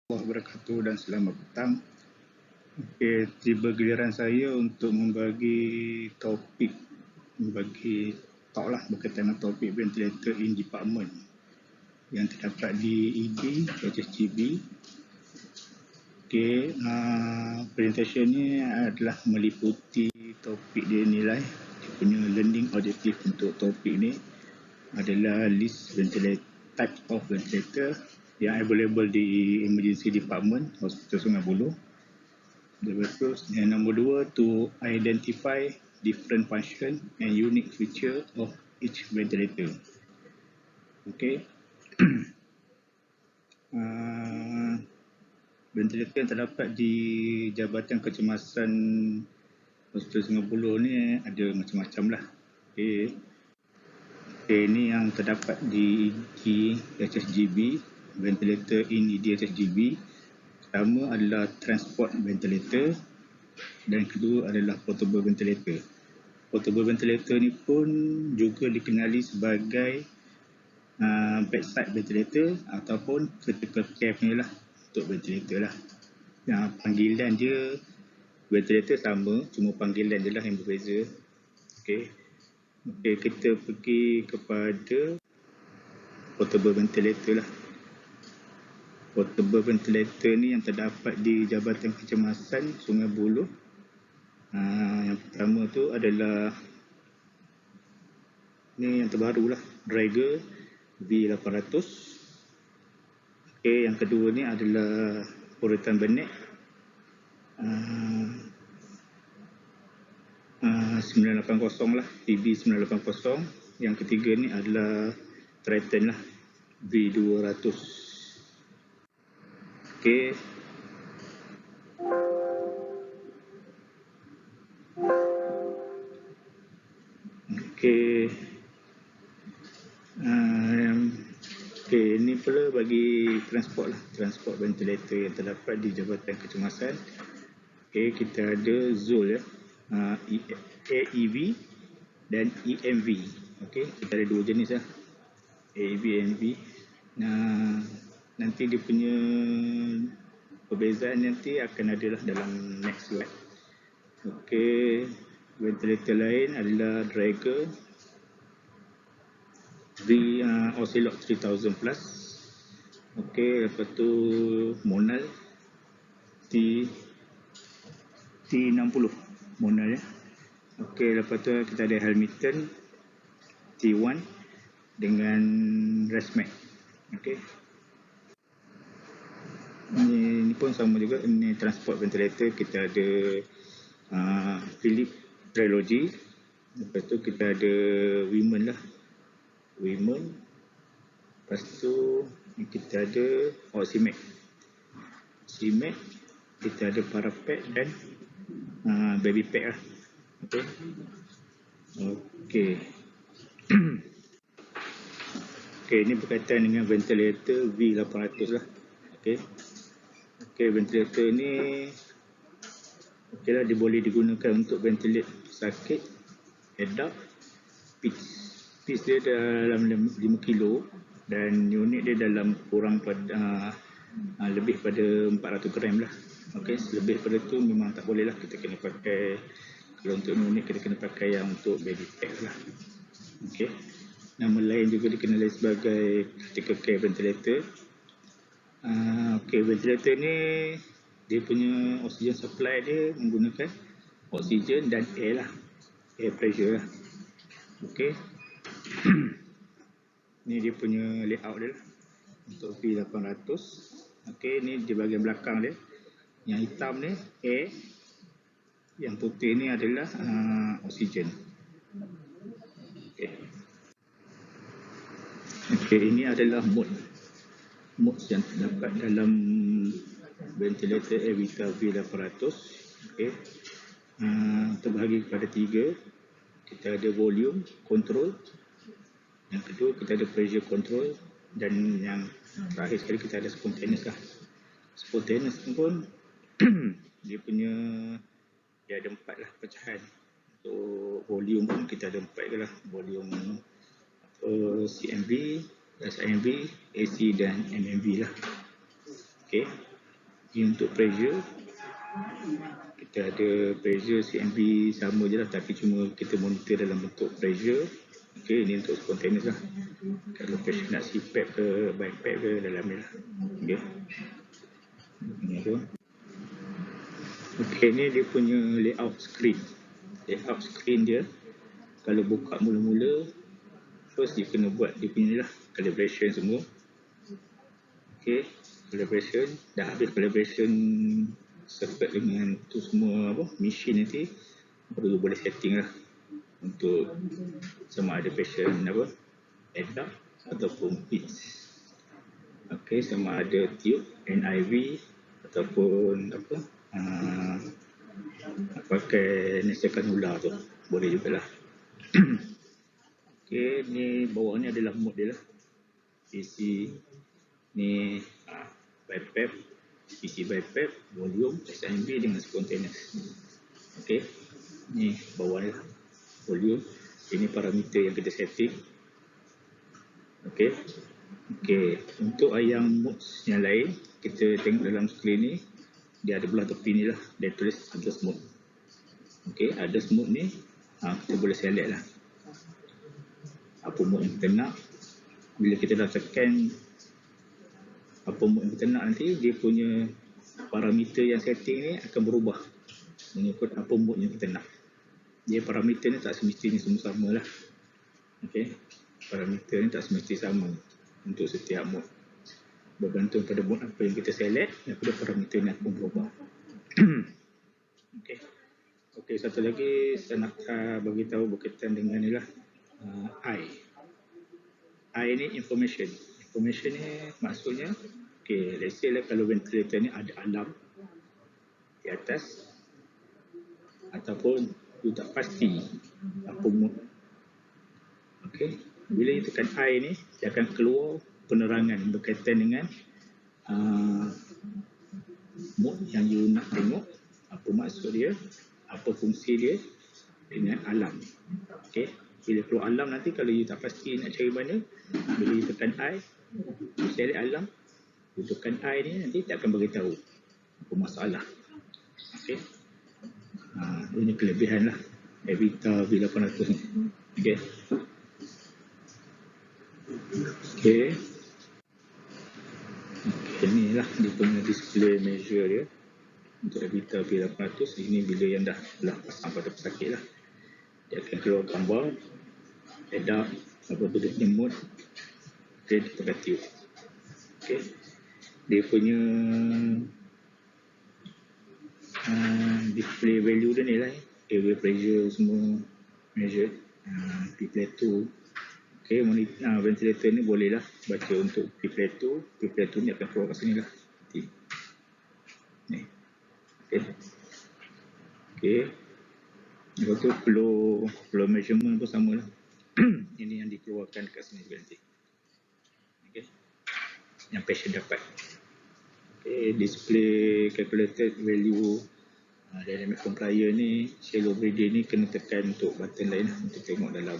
Wabarakatuh dan selamat petang. Okay, tiba giliran saya untuk membagi berkaitan dengan topik ventilator in department yang terdapat di ED, HSGB. Okay, presentation ni adalah meliputi topik dia nilai. Dia punya learning objective untuk topik ni adalah list type of ventilator yang available di emergency department Hospital Sungai Buloh. Lepas tu, yang nombor 2, to identify different function and unique feature of each ventilator. Okay. Ventilator yang terdapat di Jabatan Kecemasan Hospital Sungai Buloh ni ada macam-macam lah. Okay. Ini yang terdapat di HSGB, ventilator in HSGB. Pertama adalah transport ventilator dan kedua adalah portable ventilator. Portable ventilator ni pun juga dikenali sebagai bedside ventilator ataupun critical care punya lah, untuk ventilator lah. Yang panggilan dia ventilator sama, cuma panggilan je lah yang berbeza. Okay. Okay, kita pergi kepada portable ventilator lah. Portable ventilator ni yang terdapat di Jabatan Kecemasan Sungai Buloh. Yang pertama tu adalah ni yang terbaru lah, Drager V800. Okay, yang kedua ni adalah urutan Benek 980 lah, PB 980. Yang ketiga ni adalah Triton lah, V200. Okay. Okay. Okay, ini pula bagi transport lah, transport ventilator yang terdapat di Jabatan Kecemasan. Okay, kita ada ZOL ya, AEV dan EMV. Okay, kita ada 2 jenis lah, AEV, EMV. Nanti dia punya perbezaan nanti akan adalah dalam next slide. Okay, ventilator lain adalah Drager V Ocelot 3000 plus. Okay, lepas tu Monal T60 Monal ya. Okay, lepas tu kita ada Hamilton T1 dengan Resmac. Okay. Ini pun sama juga, ini transport ventilator. Kita ada Philip Trilogy. Lepas tu kita ada Women lah, women. Lepas tu kita ada CMAC. CMAC, kita ada parapet dan baby pack lah. Okay. Okay. Okay, ini berkaitan dengan ventilator V800 lah. Okay. Okay, ventilator ni okay lah, dia boleh digunakan untuk ventilate sakit, head-up, pitch dia dalam 5 kilo dan unit dia dalam kurang pada lebih pada 400 gram lah. Okay, lebih pada tu memang tak boleh lah, kita kena pakai, kalau untuk unit kita kena pakai yang untuk baby pack lah. Okay, nama lain juga dikenali sebagai critical care ventilator. Okay, ventilator ni dia punya oxygen supply dia menggunakan oksigen dan air lah, air pressure lah. Okay. Ni dia punya layout dia lah untuk V800. Okay, ni di bahagian belakang dia. Yang hitam ni air, yang putih ni adalah oksigen. Okay. Okay, ini adalah modes yang terdapat dalam ventilator Evita V800. Okay. Terbahagi kepada 3. Kita ada volume control, yang kedua kita ada pressure control, dan yang terakhir sekali kita ada spontaneous lah. Spontaneous pun dia ada 4 lah pecahan. Untuk volume pun kita ada 4 je lah, volume CMV, SIMV, AC dan MMV lah. Okay. Ini untuk pressure, kita ada pressure CMV sama je lah, tapi cuma kita monitor dalam bentuk pressure. Okay, ini untuk spontaneous lah. Kalau patient nak CPAP ke BiPAP ke dalam ni lah. Okay. Ini tu. Okay, ni dia punya layout screen. Layout screen dia, kalau buka mula-mula, first dia kena buat dia punya lah calibration semua. Okay, calibration. Dah habis calibration serta dengan tu semua machine nanti, baru boleh setting lah untuk sama ada patient head up ataupun pitch. Okay, sama ada tube NIV ataupun pakai nesakan ular tu boleh jugalah. Okay, ni bawah ni adalah mode dia lah. AC ni BiPAP, PC BiPAP, volume, SIMV dengan spontaneous. Okay, ni bawah ni lah volume. Ini parameter yang kita setting. Okay. Okay, untuk yang modes yang lain, kita tengok dalam skrin ni, dia ada belah tepi ni lah, dia tulis others mode. Okay, others mode ni kita boleh select lah apa mode yang kita nak. Bila kita dah tekan apa mode yang kita nak, nanti dia punya parameter yang setting ni akan berubah mengikut apa mode yang kita nak. Dia parameter ni tak semestinya semua sama lah. Okay, parameter ni tak semestinya sama untuk setiap mode, bergantung pada mode apa yang kita select, daripada parameter ni akan berubah. Okay. Okay, satu lagi saya nak beritahu berkaitan dengan ni lah, I ni information. Information ni maksudnya, okay, let's say lah kalau ventilator ni ada alarm di atas, ataupun you tak pasti apa mode. Okay, bila you tekan I ni, dia akan keluar penerangan berkaitan dengan mode yang you nak tengok, apa maksud dia, apa fungsi dia dengan alarm. Okay, bila keluar alarm nanti, kalau you tak pasti nak cari mana, bila you tekan I, you select alarm, you tekan I ni, nanti tak akan beritahu apa masalah. Okay, ini kelebihan lah Evita V800 ni. Okay. Okay. Okay, ni lah dia punya display measure dia untuk Evita V800. Ini bila yang dah pasang pada pesakit lah, dia akan keluar gambar head up, apa tu dia punya mode, dia pakai tube. Okay, dia punya display value dia ni lah, airway pressure semua measure, P-plate 2, Okay, ventilator ni bolehlah baca untuk P-plate ni akan keluar kat sini lah. Ni. Okay. Lepas tu flow measurement pun sama lah. Ini yang dikeluarkan kat sini juga nanti. Okay. Yang patient dapat. Okay, display calculated value dynamic complier ni, shallow breathing ni kena tekan untuk button lain lah, untuk tengok dalam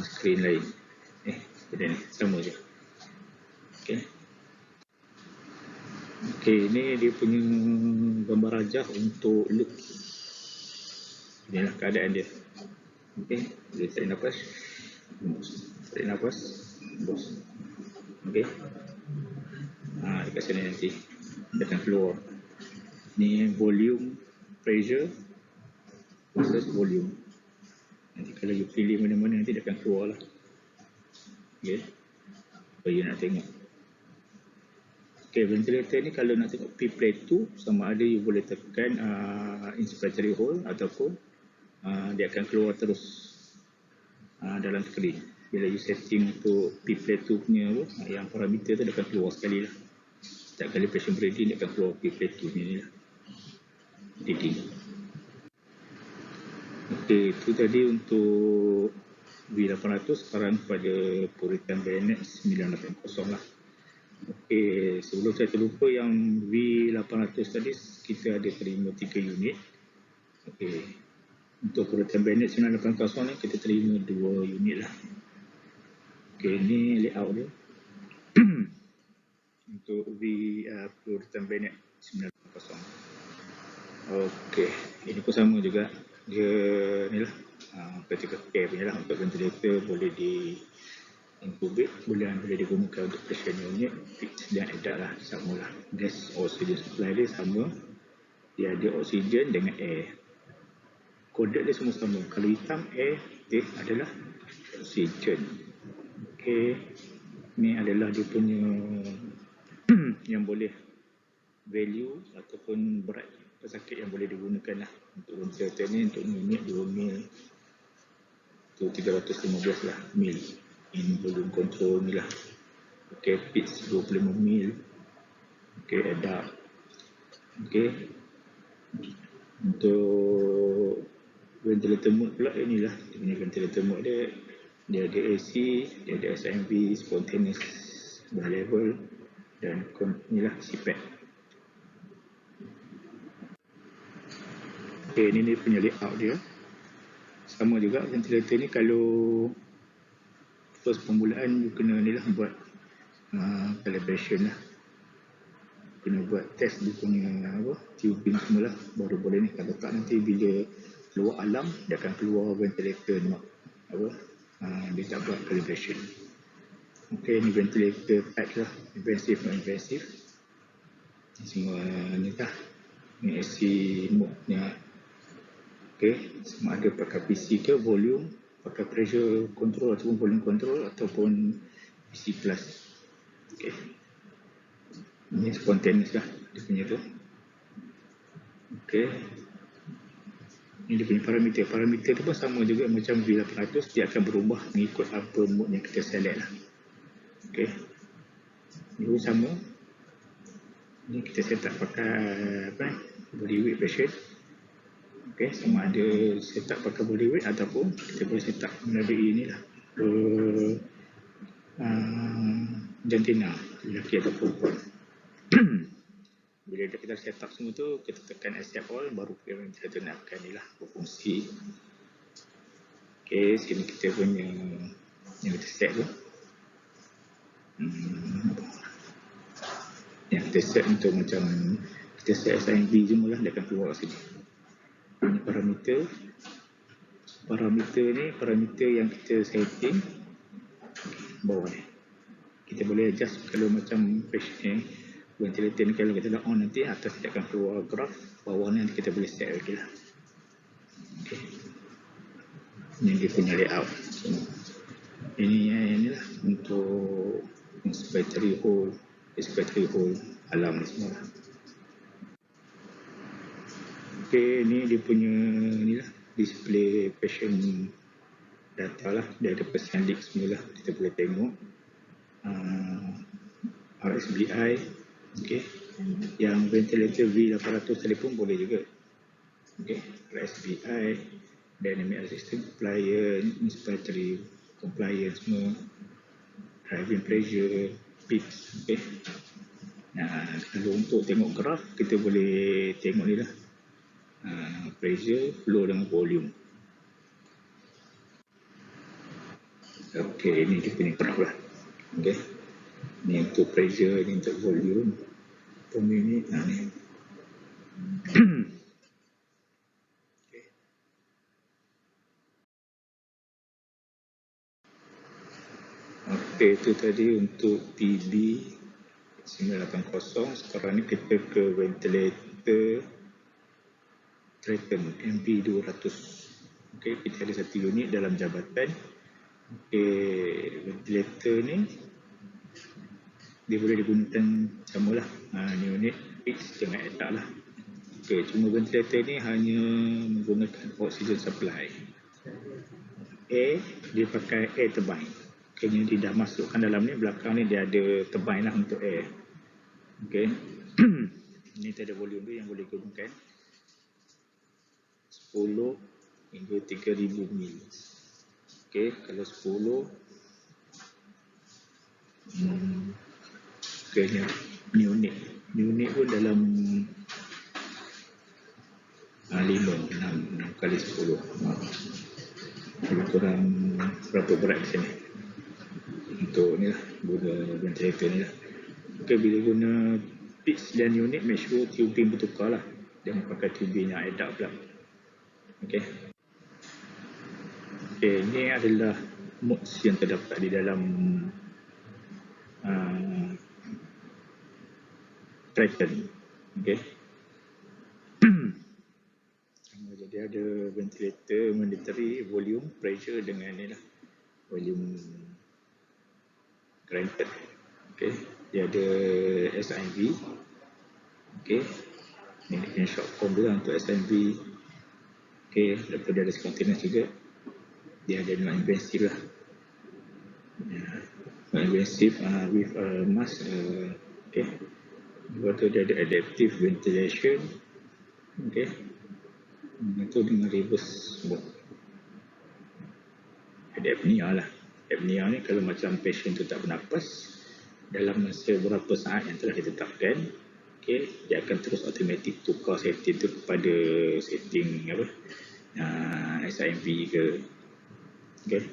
screen lain. Benda ni sama je. Okay, ni dia punya gambar rajah untuk loop. Inilah keadaan dia. Okay, dia tarik nafas, tarik nafas, bos. Okay. Dekat sini nanti dia akan keluar. Ni volume, pressure versus volume. Nanti kalau you pilih mana-mana nanti dia akan keluar lah. Okay. So you nak tengok. Okay, ventilator ni kalau nak tengok P-plate tu, sama ada you boleh tekan inspiratory hole ataupun dia akan keluar terus dalam screen. Bila you setting untuk P-plate tu punya yang parameter tu dia akan keluar sekali lah. Setiap kali patient breathing dia akan keluar P-plate tu ni lah. Reading. Okay, itu tadi untuk V800. Sekarang pada Puritan Bayonet 980 lah. Okay, sebelum saya terlupa yang V800 tadi kita ada terima 3 unit. Okay, untuk Puritan Bayonet 980 ni kita terima 2 unit lah. Okay, ni layout dia. Untuk Puritan Bayonet 980. Okey, ini pun sama juga. Dia ni lah critical care punya lah. Untuk ventilator boleh di intubate, boleh digunakan untuk patient unit, fix dan adapt lah, sama lah. Gas oxygen supply dia sama. Dia ada oksigen dengan air. Kode dia semua sama. Kalau hitam air, dia adalah oksigen. Okey, ni adalah dia punya yang boleh value ataupun berat pesakit yang boleh digunakan lah. Untuk ventilator ni untuk unit 2 mil tu 315 lah mil. In volume control ni lah. Okay, pitch 25 mil. Okay, adapt. Okay, untuk ventilator mode pula inilah dia punya ventilator mode dia ada AC, dia ada SIMV, spontaneous level dan inilah CPAP. Okay, ini dia punya layout dia. Sama juga ventilator ni kalau first permulaan you kena ni lah buat calibration lah. Kena buat test dia punya tubing semua lah, baru boleh ni. Kalau tak nanti bila keluar alam dia akan keluar ventilator ni dia tak buat calibration. Okay, ni ventilator type lah, invasive, non-invasive. Semua ni lah. Ni AC mode nya. Okay, sama ada pakai PC ke volume, pakai pressure control ataupun volume control ataupun PC plus. Okay, ini spontaneous lah dia punya tu. Okay, ini dia punya parameter. Parameter tu pun sama juga macam V800, dia akan berubah mengikut apa mode yang kita select lah. Okay, ini pun sama. Ini kita set up pakai body weight patient. Okay, sama ada setup pakai body weight ataupun kita boleh setup melalui inilah jantina, lelaki atau perempuan. Bila kita setup semua tu, kita tekan accept all, baru kita nakkan inilah berfungsi. Okay, sini kita punya yang kita set tu. Yang kita set untuk macam kita set SIMV semua lah, dia akan keluar sini. Ini parameter ni parameter yang kita setting bawah ni. Kita boleh adjust kalau macam patient ventilator ni, kalau kita dah on nanti atas dia akan keluar graf, bawah ni nanti kita boleh set lagi lah. Okay, ini dia punya layout. Ini lah untuk inspiratory hole alam ni semua lah. Okay, ni dia punya ni lah display patient data lah, dia ada percent leak semula, kita boleh tengok RSBI, okay. Yang ventilator V800 tadi pun boleh juga, okay. RSBI, dynamic resistance, compliance, inspiratory, compliance semua, driving pressure, peaks, okay. Nah, kalau untuk tengok graf, kita boleh tengok ni lah, pressure, flow dengan volume. Okey, ini dia punya graf lah. Okey, ni untuk pressure, ni untuk volume. Ni. Okey, itu tadi untuk PB 980. Sekarang ni kita ke ventilator Triton MB200. Okey, kita ada satu unit dalam jabatan. Okey, ventilator ni dia boleh digunakan samalah. Ni unit fix dengan etak lah. Okey, cuma ventilator ni hanya menggunakan oxygen supply. Dia pakai air turbine. Okey, dia dah masukkan dalam ni, belakang ni dia ada turbine lah untuk air. Okey. Ni ada volume dia yang boleh gunakan 10 hingga 3000 mil. Okey, kalau 10 okey, ni unit pun dalam 6 kali 10. Lebih kurang berapa berat di sini untuk ni lah, guna ventilator ni lah. Okey, bila guna pitch dan unit, make sure tubing bertukar lah, jangan pakai tubing yang adap pula. Okey. Okey, ini adalah modes yang terdapat di dalam Triton. Okey. Jadi ada ventilator monitoring volume, pressure dengan ni lah, volume granted. Okey, dia ada SIV. Okey, ni short form dia untuk SIV. Okey, lepas dia ada continuous juga. Dia ada non-invasive lah. Non-invasive with mask. Okey, lepas tu dia ada adaptive ventilation. Okey, itu dengan reverse mode. Ada apnea lah. Apnea ni kalau macam patient tu tak bernafas dalam masa berapa saat yang telah ditetapkan, okey, dia akan terus automatik tukar setting tu kepada setting apa, SIV ke. Okey.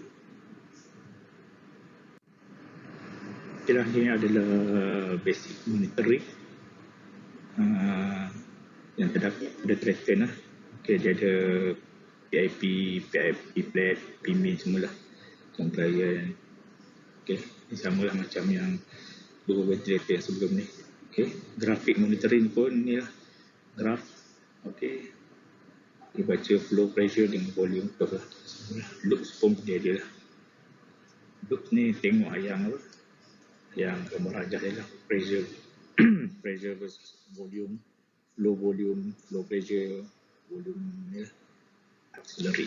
Ini adalah basic monitoring yang terdapat pada Triton lah. Okey, dia ada PIP plat, PMIN semula, compliant. Okey, ini sama lah macam yang dua ventilator yang sebelum ni. Okey, grafik monitoring pun ni lah, graf. Okey, dia baca flow pressure dengan volume curve lah. Loops pun dia lah. Loops ni tengok yang apa, yang gambar rajah dia lah, pressure pressure versus volume, flow pressure, volume ni lah, auxiliary.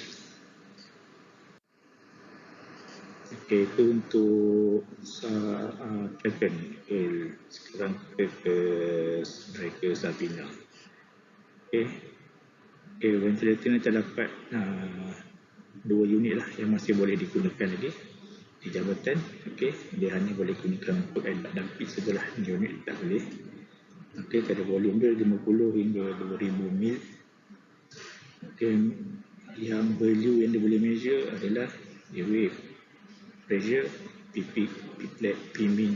Okey, itu untuk Triton. Sekarang kita ke striker Sabina. Okey, ventilator ni terdapat 2 unit lah yang masih boleh digunakan lagi di jabatan. Okey, dia hanya boleh gunakan untuk enak dan pitch sajalah, unit tak boleh. Okey, pada volume dia 50 hingga 2000 mil. Okey, yang value yang dia boleh measure adalah wave, pressure, PP, P-flat, P-min,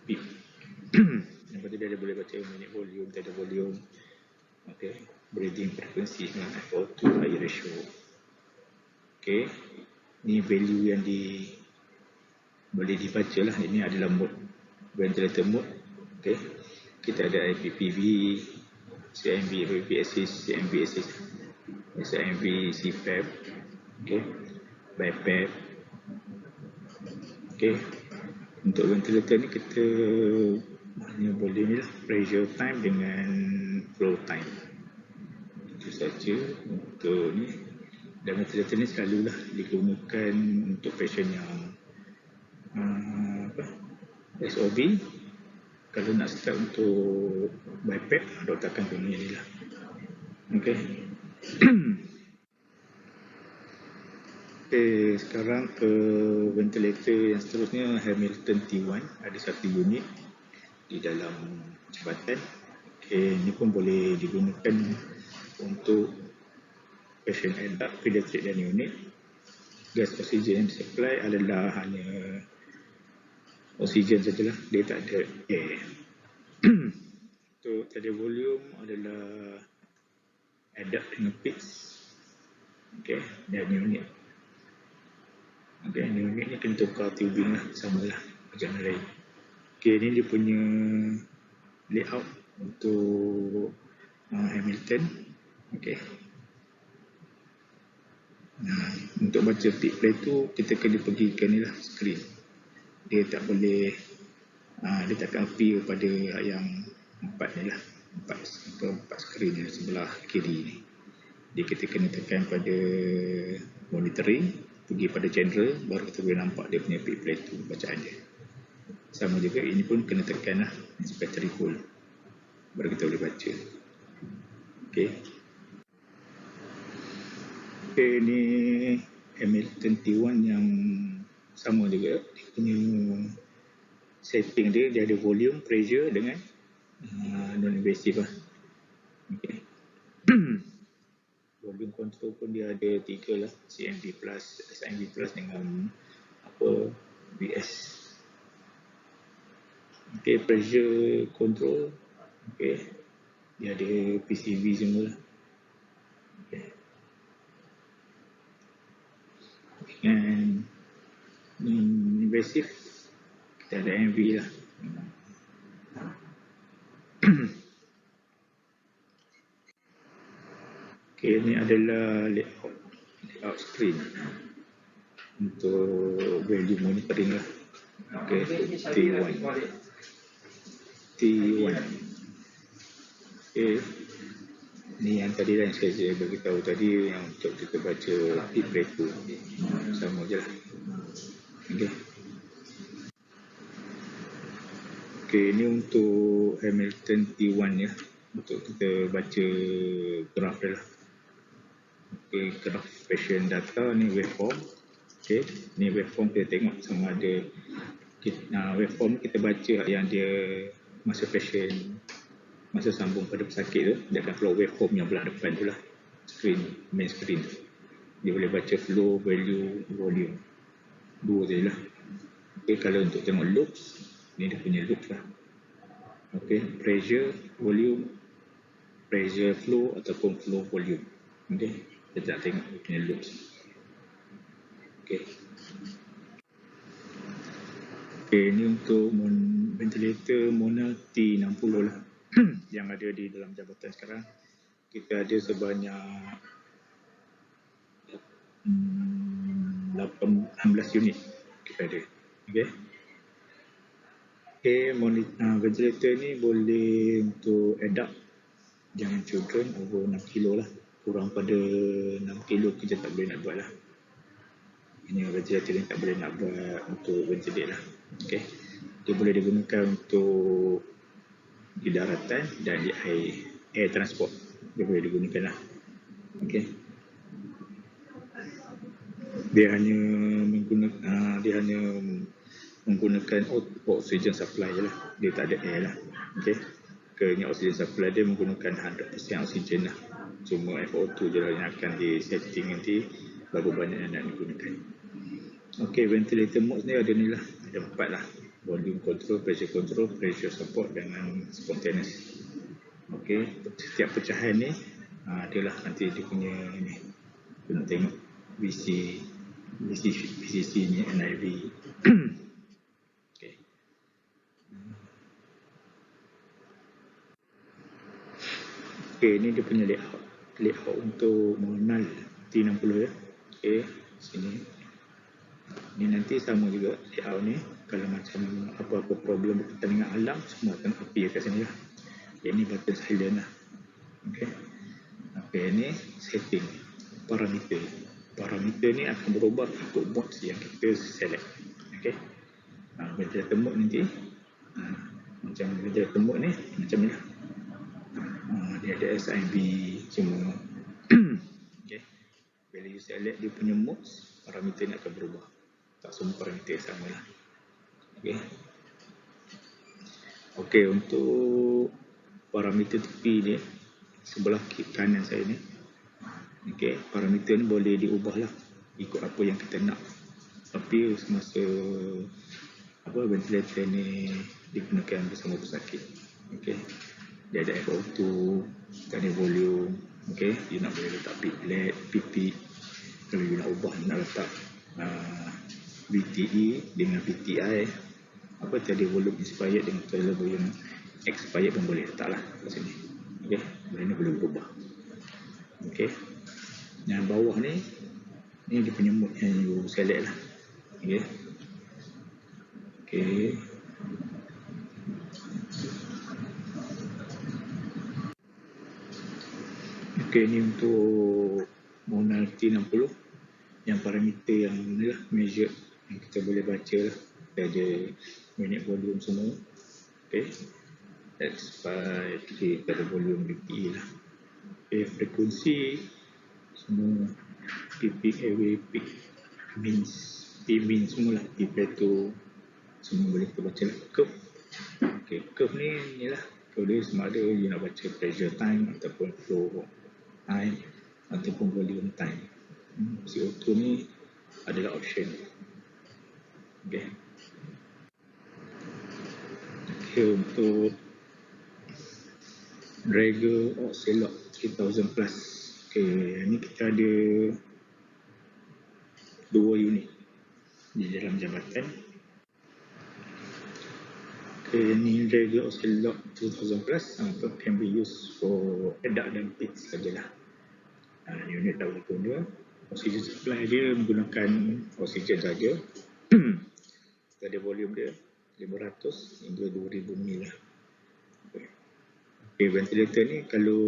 P. Lepas tu dia boleh baca minute volume, dia ada volume. Okey, breathing frequency dengan FO2 air ratio. Okey, ni value yang boleh dibaca lah. Ini adalah mode, ventilator mode. Okey, kita ada IPPV, CMV, IPP assist, CMV assist, CMV, CPAP, okey, BiPAP. Okey, untuk ventilator ni kita hanya boleh ni lah, pressure time dengan flow time. Itu saja untuk ni. Dan ventilator ni selalulah digunakan untuk pasien yang SOB. Kalau nak start untuk BiPAP, doktor akan guna ni lah. Okay. Okay, sekarang ke ventilator yang seterusnya, Hamilton T1. Ada satu unit di dalam jabatan. Okay, ini pun boleh digunakan untuk pasien adult, pediatric dan unit. Gas oksigen yang disupply adalah hanya oksigen sajalah, dia tak ada air. Untuk tadi volume adalah adult dengan pitch. Okay, dan unit. Okay, unit ni kena tukar tubing lah, samalah macam lain. Okay, ni dia punya layout untuk Hamilton. Okay. Nah, untuk baca peak play tu kita kena pergikan ni lah screen. Dia tak boleh dia takkan api kepada yang 4 ni lah, 4 screen yang sebelah kiri ni. Dia kita kena tekan pada monitoring, pergi pada general, baru kita boleh nampak dia punya peak play tu, bacaan dia. Sama juga ini pun kena tekan lah battery full, baru kita boleh baca. Okay. Okay, ni Hamilton T1 yang sama juga. Dia punya setting dia ada volume, pressure dengan non-invasive lah. Okay. Volume control pun dia ada 3 lah, CMB plus, SMB plus dengan VS. Okay, pressure control. Okay, dia ada PCV semua lah. Okay. And non-invasive kita ada MV lah. Okay, ini adalah layout screen untuk value monitoring lah. Okay, T1. Okay, ni yang tadi lah yang saya beritahu tadi, yang untuk kita baca peak play tu sama je lah. Okay. Okay, ni untuk Hamilton T1 ya, untuk kita baca graf dia lah. Okay, graf patient data ni waveform. Okay, ni waveform kita tengok sama ada waveform kita baca yang dia masa patient masa sambung pada pesakit tu, dia akan keluar waveform yang belah depan tu lah, screen, main screen. Dia boleh baca flow, value, volume, dua je lah. Okay, kalau untuk tengok loops, ni dia punya loops lah. Okay, pressure, volume, pressure flow ataupun flow volume. Okay, kita nak tengok dia punya loops. Okay. Okay, ni untuk ventilator Monal T60 lah. Yang ada di dalam jabatan sekarang. Kita ada sebanyak 16 unit kita ada. Okay. Okay, ventilator ni boleh untuk adult, jangan children, over 6 kilo lah. Kurang pada 6 kilo kita tak boleh nak buat lah. Ini ventilator ni tak boleh nak buat untuk ventilate lah. Okay. Dia boleh digunakan untuk di daratan dan di air transport, dia boleh digunakan lah. Okay. Dia hanya menggunakan oxygen supply je lah, dia tak ada air lah. Okay. Kerana oxygen supply dia menggunakan 100% oxygen lah, cuma FO2 je lah yang akan di setting nanti berapa banyak yang nak digunakan. Okay, ventilator modes ni ada ni lah, ada 4 lah. Volume control, pressure support dengan spontaneous. Okay, setiap pecahan ni adalah nanti dia punya ni, kena tengok VCC ni, NIV. Okay. Okay, ni dia punya layout untuk mengenal T60 ya. Okay, sini. Ni nanti sama juga layout ni. Kalau macam apa-apa problem berkaitan dengan alam, semua akan api kat sini lah. Ini button silent lah. Okay. Okay, ni setting parameter. parameter ni akan berubah ikut modes yang kita select. Okey. Ventilator mode nanti macam ventilator mode ni macam ni. Dia ada SIB semua. Okey. Bila you select dia punya modes, parameter ni akan berubah. Tak semua parameter sama lah. Okey. Okey, untuk parameter tepi ni sebelah kanan saya ni. Okey, parameter ni boleh diubah lah ikut apa yang kita nak. Tapi semasa ventilator ni digunakan bersama pesakit. Okey. Dia ada FO2, ada volume. Okey, you nak boleh letak peak LED, PP. Kalau you nak ubah, nak letak VTE dengan VTI, tadi volume inspired dengan tadi volume expired pun boleh letak lah kat sini. Okey, benda ni boleh berubah. Okey. Yang bawah ni dia punya mode yang you select lah. Okey. Okey. Okey, ni untuk Monal T60 yang parameter yang ni lah, measure yang kita boleh baca lah. Dia ada minute volume semua. Okey. Expired, kita ada volume BPE lah. Okey, frekuensi semua PP, airway, peak, means, P-min semua lah, P-plateau semua boleh kita baca lah. Curve. Okey, curve ni lah, curve dia sama ada you nak baca pressure time ataupun flow time ataupun volume time. CO2 ni adalah option. Okey. Okey, untuk Drager Oscillog 3000 plus. Okey, ni kita ada 2 unit di dalam jabatan. Okey, ni Drager Oscillog 3000 plus can be used for adult dan kids sajalah. Unit dah guna. Oxygen supply dia menggunakan oksigen saja. Kita ada volume dia 500 hingga 2000 ml lah. Okay, ventilator ni kalau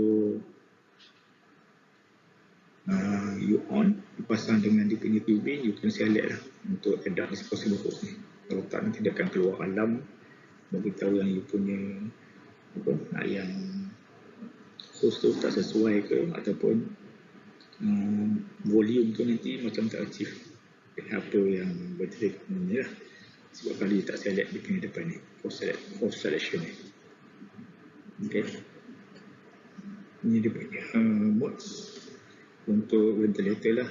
you on, you pasang dengan dia punya tubing, you can select lah untuk adult disposable hose ni. Kalau tak, nanti dia akan keluar alarm beritahu yang you punya yang hose tu tak sesuai ke, ataupun volume tu nanti macam tak achieve apa yang ventilator ni lah. Sebab kalau you tak select dia punya depan ni, hose selection ni. Okay. Ini dia punya modes untuk ventilator lah.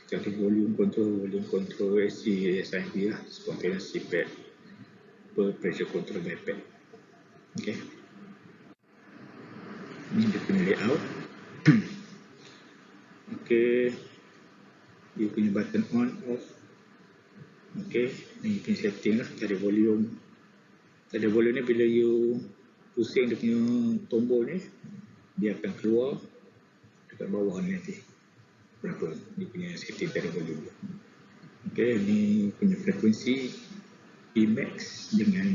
Kita ada volume control AC, SIB lah, spontaneous CPAP, pressure control BiPAP. Okay. Ini dia punya layout. Okay. Dia punya button on, off. Okay. Ini punya setting lah. Kita ada volume. Kita ada volume ni bila you pusing dia punya tombol ni, dia akan keluar dekat bawah ni nanti berapa dia punya setting dari volume. Okay, ni punya frekuensi Pmax dengan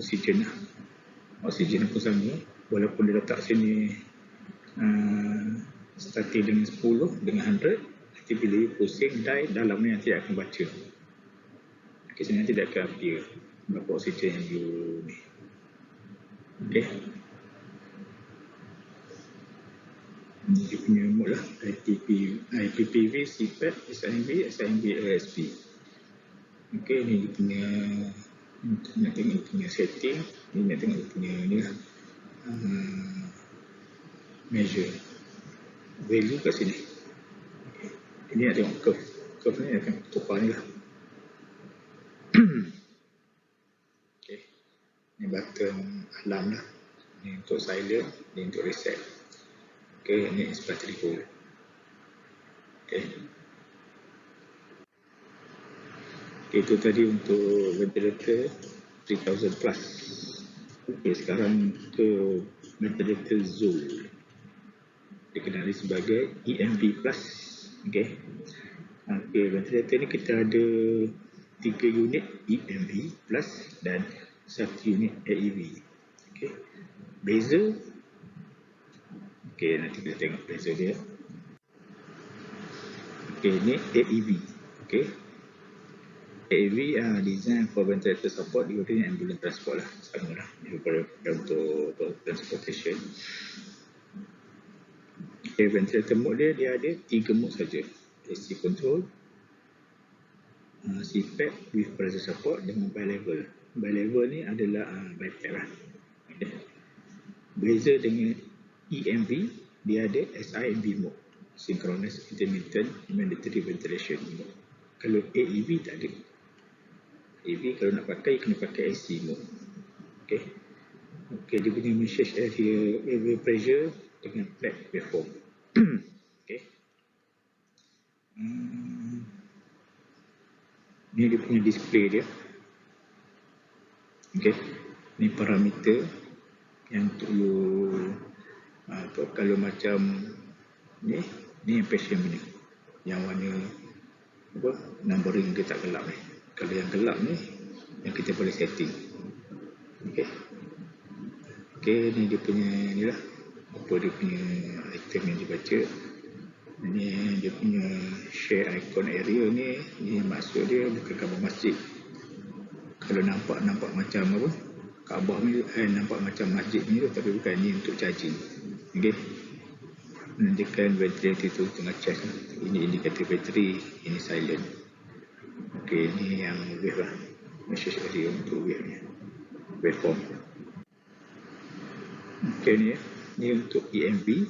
oksigen lah. Oksigen pun sama, walaupun dia letak sini starting dengan 10 dengan 100, nanti bila you pusing die dalam ni nanti dia akan baca. Okay, sini nanti dia akan appear berapa oksigen yang you ni. Okay. Ini dia punya mode lah, IPPV, CPAP, SIB, ASP. Okay, ni dia punya nak tengok dia punya setting. Ni nak tengok dia punya ni lah, measure value kat sini. Okay. Ini nak tengok curve ni akan tukar ni lah. Ini button alarm lah. Ini untuk silent, ini untuk reset. Okay, ini is battery hold. Okay. Okay, itu tadi untuk ventilator 3000 plus. Okay, sekarang ke ventilator Zool. Dikenali sebagai EMV plus. Okay. Okay, ventilator ni kita ada 3 unit EMV plus dan 1 unit AEV. Okay. Beza. Okay, nanti kita tengok beza dia. Okay, ni AEV. Okay. AEV design for ventilator support during ambulance transport lah. Sama lah. Untuk transportation. Okay, ventilator mode dia ada 3 mode saja. AC control, CPAP with pressure support dengan bi-level. Bi-level ni adalah BiPAP lah. Okay. Beza dengan EMV, dia ada SIMV mode, Synchronous Intermittent Mandatory Ventilation mode. Kalau AEV tak ada. AEV kalau nak pakai, kena pakai AC mode. Okay. Okay, dia punya message area, area pressure dengan flat waveform. Okay. Ni dia punya display dia. Okay. Ni parameter yang untuk you kalau macam ni yang passion punya. Yang warna apa? Numbering dia tak gelap ni. Kalau yang gelap ni yang kita boleh setting. Okay. Okay, ni dia punya ni lah. Apa dia punya item yang dibaca. Ni dia punya share icon area ni. Ni maksud dia bukan gambar masjid. Kalau nampak macam apa? Kaabah ni nampak macam masjid ni tu, tapi bukan, ni untuk charging. Okay. Menunjukkan ventilator tu tengah charge lah. Ini indikator bateri, ini silent. Okay, ni yang wave lah. Message area untuk wave ni. Waveform. Okay, ni ni untuk EMV.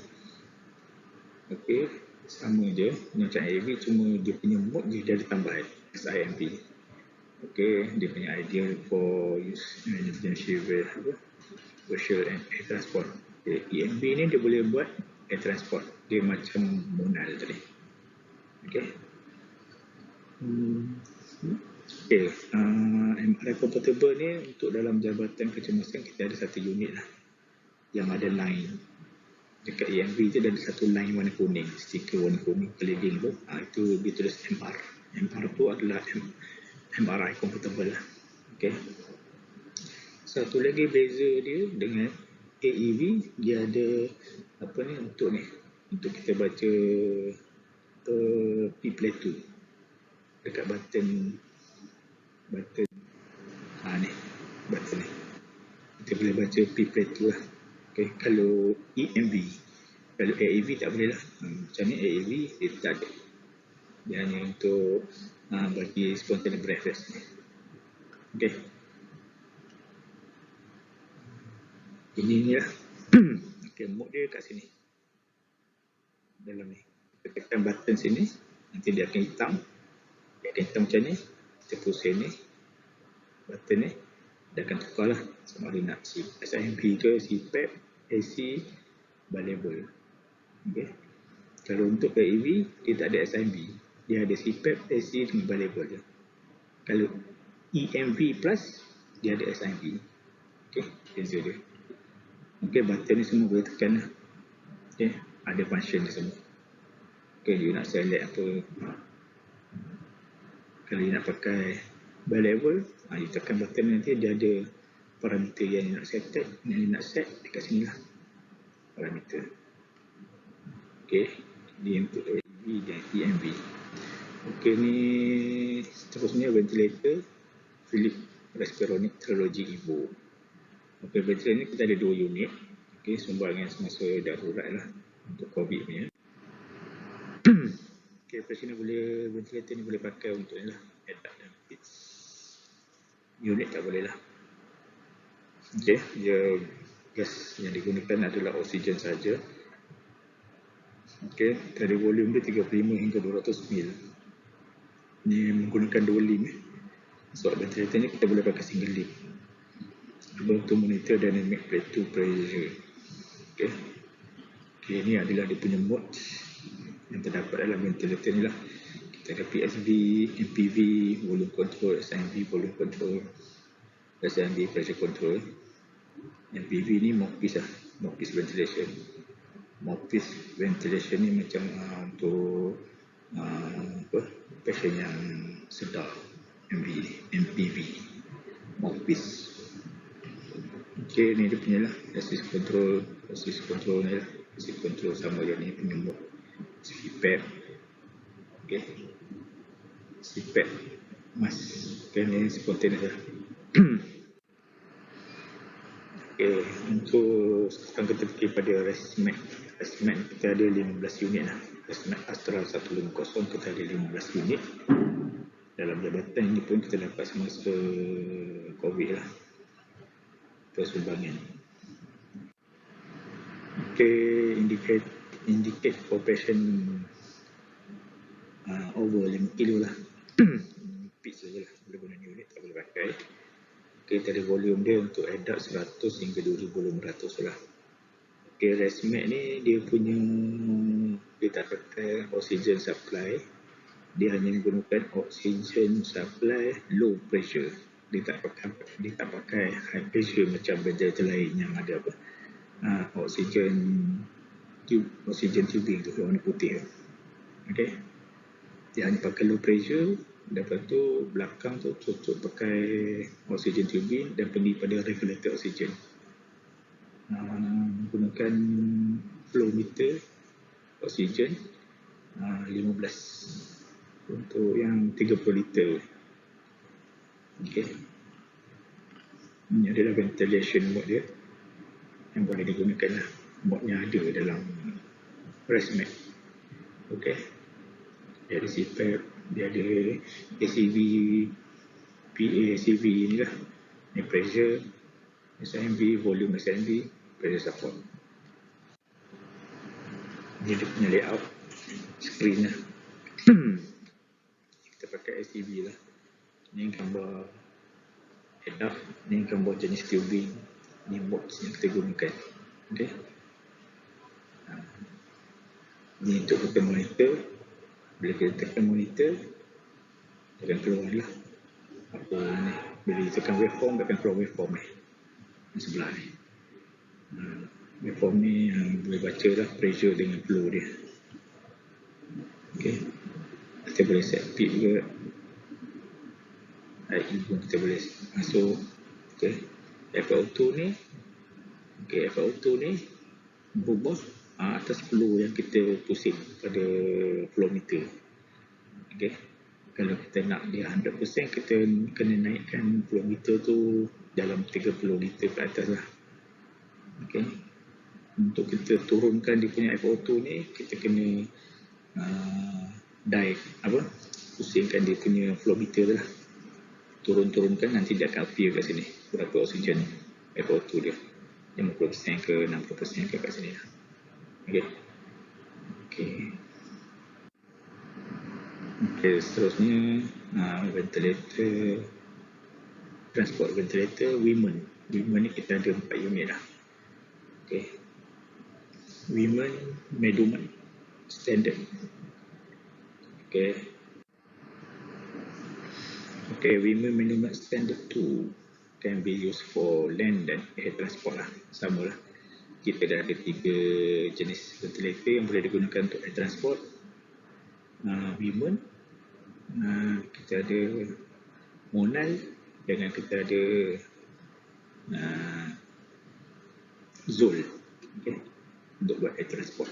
Okay, sama je macam EMV, cuma dia punya mode dia ada tambahan SIMV. Okay, dia punya ideal for use emergency virtual and air transport. Okay, EMV ni dia boleh buat air transport. Dia macam Monal tadi. Okay. Okay, MRI compatible ni untuk dalam jabatan kecemasan kita ada satu unit lah yang ada line. Dekat EMV tu ada satu line warna kuning, stiker warna kuning keliling tu. Itu dia tulis MR. MR tu adalah MRI compatible lah. Okay. Satu lagi beza dia dengan AEV, dia ada apa ni untuk kita baca P-plate tu dekat button ni button ni kita boleh baca P-plate tu lah. Okay. Kalau EMV, kalau AEV tak boleh lah. Macam ni AEV dia tak ada, dia hanya untuk bagi spontaneous breath rest ni. Okay. Ini lah. Okay, mode dia kat sini. Dalam ni. Kita tekan button sini, nanti dia akan hitam. Dia akan hitam macam ni. Kita pusing ni. Button ni. Dia akan tukar lah. Sama ada nak SIMP ke, CPAP, AC, bi-level. Okay. Kalau untuk AEV, dia tak ada SIMP. Dia ada CPAP, AC dengan bi-level je. Kalau EMV plus, dia ada SIMP. Okay, beza dia. Okay, button ni semua boleh tekan lah. Okay, ada function dia semua. Okay, you nak select apa. Kalau you nak pakai bi-level, you tekan button ni, nanti dia ada parameter yang you nak set dekat sini lah. Parameter. Okay, ni untuk AEV dan EMV. Okay, ni seterusnya ventilator Philip Respironic Trilogy Evo. Okay, ventilator ni kita ada 2 unit. Okay, sumbangan semasa darurat lah untuk COVID punya. Okay, pasien boleh, ventilator ni boleh pakai untuk ni lah, adult dan kids. Unit tak boleh lah. Okay, dia gas yang digunakan adalah oksigen saja. Okay, dari volume dia 35 hingga 200 ml. Ni menggunakan dual lim. Sebab ventilator ni kita boleh pakai single lim. Untuk monitor dynamic plate pressure. Okay. Okay, ni adalah dia punya mode yang terdapat dalam ventilator ni lah. Kita ada PSV, MPV, volume control, SIMV, volume control, SIMV, pressure control. MPV ni mouthpiece lah, mouthpiece ventilation. Mouthpiece ventilation ni macam untuk pasien yang sedar. MPV, mouthpiece. Okay, ni dia punya lah, assist control ni lah, assist control sama je ni punya mode. CPAP, Okay. CPAP mask. Okay, ni spontaneous lah. Okay, untuk sekarang kita pergi pada ResMed. ResMed kita ada 15 unit lah. ResMed Astra 150 kita ada 15 unit. Dalam jabatan ini pun kita dapat semasa COVID lah. Persumbangan. Okay, indicate for patient over 5 kilo lah. Pitch saja lah, boleh guna unit, tak boleh pakai. Okay, kita ada volume dia untuk adult 100 hingga 2500 lah. Okay, ResMed ni dia tak pakai oxygen supply. Dia hanya menggunakan oxygen supply low pressure. Dia tak pakai high pressure macam ventilator lain yang ada apa? Oxygen tubing tu warna putih. Okay. Dia hanya pakai low pressure. Lepas tu belakang tu tutup pakai oxygen tubing dan pergi pada regulator oxygen. Menggunakan flow meter oxygen 15 untuk yang 30 liter. Okay. Ini adalah ventilation mode dia yang boleh digunakan lah. Modnya ada dalam ResMed. Okay. Dia ada CPAP, dia ada ACV, PACV ni lah. Ni pressure, SIMV, volume SIMV, pressure support. Ni dia punya layout screen lah. Kita pakai ACV lah. Ni gambar head-up, ni gambar jenis tubing, ni modes yang kita gunakan. Okay. Ni untuk kita monitor. Bila kita tekan monitor, dia akan keluar lah apa ni. Bila kita tekan waveform, dia akan keluar waveform ni sebelah ni. Waveform ni boleh baca lah pressure dengan flow dia. Okay. Kita boleh set peak juga. IE pun kita boleh masuk. Okay. FO2 ni, okay, FO2 ni berubah atas flow yang kita pusing pada flow meter. Okay. Kalau kita nak dia 100%, kita kena naikkan flow meter tu dalam 30 liter ke atas lah. Okay. Untuk kita turunkan dia punya FO2 ni, kita kena pusingkan dia punya flow meter tu lah. Turunkan, nanti dia akan appear kat sini berapa oksigen FO2 dia, 50% ke 60% ke kat sini lah. Okay. Seterusnya ventilator, transport ventilator women ni kita ada 4 unit lah. Okay. Women measurement standard. Okay. Women measurement standard 2 can be used for land dan air transport lah. Sama lah. Kita dah ada 3 jenis ventilator yang boleh digunakan untuk air transport. Women, kita ada monal, dengan kita ada Zul. Okay. Untuk buat air transport.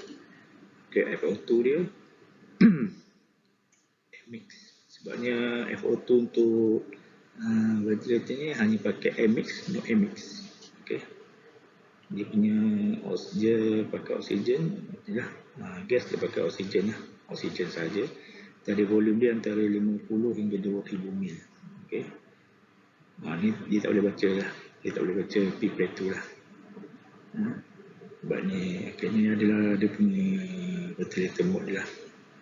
Okay, FO2 dia mix. Sebabnya FO2 untuk ventilator ni hanya pakai air mix, no air mix. Okay. Dia punya dia pakai oksigen lah. Gas dia pakai oksigen lah. Oksigen saja. Tadi volume dia antara 50 hingga 20,000 ml. Okay. Ni dia tak boleh baca lah. Dia tak boleh baca P-plate lah. Sebab ni akhirnya adalah dia punya ventilator mode lah.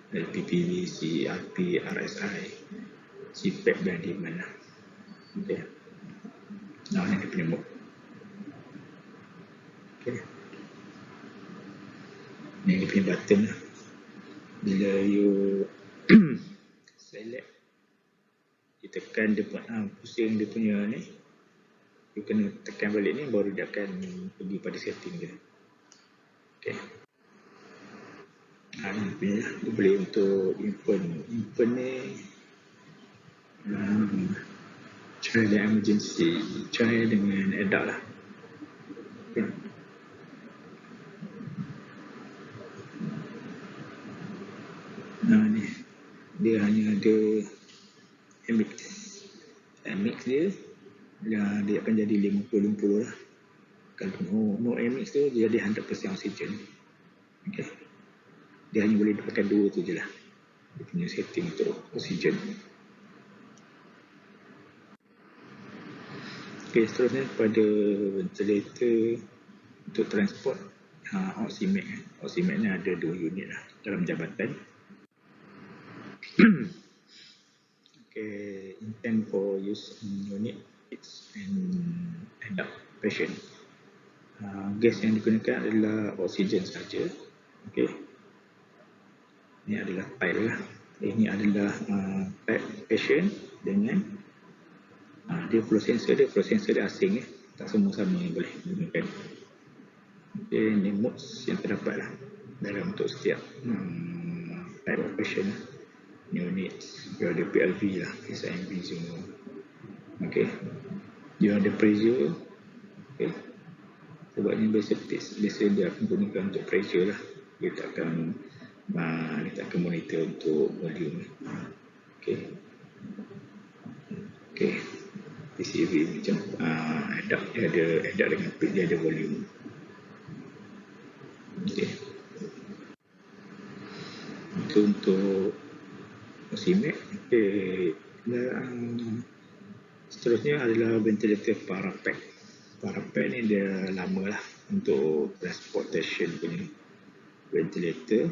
LPPV, CRP, RSI, CPAP dan demand lah. Okay. Ni dia punya mode. Okay. Ni dia punya button lah. Bila you select, you tekan dia pusing dia punya ni, you kena tekan balik ni, baru dia akan pergi pada setting dia. Okay. Ni punya lah. Dia boleh untuk infant ni child dan emergency, child dengan adult lah. Okay. Ni dia hanya ada mix. Mix dia akan jadi 50-50 lah. Kalau no mix tu dia jadi 100% oksigen. Okay. Dia hanya boleh pakai 2 tu je lah. Dia punya setting untuk oksigen. Okay, seterusnya pada ventilator untuk transport oximet. Oximet ni ada 2 unit lah dalam jabatan. Okay, intent for use in unit and adult patient. Gas yang digunakan adalah oksigen saja. Okay. Ini adalah type lah. Ini adalah type patient dengan dia flow sensor dia asing tak semua sama yang boleh digunakan. Okay, ini modes yang terdapat lah dalam untuk setiap type of patient. Units, dia ada PLV lah, SIMV semua. Okay, dia ada pressure. Okay, sebabnya biasa dia akan gunakan untuk pressure lah. Dia tak akan monitor untuk volume. Okay. Okay. PCV macam adapt, dia ada adapt dengan peak, dia ada volume. Okay. Itu untuk oximet. Okay. Seterusnya adalah ventilator parapet. Parapet ni dia lama lah untuk transportation punya ventilator.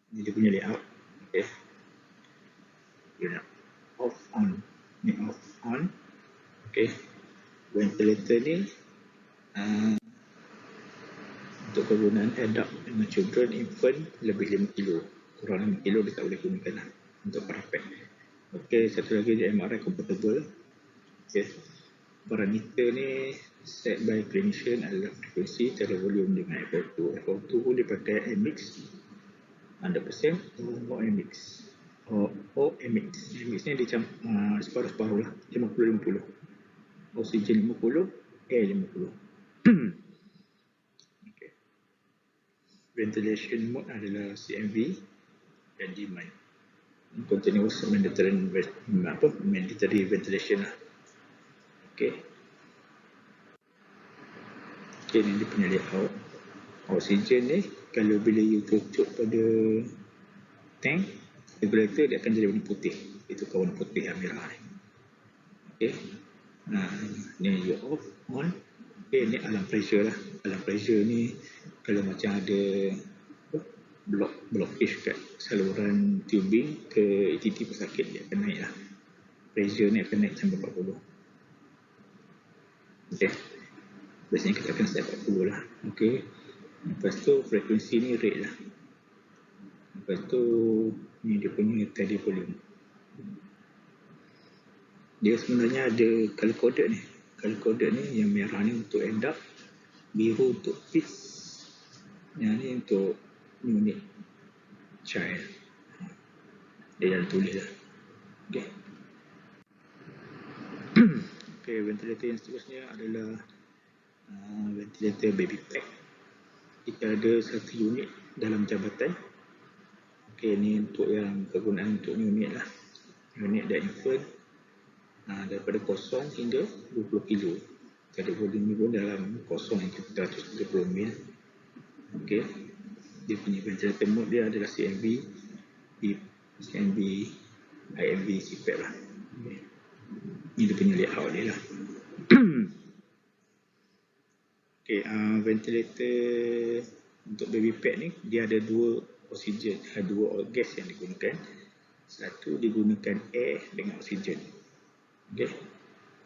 Ini dia punya layout. Okay. Dia off on. Ni off on. Okay. Ventilator ni untuk kegunaan adult dengan children, infant lebih 5 kilo. Kurang 5 kilo dia tak boleh gunakan lah untuk parapet. Okay, satu lagi dia MRI compatible. Okay. Parameter ni set by clinician adalah frekuensi, tera volume dengan FO2. FO2 pun dia pakai MX 100% or MX. MX ni dia macam separuh-separuh lah, 50-50. Oksigen 50, air 50. Okay. Ventilation mode adalah CMV dan demand. Continuous mandatory ventilation lah. Okay. Okay, ni dia punya layout. Oksigen ni kalau bila you cucuk pada tank regulator, dia akan jadi warna putih. Itu kawan putih yang merah ni. Okay. Ni you off, on. Okay, ni alarm pressure lah. Alarm pressure ni kalau macam ada blockage kat saluran tubing ke ETT pesakit, dia akan naik lah. Pressure ni akan naik sampai 40. Okay. Biasanya kita akan set 40 lah. Okay. Lepas tu frekuensi ni rate lah. Lepas tu ni dia punya tadi volume. Dia sebenarnya ada color coded ni. Color coded ni yang merah ni untuk adult, biru untuk kids, yang ni untuk unit child. Dia dah tulis lah. Okay. Okay, ventilator yang seterusnya adalah ventilator baby pack. Kita ada satu unit dalam jabatan. Okay, ni untuk yang kegunaan untuk unit lah. Unit dan infant daripada 0 hingga 20 kilo. Ada volume pun dalam 0 hingga 330 ml. Okay. Dia punya ventilator mode dia adalah CMV, CMV, IMV, CPAP lah. Okay. Ini dia punya layout dia lah. Okay, ventilator untuk baby pack ni dia ada 2 oksigen, 2 gas yang digunakan. Satu digunakan air dengan oksigen. Okay.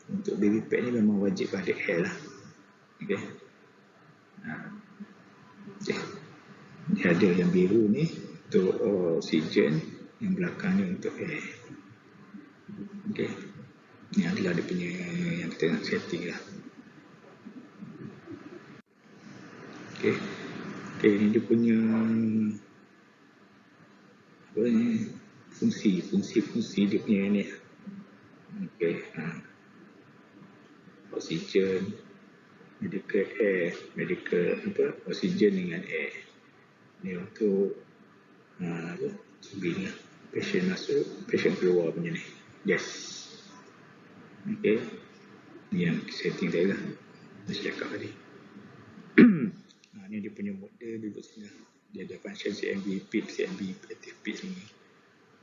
Untuk baby pack ni memang wajib ada air lah. Okay. Okay. Dia ada yang biru ni untuk oksigen, yang belakang ni untuk air. Okay. Ni adalah dia punya yang kita nak setting lah. Okay. Okay, ni dia punya apa ni, fungsi dia punya ni. Okay. Oksigen, medical air, medical oksigen dengan air. Ni untuk Begini, patient masuk, patient keluar punya ni. Yes. Okay. Ni yang setting saya lah. Saya cakap tadi. Ni dia punya mode dia duduk sini. Dia ada function CMB, PIP, CMB, active PIP sini.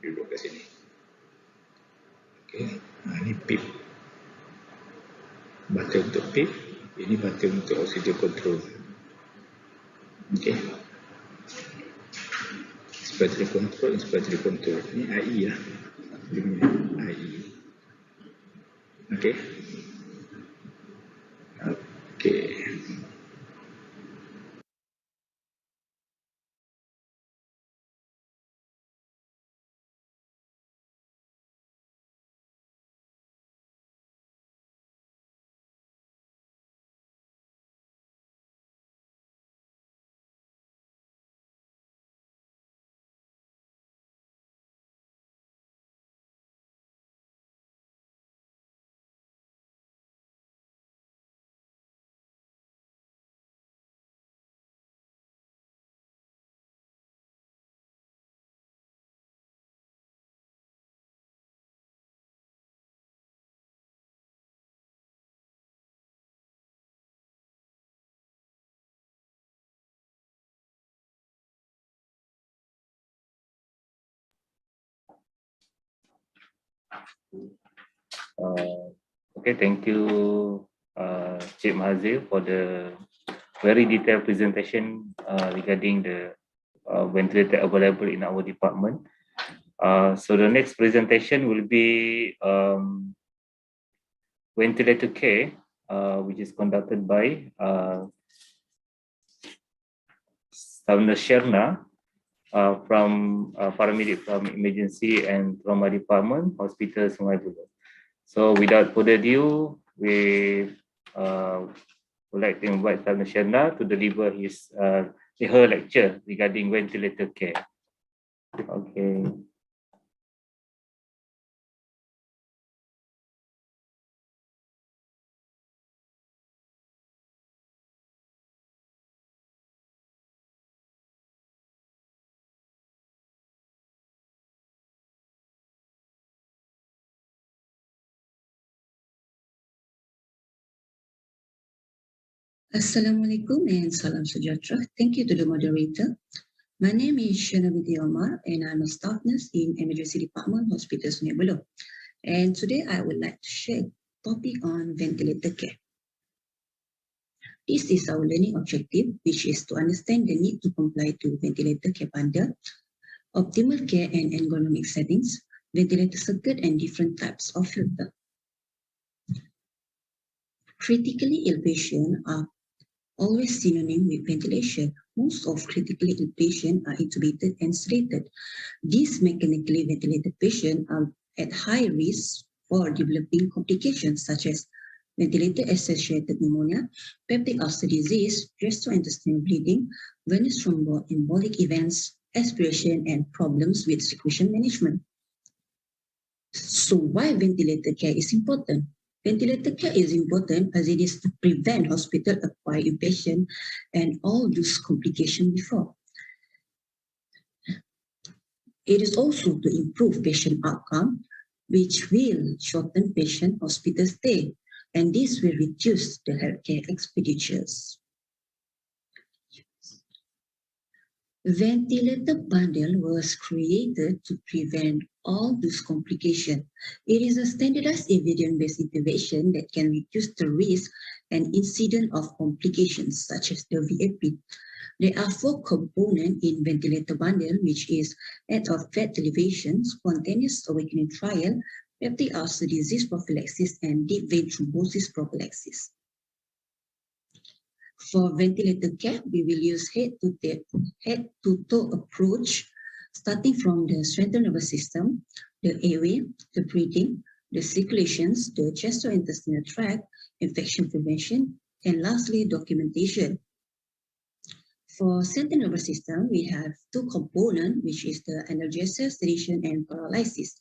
Duduk kat sini. Okay. Ni PIP. Button untuk PIP. Ini button untuk oxygen control. Okay. Inspiratory control. Ni IE lah. Dia punya IE. Okay. Okay. Okay, thank you, Cik Mahazir, for the very detailed presentation regarding the ventilator available in our department. So the next presentation will be ventilator care, which is conducted by Savna Sherna from paramedic from Emergency and Trauma Department, Hospital Sungai Buloh. So without further ado, we would like to invite Savna Sherna to deliver her lecture regarding ventilator care. Okay. Assalamualaikum and salam sejahtera. Thank you to the moderator. My name is Shana Binti Omar and I'm a staff nurse in Emergency Department, Hospital Sungai Buloh. And today I would like to share a topic on ventilator care. This is our learning objective, which is to understand the need to comply to ventilator care bundle, optimal care and ergonomic settings, ventilator circuit and different types of filter. Critically ill patients are always synonym with ventilation. Most of critically ill patients are intubated and sedated. These mechanically ventilated patients are at high risk for developing complications such as ventilator-associated pneumonia, peptic ulcer disease, gastrointestinal bleeding, venous thromboembolic events, aspiration, and problems with secretion management. So why ventilator care is important? Ventilator care is important as it is to prevent hospital-acquired inpatient and all those complications before. It is also to improve patient outcome, which will shorten patient hospital stay, and this will reduce the healthcare expenditures. Ventilator bundle was created to prevent all those complications. It is a standardized evidence-based intervention that can reduce the risk and incidence of complications such as the VAP. There are 4 components in ventilator bundle, which is act of fat elevation, spontaneous awakening trial, peptic ulcer disease prophylaxis, and deep vein thrombosis prophylaxis. For ventilator care, we will use head-to-toe approach, starting from the central nervous system, the airway, the breathing, the circulations, the gastrointestinal tract, infection prevention, and lastly, documentation. For central nervous system, we have 2 components, which is the analgesia, sedation, and paralysis.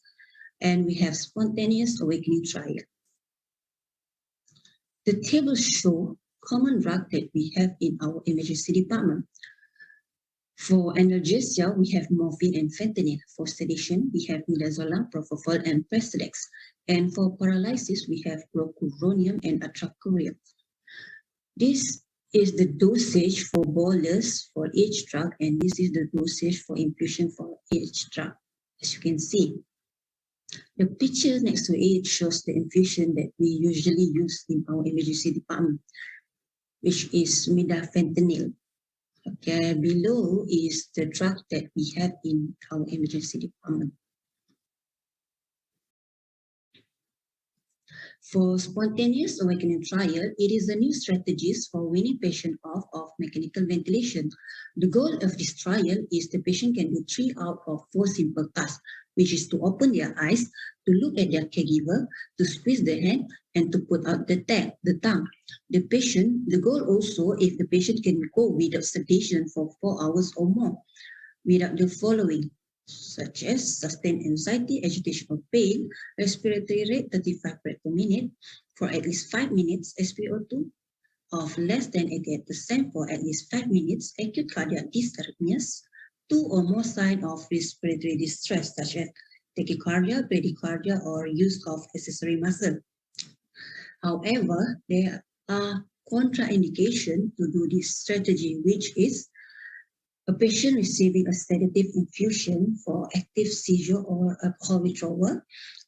And we have spontaneous awakening trial. The table shows common drug that we have in our emergency department. For analgesia, we have morphine and fentanyl. For sedation, we have midazolam, propofol, and Precedex. And for paralysis, we have rocuronium and atracurium. This is the dosage for bolus for each drug, and this is the dosage for infusion for each drug. As you can see, the picture next to it shows the infusion that we usually use in our emergency department, which is midafentanyl. Okay, below is the drug that we have in our emergency department. For spontaneous awakening trial, it is a new strategy for weaning patient off of mechanical ventilation. The goal of this trial is the patient can do 3 out of 4 simple tasks, which is to open their eyes, to look at their caregiver, to squeeze the hand, and to put out the tongue. The goal also, if the patient can go without sedation for 4 hours or more, without the following, such as sustained anxiety, agitation or pain, respiratory rate 35 breaths per minute for at least 5 minutes, SpO2 of less than 88% for at least 5 minutes, acute cardiac dysarrhythmias, 2 or more signs of respiratory distress such as tachycardia, bradycardia, or use of accessory muscle. However, there are contraindications to do this strategy, which is a patient receiving a sedative infusion for active seizure or alcohol withdrawal,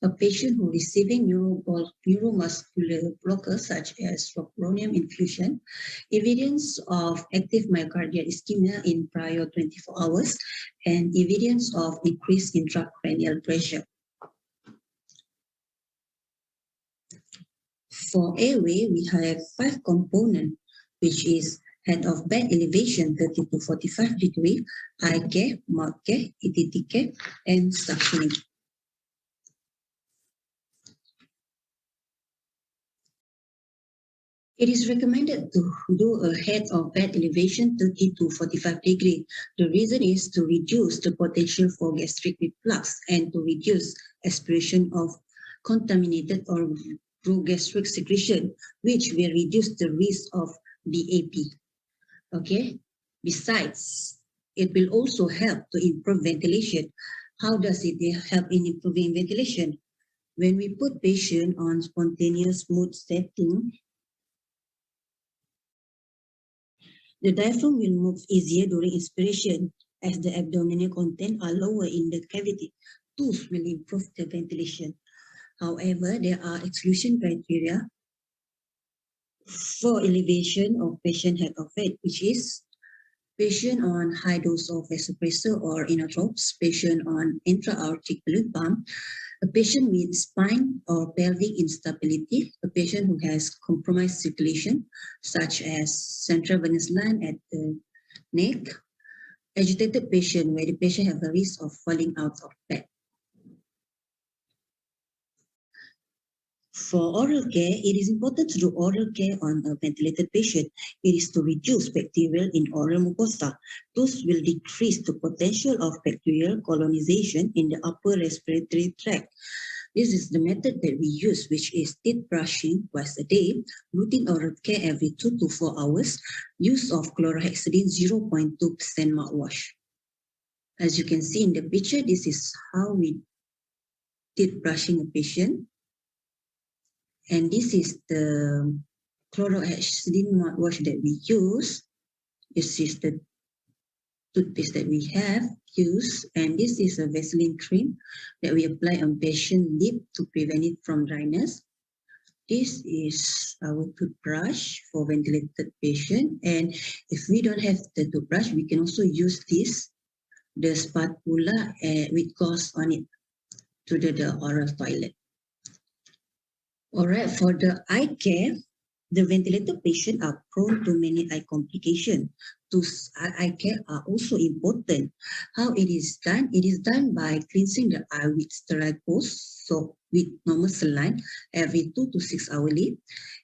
a patient who receiving neuromuscular blockers such as rocuronium infusion, evidence of active myocardial ischemia in prior 24 hours, and evidence of increased intracranial pressure. For airway, we have 5 components, which is head of bed elevation 30 to 45 degrees, eye care, mouth care, ETT care, and suctioning. It is recommended to do a head of bed elevation 30 to 45 degrees. The reason is to reduce the potential for gastric reflux and to reduce aspiration of contaminated or gastric secretion, which will reduce the risk of BAP. Okay. Besides, it will also help to improve ventilation. How does it help in improving ventilation? When we put patient on spontaneous mode setting, the diaphragm will move easier during inspiration as the abdominal contents are lower in the cavity. Those will improve the ventilation. However, there are exclusion criteria for elevation of patient head of bed, which is patient on high dose of vasopressor or inotropes, patient on intra-aortic balloon pump, a patient with spine or pelvic instability, a patient who has compromised circulation, such as central venous line at the neck, agitated patient where the patient has a risk of falling out of bed. For oral care, it is important to do oral care on a ventilated patient. It is to reduce bacterial in oral mucosa. Those will decrease the potential of bacterial colonization in the upper respiratory tract. This is the method that we use, which is teeth brushing twice a day, routine oral care every 2 to 4 hours, use of chlorhexidine 0.2% mouthwash. As you can see in the picture, this is how we teeth brushing a patient. And this is the chlorhexidine mouthwash that we use. This is the toothpaste that we have used. And this is a Vaseline cream that we apply on patient lip to prevent it from dryness. This is our toothbrush for ventilated patient. And if we don't have the toothbrush, we can also use this, the spatula with gauze on it to the oral toilet. All right, for the eye care, the ventilated patients are prone to many eye complications. Those eye care are also important. How it is done? It is done by cleansing the eye with sterile gauze, so with normal saline every 2 to 6 hourly,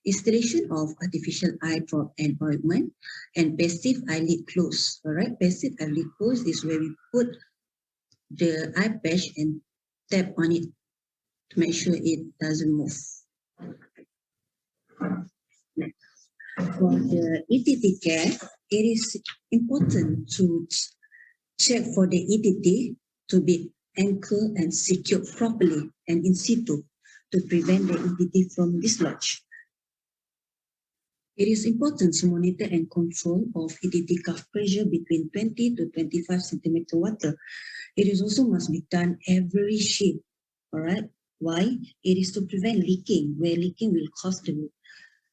installation of artificial eye drop and ointment, and passive eyelid close. All right, passive eyelid close is where we put the eye patch and tap on it to make sure it doesn't move. For the ETT care, it is important to Check for the ETT to be anchored and secured properly and in situ to prevent the ETT from dislodge. It is important to monitor and control of ETT cuff pressure between 20 to 25 centimeter water. It is also must be done every shift. All right. Why? It is to prevent leaking, where leaking will cause the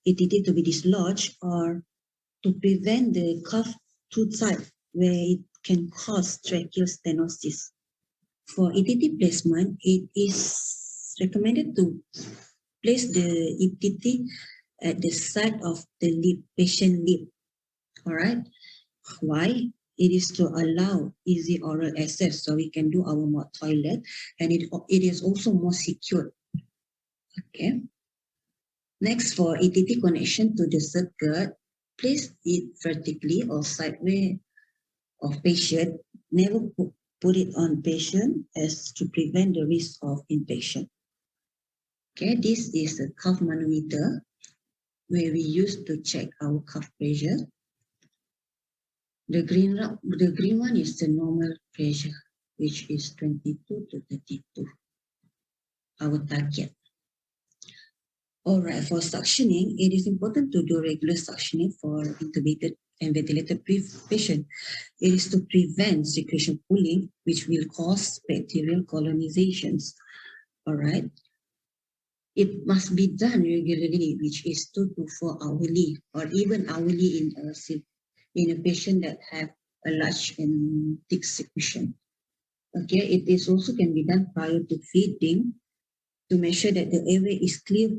ETT to be dislodged, or to prevent the cuff too tight, where it can cause tracheal stenosis. For ETT placement, it is recommended to place the ETT at the side of the lip, patient lip. All right. Why? It is to allow easy oral access, so we can do our mouth toilet, and it is also more secure. Okay. Next, for ETT connection to the circuit, place it vertically or sideways of patient. Never put it on patient, as to prevent the risk of infection. Okay, this is a cuff manometer, where we use to check our cuff pressure. The green one is the normal pressure, which is 22 to 32, our target. All right, for suctioning, it is important to do regular suctioning for intubated and ventilated patient. It is to prevent secretion pooling, which will cause bacterial colonizations. All right. It must be done regularly, which is 2 to 4 hourly, or even hourly in a patient that have a large and thick secretion. Okay, it is also can be done prior to feeding, to make sure that the airway is clear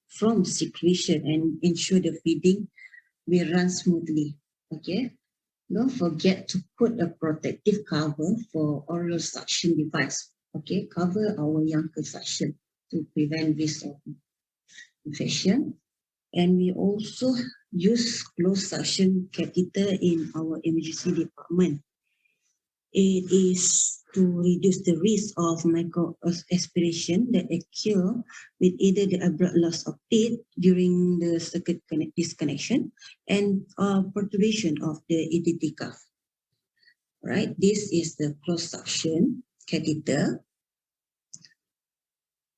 from secretion and ensure the feeding will run smoothly. Okay, don't forget to put a protective cover for oral suction device. Okay, cover our younger suction to prevent risk of infection. And we also use closed suction catheter in our emergency department. It is to reduce the risk of microaspiration that occur with either the abrupt loss of teeth during the circuit disconnection and perturbation of the ETT cuff. Right, this is the closed suction catheter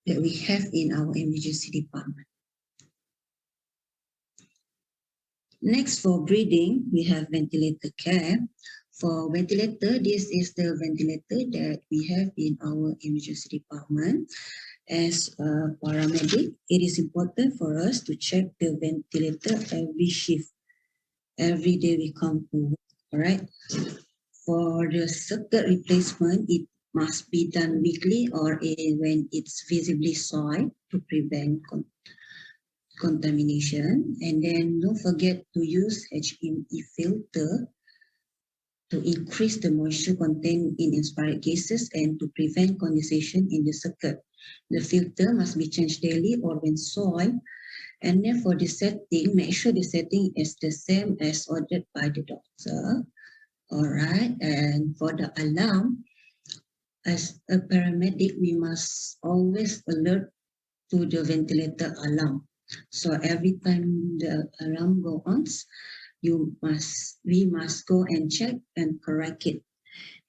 that we have in our emergency department. Next, for breathing, we have ventilator care. For ventilator, this is the ventilator that we have in our emergency department. As a paramedic, it is important for us to check the ventilator every shift. Every day we come to work, all right? For the circuit replacement, it must be done weekly or when it's visibly soiled to prevent contamination. And then don't forget to use HME filter to increase the moisture content in inspired gases and to prevent condensation in the circuit. The filter must be changed daily or when soiled. And then for the setting, make sure the setting is the same as ordered by the doctor. All right, and for the alarm, as a paramedic, we must always alert to the ventilator alarm. So every time the alarm goes on, we must go and check and correct it.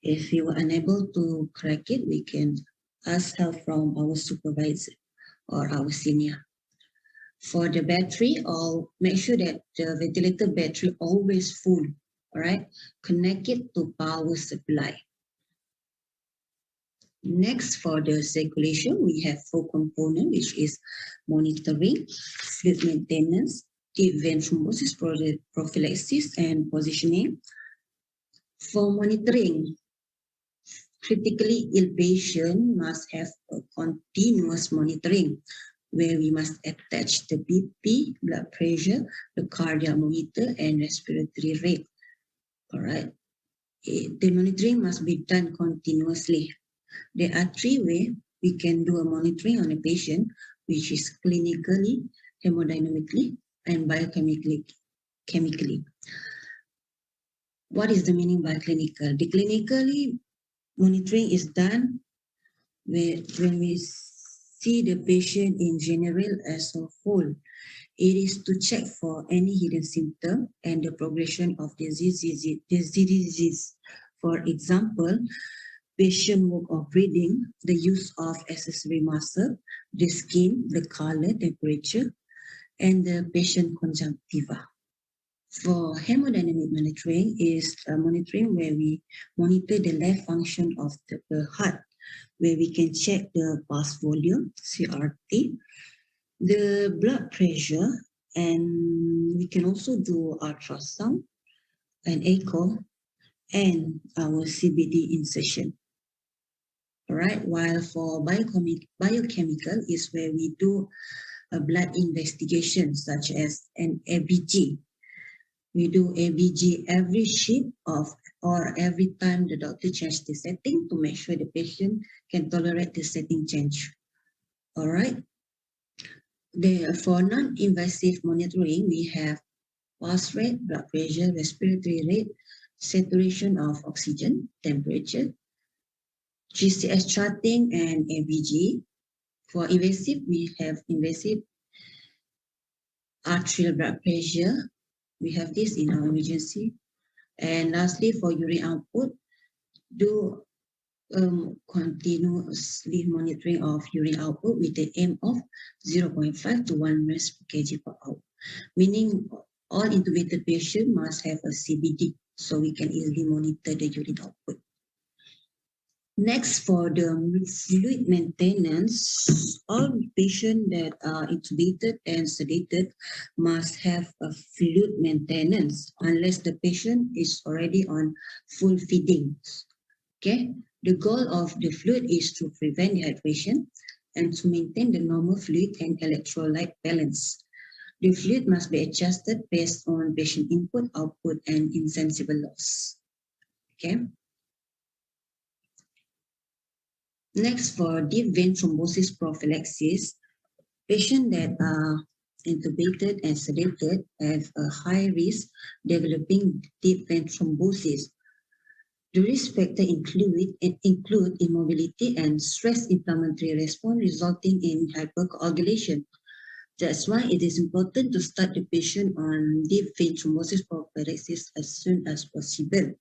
If you are unable to correct it, we can ask help from our supervisor or our senior. For the battery, make sure that the ventilator battery always full. All right, connect it to power supply. Next, for the circulation, we have 4 components, which is monitoring, fluid maintenance, deep vein thrombosis prophylaxis, and positioning. For monitoring, critically ill patient must have a continuous monitoring, where we must attach the BP, blood pressure, the cardiac monitor, and respiratory rate. All right, the monitoring must be done continuously. There are 3 ways we can do a monitoring on a patient, which is clinically, hemodynamically, and biochemically. What is the meaning by clinical? The clinically monitoring is done when we see the patient in general as a whole. It is to check for any hidden symptom and the progression of disease. For example, patient mode of breathing, the use of accessory muscle, the skin, the color, temperature, and the patient conjunctiva. For hemodynamic monitoring is monitoring where we monitor the left function of the heart, where we can check the pulse volume, CRT, the blood pressure, and we can also do ultrasound and echo and our CBD insertion. All right, while for biochemical is where we do a blood investigation such as an ABG. We do ABG every shift of or every time the doctor changes the setting to make sure the patient can tolerate the setting change. All right. For non-invasive monitoring, we have pulse rate, blood pressure, respiratory rate, saturation of oxygen, temperature, GCS charting, and ABG. For invasive, we have invasive arterial blood pressure. We have this in our emergency. And lastly, for urine output, do continuously monitoring of urine output with the aim of 0.5 to 1 ml per kg per hour. Meaning all intubated patients must have a CBD so we can easily monitor the urine output. Next, for the fluid maintenance, all patients that are intubated and sedated must have a fluid maintenance unless the patient is already on full feeding. Okay, the goal of the fluid is to prevent dehydration and to maintain the normal fluid and electrolyte balance. The fluid must be adjusted based on patient input, output, and insensible loss. Okay. Next, for deep vein thrombosis prophylaxis, patients that are intubated and sedated have a high risk developing deep vein thrombosis. The risk factor include immobility and stress inflammatory response resulting in hypercoagulation. That's why it is important to start the patient on deep vein thrombosis prophylaxis as soon as possible.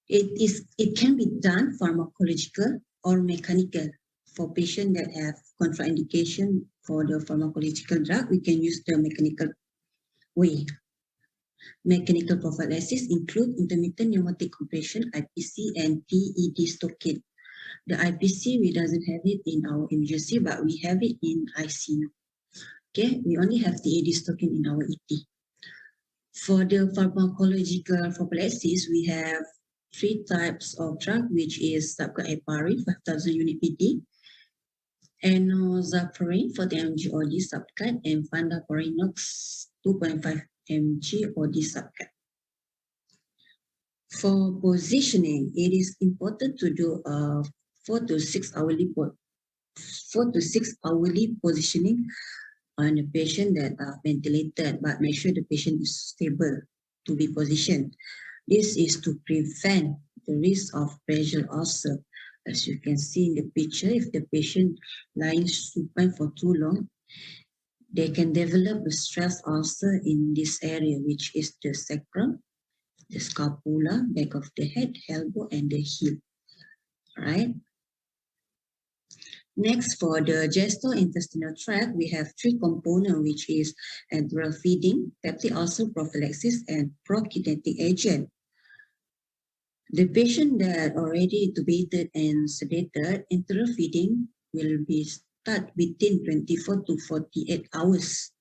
It can be done pharmacological or mechanical. For patients that have contraindication for the pharmacological drug, we can use the mechanical way. Mechanical prophylaxis include intermittent pneumatic compression, IPC, and PED stocking. The IPC, we doesn't have it in our emergency, but we have it in ICU. Okay, we only have the AD stocking in our ET. For the pharmacological prophylaxis, we have 3 types of drug, which is subcut heparin 5,000 unit PD, enoxaparin 40 mg OD subcut, and fandaprinox 2.5 mg OD subcut. For positioning, it is important to do a 4 to 6 hourly positioning on a patient that are ventilated, but make sure the patient is stable to be positioned. This is to prevent the risk of pressure ulcer. As you can see in the picture, if the patient lying supine for too long, they can develop a stress ulcer in this area, which is the sacrum, the scapula, back of the head, elbow, and the heel. All right. Next, for the gastrointestinal tract, we have 3 components, which is enteral feeding, peptic ulcer prophylaxis, and prokinetic agent. The patient that already intubated and sedated, enteral feeding will be start within 24 to 48 hours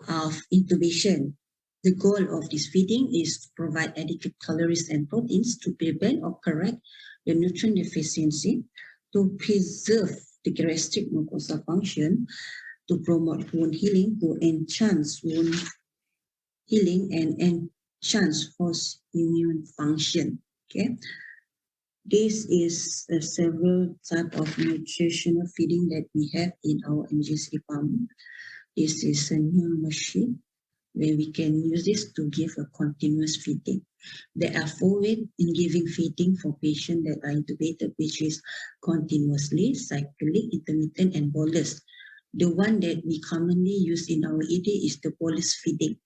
of intubation. The goal of this feeding is to provide adequate calories and proteins to prevent or correct the nutrient deficiency, to preserve the gastric mucosa function, to promote wound healing, to enhance wound healing, and enhance host immune function. Okay, this is several types of nutritional feeding that we have in our emergency department. This is a new machine where we can use this to give a continuous feeding. There are 4 ways in giving feeding for patients that are intubated, which is continuously, cyclic, intermittent, and bolus. The one that we commonly use in our ED is the bolus feeding,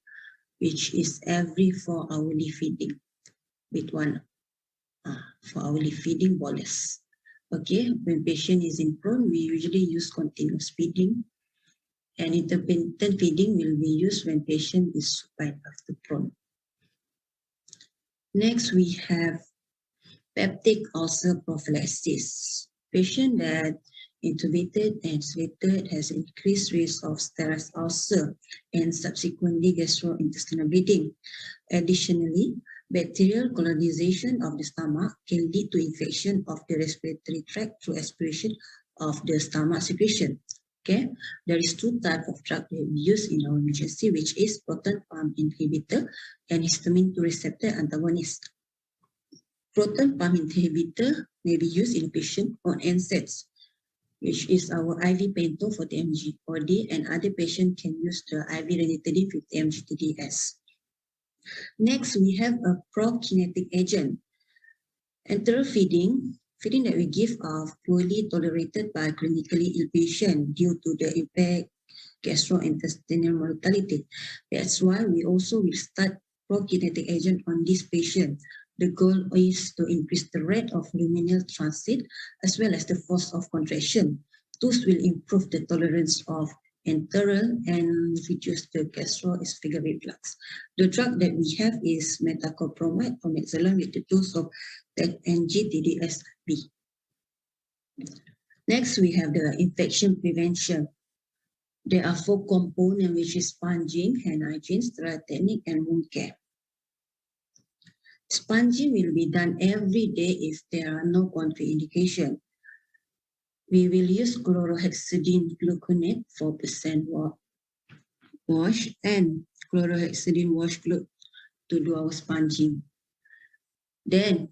which is every 4 hourly feeding. with one for our lip feeding bolus. Okay, when patient is in prone, we usually use continuous feeding, and intermittent feeding will be used when patient is supine after prone. Next, we have peptic ulcer prophylaxis. Patient that intubated and sedated has increased risk of serous ulcer and subsequently gastrointestinal bleeding. Additionally, bacterial colonization of the stomach can lead to infection of the respiratory tract through aspiration of the stomach secretion. Okay, there is two types of drug that we use in our emergency, which is proton pump inhibitor and histamine 2 receptor antagonist. Proton pump inhibitor may be used in patient on NSAIDs, which is our IV Pento 40 mg OD, and other patients can use the IV ranitidine 50 mg TDS. Next, we have a prokinetic agent. Enteral feeding that we give are poorly tolerated by clinically ill patient due to the impact gastrointestinal mortality. That's why we also will start prokinetic agent on this patient. The goal is to increase the rate of luminal transit as well as the force of contraction. Those will improve the tolerance of enteral and reduce the gastroesophageal reflux. The drug that we have is metoclopramide or methadone with the dose of 10 mg TDS-B. Next, we have the infection prevention. There are 4 components, which is sponging, hand hygiene, sterile technique, and wound care. Sponging will be done every day if there are no contraindication. We will use chlorhexidine gluconate 4% wash and chlorhexidine washcloth to do our sponging. Then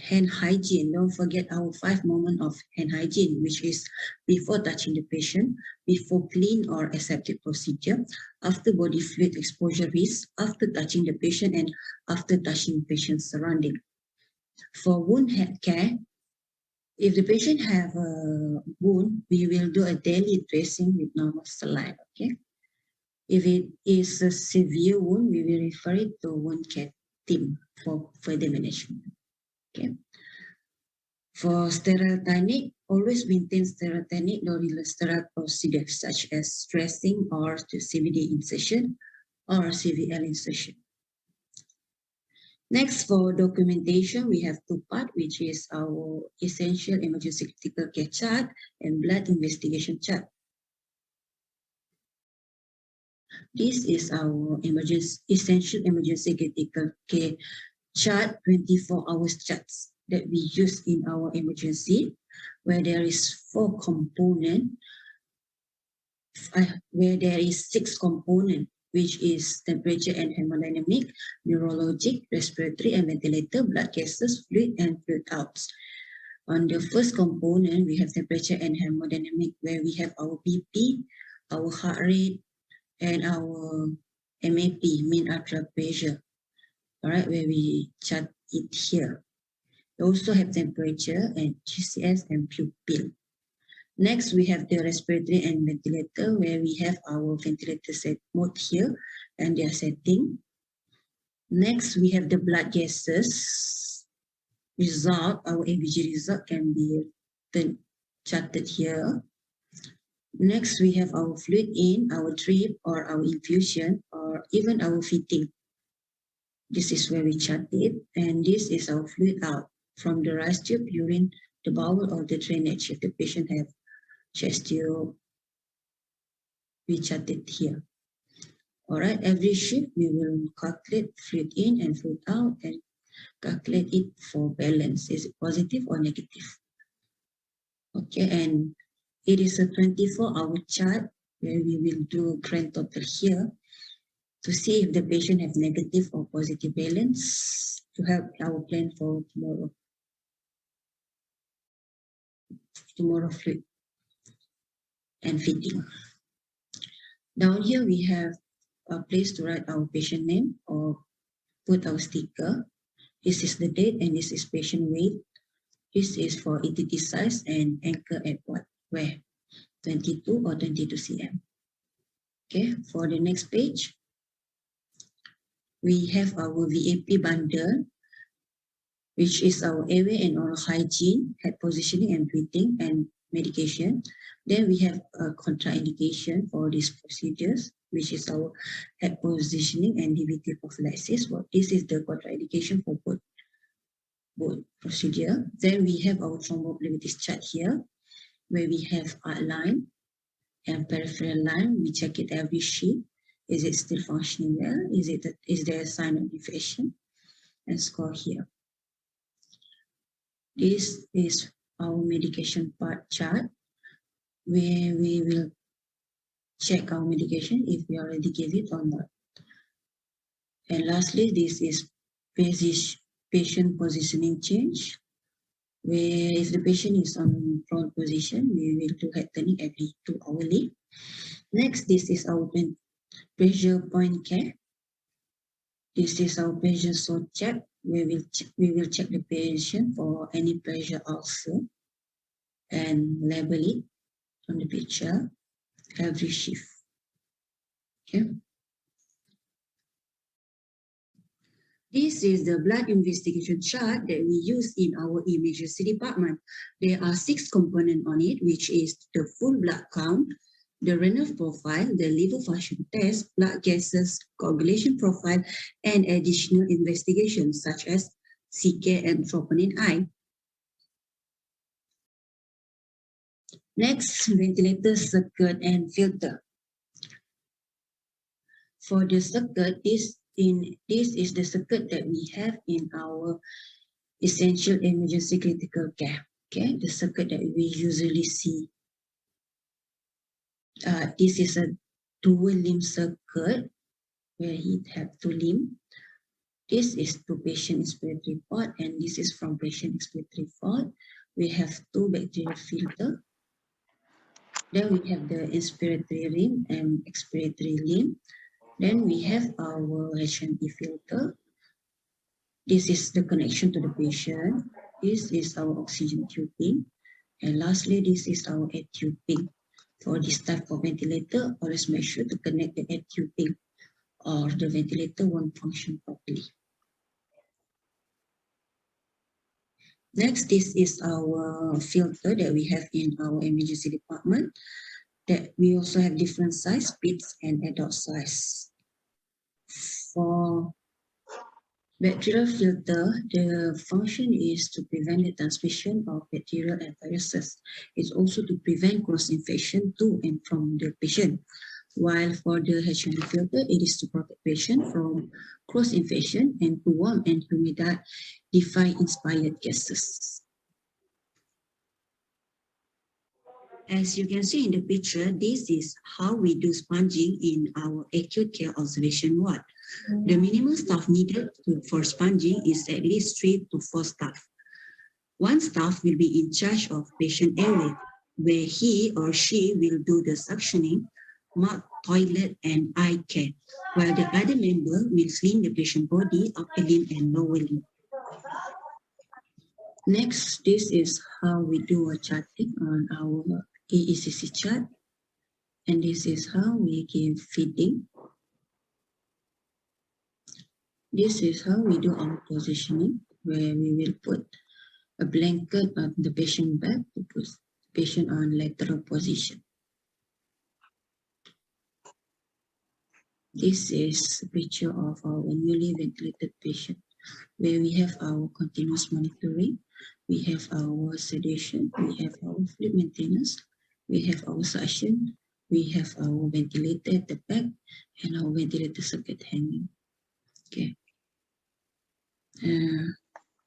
hand hygiene, don't forget our 5 moments of hand hygiene, which is before touching the patient, before clean or aseptic procedure, after body fluid exposure risk, after touching the patient, and after touching patient's surrounding. For wound care, if the patient have a wound, we will do a daily dressing with normal saline, okay? If it is a severe wound, we will refer it to wound care team for further management. Okay. For sterile technique, always maintain sterile technique during sterile procedure such as dressing or to CVD insertion or CVL insertion. Next, for documentation, we have 2 parts, which is our essential emergency critical care chart and blood investigation chart. This is our essential emergency critical care chart, 24 hours charts that we use in our emergency, where there is 4 components, where there is 6 components, which is temperature and hemodynamic, neurologic, respiratory and ventilator, blood gases, fluid and fluid outs. On the first component, we have temperature and hemodynamic, where we have our BP, our heart rate, and our MAP, mean arterial pressure. All right, where we chart it here. We also have temperature and GCS and pupil. Next, we have the respiratory and ventilator, where we have our ventilator set mode here and their setting. Next, we have the blood gases result. Our ABG result can be charted here. Next, we have our fluid in, our drip or our infusion, or even our feeding. This is where we chart it, and this is our fluid out from the rice tube, urine, the bowel, or the drainage. If the patient have chest tube, we chart it here. All right, every shift we will calculate fluid in and fluid out and calculate it for balance. Is it positive or negative? Okay, and it is a 24-hour chart where we will do grand total here to see if the patient have negative or positive balance to help our plan for tomorrow. Tomorrow fluid and feeding. Down here we have a place to write our patient name or put our sticker. This is the date and this is patient weight. This is for ETT size and anchor at what, where, 22 or 22 cm. Okay, for the next page, we have our VAP bundle. which is our airway and oral hygiene, head positioning and breathing, and medication. Then we have a contraindication for these procedures, which is our head positioning and DVT prophylaxis. Well, this is the contraindication for both procedure. Then we have our thrombophlebitis chart here, where we have outline and peripheral line. We check it every shift. Is it still functioning well? Is there a sign of infection? And score here. This is our medication part chart, where we will check our medication if we already gave it or not. And lastly, this is patient positioning change, where if the patient is on prone position, we will do head turning every 2 hourly. Next, this is our pressure point care. This is our pressure sore check, where we will check the patient for any pressure ulcer and label it on the picture every shift. Okay. This is the blood investigation chart that we use in our emergency department. There are 6 components on it, which is the full blood count, the renal profile, the liver function test, blood gases, coagulation profile, and additional investigations such as CK and troponin I. Next, ventilator circuit and filter. For the circuit, this is the circuit that we have in our essential emergency critical care. Okay, the circuit that we usually see. This is a dual limb circuit where he have 2 limbs. This is to patient inspiratory port, and this is from patient inspiratory port. We have 2 bacterial filter. Then we have the inspiratory limb and expiratory limb. Then we have our HME filter. This is the connection to the patient. This is our oxygen tubing. And lastly, this is our air tubing. For this type of ventilator, always make sure to connect the air tubing or the ventilator won't function properly. Next, this is our filter that we have in our emergency department. That we also have different size, kids and adult size. For bacterial filter, the function is to prevent the transmission of bacteria and viruses. It's also to prevent cross-infection to and from the patient. While for the HME filter, it is to protect patient from cross-infection and to warm and humidify-inspired gases. As you can see in the picture, this is how we do sponging in our acute care observation ward. The minimum staff needed for sponging is at least 3 to 4 staff. 1 staff will be in charge of patient airway, where he or she will do the suctioning, mark toilet and eye care, while the other member will clean the patient body, upper limb and lower limb. Next, this is how we do a charting on our EECC chart, and this is how we give feeding. This is how we do our positioning, where we will put a blanket on the patient back to put the patient on lateral position. This is a picture of our newly ventilated patient, where we have our continuous monitoring, we have our sedation, we have our fluid maintenance, we have our suction, we have our ventilator at the back, and our ventilator circuit hanging. Okay.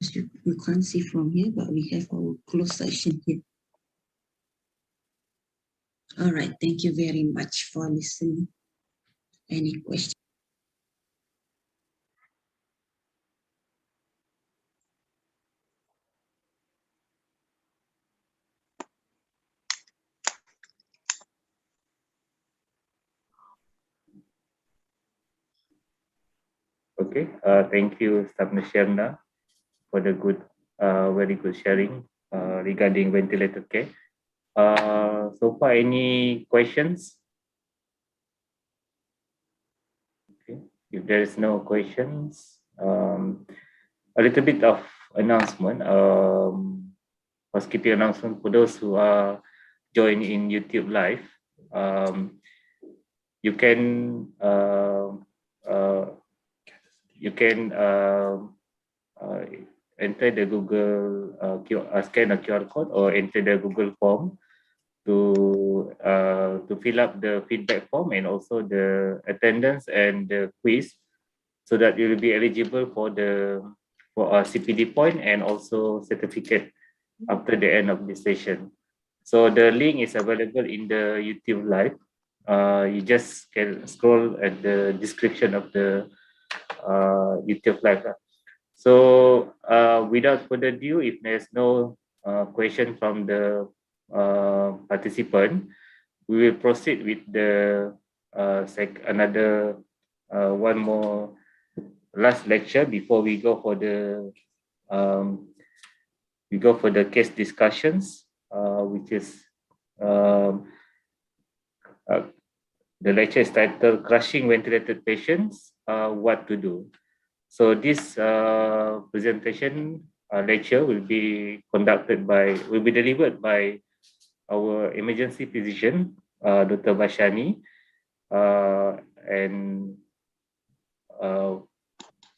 As you can't see from here, but we have our closed section here. All right, thank you very much for listening. Any questions? Okay, thank you, Staff Nashirna, for the good, very good sharing regarding ventilator care. So far, any questions? Okay, if there is no questions, a little bit of announcement, housekeeping announcement for those who are joined in YouTube Live. You can enter the Google scan a QR code or enter the Google form to fill up the feedback form and also the attendance and the quiz, so that you will be eligible for a CPD point and also certificate after the end of the session. So the link is available in the YouTube Live. You just can scroll at the description of the YouTube Live. So without further ado, if there's no question from the participant, we will proceed with the one more last lecture before we go for the case discussions, which is the lecture is titled "Crushing Ventilated Patients, What to Do." So this presentation lecture will be delivered by our emergency physician, Dr. Bashani, and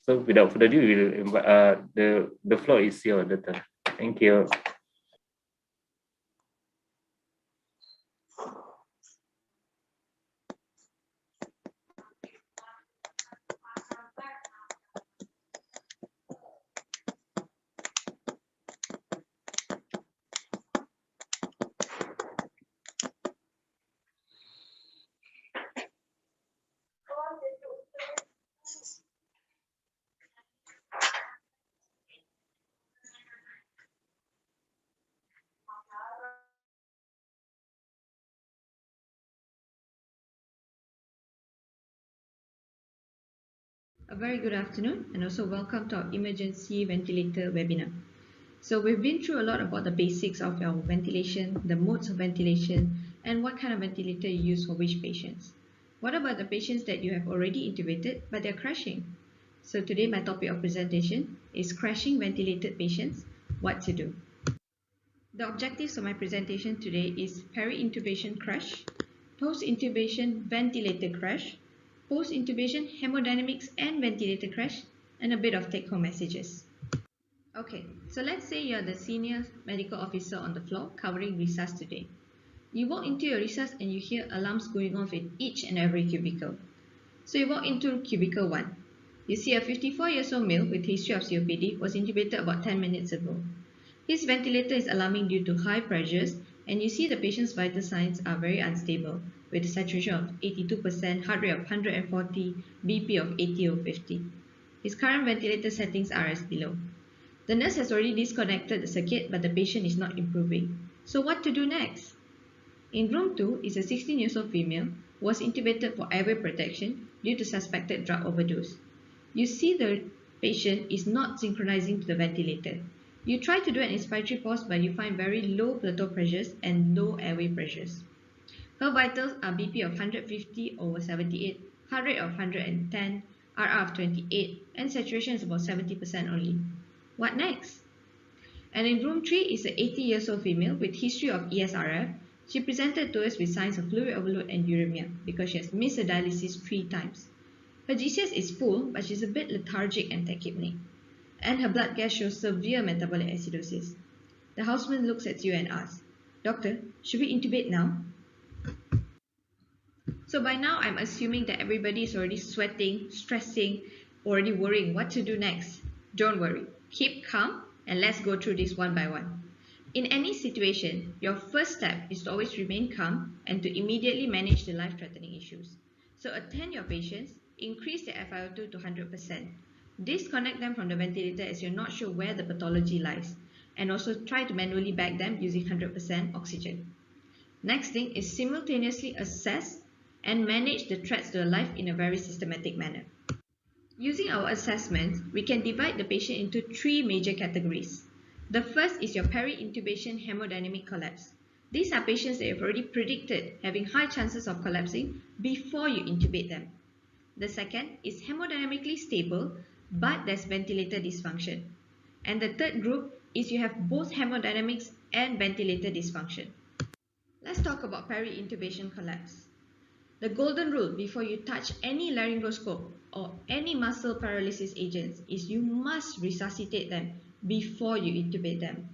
so without further ado, we will invite, the floor is yours, Doctor. Thank you. A very good afternoon and also welcome to our emergency ventilator webinar. So we've been through a lot about the basics of our ventilation, the modes of ventilation, and what kind of ventilator you use for which patients. What about the patients that you have already intubated but they're crashing? So today my topic of presentation is crashing ventilated patients, what to do. The objectives of my presentation today is peri-intubation crash, post-intubation ventilator crash, post-intubation hemodynamics and ventilator crash, and a bit of take-home messages. Okay, so let's say you're the senior medical officer on the floor covering resus today. You walk into your resus and you hear alarms going off in each and every cubicle. So you walk into cubicle 1. You see a 54-year-old male with history of COPD was intubated about 10 minutes ago. His ventilator is alarming due to high pressures, and you see the patient's vital signs are very unstable, with a saturation of 82%, heart rate of 140, BP of 80 over 50. His current ventilator settings are as below. The nurse has already disconnected the circuit, but the patient is not improving. So what to do next? In room 2 is a 16-year-old female who was intubated for airway protection due to suspected drug overdose. You see the patient is not synchronizing to the ventilator. You try to do an inspiratory pause, but you find very low plateau pressures and low airway pressures. Her vitals are BP of 150 over 78, heart rate of 110, RR of 28, and saturation is about 70% only. What next? And in room 3 is an 80-year-old female with history of ESRF. She presented to us with signs of fluid overload and uremia because she has missed a dialysis 3 times. Her GCS is full, but she's a bit lethargic and tachypneic. And her blood gas shows severe metabolic acidosis. The houseman looks at you and asks, "Doctor, should we intubate now?" So by now, I'm assuming that everybody is already sweating, stressing, already worrying what to do next. Don't worry. Keep calm and let's go through this one by one. In any situation, your first step is to always remain calm and to immediately manage the life-threatening issues. So attend your patients, increase their FiO2 to 100%. Disconnect them from the ventilator as you're not sure where the pathology lies, and also try to manually bag them using 100% oxygen. Next thing is simultaneously assess and manage the threats to the life in a very systematic manner. Using our assessment, we can divide the patient into 3 major categories. The first is your peri-intubation hemodynamic collapse. These are patients that you've already predicted having high chances of collapsing before you intubate them. The second is hemodynamically stable, but there's ventilator dysfunction. And the third group is you have both hemodynamics and ventilator dysfunction. Let's talk about peri-intubation collapse. The golden rule before you touch any laryngoscope or any muscle paralysis agents is you must resuscitate them before you intubate them.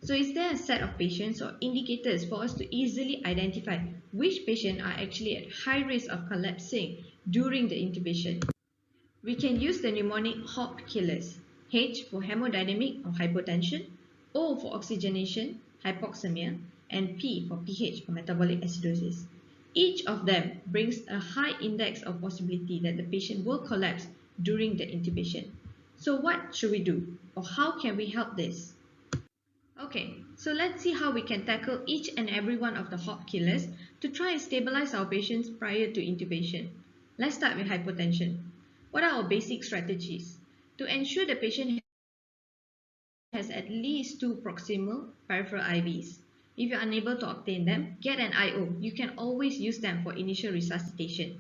So is there a set of patients or indicators for us to easily identify which patients are actually at high risk of collapsing during the intubation? We can use the mnemonic HOP killers. H for hemodynamic or hypotension, O for oxygenation, hypoxemia, and P for pH for metabolic acidosis. Each of them brings a high index of possibility that the patient will collapse during the intubation. So what should we do, or how can we help this? Okay, so let's see how we can tackle each and every one of the HOP killers to try and stabilize our patients prior to intubation. Let's start with hypotension. What are our basic strategies? To ensure the patient has at least 2 proximal peripheral IVs. If you're unable to obtain them, get an IO. You can always use them for initial resuscitation.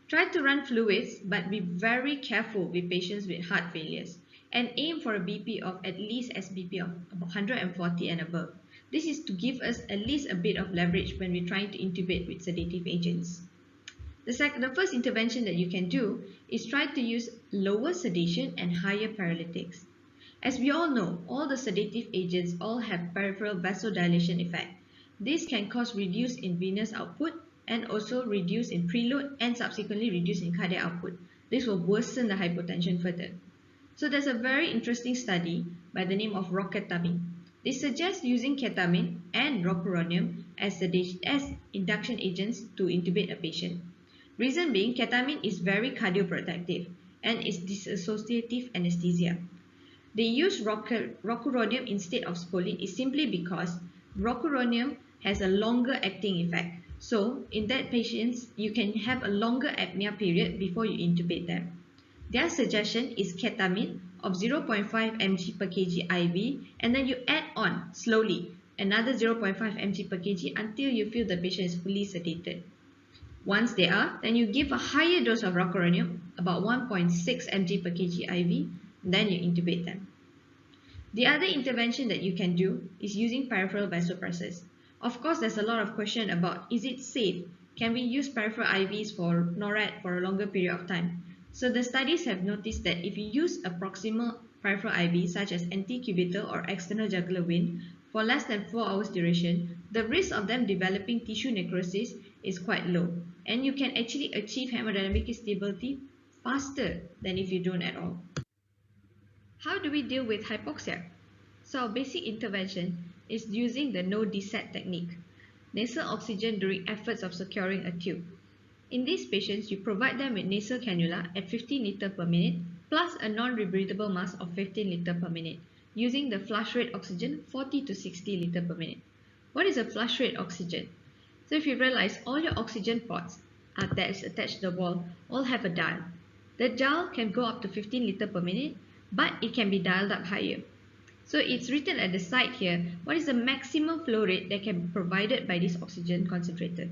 Try to run fluids, but be very careful with patients with heart failures and aim for a BP of at least SBP of 140 and above. This is to give us at least a bit of leverage when we're trying to intubate with sedative agents. The first intervention that you can do is try to use lower sedation and higher paralytics. As we all know, all the sedative agents all have peripheral vasodilation effect. This can cause reduce in venous output and also reduce in preload and subsequently reduce in cardiac output. This will worsen the hypotension further. So there's a very interesting study by the name of roketamine. They suggest using ketamine and rocuronium as induction agents to intubate a patient. Reason being, ketamine is very cardioprotective and is dissociative anesthesia. They use rocuronium instead of spolin is simply because rocuronium has a longer acting effect. So in that patients, you can have a longer apnea period before you intubate them. Their suggestion is ketamine of 0.5 mg per kg IV, and then you add on slowly another 0.5 mg per kg until you feel the patient is fully sedated. Once they are, then you give a higher dose of rocuronium, about 1.6 mg per kg IV, then you intubate them. The other intervention that you can do is using peripheral vasopressors. Of course, there's a lot of question about, is it safe? Can we use peripheral IVs for NORAD for a longer period of time? So the studies have noticed that if you use a proximal peripheral IV such as antecubital or external jugular vein for less than 4 hours duration, the risk of them developing tissue necrosis is quite low, and you can actually achieve hemodynamic stability faster than if you don't at all. How do we deal with hypoxia? So our basic intervention is using the no DSAT technique, nasal oxygen during efforts of securing a tube. In these patients, you provide them with nasal cannula at 15 liters per minute plus a non-rebreathable mask of 15 liters per minute using the flush rate oxygen 40 to 60 liters per minute. What is a flush rate oxygen? So if you realize all your oxygen ports that is attached to the wall all have a dial. The dial can go up to 15 liters per minute, but it can be dialed up higher. So it's written at the side here, what is the maximum flow rate that can be provided by this oxygen concentrator?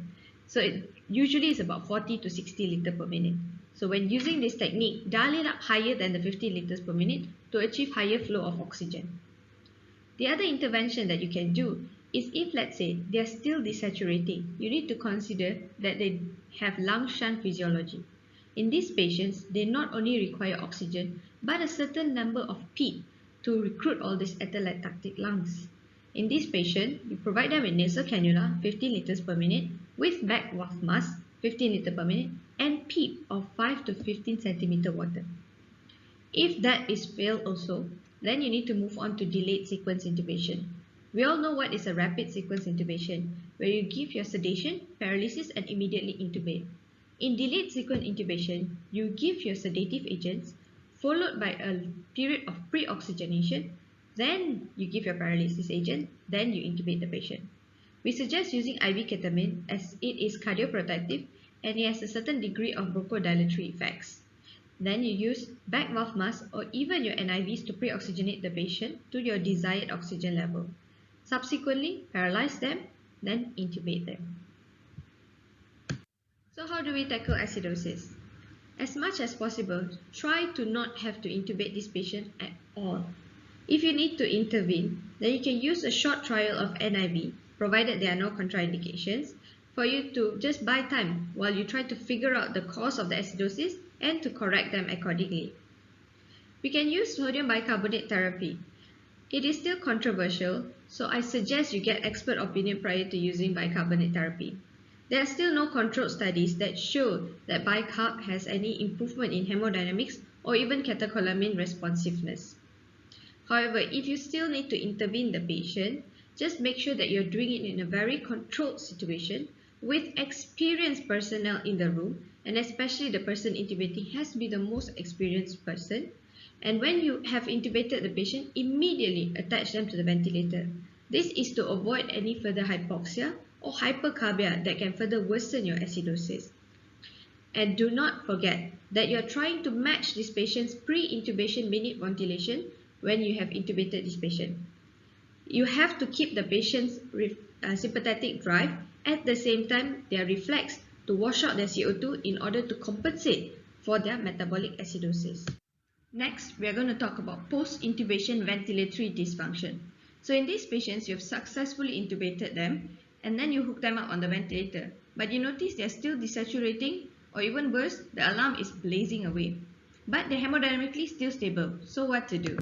So it usually is about 40 to 60 liters per minute. So when using this technique, dial it up higher than the 15 liters per minute to achieve higher flow of oxygen. The other intervention that you can do is if, let's say, they are still desaturating, you need to consider that they have lung shunt physiology. In these patients, they not only require oxygen, but a certain number of PEEP to recruit all these atelectatic lungs. In this patient, you provide them with nasal cannula, 15 liters per minute, with back valve mask, 15 liters per minute, and PEEP of 5 to 15 centimeter water. If that is failed also, then you need to move on to delayed sequence intubation. We all know what is a rapid sequence intubation, where you give your sedation, paralysis, and immediately intubate. In delayed sequence intubation, you give your sedative agents, followed by a period of pre-oxygenation, then you give your paralysis agent, then you intubate the patient. We suggest using IV ketamine as it is cardioprotective and it has a certain degree of bronchodilatory effects. Then you use back valve mask or even your NIVs to pre-oxygenate the patient to your desired oxygen level. Subsequently, paralyze them, then intubate them. So how do we tackle acidosis? As much as possible, try to not have to intubate this patient at all. If you need to intervene, then you can use a short trial of NIV, provided there are no contraindications, for you to just buy time while you try to figure out the cause of the acidosis and to correct them accordingly. We can use sodium bicarbonate therapy. It is still controversial, so I suggest you get expert opinion prior to using bicarbonate therapy. There are still no controlled studies that show that bicarb has any improvement in hemodynamics or even catecholamine responsiveness. However, if you still need to intervene the patient, just make sure that you're doing it in a very controlled situation with experienced personnel in the room, and especially the person intubating has to be the most experienced person. And when you have intubated the patient, immediately attach them to the ventilator. This is to avoid any further hypoxia or hypercarbia that can further worsen your acidosis. And do not forget that you're trying to match this patient's pre-intubation minute ventilation when you have intubated this patient. You have to keep the patient's sympathetic drive at the same time their reflex to wash out their CO2 in order to compensate for their metabolic acidosis. Next, we are going to talk about post-intubation ventilatory dysfunction. So in these patients, you have successfully intubated them and then you hook them up on the ventilator. But you notice they are still desaturating, or even worse, the alarm is blazing away. But they're hemodynamically still stable. So what to do?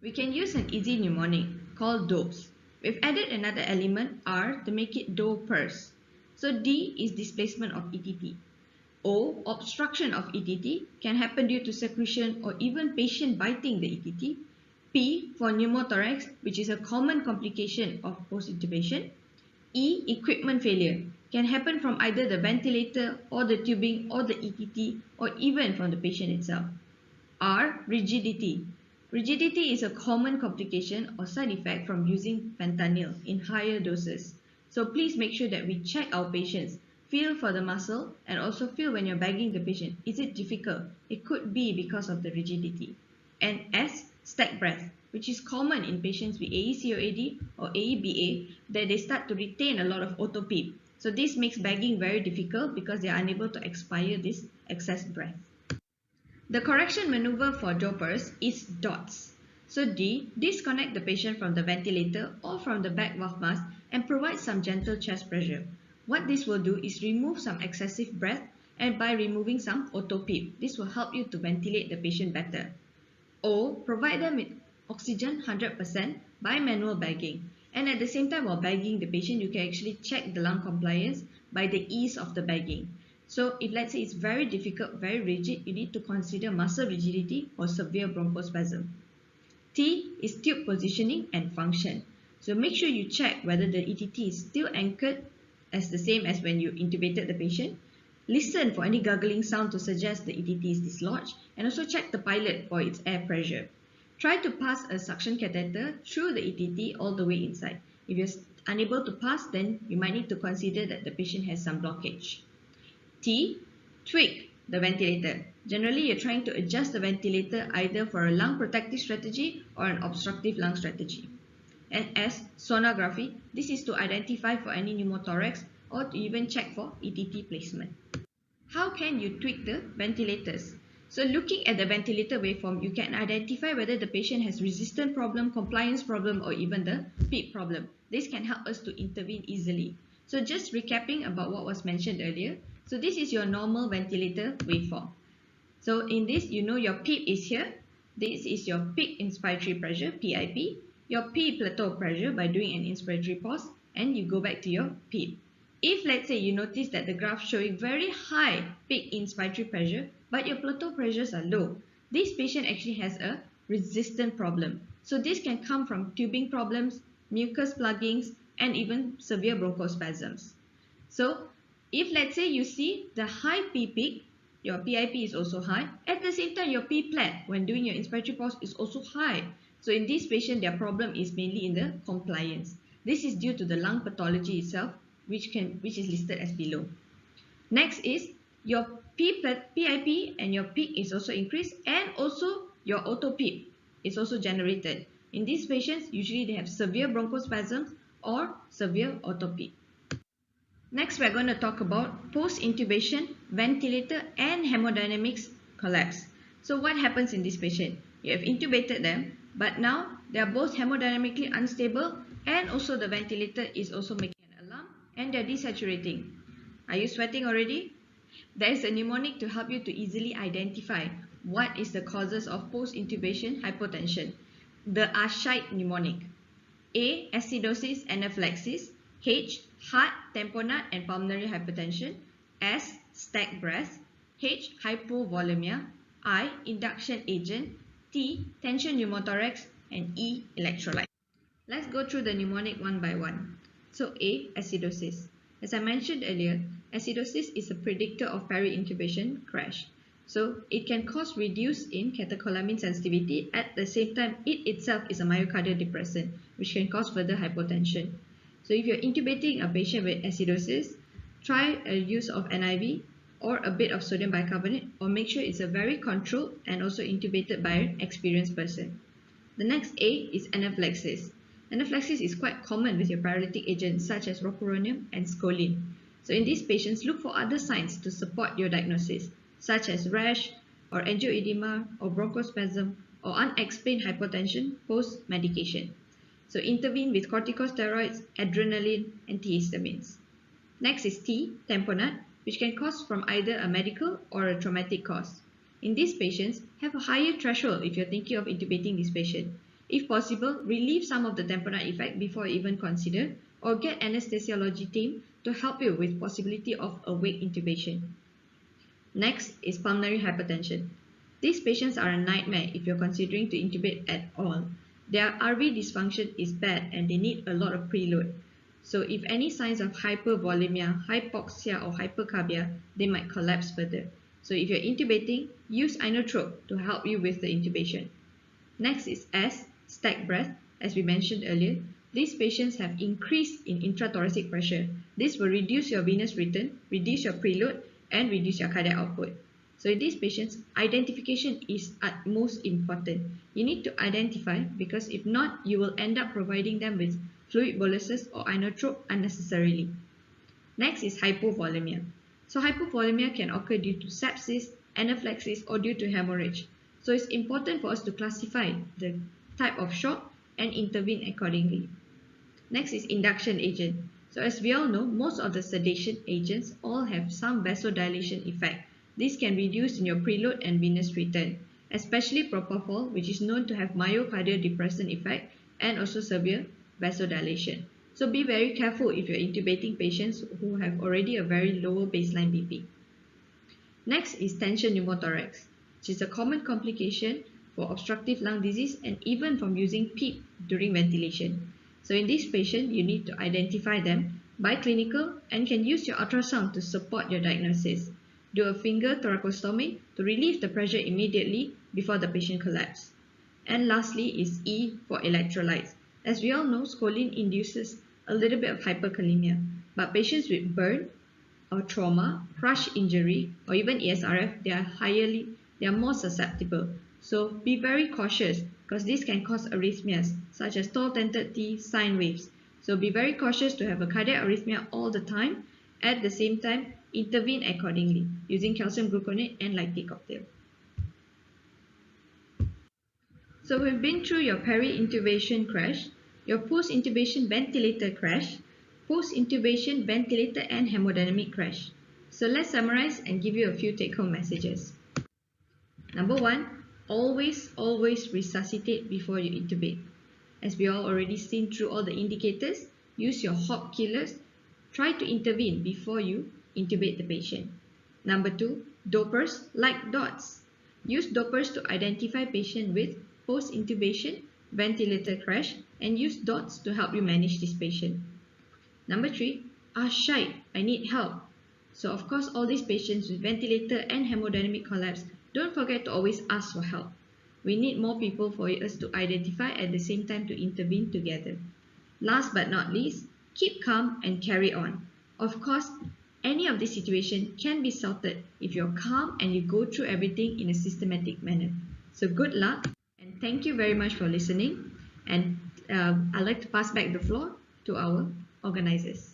We can use an easy mnemonic called DOPES. We've added another element, R, to make it DOPERS. So D is displacement of ETT. O, obstruction of ETT, can happen due to secretion or even patient biting the ETT. P, for pneumothorax, which is a common complication of post-intubation. E, equipment failure, can happen from either the ventilator or the tubing or the ETT or even from the patient itself. R, rigidity. Rigidity is a common complication or side effect from using fentanyl in higher doses. So please make sure that we check our patients, feel for the muscle, and also feel when you're bagging the patient. Is it difficult? It could be because of the rigidity. And S, stack breath, which is common in patients with AECOAD or AEBA, that they start to retain a lot of auto-PEEP. So this makes bagging very difficult because they are unable to expire this excess breath. The correction maneuver for DOPERS is DOTS. So D, disconnect the patient from the ventilator or from the back valve mask and provide some gentle chest pressure. What this will do is remove some excessive breath, and by removing some auto-PEEP, this will help you to ventilate the patient better. O, provide them with oxygen 100% by manual bagging. And at the same time while bagging the patient, you can actually check the lung compliance by the ease of the bagging. So if let's say it's very difficult, very rigid, you need to consider muscle rigidity or severe bronchospasm. T is tube positioning and function. So make sure you check whether the ETT is still anchored as the same as when you intubated the patient. Listen for any gargling sound to suggest the ETT is dislodged, and also check the pilot for its air pressure. Try to pass a suction catheter through the ETT all the way inside. If you're unable to pass, then you might need to consider that the patient has some blockage. T, tweak the ventilator. Generally, you're trying to adjust the ventilator either for a lung protective strategy or an obstructive lung strategy. And S, sonography. This is to identify for any pneumothorax or to even check for ETT placement. How can you tweak the ventilators? So looking at the ventilator waveform, you can identify whether the patient has resistance problem, compliance problem, or even the PEEP problem. This can help us to intervene easily. So just recapping about what was mentioned earlier. So this is your normal ventilator waveform. So in this, you know your PEEP is here. This is your peak inspiratory pressure, PIP. Your P plateau pressure by doing an inspiratory pause, and you go back to your PEEP. If let's say you notice that the graph showing very high peak inspiratory pressure, but your plateau pressures are low, this patient actually has a resistant problem. So this can come from tubing problems, mucus pluggings, and even severe bronchospasms. So if let's say you see the high P peak, your PIP is also high. At the same time, your P plat when doing your inspiratory pause is also high. So in this patient, their problem is mainly in the compliance. This is due to the lung pathology itself, which is listed as below. Next is your PIP and your peak is also increased, and also your auto PEEP is also generated. In these patients, usually they have severe bronchospasms or severe auto PEEP. Next, we're going to talk about post-intubation ventilator and hemodynamics collapse. So what happens in this patient? You have intubated them, but now They are both hemodynamically unstable, and also the ventilator is also making an alarm, and they're desaturating. Are you sweating already? There is a mnemonic to help you to easily identify what is the causes of post-intubation hypotension. The ASHITE mnemonic. A. Acidosis, anaphylaxis. H. Heart, tamponade, and pulmonary hypertension. S. Stacked breath. H. Hypovolemia. I. Induction agent. T. Tension pneumothorax. And E. Electrolyte. Let's go through the mnemonic one by one. So A. Acidosis. As I mentioned earlier, acidosis is a predictor of peri-intubation crash. So it can cause reduce in catecholamine sensitivity. At the same time, it itself is a myocardial depressant, which can cause further hypotension. So if you're intubating a patient with acidosis, try a use of NIV or a bit of sodium bicarbonate, or make sure it's a very controlled and also intubated by an experienced person. The next A is anaphylaxis. Anaphylaxis is quite common with your paralytic agents such as rocuronium and scoline. So in these patients, look for other signs to support your diagnosis, such as rash or angioedema or bronchospasm or unexplained hypotension post-medication. So intervene with corticosteroids, adrenaline, and antihistamines. Next is T, tamponade, which can cause from either a medical or a traumatic cause. In these patients, have a higher threshold if you're thinking of intubating this patient. If possible, relieve some of the tamponade effect before even consider, or get anesthesiology team to help you with possibility of awake intubation. Next is pulmonary hypertension. These patients are a nightmare if you're considering to intubate at all. Their RV dysfunction is bad and they need a lot of preload. So if any signs of hypervolemia, hypoxia, or hypercarbia, they might collapse further. So if you're intubating, use inotrope to help you with the intubation. Next is S, stacked breath. As we mentioned earlier, these patients have increase in intrathoracic pressure. This will reduce your venous return, reduce your preload, and reduce your cardiac output. So in these patients, identification is at most important. You need to identify, because if not, you will end up providing them with fluid boluses or inotrope unnecessarily. Next is hypovolemia. So hypovolemia can occur due to sepsis, anaphylaxis, or due to hemorrhage. So it's important for us to classify the type of shock and intervene accordingly. Next is induction agent. So as we all know, most of the sedation agents all have some vasodilation effect. This can reduce in your preload and venous return, especially propofol, which is known to have myocardial depressant effect and also severe vasodilation. So be very careful if you're intubating patients who have already a very lower baseline BP. Next is tension pneumothorax, which is a common complication for obstructive lung disease and even from using PEEP during ventilation. So in this patient, you need to identify them by clinical and can use your ultrasound to support your diagnosis. Do a finger thoracostomy to relieve the pressure immediately before the patient collapses. And lastly is E for electrolytes. As we all know, scoline induces a little bit of hyperkalemia, but patients with burn or trauma, crush injury, or even ESRF, they are more susceptible. So be very cautious, because this can cause arrhythmias such as tau tented T sine waves. So be very cautious to have a cardiac arrhythmia all the time. At the same time, intervene accordingly using calcium gluconate and lactate cocktail. So we've been through your peri-intubation crash, your post-intubation ventilator crash, post-intubation ventilator and hemodynamic crash. So let's summarize and give you a few take-home messages. Number one, always resuscitate before you intubate. As we all already seen through all the indicators, use your HOP killers. Try to intervene before you intubate the patient. Number two, dopers like DOTS. Use dopers to identify patient with post-intubation ventilator crash and use DOTS to help you manage this patient. Number three, shite, I need help. So of course, all these patients with ventilator and hemodynamic collapse, don't forget to always ask for help. We need more people for us to identify at the same time to intervene together. Last but not least, keep calm and carry on. Of course, any of this situation can be sorted if you're calm and you go through everything in a systematic manner. So good luck and thank you very much for listening. And I'd like to pass back the floor to our organizers.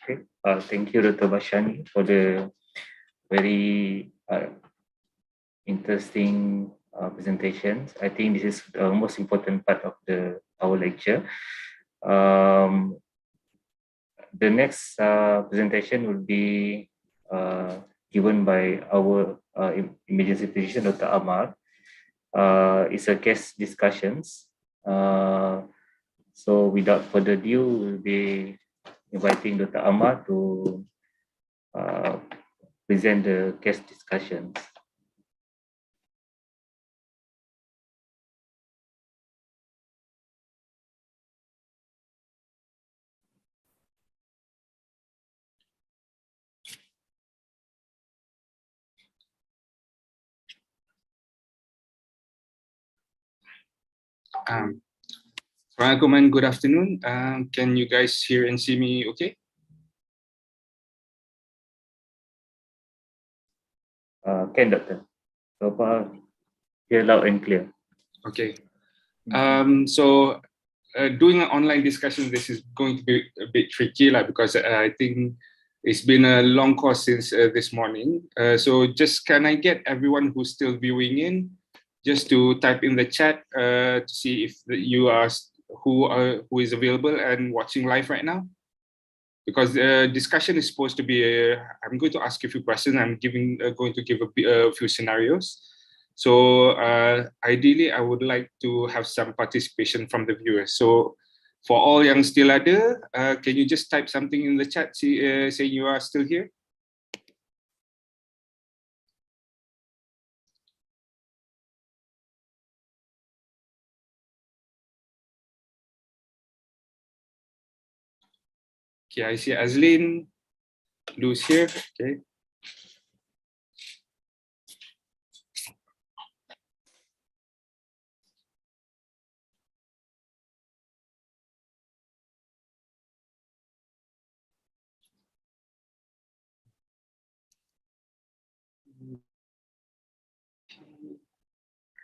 Okay. Thank you, Dr. Bashani, for the very interesting presentations. I think this is the most important part of our lecture. The next presentation will be given by our emergency physician, Dr. Amar. It's a case discussions. So without further ado, we'll be inviting Dr. Amar to present the case discussions. Assalamualaikum and good afternoon. Can you guys hear and see me okay? Can, Doctor. So far, hear loud and clear. Okay. Doing an online discussion, this is going to be a bit tricky because I think it's been a long course since this morning. So just can I get everyone who's still viewing in just to type in the chat to see if you are who is available and watching live right now? Because the discussion is supposed to be, I'm going to ask you a few questions. I'm going to give a few scenarios. So ideally, I would like to have some participation from the viewers. So for all yang still ada, can you just type something in the chat saying you are still here? Okay, I see Azlin, Lou's here. Okay.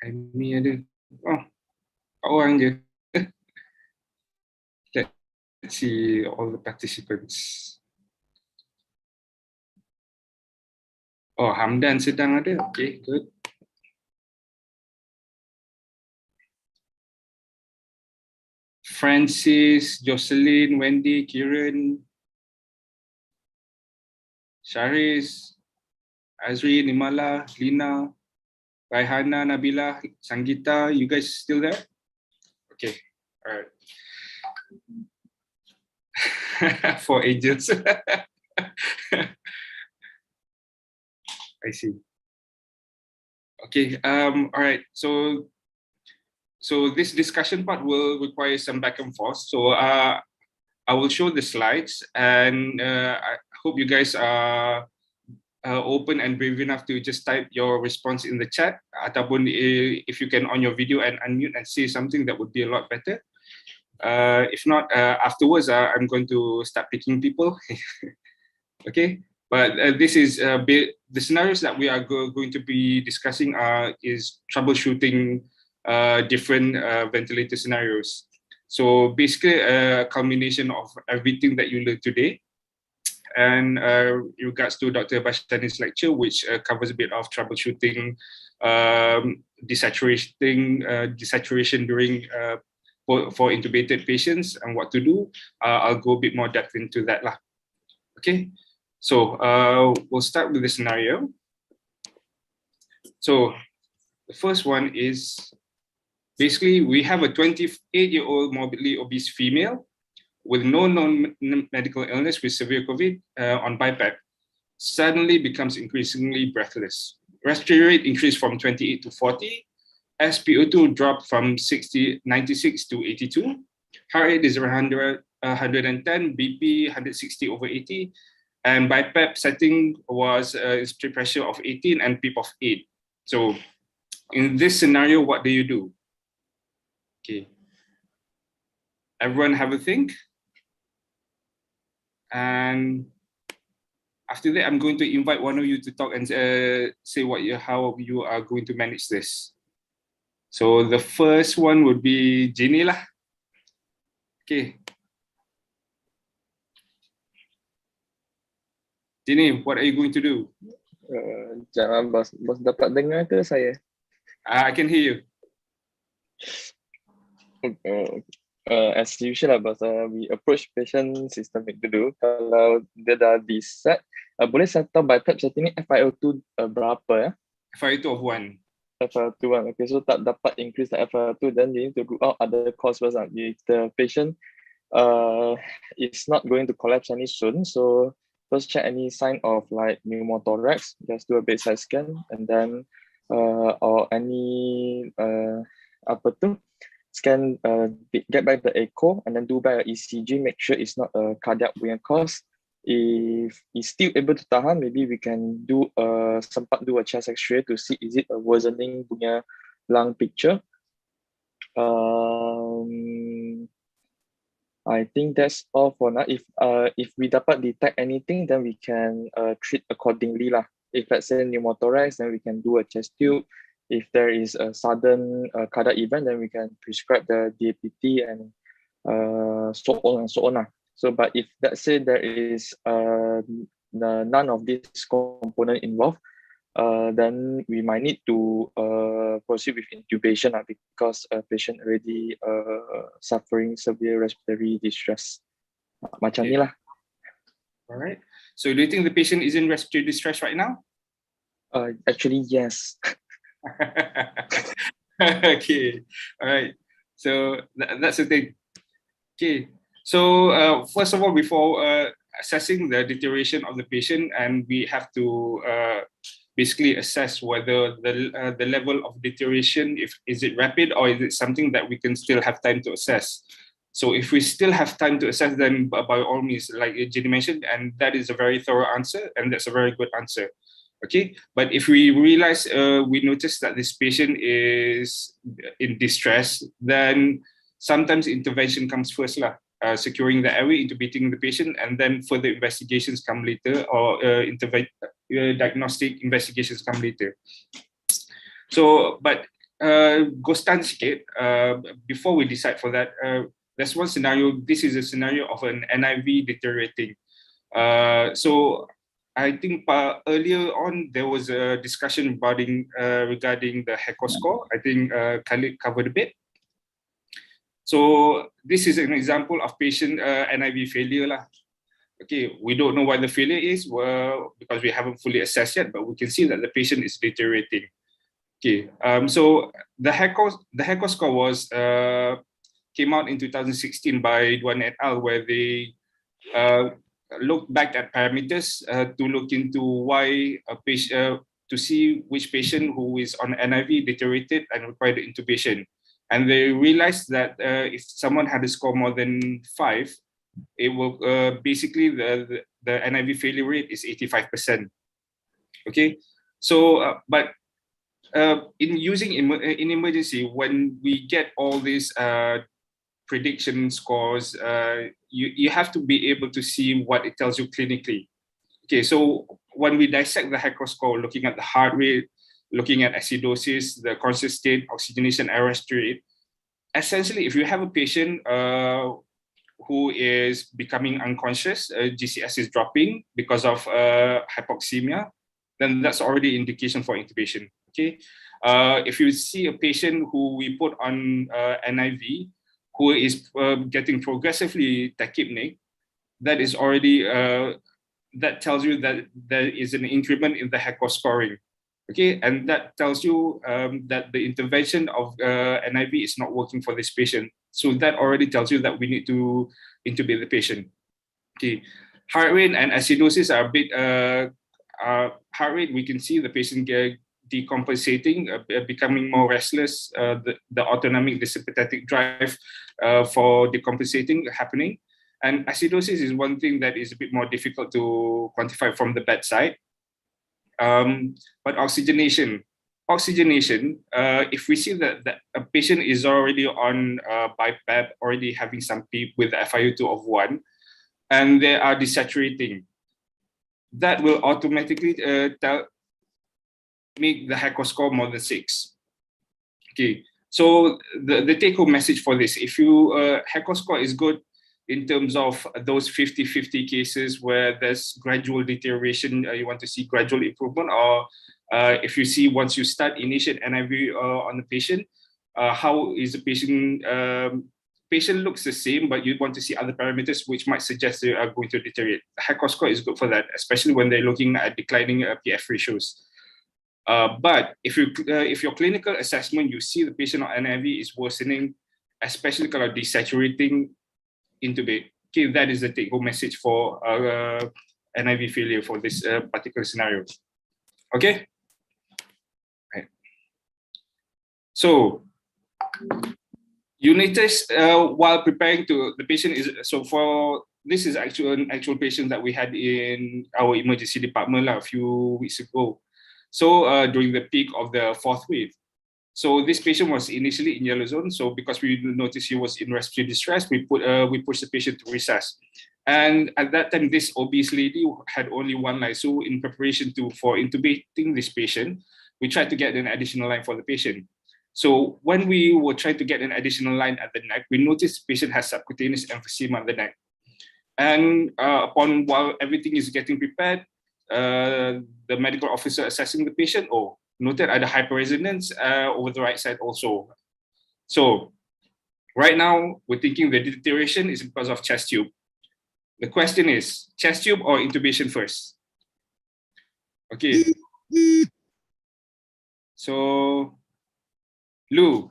Ini ada. Oh, orang je. Let's see all the participants. Oh, Hamdan sedang ada. Okay, good. Francis, Jocelyn, Wendy, Kieran, Sharis, Azri, Nimala, Lina, Raihana, Nabila, Sangeeta, you guys still there? Okay, all right. 4 angels. I see. Okay, all right. So this discussion part will require some back and forth. So I will show the slides, and I hope you guys are open and brave enough to just type your response in the chat. Ataupun if you can on your video and unmute and say something, that would be a lot better. If not, afterwards, I'm going to start picking people. Okay, but this is the scenarios that we are going to be discussing is troubleshooting different ventilator scenarios. So basically a combination of everything that you learned today. And in regards to Dr. Bashani's lecture, which covers a bit of troubleshooting, desaturation during for intubated patients and what to do, I'll go a bit more depth into that lah. Okay, so we'll start with the scenario. So the first one is basically we have a 28-year-old morbidly obese female with no known medical illness with severe COVID on BiPAP, suddenly becomes increasingly breathless. Respiratory rate increased from 28 to 40. SpO2 dropped from 96 to 82. Heart rate is around 110, BP 160/80, and BiPAP setting was inspiratory pressure of 18 and PEEP of 8. So in this scenario, what do you do? Okay, everyone have a think. And after that, I'm going to invite one of you to talk and say how you are going to manage this. So the first one would be Jenny lah. Okay. Jenny, what are you going to do? Jangan bos dapat dengar ke saya? I can hear you. As usual lah, bos, we approach patient systemic dulu. Kalau dia dah di-set, boleh set tahu by type setting ni FiO2 berapa ya? FiO2 of 1. FiO2 1. Okay, so tak dapat increase the FiO2, then you need to rule out other cause first. If the patient is not going to collapse any soon, so first check any sign of like pneumothorax, just do a bedside scan, and then or any scan, get back the echo, and then do back a ECG, make sure it's not a cardiac buoyant cause. If he's still able to tahan, maybe we can do sempat do a chest x-ray to see is it a worsening punya lung picture. I think that's all for now. If we dapat detect anything, then we can treat accordingly lah. If let's say pneumothorax, then we can do a chest tube. If there is a sudden cardiac event, then we can prescribe the DAPT and so on and so on lah. So, but if let's say there is none of this component involved, then we might need to proceed with intubation because a patient already suffering severe respiratory distress. Macam ni lah. All right. So do you think the patient is in respiratory distress right now? Actually, yes. Okay. All right. So that's the thing. Okay. So first of all, before assessing the deterioration of the patient, and we have to basically assess whether the level of deterioration, is it rapid or is it something that we can still have time to assess. So if we still have time to assess, then by all means, like Jenny mentioned, and that is a very thorough answer, and that's a very good answer. Okay, but if we realize, we notice that this patient is in distress, then sometimes intervention comes first lah. Securing the airway, intubating the patient, and then further investigations come later, or diagnostic investigations come later. So, but go stand sikit, before we decide for that, there's one scenario. This is a scenario of an NIV deteriorating. So I think earlier on there was a discussion regarding the HECO score. I think Khalid covered a bit. So this is an example of patient NIV failure lah. Okay, we don't know why the failure is, well, because we haven't fully assessed yet, but we can see that the patient is deteriorating. Okay, so the HECO score was came out in 2016 by Duan et al, where they looked back at parameters to look into why a patient, to see which patient who is on NIV deteriorated and required intubation. And they realized that if someone had a score more than 5, it will basically the NIV failure rate is 85%. Okay, so but in using in emergency, when we get all these prediction scores, you have to be able to see what it tells you clinically. Okay, so when we dissect the HECO score, looking at the heart rate, looking at acidosis, the conscious state, oxygenation, arrest rate, essentially, if you have a patient who is becoming unconscious, GCS is dropping because of hypoxemia, then that's already indication for intubation. Okay, if you see a patient who we put on NIV, who is getting progressively tachypneic, that is already that tells you that there is an increment in the HECO scoring. Okay, and that tells you that the intervention of NIV is not working for this patient. So that already tells you that we need to intubate the patient. Okay, heart rate and acidosis are a bit. Heart rate, we can see the patient decompensating, becoming more restless. The autonomic sympathetic drive for decompensating happening. And acidosis is one thing that is a bit more difficult to quantify from the bedside. But oxygenation, if we see that a patient is already on BiPAP, already having some PEEP with FiO2 of 1, and they are desaturating, that will automatically make the HECO score more than 6. Okay, so the take-home message for this, if you HECO score is good, in terms of those 50-50 cases where there's gradual deterioration, you want to see gradual improvement, or if you see once you start initiate NIV on the patient, how is the patient, patient looks the same, but you want to see other parameters which might suggest they are going to deteriorate. The HACOS score is good for that, especially when they're looking at declining PF ratios. But if your clinical assessment, you see the patient on NIV is worsening, especially kalau desaturating, intubate. Okay, that is the take-home message for NIV failure for this particular scenario. Okay. Right. So, you notice while preparing to the patient is so for this is an actual patient that we had in our emergency department a few weeks ago. So during the peak of the 4th wave. So this patient was initially in yellow zone. So because we noticed he was in respiratory distress, we pushed the patient to recess. And at that time, this obese lady had only one line. So in preparation for intubating this patient, we tried to get an additional line for the patient. So when we were trying to get an additional line at the neck, we noticed the patient has subcutaneous emphysema at the neck. And while everything is getting prepared, the medical officer assessing the patient, noted at the hyperresonance over the right side also. So right now, we're thinking the deterioration is because of chest tube. The question is, chest tube or intubation first? Okay. So, Lou.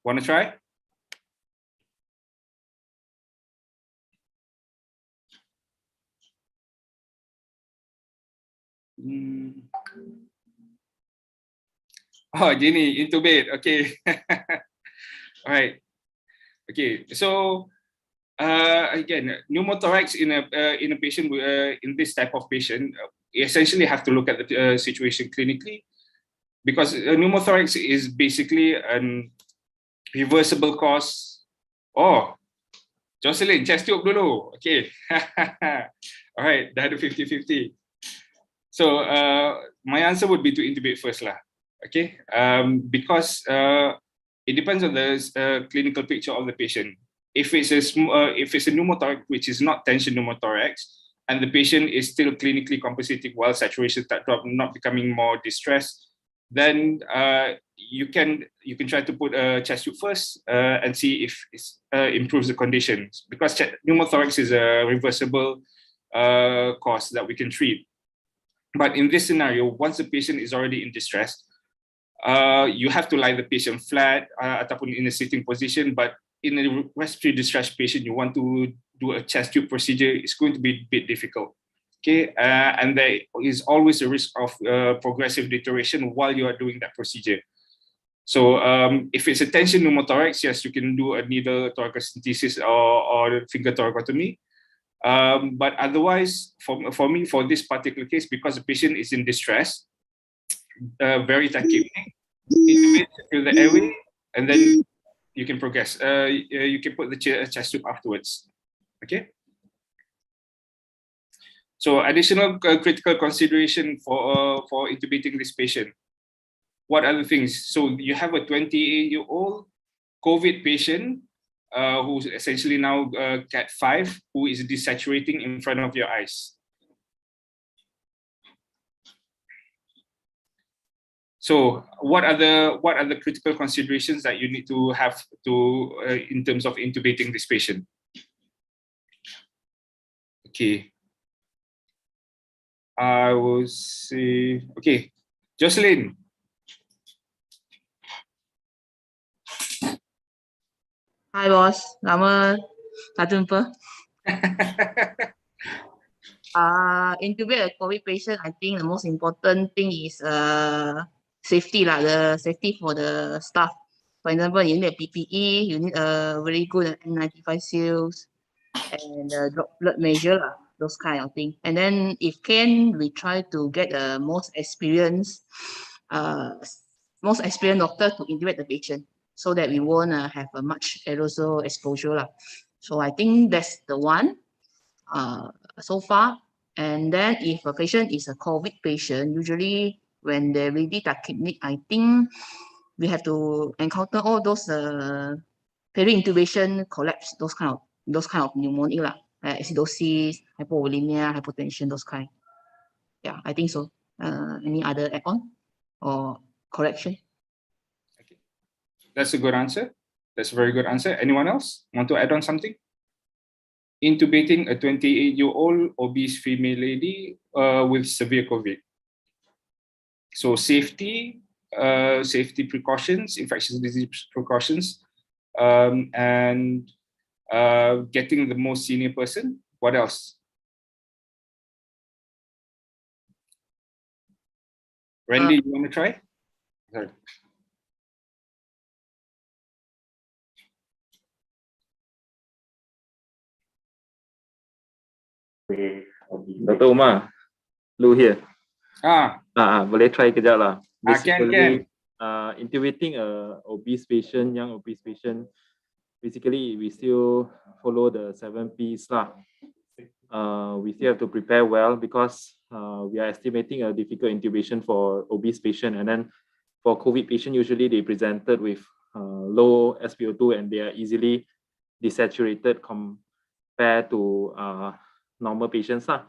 Want to try? Oh, Jenny, intubate. Okay. All right. Okay. So again, pneumothorax in a patient in this type of patient, you essentially have to look at the situation clinically, because pneumothorax is basically an reversible cause. Oh, Jocelyn, chest tube dulu. Okay. All right, dah ada 50-50. So my answer would be to intubate first lah. Okay, because it depends on the clinical picture of the patient. If it's a pneumothorax which is not tension pneumothorax, and the patient is still clinically compensating while saturation drop, not becoming more distressed, then you can try to put a chest tube first and see if it improves the conditions, because pneumothorax is a reversible cause that we can treat. But in this scenario, once the patient is already in distress, you have to lie the patient flat ataupun in a sitting position. But in a respiratory distress patient, you want to do a chest tube procedure, it's going to be a bit difficult. Okay, and there is always a risk of progressive deterioration while you are doing that procedure. So if it's a tension pneumothorax, yes, you can do a needle thoracentesis or finger thoracotomy. But otherwise, for me, for this particular case, because the patient is in distress, very tachypneic, intubate through the airway, and then you can progress. You can put the chest tube afterwards. Okay. So additional critical consideration for intubating this patient. What are the things? So you have a 28-year-old COVID patient who's essentially now Cat 5, who is desaturating in front of your eyes. So what are the critical considerations that you need to have in terms of intubating this patient? Okay. I will say, okay, Jocelyn. Hi boss, lama tak jumpa. Intubate a COVID patient, I think the most important thing is safety lah, the safety for the staff. For example, you need a PPE, you need a very good N95 seals, and droplet measure lah, those kind of thing. And then if can, we try to get the most experienced doctor to intubate the patient, so that we won't have a much aerosol exposure lah. So I think that's the one so far. And then if a patient is a COVID patient, usually when they're really tachypneic, I think we have to encounter all those peri-intubation collapse, those kind of pneumonia lah, acidosis, hypovolemia, hypotension, those kind. Yeah, I think so. Any other add-on or correction? That's a good answer. That's a very good answer. Anyone else want to add on something? Intubating a 28-year-old obese female lady with severe COVID. So safety precautions, infectious disease precautions, and getting the most senior person. What else? Randy, you want to try? Sorry. Dr. Umar, Lu here. Boleh try kejap lah. Can. Intubating a obese patient, young obese patient, basically we still follow the 7 Ps lah. We still have to prepare well because we are estimating a difficult intubation for obese patient, and then for COVID patient, usually they presented with low SpO2 and they are easily desaturated compared to normal patients lah.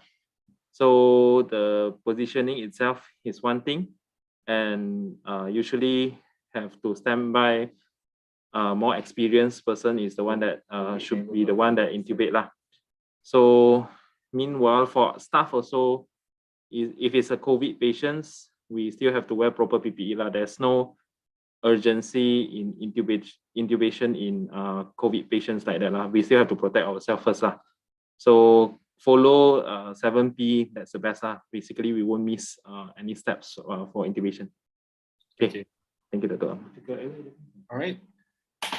So the positioning itself is one thing, and usually have to stand by. More experienced person is the one that should be the one that intubate lah. So meanwhile, for staff also, if it's a COVID patients, we still have to wear proper PPE lah. There's no urgency in intubation in COVID patients like that lah. We still have to protect ourselves first lah. So follow 7P, that's the best lah. Basically, we won't miss any steps for intubation. Okay. Thank you, Dr. All right.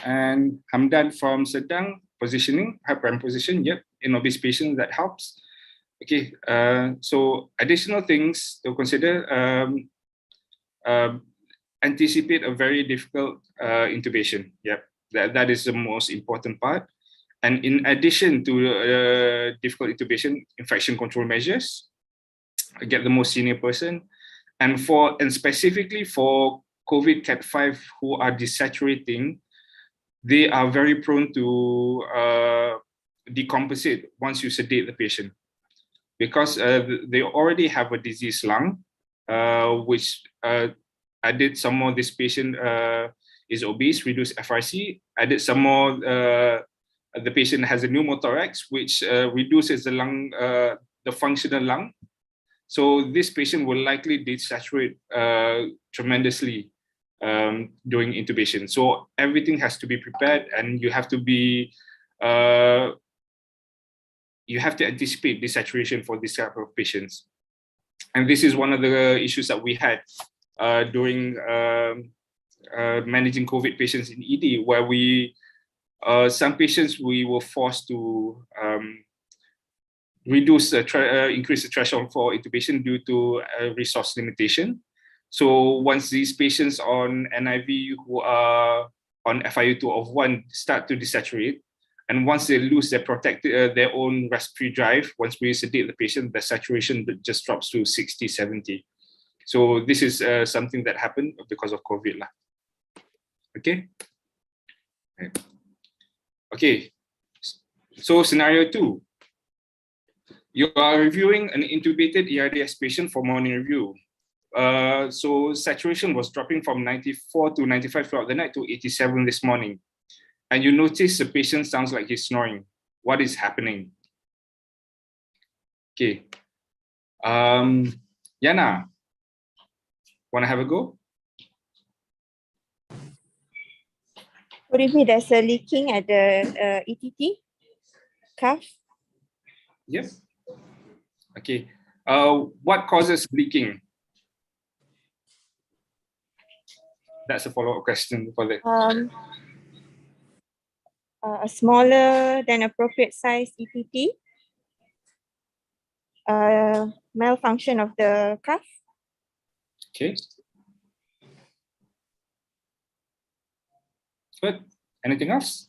And Hamdan from Sedang, positioning, hyperram position, yep, in obese patients, that helps. Okay, so additional things to consider, anticipate a very difficult intubation. Yep, that is the most important part. And in addition to difficult intubation, infection control measures, get the most senior person, and specifically for COVID Cat 5 who are desaturating, they are very prone to decompensate once you sedate the patient, because they already have a diseased lung, which added some more, this patient is obese, reduced FRC, added some more, the patient has a pneumothorax, which reduces the lung, the functional lung. So this patient will likely desaturate tremendously during intubation. So everything has to be prepared, and you have to be, you have to anticipate desaturation for this type of patients. And this is one of the issues that we had during managing COVID patients in ED, where we, some patients we were forced to increase the threshold for intubation due to resource limitation. So once these patients on NIV who are on FiO2 of 1 start to desaturate, and once they lose their own respiratory drive, once we sedate the patient, the saturation just drops to 60, 70. So this is something that happened because of COVID lah. Okay. Okay. So scenario 2. You are reviewing an intubated ERDS patient for morning review. So saturation was dropping from 94 to 95 throughout the night to 87 this morning. And you notice the patient sounds like he's snoring. What is happening? Okay. Yana, want to have a go? What do you mean? There's a leaking at the ETT cuff? Yep. Okay. What causes leaking? That's a follow-up question for that. A smaller than appropriate size ETT, malfunction of the cuff. Okay. Good. Anything else?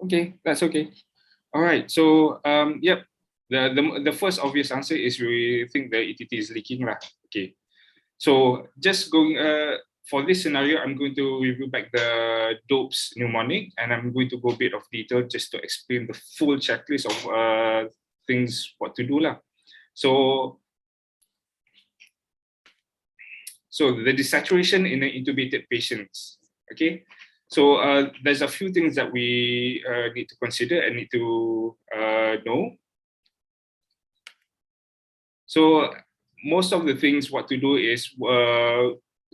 Okay, that's okay. All right. So yep. The first obvious answer is we think the ETT is leaking lah. Okay. So just going for this scenario, I'm going to review back the DOPES mnemonic, and I'm going to go a bit of detail just to explain the full checklist of things what to do lah. So the desaturation in the intubated patients. Okay. So there's a few things that we need to consider and need to know. So most of the things what to do is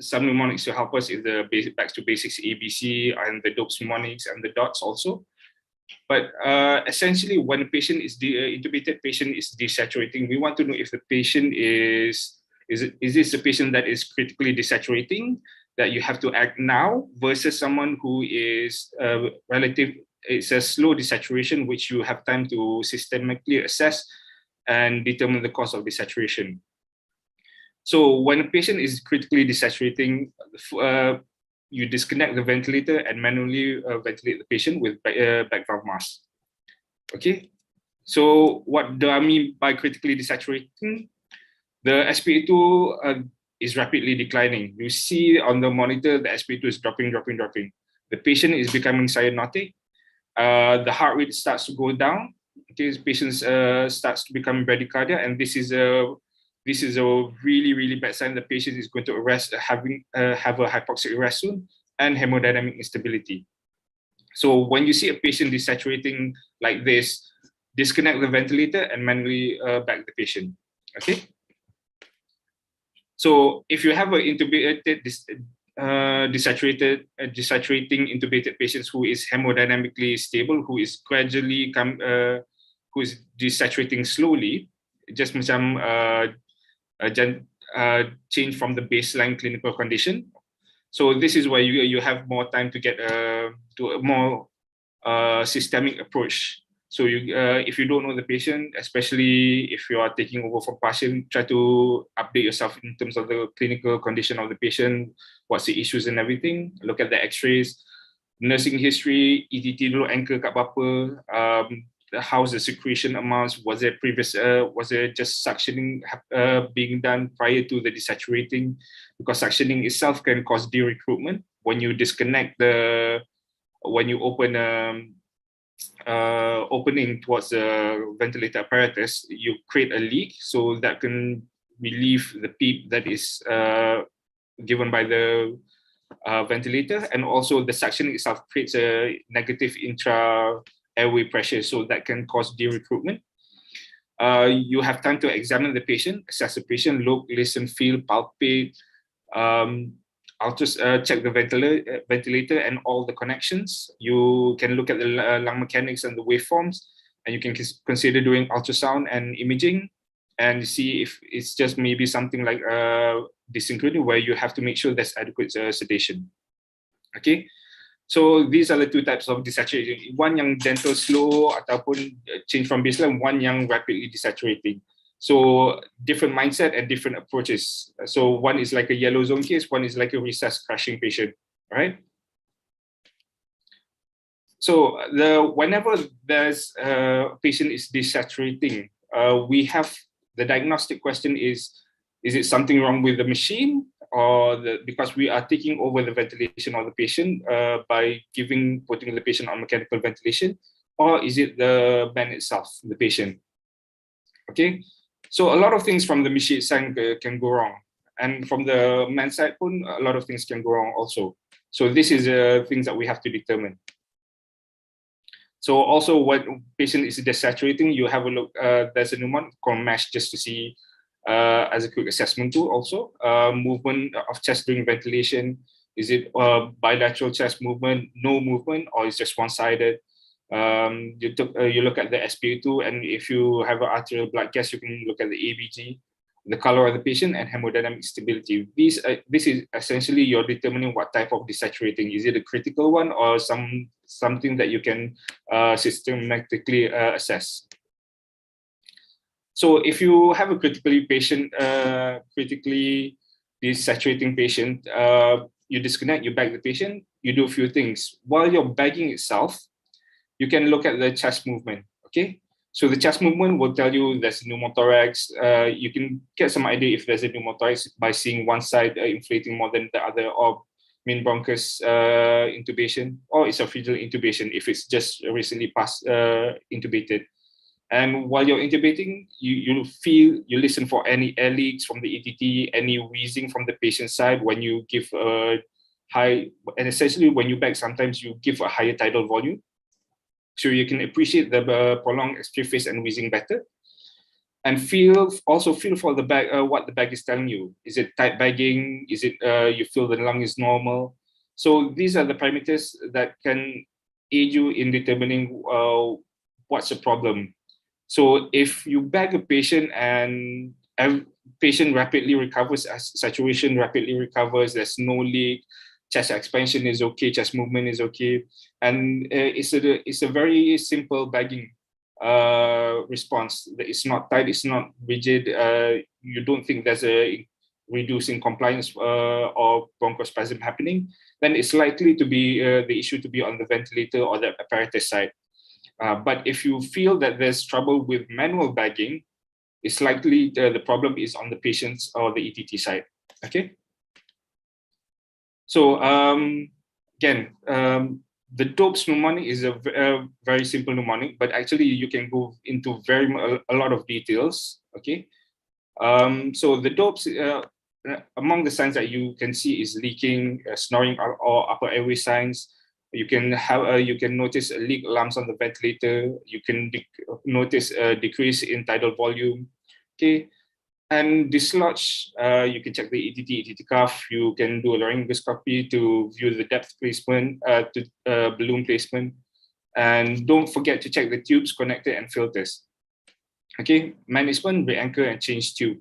some mnemonics to help us is the basic back to basics ABC and the DOPES mnemonics and the dots also. But essentially, when a patient is intubated patient is desaturating, we want to know if the patient is this a patient that is critically desaturating that you have to act now versus someone who is it's a slow desaturation which you have time to systemically assess and determine the cause of desaturation. So when a patient is critically desaturating, you disconnect the ventilator and manually ventilate the patient with back valve mask. Okay, so what do I mean by critically desaturating? The SpA2 is rapidly declining. You see on the monitor, the SpA2 is dropping. The patient is becoming cyanotic. The heart rate starts to go down. Okay, the patient starts to become bradycardia, and this is a really bad sign. The patient is going to have a hypoxic arrest soon and hemodynamic instability. So when you see a patient desaturating like this, disconnect the ventilator and manually back the patient. Okay. So if you have an intubated desaturating intubated patients who is hemodynamically stable, who is gradually who is desaturating slowly, just macam change from the baseline clinical condition. So this is where you have more time to get to a more systemic approach. So if you don't know the patient, especially if you are taking over from patient, try to update yourself in terms of the clinical condition of the patient, what's the issues and everything. Look at the x-rays, nursing history, ETT dulu anchor kat berapa, how's the secretion amounts, was there just suctioning being done prior to the desaturating, because suctioning itself can cause de-recruitment. When you disconnect when you open opening towards the ventilator apparatus, you create a leak, so that can relieve the PEEP that is given by the ventilator, and also the suctioning itself creates a negative intra-airway pressure, so that can cause de-recruitment. You have time to examine the patient, assess the patient, look, listen, feel, palpate, check the ventilator and all the connections. You can look at the lung mechanics and the waveforms, and you can consider doing ultrasound and imaging and see if it's just maybe something like dysynchrony, where you have to make sure there's adequate sedation. Okay, so these are the two types of desaturation. One yang gentle slow ataupun change from baseline, one yang rapidly desaturating. So different mindset and different approaches. So one is like a yellow zone case, one is like a recess crashing patient, right? So whenever there's a patient is desaturating, we have the diagnostic question is it something wrong with the machine, or because we are taking over the ventilation of the patient by putting the patient on mechanical ventilation, or is it the man itself, the patient? Okay. So a lot of things from the machine side can go wrong, and from the man side, a lot of things can go wrong also. So this is things that we have to determine. So also, when patient is desaturating, you have a look. There's a mnemonic called MASH just to see as a quick assessment tool. Also, movement of chest during ventilation. Is it bilateral chest movement, no movement, or is just one-sided? You look at the SpA2, and if you have an arterial blood gas, you can look at the ABG, the color of the patient, and hemodynamic stability. This is essentially you're determining what type of desaturating. Is it a critical one or something that you can systematically assess? So if you have a critically desaturating patient, you disconnect, you bag the patient, you do a few things. While you're bagging itself, you can look at the chest movement. Okay, so the chest movement will tell you there's a pneumothorax. You can get some idea if there's a pneumothorax by seeing one side inflating more than the other, or main bronchus intubation, or esophageal intubation if it's just recently passed intubated. And while you're intubating, you listen for any air leaks from the ETT, any wheezing from the patient side when you give a high, and essentially when you bag, sometimes you give a higher tidal volume. So you can appreciate the prolonged expiratory phase and wheezing better. And also feel for the bag, what the bag is telling you. Is it tight bagging? Is it you feel the lung is normal? So these are the parameters that can aid you in determining what's the problem. So if you bag a patient and a patient rapidly recovers, as saturation rapidly recovers, there's no leak, chest expansion is okay, chest movement is okay, and it's a very simple bagging response. It's not tight, it's not rigid. You don't think there's a reducing compliance or bronchospasm happening, then it's likely to be the issue to be on the ventilator or the apparatus side. But if you feel that there's trouble with manual bagging, it's likely the problem is on the patient's or the ETT side. Okay. So again, the DOPES mnemonic is a very simple mnemonic, but actually you can go into a lot of details. Okay. So the DOPES, among the signs that you can see is leaking, snoring, or upper airway signs. You can notice leak alarms on the ventilator. You can notice a decrease in tidal volume. Okay, and dislodge. You can check the ETT cuff. You can do a laryngoscopy to view the depth placement, balloon placement, and don't forget to check the tubes, connector, and filters. Okay, management, re-anchor, and change tube.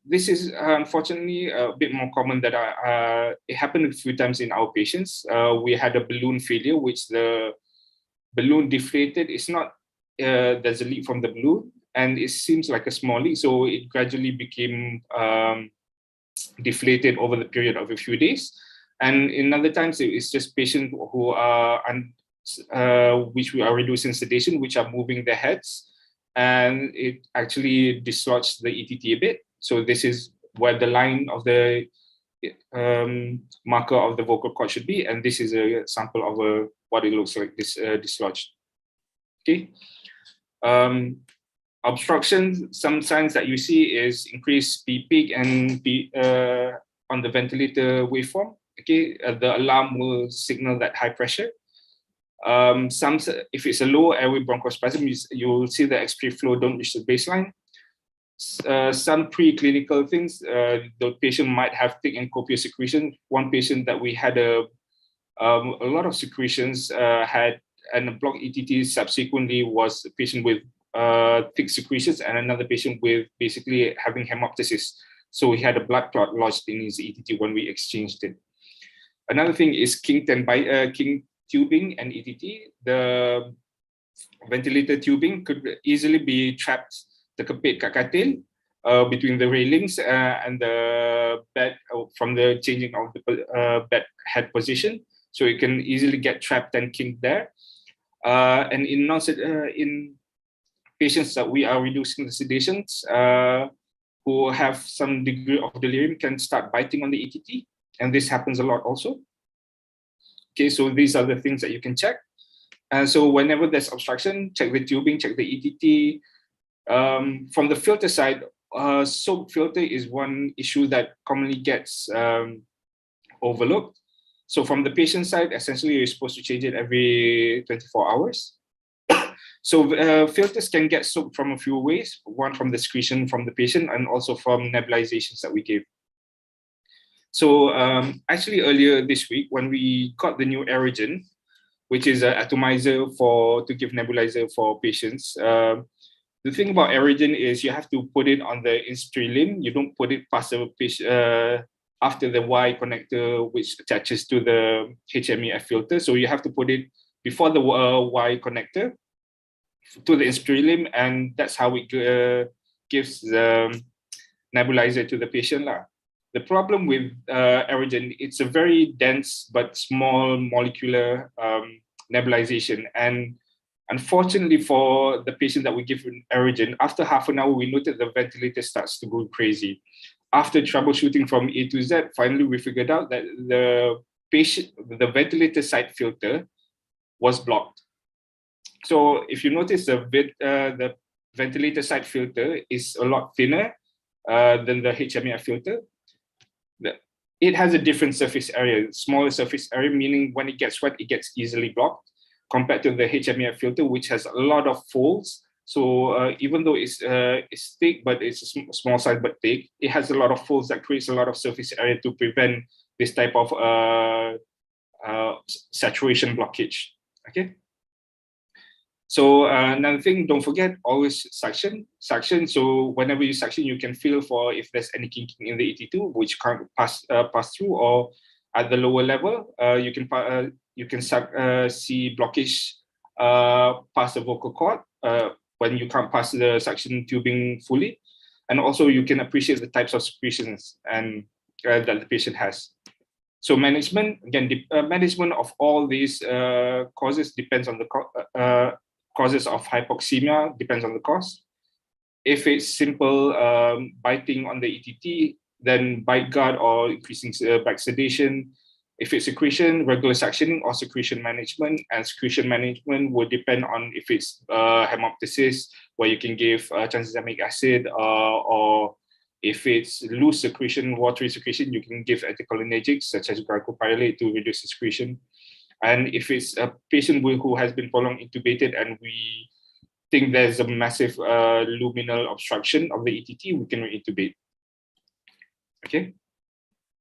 This is unfortunately a bit more common that it happened a few times in our patients. We had a balloon failure, which the balloon deflated. It's not, there's a leak from the balloon, and it seems like a small leak. So it gradually became deflated over the period of a few days. And in other times, it's just patients who are, which we are reducing sedation, which are moving their heads, and it actually dislodged the ETT a bit. So this is where the line of the marker of the vocal cord should be, and this is a sample of what it looks like, this dislodged. Okay. Obstruction, some signs that you see is increased peak and on the ventilator waveform. Okay, the alarm will signal that high pressure. If it's a low airway bronchospasm, you will see the expiratory flow don't reach the baseline. Some preclinical things, the patient might have thick and copious secretion. One patient that we had a lot of secretions had, and a blocked ETT subsequently was a patient with thick secretions, and another patient with basically having hemoptysis. So he had a blood clot lodged in his ETT when we exchanged it. Another thing is kinked tubing and ETT. The ventilator tubing could easily be trapped terkepit kat katil between the railings and the bed from the changing of the bed head position. So it can easily get trapped and kinked there. And in patients that we are reducing the sedations, who have some degree of delirium, can start biting on the ETT. And this happens a lot also. Okay, so these are the things that you can check. So whenever there's obstruction, check the tubing, check the ETT. From the filter side, soap filter is one issue that commonly gets overlooked. So from the patient side, essentially you're supposed to change it every 24 hours. So filters can get soaked from a few ways, one from the secretion from the patient and also from nebulizations that we gave. So actually earlier this week, when we got the new Aerogen, which is an atomizer to give nebulizer for patients, the thing about Aerogen is you have to put it on the inspiratory limb. You don't put it past the patient, after the Y connector, which attaches to the HMEF filter. So you have to put it before the Y connector to the inspiratory limb, and that's how it gives the nebulizer to the patient. The problem with aerogen, it's a very dense but small molecular nebulization. And unfortunately for the patient that we give aerogen, after half an hour, we noted the ventilator starts to go crazy. After troubleshooting from A to Z, finally we figured out that the ventilator side filter was blocked. So if you notice, the ventilator side filter is a lot thinner than the HMAF filter. It has a different surface area, smaller surface area, meaning when it gets wet, it gets easily blocked, compared to the HMAF filter, which has a lot of folds. So even though it's thick, but it's a small size but thick, it has a lot of folds that creates a lot of surface area to prevent this type of saturation blockage. Okay. So another thing, don't forget, always suction. So whenever you suction, you can feel for if there's any kinking in the ET2, which can't pass through, or at the lower level, you can see blockage past the vocal cord when you can't pass the suction tubing fully, and also you can appreciate the types of secretions and that the patient has. So management, again, management of all these causes depends on the causes of hypoxemia, depends on the cause. If it's simple biting on the ETT, then bite guard or increasing back sedation. If it's secretion, regular suctioning or secretion management, and secretion management will depend on if it's hemoptysis, where you can give tranexamic acid, or if it's loose secretion, watery secretion, you can give anticholinergics such as glycopyrrolate to reduce the secretion. And if it's a patient who has been prolonged intubated and we think there's a massive luminal obstruction of the ETT, we can intubate. Okay.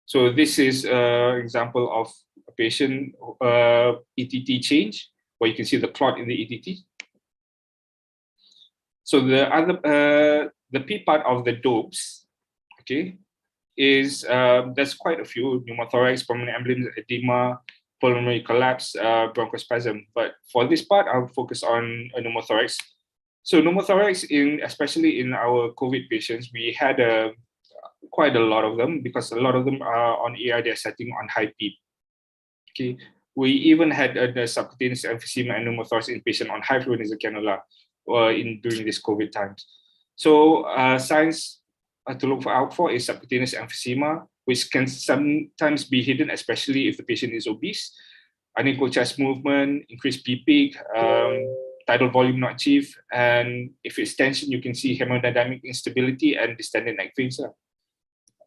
So this is an example of a patient ETT change, where you can see the clot in the ETT. So the P part of the dopes, okay, is there's quite a few: pneumothorax, pulmonary embolism, edema, pulmonary collapse, bronchospasm. But for this part, I'll focus on pneumothorax. So pneumothorax, especially in our COVID patients, we had quite a lot of them, because a lot of them are on ARDS setting on high PEEP. Okay, we even had the subcutaneous emphysema and pneumothorax in patient on high flow nasal cannula during this COVID times. So signs to look out for is subcutaneous emphysema, which can sometimes be hidden, especially if the patient is obese. Unequal chest movement, increased peak, tidal volume not achieved, and if it's tension, you can see hemodynamic instability and distended neck veins.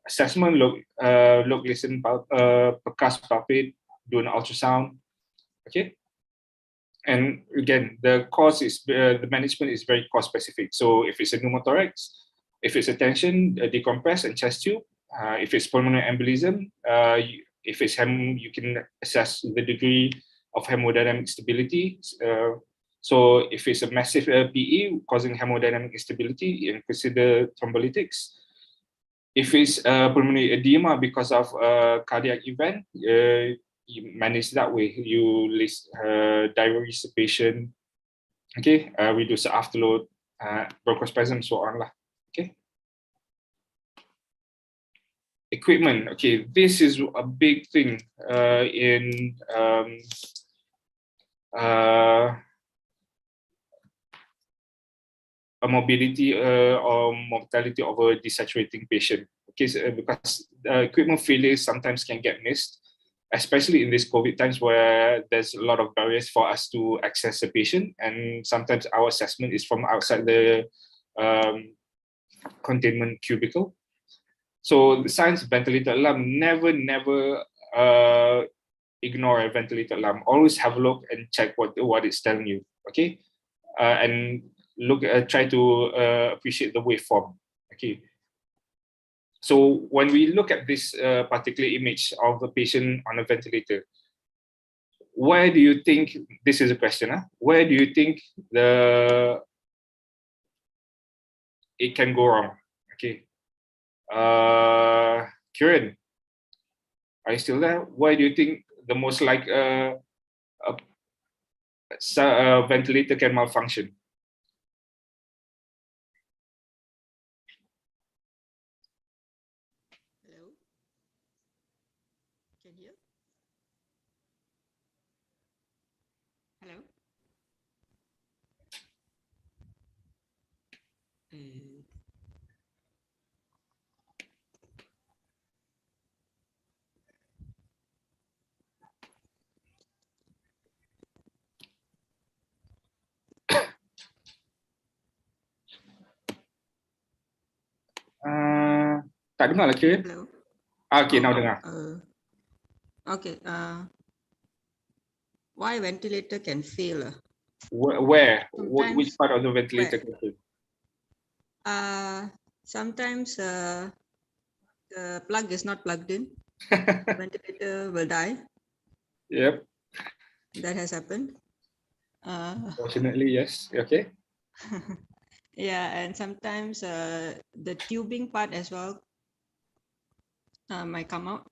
Assessment: look, listen, percuss, palpate, do an ultrasound. Okay, and again, the cause is the management is very cause specific. So if it's a pneumothorax, if it's a tension, decompress and chest tube. If it's pulmonary embolism, if it's you can assess the degree of hemodynamic stability. So if it's a massive PE causing hemodynamic instability, you can consider thrombolytics. If it's pulmonary edema because of a cardiac event, you manage that way. You list diuresis the patient, okay, reduce the afterload, bronchospasm, so on. Okay. Equipment, okay, this is a big thing in a morbidity or mortality of a desaturating patient. Okay, so, because equipment failures sometimes can get missed, especially in these COVID times where there's a lot of barriers for us to access a patient, and sometimes our assessment is from outside the containment cubicle. So the signs of ventilator alarm, never ignore a ventilator alarm. Always have a look and check what it's telling you, okay? And try to appreciate the waveform, okay? So when we look at this particular image of a patient on a ventilator, where do you think, this is a question, where do you think it can go wrong, okay? Kieran, are you still there? Why do you think the most ventilator can malfunction? Hello? Hello. Tak dengar lah kira. Hello. Okay, now dengar. Okay. Why ventilator can fail? Where? Which Sometimes- part of the ventilator where? can fail? Sometimes the plug is not plugged in. The ventilator will die. Yep. That has happened. Fortunately, yes. Okay. Yeah, and sometimes the tubing part as well might come out.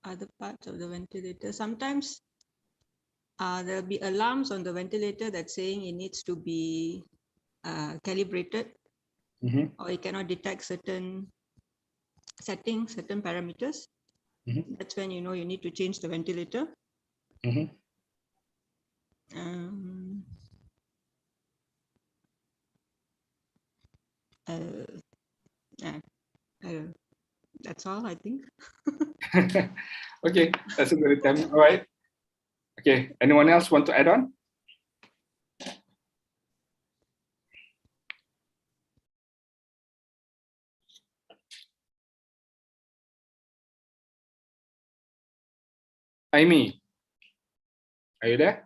Other parts of the ventilator. Sometimes there'll be alarms on the ventilator that's saying it needs to be calibrated, or it cannot detect certain settings, certain parameters. That's when you know you need to change the ventilator. That's all, I think. Okay, that's a good attempt. All right. Okay, anyone else want to add on? Amy, are you there?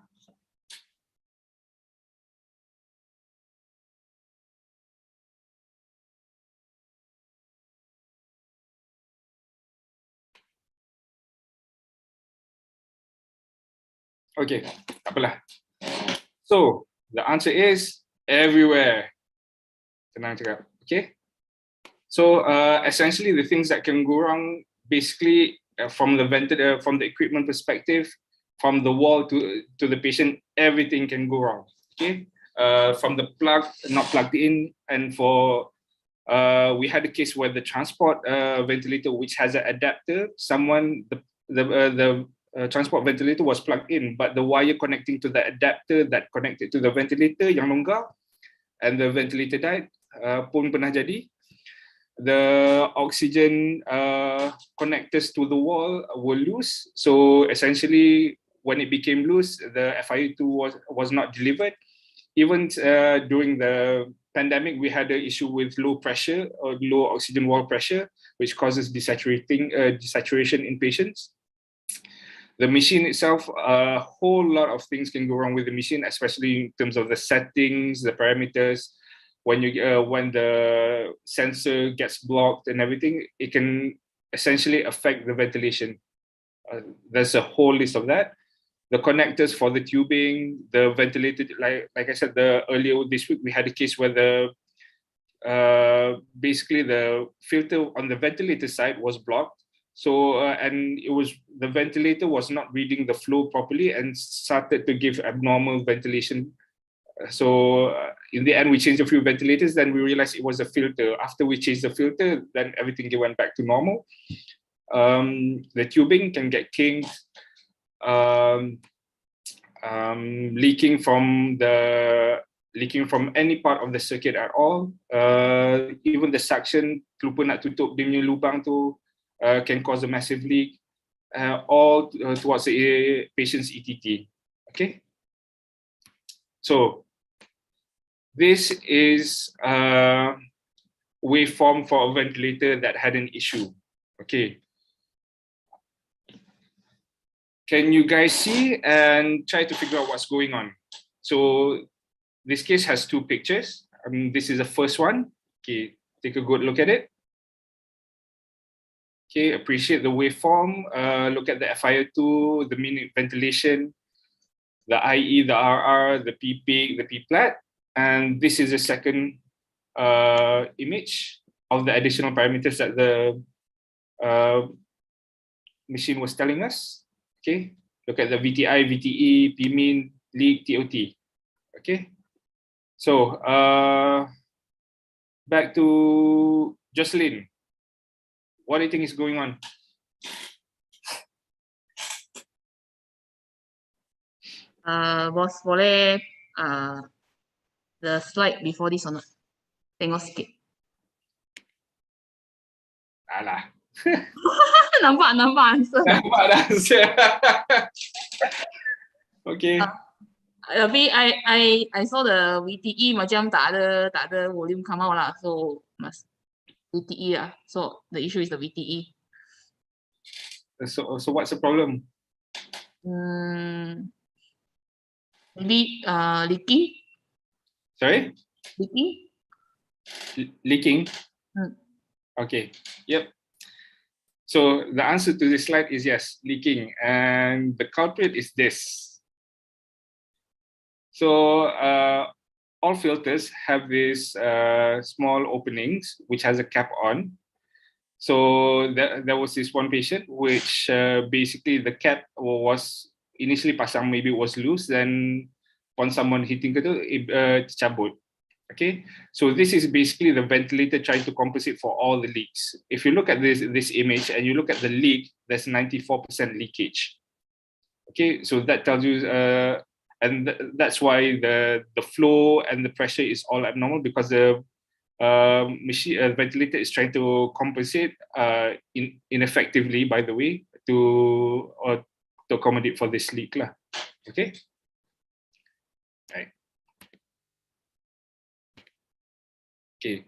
Okay, tak apalah. So, the answer is everywhere. Tenang cakap. Okay. So, essentially the things that can go wrong, basically from the equipment perspective, from the wall to the patient, everything can go wrong. Okay. From the plug not plugged in, and for we had a case where the transport ventilator, which has an adapter, the transport ventilator was plugged in, but the wire connecting to the adapter that connected to the ventilator yang longgar, and the ventilator died, pun pernah jadi. The oxygen connectors to the wall were loose, so essentially when it became loose, the FiO2 was not delivered. Even during the pandemic, we had an issue with low pressure or low oxygen wall pressure, which causes desaturation in patients. The machine itself, a whole lot of things can go wrong with the machine, especially in terms of the settings, the parameters. When the sensor gets blocked and everything, it can essentially affect the ventilation. There's a whole list of that. The connectors for the tubing, the ventilator, like I said, earlier this week we had a case where basically the filter on the ventilator side was blocked. So and the ventilator was not reading the flow properly and started to give abnormal ventilation. So in the end, we changed a few ventilators. Then we realized it was a filter. After we changed the filter, then everything went back to normal. The tubing can get kinked. Leaking from any part of the circuit at all. Even the suction, lupa nak tutup dia punya lubang tu, can cause a massive leak, all towards the patient's ETT. Okay. So this is a waveform for a ventilator that had an issue. Okay. Can you guys see and try to figure out what's going on? So this case has two pictures. This is the first one. Okay, take a good look at it. Okay, appreciate the waveform. Look at the FiO2, the minute ventilation, the IE, the RR, the P peak, the P flat. And this is a second image of the additional parameters that the machine was telling us. Okay, look at the VTI, VTE, Pmin, leak, TOT. Okay, so back to Jocelyn. What do you think is going on? Bos boleh the slide before this or not? Tengok sikit. Alah. nampak answer. Nampak dah answer. Okay. Tapi I saw the VTE macam tak ada volume come out lah, so must VTE lah. So the issue is the VTE. So what's the problem? Maybe leaking. Sorry? Leaking. Leaking. Okay. Yep. So the answer to this slide is yes, leaking, and the culprit is this. So all filters have these small openings which has a cap on. So there was this one patient which basically the cap was initially pasang, maybe it was loose, then on someone hitting it cabut. Okay, so this is basically the ventilator trying to compensate for all the leaks. If you look at this image and you look at the leak, there's 94% leakage. Okay, so that tells you, and that's why the flow and the pressure is all abnormal, because the ventilator is trying to compensate ineffectively, by the way, to accommodate for this leak lah. Okay, right. Okay,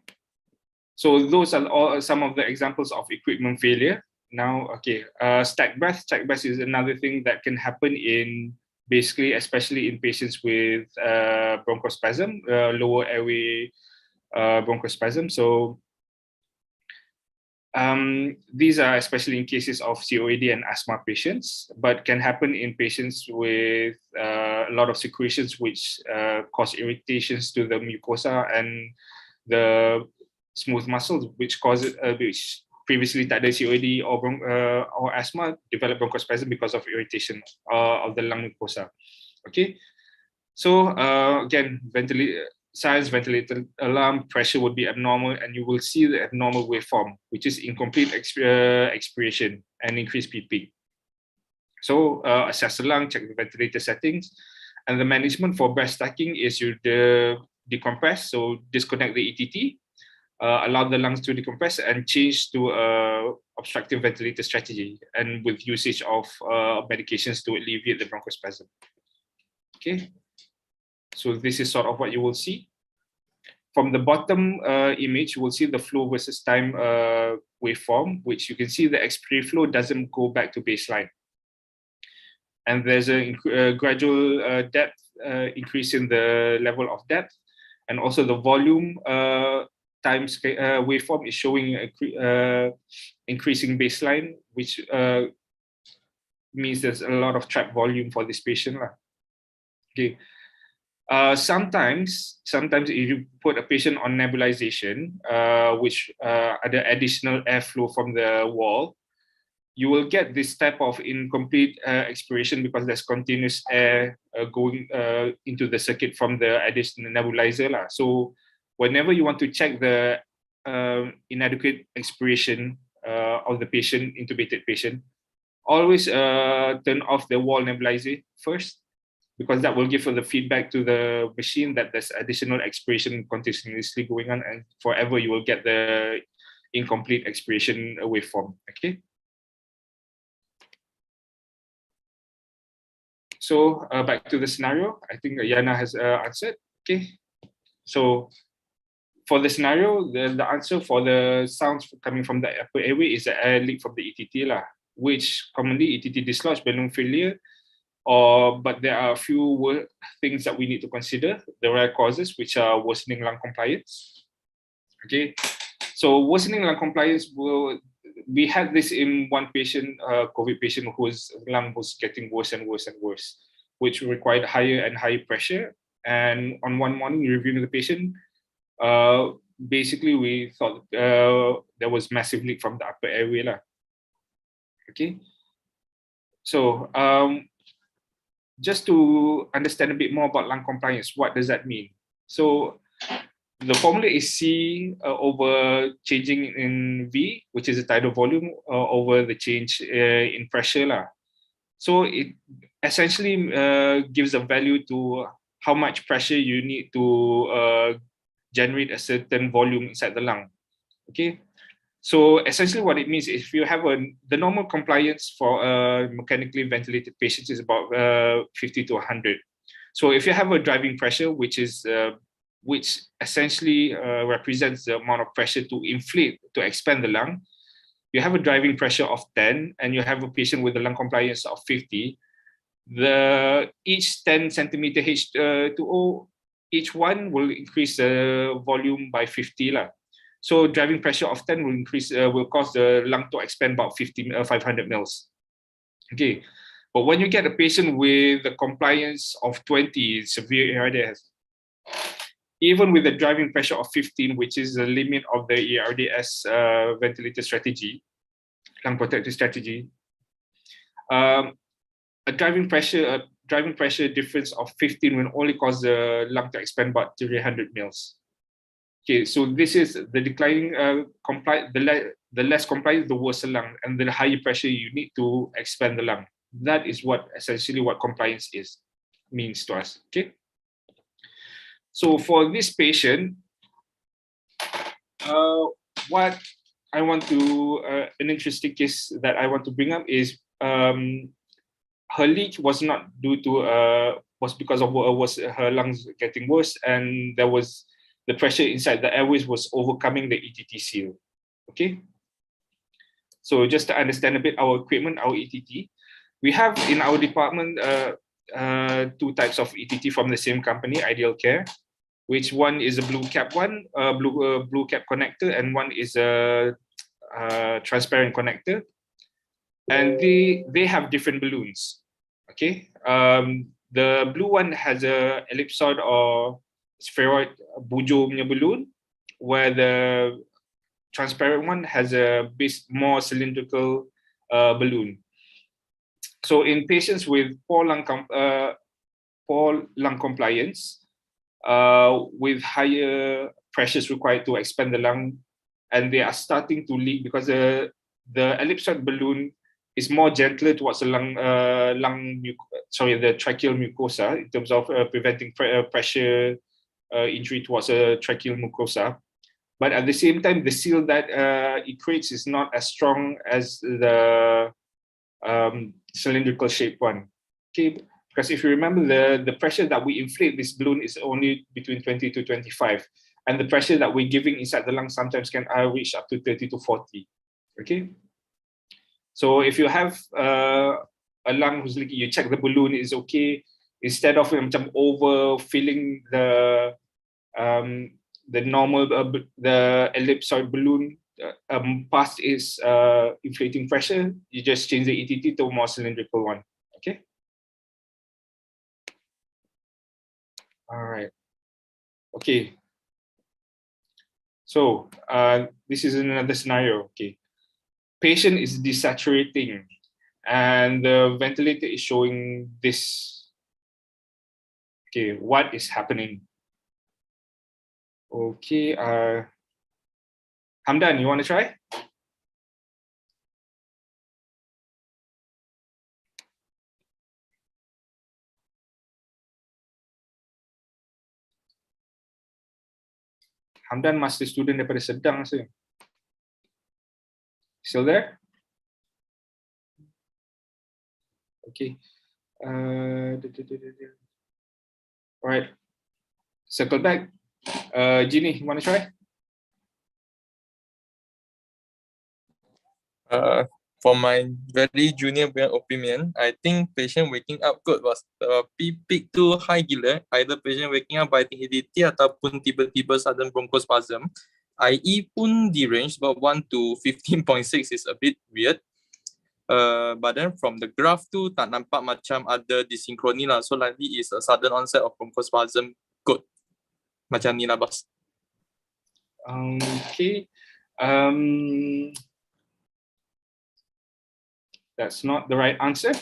so those are some of the examples of equipment failure. Now, okay, stack breath. Stack breath is another thing that can happen in basically, especially in patients with bronchospasm, lower airway bronchospasm. So these are especially in cases of COAD and asthma patients, but can happen in patients with a lot of secretions which cause irritations to the mucosa and the smooth muscles, which which previously tak ada COAD or asthma, develop bronchospasm because of irritation of the lung mucosa. Okay, so again, science ventilator alarm pressure would be abnormal, and you will see the abnormal waveform, which is incomplete expiration and increased PP. So assess the lung, check the ventilator settings, and the management for breath stacking is you decompress, so disconnect the ETT, allow the lungs to decompress, and change to obstructive ventilator strategy, and with usage of medications to alleviate the bronchospasm. Okay, so this is sort of what you will see. From the bottom image, you will see the flow versus time waveform, which you can see the expiratory flow doesn't go back to baseline. And there's a gradual depth increase in the level of depth, and also the volume times waveform is showing increasing baseline, which means there's a lot of trapped volume for this patient. Okay. Sometimes if you put a patient on nebulization, which ada additional airflow from the wall, you will get this type of incomplete expiration because there's continuous air going into the circuit from the additional nebulizer. So whenever you want to check the inadequate expiration of the patient, intubated patient, always turn off the wall nebulizer first, because that will give the feedback to the machine that there's additional expiration continuously going on, and forever you will get the incomplete expiration waveform. Okay. So back to the scenario, I think Yana has answered. Okay. So for the scenario, the answer for the sounds coming from the upper airway is the air leak from the ETT, which commonly ETT dislodge, balloon failure, but there are a few things that we need to consider, the rare causes, which are worsening lung compliance. Okay, so worsening lung compliance, we had this in one patient, COVID patient, whose lung was getting worse and worse and worse, which required higher and higher pressure. And on one morning, reviewing the patient, basically we thought there was massive leak from the upper airway. Okay, so just to understand a bit more about lung compliance, what does that mean? So the formula is C over changing in V, which is the tidal volume, over the change in pressure. So essentially gives a value to how much pressure you need to generate a certain volume inside the lung. Okay, so essentially what it means is if you have the normal compliance for a mechanically ventilated patient is about 50 to 100. So if you have a driving pressure, which essentially represents the amount of pressure to inflate, to expand the lung, you have a driving pressure of 10 and you have a patient with a lung compliance of 50, each 10 centimeter H2O, each one will increase the volume by 50 lah. So driving pressure of 10 will cause the lung to expand about 500 mils. Okay, but when you get a patient with a compliance of 20, severe ARDS, even with a driving pressure of 15, which is the limit of the ARDS ventilator strategy, lung protective strategy, a driving pressure difference of 15 will only cause the lung to expand about 300 mils. Okay, so this is the declining the less compliant, the worse the lung, and the higher pressure you need to expand the lung. That is essentially what compliance means to us. Okay. So for this patient, what I want to an interesting case that I want to bring up is her leak was not due to was because of her lungs getting worse, and there was the pressure inside the airways was overcoming the ETT seal. Okay. So just to understand a bit our equipment, our ETT, we have in our department two types of ETT from the same company, Ideal Care, which one is a blue cap blue cap connector, and one is a transparent connector, and they have different balloons. Okay, the blue one has a ellipsoid or spheroid bujur punya balloon, where the transparent one has a more cylindrical balloon. So in patients with poor lung compliance, with higher pressures required to expand the lung, and they are starting to leak because the ellipsoid balloon is more gentler towards the the tracheal mucosa in terms of preventing pressure injury towards a tracheal mucosa. But at the same time, the seal that it creates is not as strong as the cylindrical shaped one. Okay, because if you remember, the pressure that we inflate this balloon is only between 20 to 25, and the pressure that we're giving inside the lung sometimes can reach up to 30 to 40. Okay, so if you have a lung who's leaking, you check the balloon is okay. Instead of overfilling the normal the ellipsoid balloon past its inflating pressure, you just change the ETT to a more cylindrical one. Okay. All right. Okay. So this is another scenario. Okay. Patient is desaturating, and the ventilator is showing this. Okay, what is happening? Okay, Hamdan, you want to try? Hamdan master student daripada Sedang saya. Still there? Okay. All right. Circle back. Ginny, you want to try? For my very junior opinion, I think patient waking up good was peak too high gila. Either patient waking up by EDT ataupun tiba-tiba sudden bronchospasm. IE pun deranged, but 1 to 15.6 is a bit weird. But then from the graph tu tak nampak macam ada disynchrony lah. So likely is a sudden onset of bronchospasm kot. Macam ni lah, bos. Okay. That's not the right answer.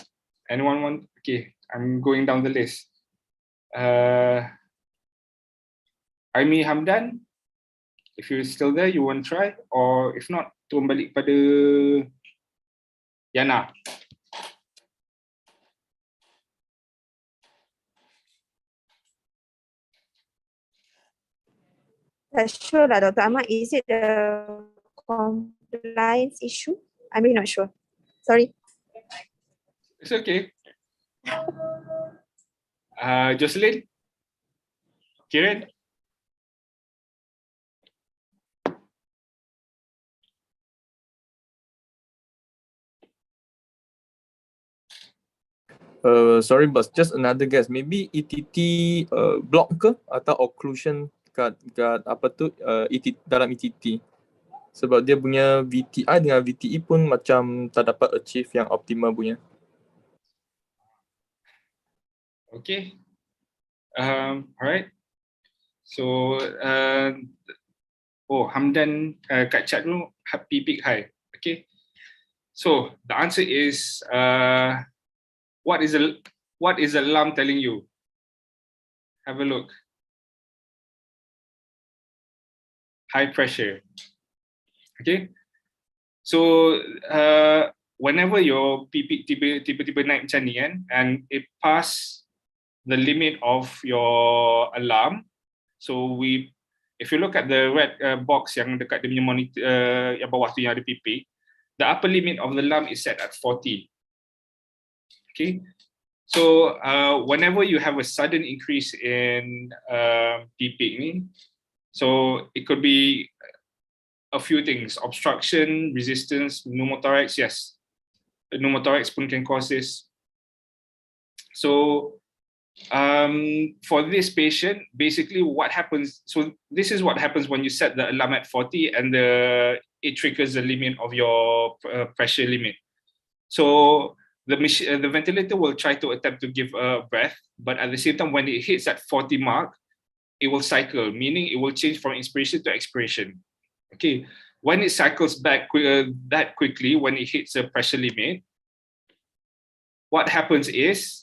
Anyone want? Okay, I'm going down the list. Aimi Hamdan, if you're still there, you want to try? Or if not, turun balik pada Yana. Not sure lah, Dr. Ahmad, is it a compliance issue? I'm really not sure. Sorry. It's okay. Jocelyn? Kieran? Sorry, but just another guess. Maybe ETT block ke atau occlusion kat apa tu dalam ETT. Sebab dia punya VTI dengan VTE pun macam tak dapat achieve yang optimal punya. Okay. Alright. So, Hamdan kat chat dulu, pick high. Okay. So the answer is what is the alarm telling you? Have a look. High pressure. Okay. So whenever your PP tiba-tiba naik macam ni kan, and it pass the limit of your alarm. So if you look at the red box yang dekat dia punya monitor yang bawah tu yang ada PP, the upper limit of the alarm is set at 40. Okay. So whenever you have a sudden increase in PP ni, so it could be a few things: obstruction, resistance, pneumothorax. Yes, pneumothorax pun can cause this. So for this patient, basically what happens, so this is what happens when you set the alarm at 40 and it triggers the limit of your pressure limit. So the ventilator will try to attempt to give a breath, but at the same time, when it hits that 40 mark, it will cycle, meaning it will change from inspiration to expiration. Okay, when it cycles back that quickly, when it hits the pressure limit, what happens is,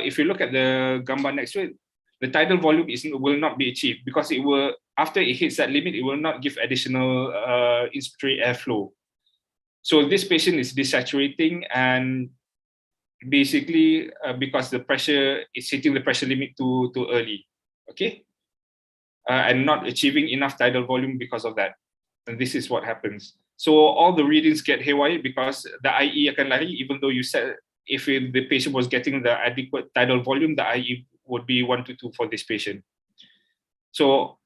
if you look at the gambar next to it, the tidal volume will not be achieved because it will, after it hits that limit, it will not give additional inspiratory airflow. So this patient is desaturating, and basically because the pressure is hitting the pressure limit too early, okay, and not achieving enough tidal volume because of that. And this is what happens. So all the readings get haywire because the IE akan lari, even though you said if the patient was getting the adequate tidal volume, the IE would be 1 to 2 for this patient. So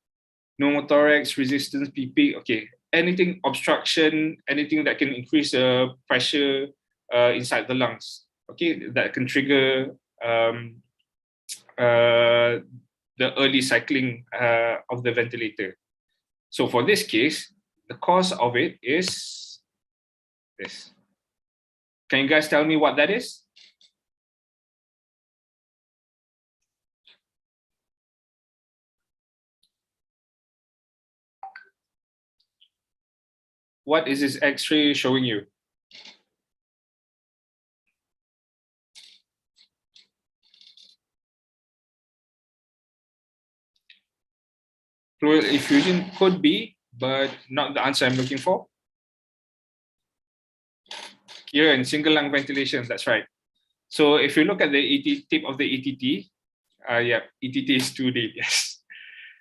pneumothorax, resistance, PP, okay, anything obstruction, anything that can increase the pressure inside the lungs, okay, that can trigger the early cycling of the ventilator. So for this case, the cause of it is this. Can you guys tell me what that is? What is this X-ray showing you? Pleural effusion could be, but not the answer I'm looking for. Here in single lung ventilation, that's right. So if you look at the tip of the ETT, yeah, ETT is 2D, yes.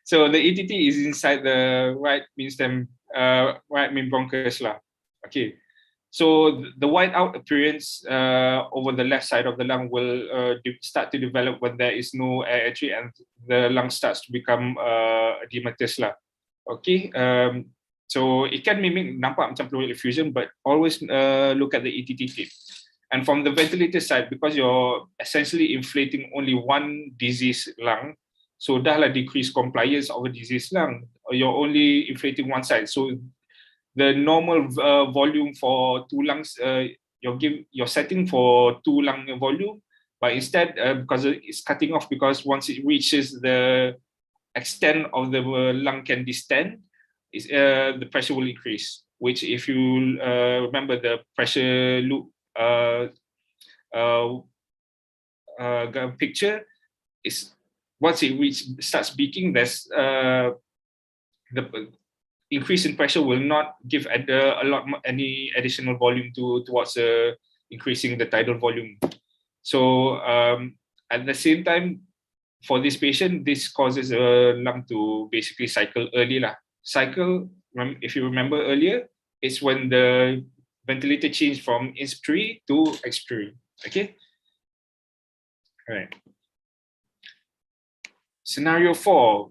So the ETT is inside the right brainstem, right main bronchus lah. Okay. So the white out appearance over the left side of the lung will start to develop when there is no air entry and the lung starts to become edematous lah. Okay. So it can mimic nampak macam pleural effusion, but always look at the ETT tip. And from the ventilator side, because you're essentially inflating only one diseased lung, so dah lah decrease compliance of a diseased lung. You're only inflating one side. So the normal volume for 2 lungs, you're setting for 2 lung volume, but instead because it's cutting off, because once it reaches the extent of the lung can distend, the pressure will increase. Which, if you remember the pressure loop picture, is once it starts peaking, there's the increase in pressure will not give any additional volume towards increasing the tidal volume. So at the same time, for this patient, this causes a lung to basically cycle early lah. Cycle, if you remember earlier, it's when the ventilator changed from inspiratory to expiratory. Okay. All right. Scenario 4,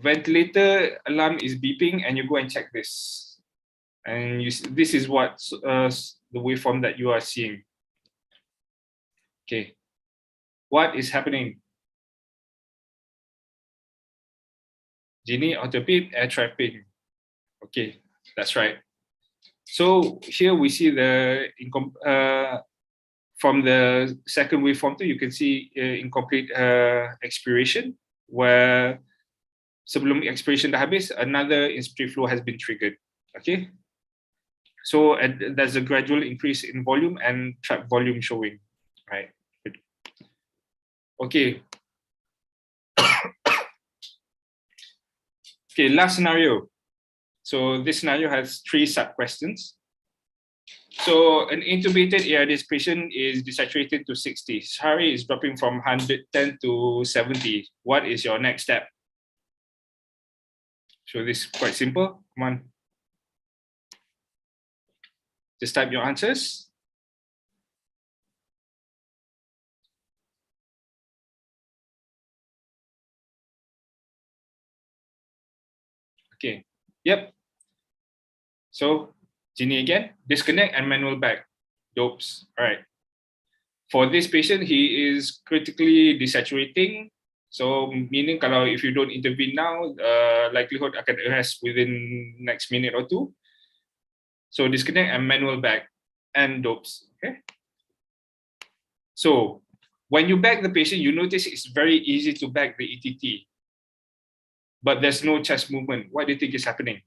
ventilator alarm is beeping and you go and check this. And this is what the waveform that you are seeing. Okay. What is happening? Genie, auto beep, air trapping. Okay, that's right. So here we see the from the second waveform too, you can see incomplete expiration, where sebelum expiration dah habis, another inspiratory flow has been triggered. Okay, so there's a gradual increase in volume and trap volume showing. Right. Okay. Okay, last scenario. So this scenario has 3 sub-questions. So an intubated ARDS patient is desaturated to 60. Shari is dropping from 110 to 70. What is your next step? So this is quite simple. Come on. Just type your answers. Okay. Yep. So Genie again, disconnect and manual back. Dopes. All right. For this patient, he is critically desaturating. So meaning kalau if you don't intervene now, likelihood akan arrest within next minute or 2. So disconnect and manual back and dopes. Okay. So when you back the patient, you notice it's very easy to back the ETT, but there's no chest movement. What do you think is happening?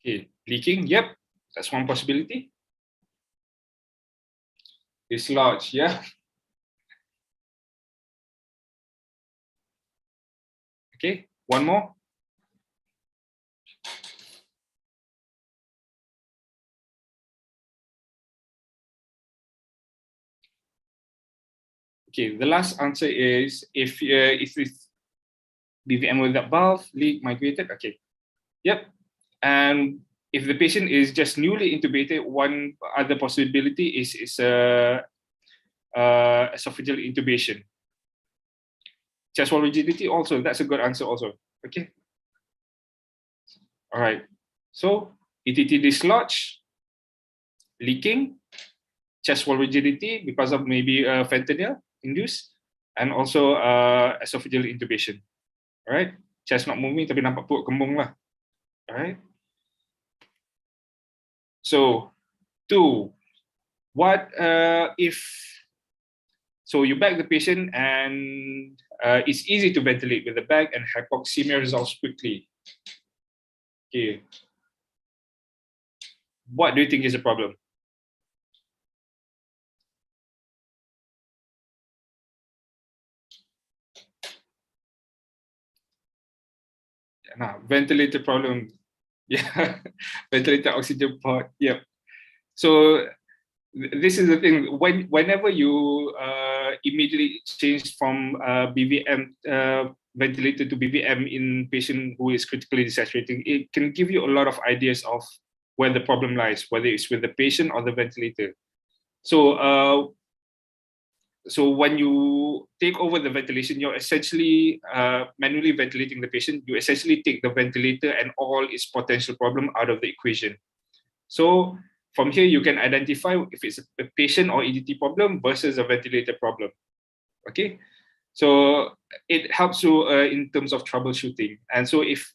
Okay, leaking, yep, that's one possibility. Dislodge, yeah. Okay, one more. Okay, the last answer is if it's BVM without valve, leak, migrated, okay. Yep, and if the patient is just newly intubated, one other possibility is esophageal intubation. Chest wall rigidity also, that's a good answer also, okay. All right, so ETT dislodge, leaking, chest wall rigidity because of maybe fentanyl induced, and also esophageal intubation. All right, chest not moving tapi nampak perut kembung lah. All right. So 2, what if, so you bag the patient and it's easy to ventilate with the bag and hypoxemia resolves quickly. Okay. What do you think is the problem? Nah, ventilator problem. Yeah, ventilator oxygen port. Yep. So this is the thing. Whenever you immediately change from BVM ventilator to BVM in patient who is critically desaturating, it can give you a lot of ideas of where the problem lies, whether it's with the patient or the ventilator. So so when you take over the ventilation, you're essentially manually ventilating the patient. You essentially take the ventilator and all its potential problem out of the equation. So from here, you can identify if it's a patient or EDT problem versus a ventilator problem. Okay, so it helps you in terms of troubleshooting. And so if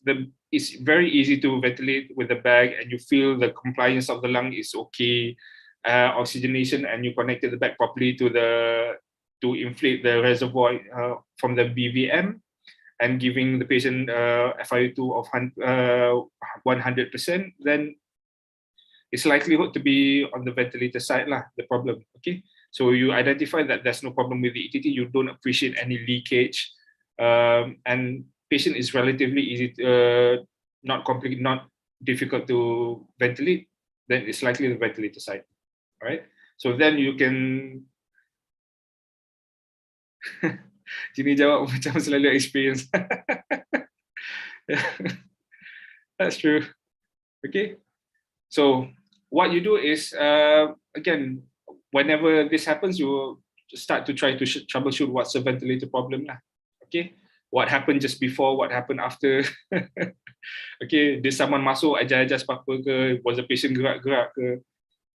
it's very easy to ventilate with the bag and you feel the compliance of the lung is okay, oxygenation, and you connected the bag properly to inflate the reservoir from the BVM and giving the patient FiO2 of 100%, then it's likelihood to be on the ventilator side lah, the problem. Okay, so you identify that there's no problem with the ETT, you don't appreciate any leakage, and patient is relatively easy, not difficult to ventilate, then it's likely the ventilator side. All right. So then you can Jimmy jawab macam selalu experience. That's true. Okay. So what you do is, again, whenever this happens, you start to try to troubleshoot what's the ventilator problem lah. Okay. What happened just before, what happened after. Okay, did someone masuk ajar-ajar apa ke? Was the patient gerak-gerak ke?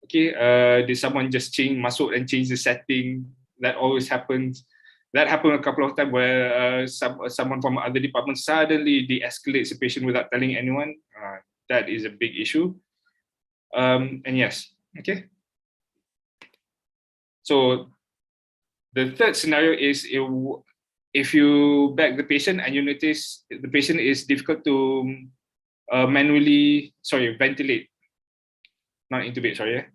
Okay, did someone just masuk and change the setting? That always happens. That happened a couple of times where someone from other department suddenly de-escalates the patient without telling anyone. That is a big issue. And yes, okay. So the third scenario is if you bag the patient and you notice the patient is difficult to ventilate, not intubate, sorry.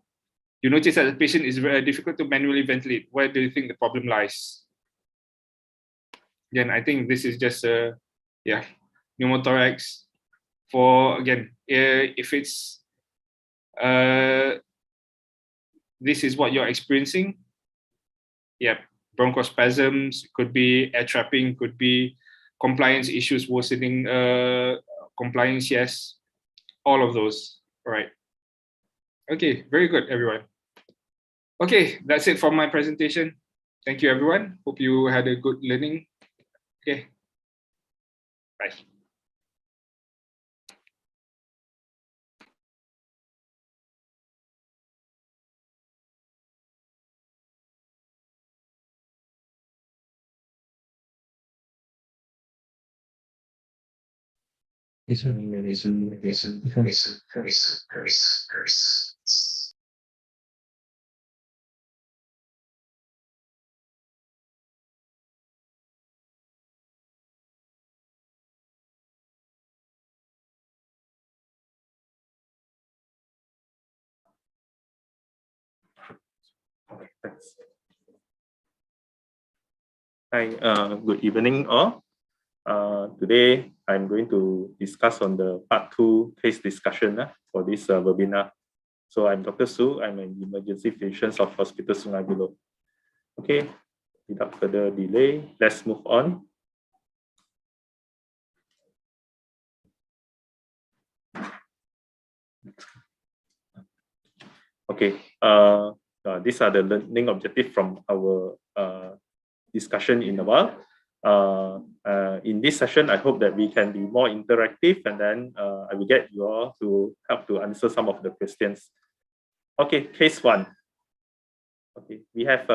You notice that the patient is very difficult to manually ventilate. Where do you think the problem lies? Again, I think this is just pneumothorax. For again, if it's this is what you're experiencing, bronchospasms, could be air trapping, could be compliance issues worsening, compliance, yes, all of those. All right. Okay, very good, everyone. Okay, that's it for my presentation. Thank you, everyone. Hope you had a good learning. Okay, bye. Hi, good evening all. Today I'm going to discuss on the part 2 case discussion for this webinar. So I'm Dr. Su, I'm an emergency physician of Hospital Sungai Buloh. Okay, without further delay, let's move on. Okay, these are the learning objectives from our discussion in a while. In this session, I hope that we can be more interactive, and then I will get you all to help to answer some of the questions. Okay, case 1. Okay, we have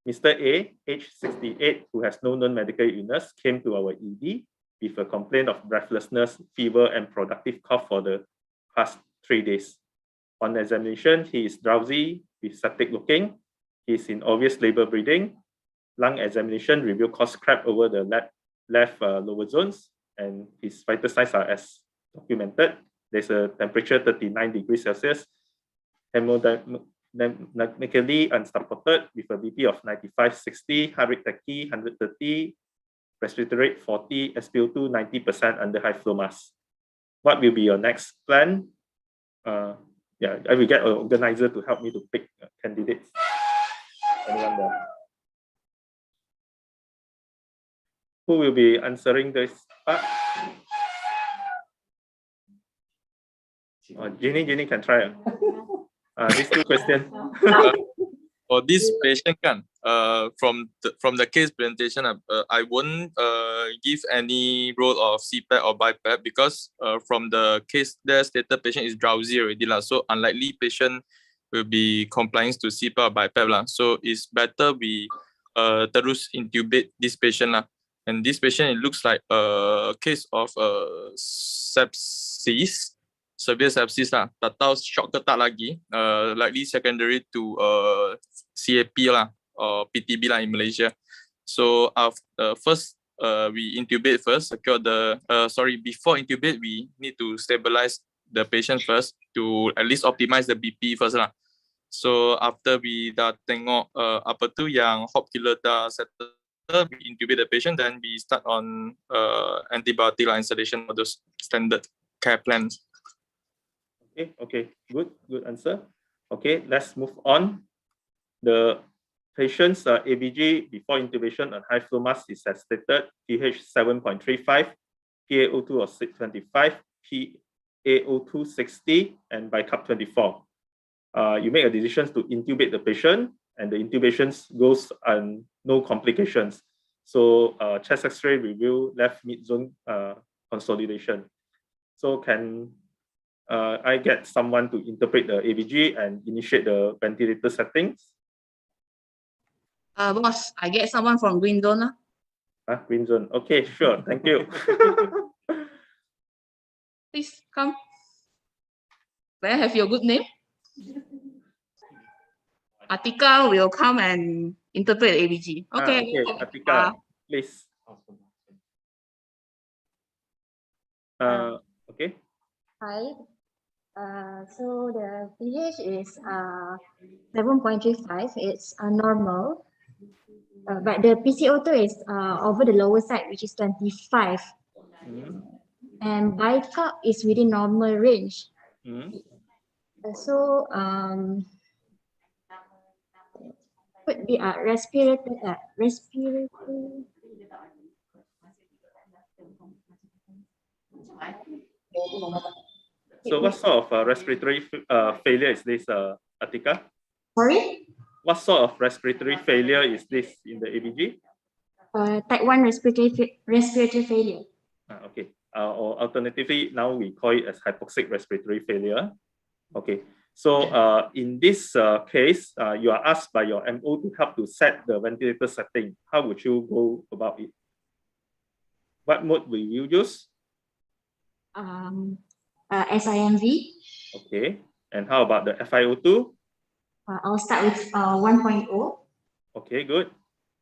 Mr. A, age 68, who has no known medical illness, came to our ED with a complaint of breathlessness, fever, and productive cough for the past 3 days. On examination, he is drowsy with septic looking. He is in obvious labor breathing. Lung examination revealed cause crack over the left lower zones, and his vital signs are as documented. There's a temperature 39 degrees Celsius, hemodynamically unsupported with a BP of 95/60, heart rate tachy 130, respiratory rate 40, SpO2 90% under high flow mask. What will be your next plan? I will get an organizer to help me to pick candidates. Anyone there? Who will be answering this part? Jenny can try. These 2 questions. For this patient from the case presentation, I won't give any role of CPAP or BiPAP because from the case there stated patient is drowsy already so unlikely patient will be complying to CPAP or BiPAP so it's better we terus intubate this patient and this patient, it looks like a case of sepsis, severe sepsis tak tahu shock ke tak lagi, likely secondary to CAP or PTB in Malaysia. So first we intubate first, secure the before intubate we need to stabilize the patient first to at least optimize the BP first So after we dah tengok apa tu yang hop killer dah settle, we intubate the patient, then we start on antibiotic and sedation, those standard care plans. Okay, good answer. Okay, let's move on. The patient's ABG before intubation on high flow mask is as stated, pH 7.35, PaO2 of 625, PaO2 60, and bicarb 24. You make a decision to intubate the patient, and the intubation goes on no complications. So chest X-ray review left mid-zone consolidation. So can I get someone to interpret the ABG and initiate the ventilator settings? Boss, I get someone from green zone. Green zone. Okay, sure. Thank you. Please come. May I have your good name? Atika will come and interpret ABG. Okay. Okay, Atika, please. Okay. Hi. So the pH is 7.35. It's normal. But the PCO2 is over the lower side, which is 25. And bicarb is within normal range. So could be respiratory. So what sort of respiratory failure is this, Atika? Sorry? What sort of respiratory failure is this in the ABG? Type 1 respiratory failure. Okay. Or alternatively, now we call it as hypoxic respiratory failure. Okay. So in this case, you are asked by your MO to help to set the ventilator setting. How would you go about it? What mode will you use? SIMV. Okay. And how about the FiO2? I'll start with 1.0. Okay, good.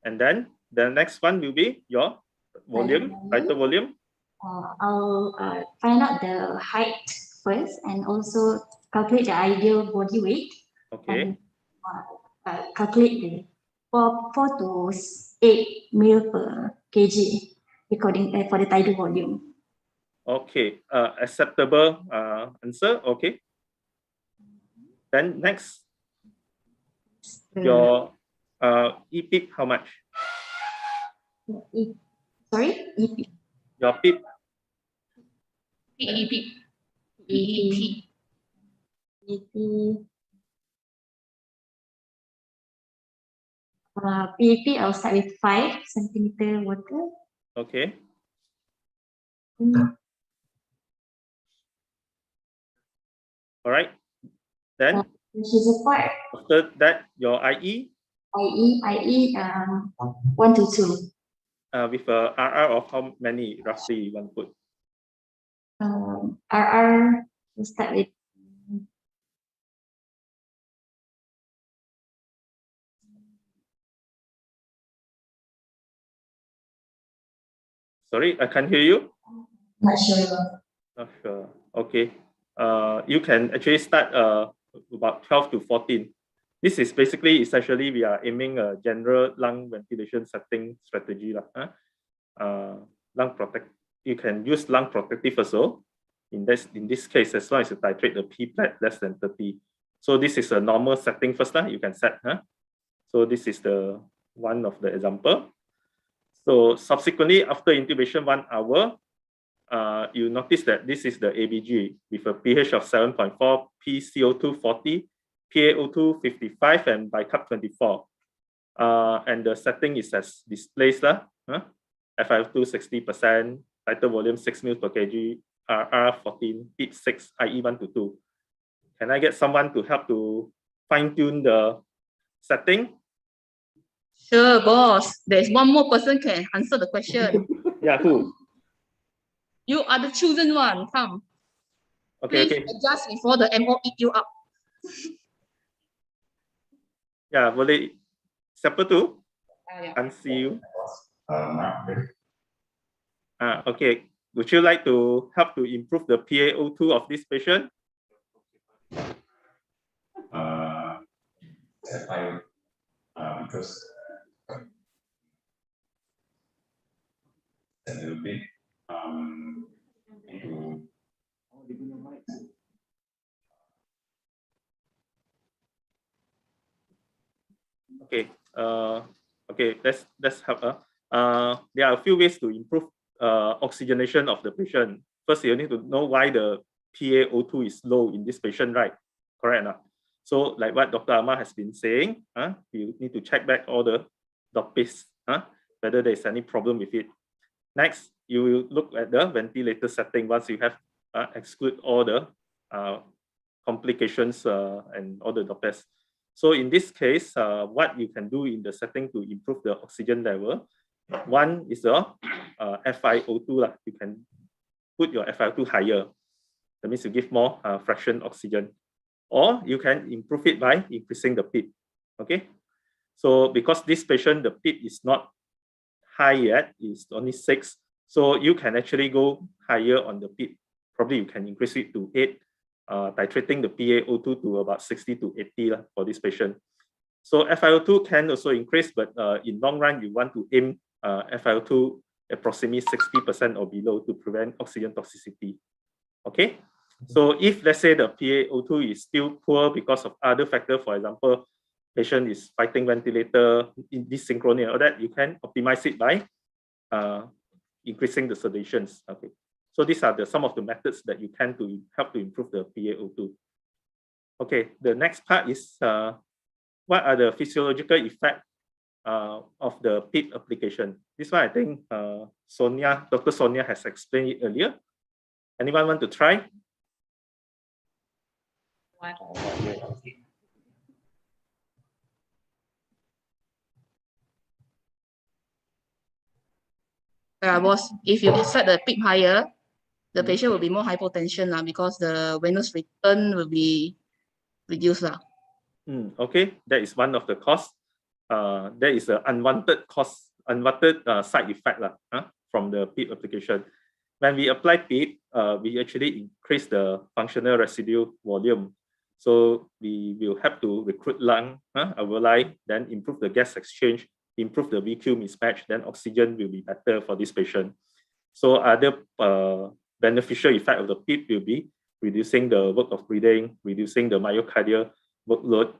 And then the next one will be your volume, vital volume. I'll find out the height first and also calculate the ideal body weight. Okay. And calculate the 4 to 8 ml per kg according for the tidal volume. Okay, acceptable answer. Okay. Then next, your EPIP, how much? Sorry, EP. Your PIP. PEP. PEP, I'll start with 5 centimeter water. Okay. All right. Then after that, your IE. IE 1 to 2. With a RR of how many roughly one put? RR, we'll start with Sorry, I can't hear you. Not sure. Not sure. Okay. You can actually start about 12 to 14. This is basically, essentially, we are aiming a general lung ventilation setting strategy. Lung protect. You can use lung protective also. In this case, as long as you titrate the P plat less than 30. So this is a normal setting first. You can set. So this is the one of the example. So subsequently, after intubation 1 hour, you notice that this is the ABG with a pH of 7.4, PCO2 40, PaO2 55, and bicarb 24. And the setting is as displays. FiO2 60%, vital volume 6 ml per kg, RR 14, PIP 6, IE 1 to 2. Can I get someone to help to fine-tune the setting? Sure, boss. There's one more person can answer the question. Yeah, who? You are the chosen one. Come. Okay, Please okay. adjust before the MO eat you up. Yeah, boleh siapa tu? Yeah. Can't see you. Okay. Would you like to help to improve the PaO2 of this patient? Because a little bit into Okay. Okay. Let's have there are a few ways to improve oxygenation of the patient. First, you need to know why the PaO2 is low in this patient, right? Correct enough. So, like what Dr. Amar has been saying, you need to check back all the DOPIS, whether there's any problem with it. Next, you will look at the ventilator setting once you have exclude all the complications and all the DOPIS. So in this case, what you can do in the setting to improve the oxygen level, one is the FiO2. You can put your FiO2 higher. That means you give more fraction oxygen. Or you can improve it by increasing the PEEP. Okay. So because this patient, the PEEP is not high yet, it's only 6. So you can actually go higher on the PEEP. Probably you can increase it to 8, titrating the PaO2 to about 60 to 80 for this patient. So FiO2 can also increase, but in long run, you want to aim FiO2 approximately 60% or below to prevent oxygen toxicity. Okay. So if let's say the PaO2 is still poor because of other factors, for example, patient is fighting ventilator, in dysynchrony, or that, you can optimize it by increasing the sedations. Okay. So these are some of the methods that you can to help to improve the PaO2. Okay. The next part is what are the physiological effects of the PEEP application? This one I think Dr. Sonia has explained it earlier. Anyone want to try? Boss, if you set the PEEP higher, the patient will be more hypotension because the venous return will be reduced. Okay, that is one of the cause. There is an unwanted cause, unwanted side effect from the PEEP application. When we apply PEEP, we actually increase the functional residue volume. So we will have to recruit lung, alveoli, then improve the gas exchange, improve the VQ mismatch, then oxygen will be better for this patient. So other beneficial effect of the PEEP will be reducing the work of breathing, reducing the myocardial workload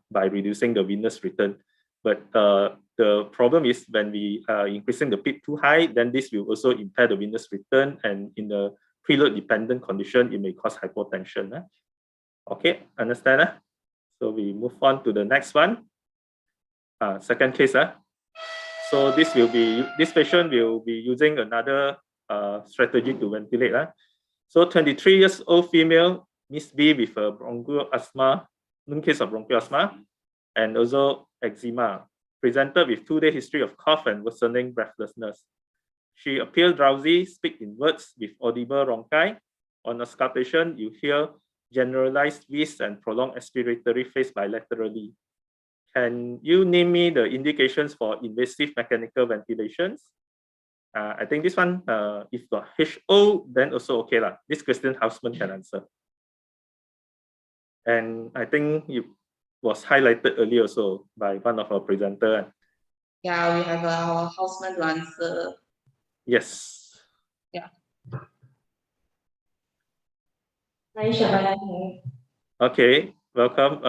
by reducing the venous return. But the problem is when we are increasing the PEEP too high, then this will also impair the venous return, and in the preload dependent condition, it may cause hypotension. Okay, understand? So we move on to the next one. Second case. So this patient will be using another strategy to ventilate. So 23 years old female, Miss B with a bronchial asthma, known case of bronchial asthma, and also eczema, presented with 2-day history of cough and worsening breathlessness. She appeared drowsy, speak in words with audible rhonchi. On auscultation, you hear generalized wheeze and prolonged expiratory phase bilaterally. Can you name me the indications for invasive mechanical ventilations? I think this one, if got HO, then also okay lah. This question Houseman can answer. And I think it was highlighted earlier also by one of our presenters. Yeah, we have our Houseman to answer. Yes. Yeah. Okay, welcome.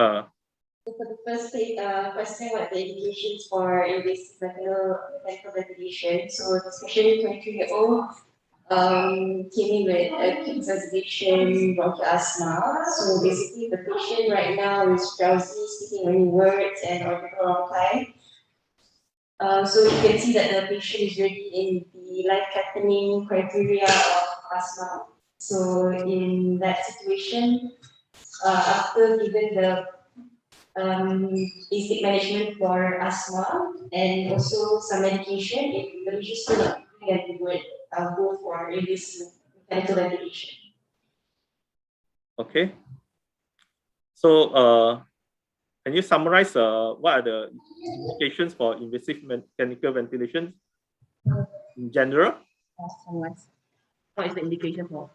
So for the first question, what are the indications for invasive mechanical ventilation? So this patient, 23-year-old, came in with acute exacerbation bronchial asthma. So basically, the patient right now is drowsy, speaking only words and audible rhonchi. So you can see that the patient is already in the life-threatening criteria of asthma. So in that situation, after given the basic management for asthma and also some medication, if the patient is still not breathing, we would go for invasive mechanical ventilation. Okay. So can you summarize what are the indications for invasive mechanical ventilation in general? What is the indication for?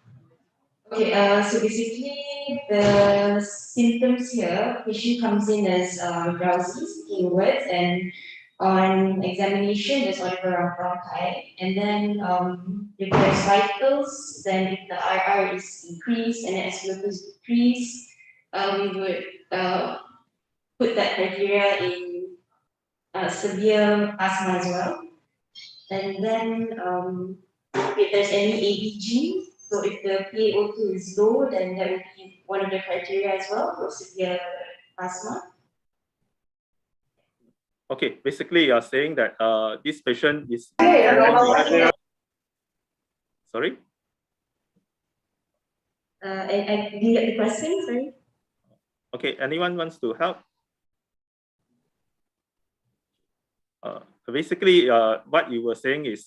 Okay, so basically the symptoms here, patient comes in as drowsy, speaking words, and on examination there's audible rhonchi, and then if there's vitals, then if the IR is increased and the SpO2 is decreased, we would put that criteria in severe asthma as well. And then if there's any ABG, so if the PaO2 is low, then that would be one of the criteria as well for severe asthma. Okay, basically you are saying that this patient is sorry? I didn't get the question, sorry. Okay, anyone wants to help? Basically, what you were saying is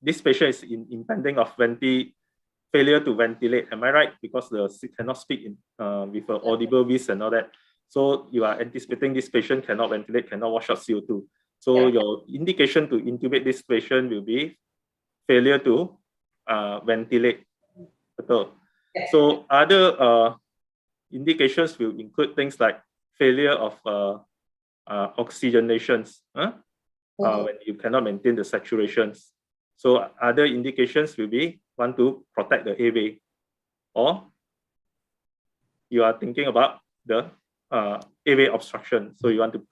this patient is impending of failure to ventilate. Am I right? Because the cannot speak in, with an audible voice and all that. So you are anticipating this patient cannot ventilate, cannot wash out CO2. So your indication to intubate this patient will be failure to ventilate. So other indications will include things like failure of oxygenations, when you cannot maintain the saturations. So other indications will be want to protect the airway, or you are thinking about the airway obstruction. So you want to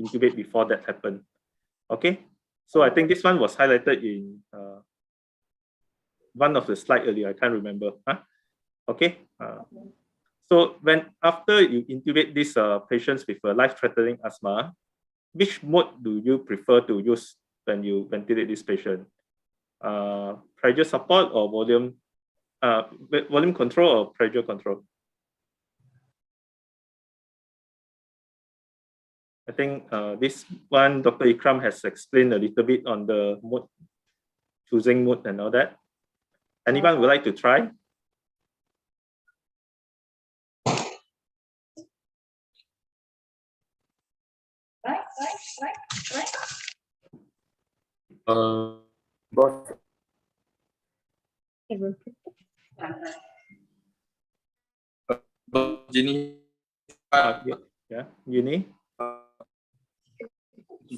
intubate before that happens. Okay. So I think this one was highlighted in one of the slides earlier. I can't remember. Okay. So after you intubate these patients with life-threatening asthma, which mode do you prefer to use when you ventilate this patient? Pressure support or volume control or pressure control? I think this one Dr. Ikram has explained a little bit on the mode, choosing mode and all that. Anyone would like to try? Jenny. Yeah, Uni.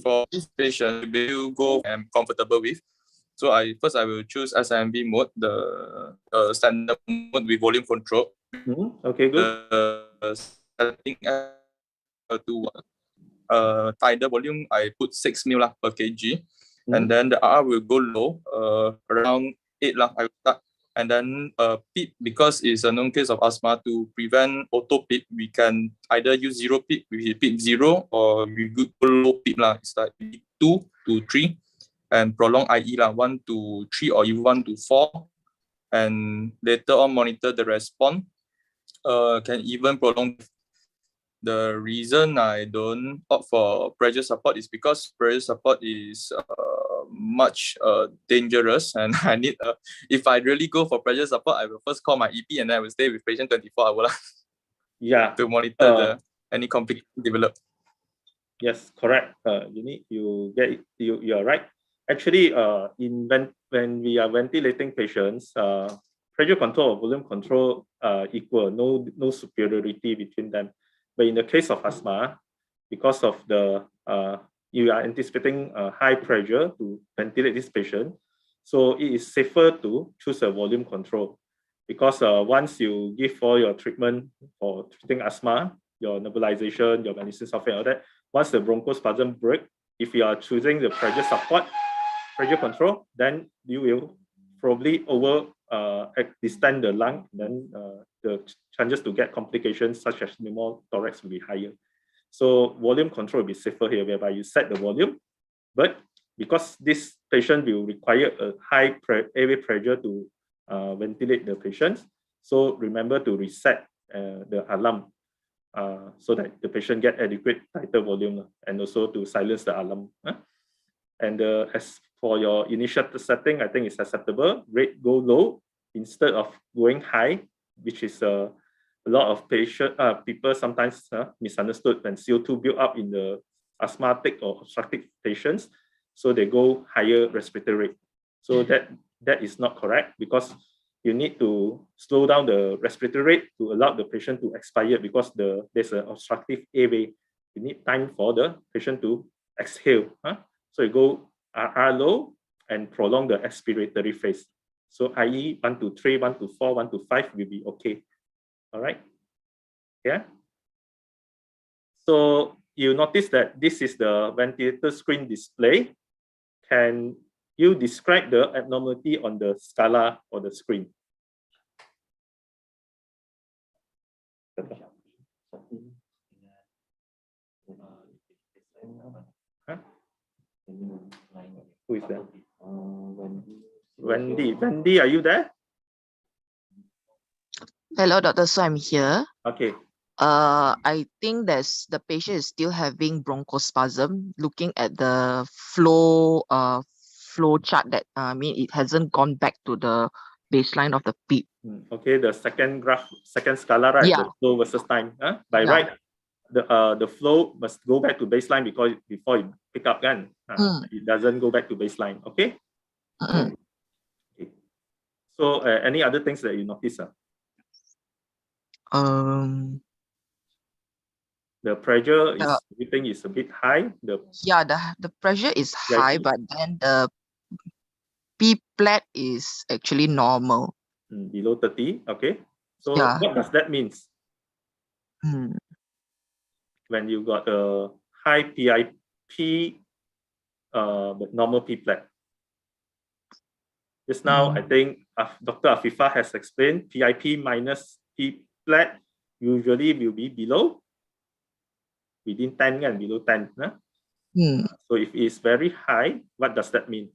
For this patient, will you go and comfortable with? So I will choose SIMV mode, the standard mode with volume control. Okay, good. Setting to tidal volume, I put 6 ml per kg, and then the R will go low, around 8 I will start. And then PEEP, because it's a known case of asthma, to prevent auto PEEP, we can either use 0 PEEP, we PEEP 0, or we go low PEEP it's like 2 to 3, and prolong IE 1 to 3 or even 1 to 4, and later on monitor the response. Can even prolong. The reason I don't opt for pressure support is because pressure support is much dangerous, and I need if I really go for pressure support, I will first call my EP and then I will stay with patient 24 hours to monitor any complication develop. Yes, correct. You are right. Actually, when we are ventilating patients, pressure control or volume control equal, no superiority between them. But in the case of asthma, because of the you are anticipating high pressure to ventilate this patient, so it is safer to choose a volume control, because once you give all your treatment for treating asthma, your nebulization, your medicine sulfate, all that, once the bronchospasm break, if you are choosing the pressure support, pressure control, then you will probably distend the lung, then the chances to get complications such as pneumothorax will be higher. So volume control will be safer here, whereby you set the volume, but because this patient will require a high airway pressure to ventilate the patient, so remember to reset the alarm so that the patient get adequate tighter volume, and also to silence the alarm. And as for your initial setting, I think it's acceptable. Rate go low instead of going high, which is a lot of people sometimes misunderstood when CO2 build up in the asthmatic or obstructive patients, so they go higher respiratory rate. So that is not correct, because you need to slow down the respiratory rate to allow the patient to expire, because there's an obstructive airway. You need time for the patient to exhale. So you go RR low and prolong the expiratory phase. So i.e. 1 to 3, 1 to 4, 1 to 5 will be okay. All right. Yeah. So you notice that this is the ventilator screen display. Can you describe the abnormality on the scala or the screen? Huh? Who is that? Wendy. Wendy, are you there? Hello, Dr. So I'm here. Okay. I think the patient is still having bronchospasm. Looking at the flow chart, that I mean it hasn't gone back to the baseline of the PEEP. Okay, the second graph, second scala, right? Yeah. The flow versus time. By Yeah. right, the flow must go back to baseline because before it pick up, kan? It doesn't go back to baseline. Okay. Okay. So any other things that you notice? The pressure is everything is a bit high. The pressure is high, but then the P plat is actually normal. Below 30. Okay. So Yeah. what does that mean? When you got a high PIP, but normal P plat. Just now, I think Dr. Afifah has explained PIP minus P plat usually will be below, within 10 and below 10. So if it's very high, what does that mean?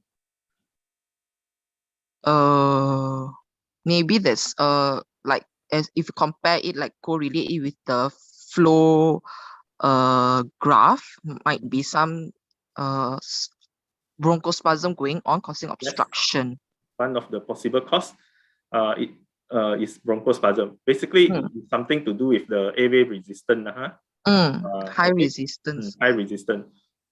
Maybe that's like, as if you compare it, like correlate it with the flow graph, might be some bronchospasm going on causing obstruction. Yes. One of the possible cause is bronchospasm. Basically, it's something to do with the airway resistance. High resistance. High resistance.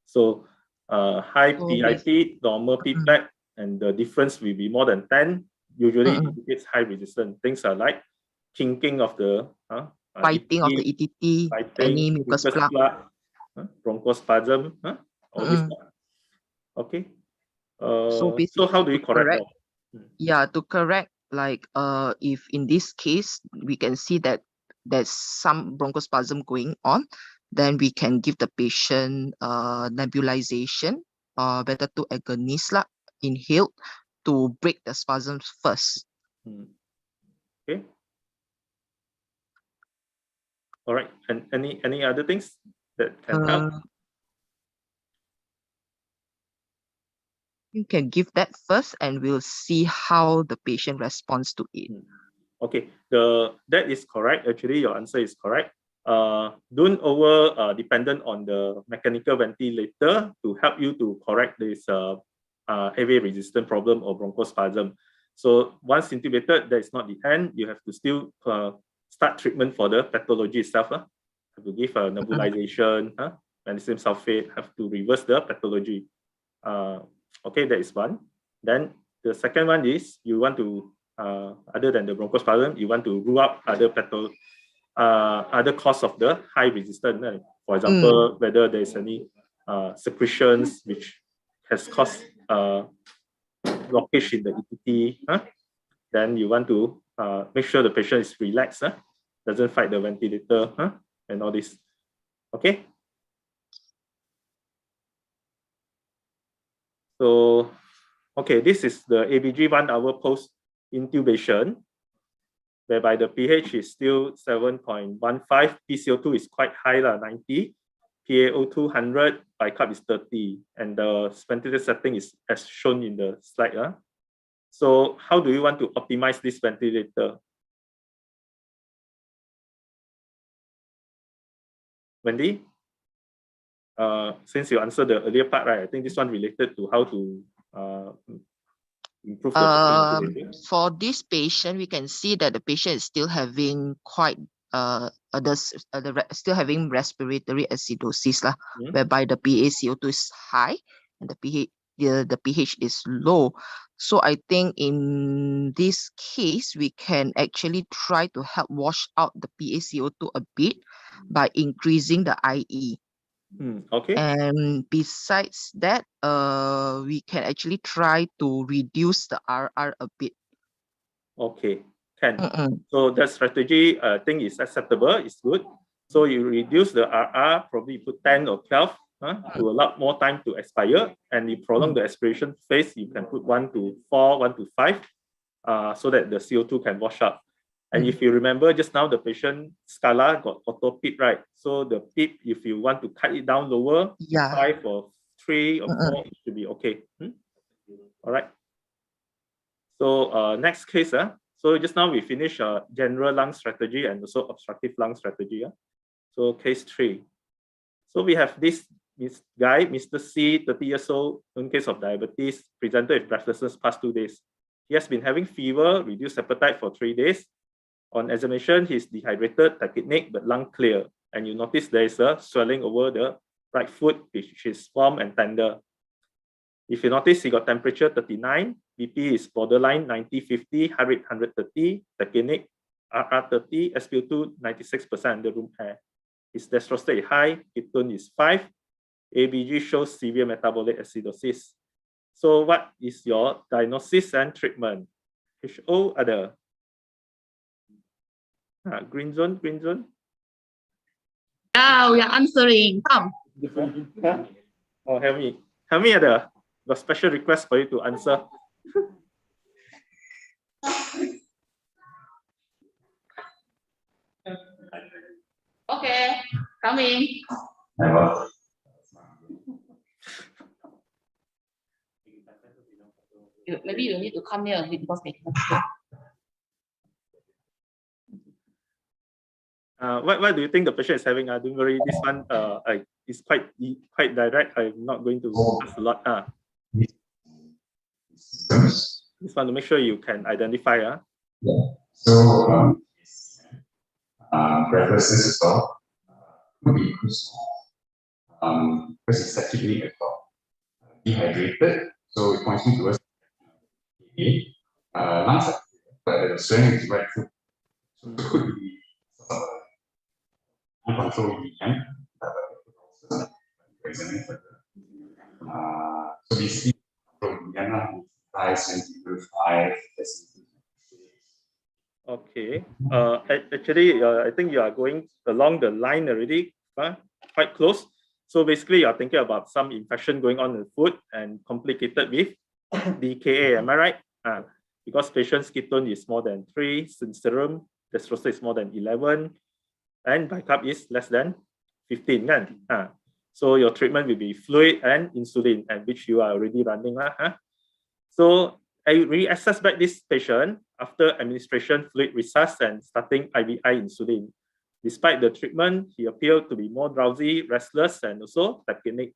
So high PIP, normal P plat, and the difference will be more than 10. Usually it's high resistance. Things are like kinking of the biting of the ETT, any mucus plug, bronchospasm, all this stuff. Okay. So how do you correct that? Yeah, to correct, like if in this case we can see that there's some bronchospasm going on, then we can give the patient nebulization or beta 2 agonist inhaled to break the spasms first. Okay. All right. And any other things that can help? You can give that first, and we'll see how the patient responds to it. Okay, that is correct. Actually, your answer is correct. Don't over dependent on the mechanical ventilator to help you to correct this airway resistant problem or bronchospasm. So once intubated, that is not the end. You have to still start treatment for the pathology itself. Have to give a nebulization, magnesium sulfate. Have to reverse the pathology. Okay, that is one. Then the second one is you want to, other than the bronchospasm, you want to rule out other cause of the high resistance. For example, whether there is any secretions which has caused blockage in the ETT. Then you want to make sure the patient is relaxed, doesn't fight the ventilator, and all this. Okay. So, okay, this is the ABG 1 hour post intubation, whereby the pH is still 7.15, PCO2 is quite high, 90, PaO2 100, bicarb is 30, and the ventilator setting is as shown in the slide. So how do you want to optimize this ventilator? Wendy? Since you answered the earlier part, right? I think this one related to how to improve the ventilator. For this patient, we can see that the patient is still having quite still having respiratory acidosis, whereby the PaCO2 is high and the pH is low. So I think in this case, we can actually try to help wash out the PaCO2 a bit by increasing the IE. Okay. And besides that, we can actually try to reduce the RR a bit. Okay, can. So that strategy, I think, is acceptable. It's good. So you reduce the RR, probably put 10 or 12 to allow more time to expire, and you prolong the expiration phase. You can put 1 to 4, 1 to 5, so that the CO2 can wash up. And if you remember just now, the patient scala got auto PEEP, right? So the PEEP, if you want to cut it down lower, 5 or 3 or 4, it should be okay. All right. So next case, so just now we finished general lung strategy and also obstructive lung strategy. So case 3. So we have this guy, Mr. C, 30 years old, in case of diabetes, presented with breathlessness past 2 days. He has been having fever, reduced appetite for 3 days. On examination, he's dehydrated, tachypneic, but lung clear. And you notice there is a swelling over the right foot, which is warm and tender. If you notice, he got temperature 39, BP is borderline 90-50, heart rate 130, tachypneic, RR 30, SpO2 96% under room air. His dextrostate high, ketone is 5, ABG shows severe metabolic acidosis. So what is your diagnosis and treatment? HO ada. Green zone, green zone. Yeah, we are answering. Come. Oh, help me ada. Got special request for you to answer. Okay, coming. Maybe you need to come here a bit because they can't hear. What do you think the patient is having? Don't worry, this one is quite direct. I'm not going to ask a lot. This one to make sure you can identify. Yeah. So breathlessness as well. Could be because it's actually dehydrated, so it points towards lungs, but the swelling is right foot. So it could be uncontrolled EM, for example. So we see EM 5 centimeters, 5 Okay. Actually, I think you are going along the line already, quite close. So basically, you are thinking about some infection going on in the foot and complicated with DKA. Am I right? Because patient's ketone is more than 3, serum dextrostate is more than 11, and bicarb is less than 15. So your treatment will be fluid and insulin, and which you are already running. So I reassess back this patient after administration fluid resusc and starting IVI insulin. Despite the treatment, he appeared to be more drowsy, restless, and also tachypneic.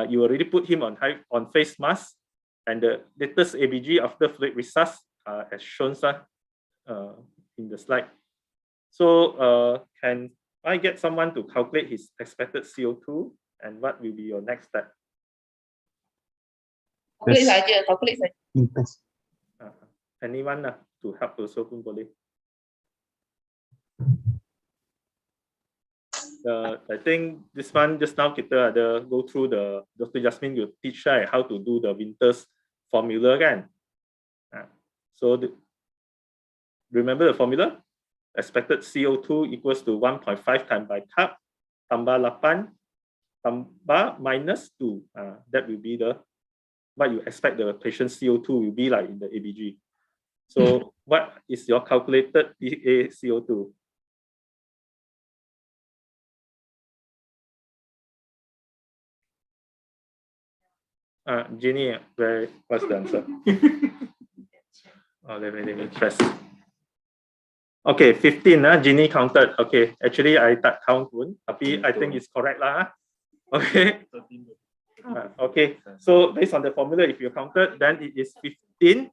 You already put him on face mask, and the latest ABG after fluid resusc as shown in the slide. So can I get someone to calculate his expected CO2, and what will be your next step? Calculate saja, calculate saja. Anyone to help also pun boleh. I think this one just now kita ada go through the Dr. Jasmine will teach how to do the Winter's formula kan. So remember the formula? Expected CO2 equals to 1.5 times by cup tambah 8 tambah minus 2. That will be the what you expect the patient's CO2 will be like in the ABG. So what is your calculated PA CO2? Jenny, what's the answer? Oh, let me press. Okay, 15. Jenny counted. Okay, actually I tak count pun, tapi I think it's correct lah. Okay. Okay, so based on the formula, if you counted, then it is 15.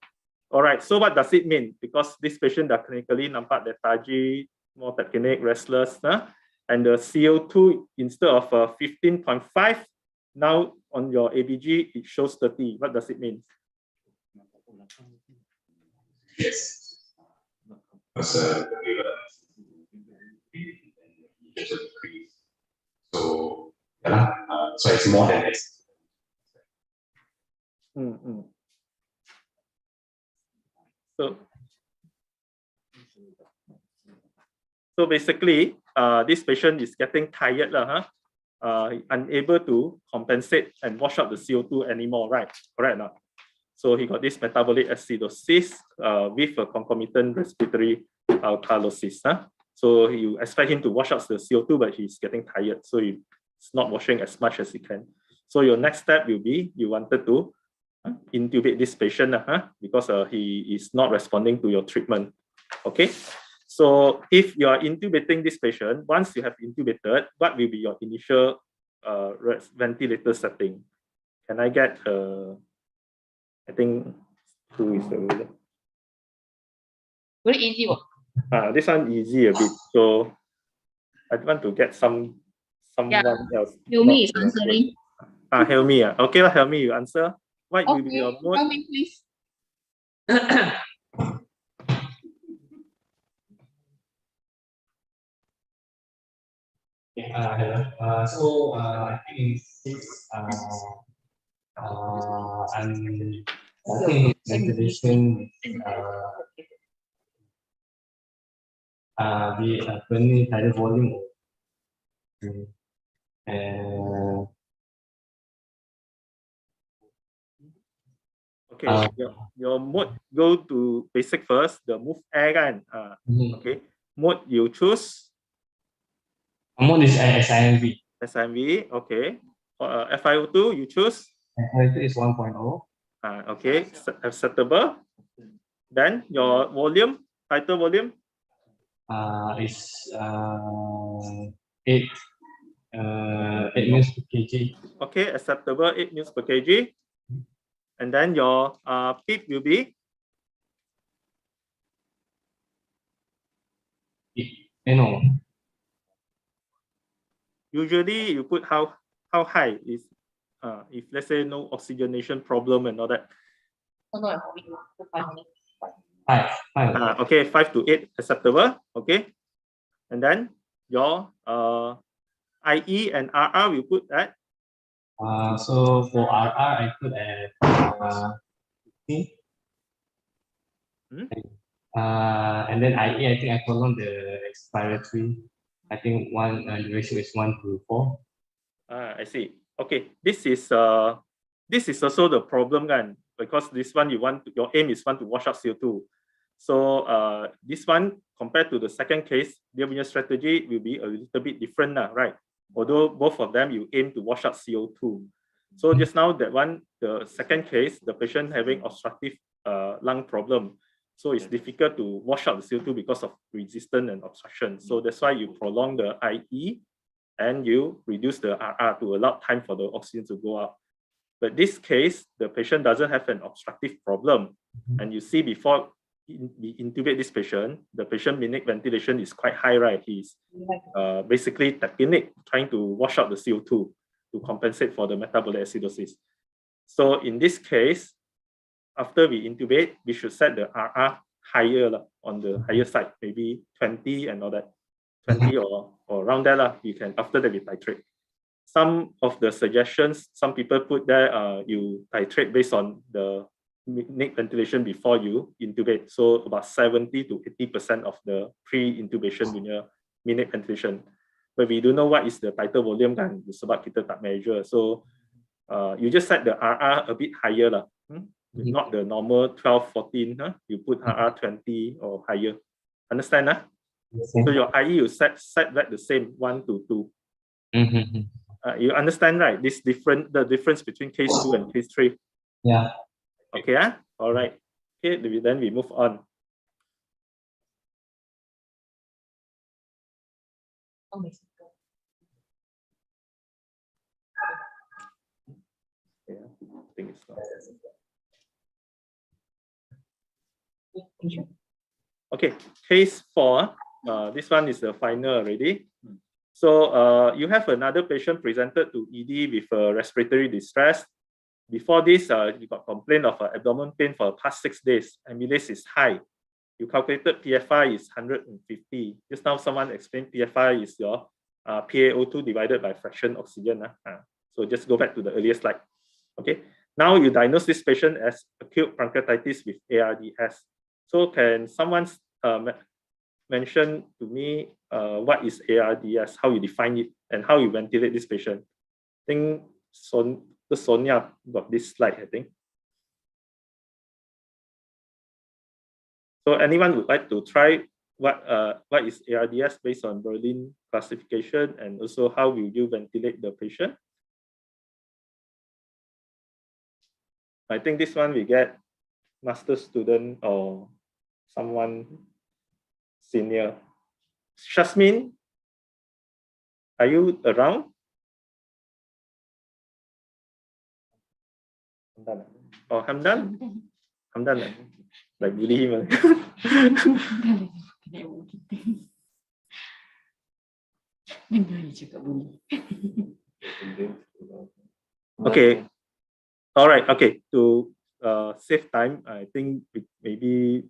All right, so what does it mean? Because this patient dah clinically nampak lethargy, more tachypneic, restless, and the CO2 instead of 15.5, now on your ABG it shows 30. What does it mean? Yes. So it's more than this. So So basically, this patient is getting tired, unable to compensate and wash out the CO2 anymore, right? Correct or not? So he got this metabolic acidosis with a concomitant respiratory alkalosis. So you expect him to wash out the CO2, but he's getting tired, so he's not washing as much as he can. So your next step will be you wanted to intubate this patient because he is not responding to your treatment. Okay. So if you are intubating this patient, once you have intubated, what will be your initial ventilator setting? Can I get, I think 2 is the ruler. Very easy one. This one easy a bit. So I want to get someone else. Helmi is answering. Helmi. Okay, Helmi, you answer. What will be your mode? Helmi, please. Hello. So I think since I'm working with ventilation, the burning tidal volume. Okay, your mode go to basic first, the move air kan. Okay, mode you choose. Mode is SIMV. SIMV, okay. FiO2 you choose. FiO2 is 1.0. Okay, acceptable. Then your volume, tidal volume. Is 8 mils per kg. Okay, acceptable, 8 mils per kg. And then your PEEP will be? No. Usually you put how high is if let's say no oxygenation problem and all that. Okay, 5 to 8 acceptable. Okay, and then your IE and RR will put that. So for RR I put at 15. And then IE I think I follow the expiratory. I think the ratio is 1 to 4. I see. Okay, this is also the problem kan, because this one your aim is to wash out CO2. So this one compared to the second case, their strategy will be a little bit different right? Although both of them you aim to wash out CO2. So just now that one, the second case, the patient having obstructive lung problem. So it's difficult to wash out the CO2 because of resistance and obstruction. So that's why you prolong the IE and you reduce the RR to allow time for the oxygen to go up. But this case, the patient doesn't have an obstructive problem. And you see before we intubate this patient, the patient minute ventilation is quite high, right? He's basically tachynic, trying to wash out the CO2 to compensate for the metabolic acidosis. So in this case, after we intubate, we should set the RR higher on the higher side, maybe 20 and all that, 20 or around there. You can, after that we titrate. Some of the suggestions, some people put there, you titrate based on the neck ventilation before you intubate. So about 70 to 80% of the pre-intubation minute ventilation. But we don't know what is the tidal volume kan, sebab kita tak measure. So you just set the RR a bit higher lah. Not the normal 12, 14. You put RR 20 or higher. Understand? So your IE you set that the same 1 to 2. You understand, right? The difference between case 2 and case 3. Yeah. Okay. All right. Okay. Then we move on. Yeah, I think it's not. Okay, case 4. This one is the final already. So you have another patient presented to ED with respiratory distress. Before this, you got complaint of abdominal pain for the past 6 days. Amylase is high. You calculated PFI is 150. Just now someone explained PFI is your PaO2 divided by fraction oxygen. So just go back to the earlier slide. Okay. Now you diagnose this patient as acute pancreatitis with ARDS. So can someone mention to me what is ARDS, how you define it, and how you ventilate this patient. I think Sonia got this slide, I think. So anyone would like to try what is ARDS based on Berlin classification, and also how will you ventilate the patient? I think this one we get master student or someone senior. Shasmin, are you around? Oh, Hamdan? Hamdan, like bully him. Okay. All right. Okay. To save time, I think it may be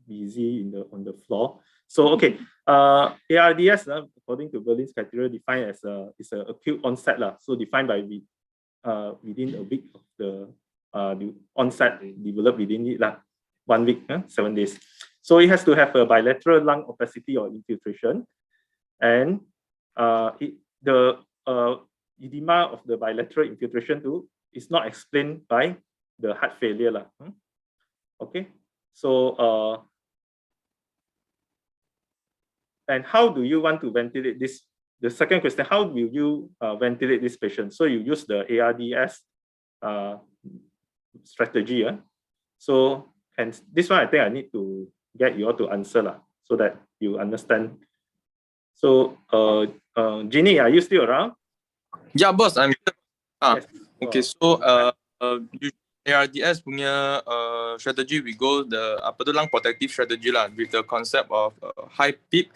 busy on the floor. So okay, ARDS according to Berlin's criteria defined as is an acute onset lah. So defined by within a week of the onset developed within it lah, 1 week, 7 days. So it has to have a bilateral lung opacity or infiltration, and the edema of the bilateral infiltration too is not explained by the heart failure lah. Okay, so and how do you want to ventilate this? The second question, how will you ventilate this patient? So you use the ARDS strategy. So, and this one I think I need to get you all to answer lah, so that you understand. So, Ginny, are you still around? Yeah, boss, I'm here. Yes. Okay, so ARDS punya strategy, we go the lung protective strategy lah, with the concept of high PEEP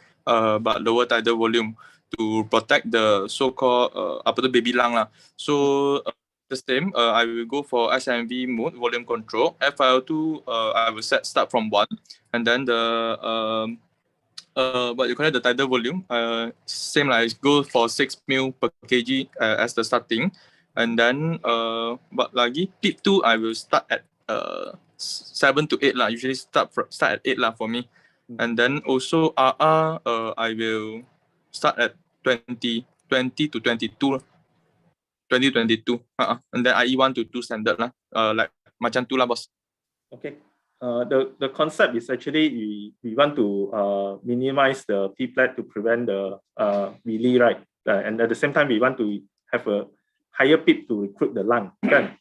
but lower tidal volume to protect the so-called baby lung lah. So the same, I will go for SMV mode, volume control. FiO2, I will start from 1, and then the what you call it, the tidal volume, same like go for 6 ml per kg as the starting, and then but lagi PEEP2 I will start at 7 to 8 lah. Usually start at 8 lah for me, and then also RR I will start at 20 to 22. 2022, and then IE 1 to 2 standard lah, like macam tu lah, boss. Okay. The concept is actually we want to minimize the P-plat to prevent the wheelie, right? And at the same time, we want to have a higher PEEP to recruit the lung. Kan?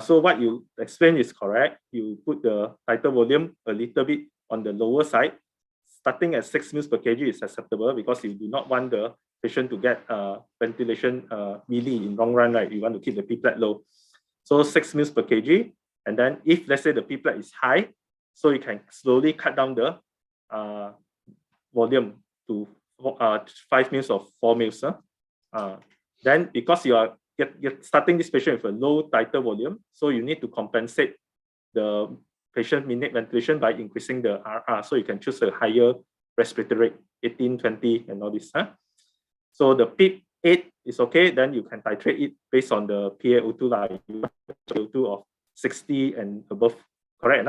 So what you explained is correct. You put the tidal volume a little bit on the lower side. Starting at 6 ml per kg is acceptable because you do not want the patient to get ventilation wheelie in long run, right? You want to keep the P-plat low. So 6 ml per kg. And then if let's say the P-plat is high, so you can slowly cut down the volume to 5 ml or 4 ml. Then because you are starting this patient with a low tidal volume, so you need to compensate the patient minute ventilation by increasing the RR. So you can choose a higher respiratory rate, 18, 20, and all this. So the PEEP 8 is okay, then you can titrate it based on the PaO2 like PaO2 of 60 and above, correct?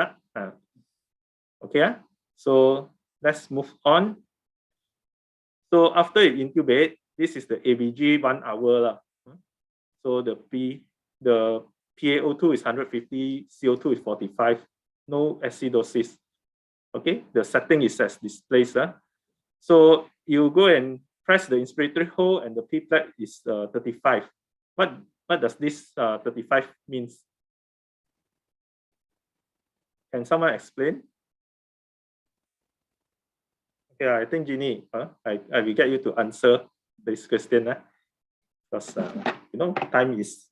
Okay, so let's move on. So after you intubate, this is the ABG 1 hour. So the PaO2 is 150, CO2 is 45, no acidosis. Okay, the setting is as displayed. So you go and press the inspiratory hole and the P-plat is 35. What does this 35 means? Can someone explain? Okay, I think Ginny, I will get you to answer this question. Because you know, time is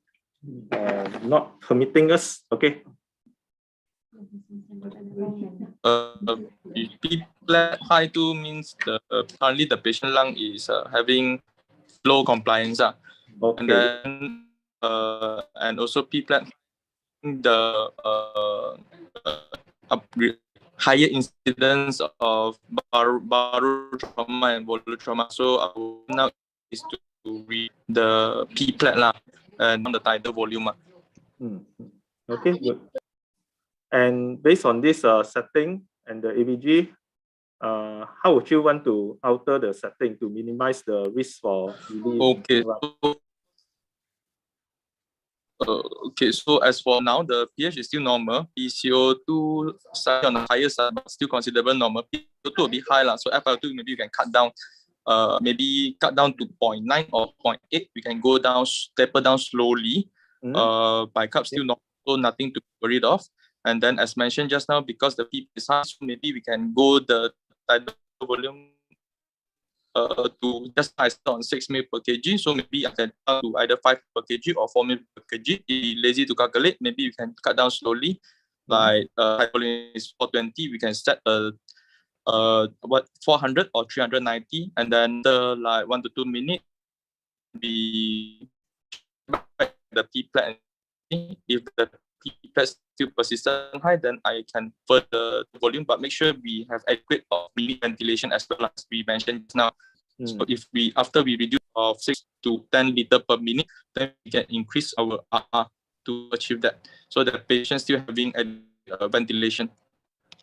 not permitting us. Okay. P-plat high 2 means currently the patient lung is having low compliance. Okay. And then and also P-plat the higher incidence of baru trauma and volu trauma. So our now is to read the P-plat lah and the tidal volume. Okay, good. And based on this setting and the ABG, how would you want to alter the setting to minimize the risk for release? Okay. Okay, so as for now, the pH is still normal. PCO2 slightly on the higher side, but still considerable normal. PCO2 will be high, so FiO2 maybe you can cut down, maybe cut down to 0.9 or 0.8. We can go down, taper down slowly. Bicarb still not, so nothing to be worried of. And then, as mentioned just now, because the pH is high, so maybe we can go the tidal volume to just I start on 6 ml per kg, so maybe I can down to either 5 per kg or 4 ml per kg. If you're lazy to calculate, maybe you can cut down slowly. Like volume is 420, we can set what 400 or 390, and then like 1 to 2 minutes be the P plat. If the P plat still persistent high, then I can further the volume, but make sure we have adequate mini ventilation as well as we mentioned just now. So if we after we reduce of 6 to 10 liter per minute, then we can increase our RR to achieve that. So the patient still having a ventilation.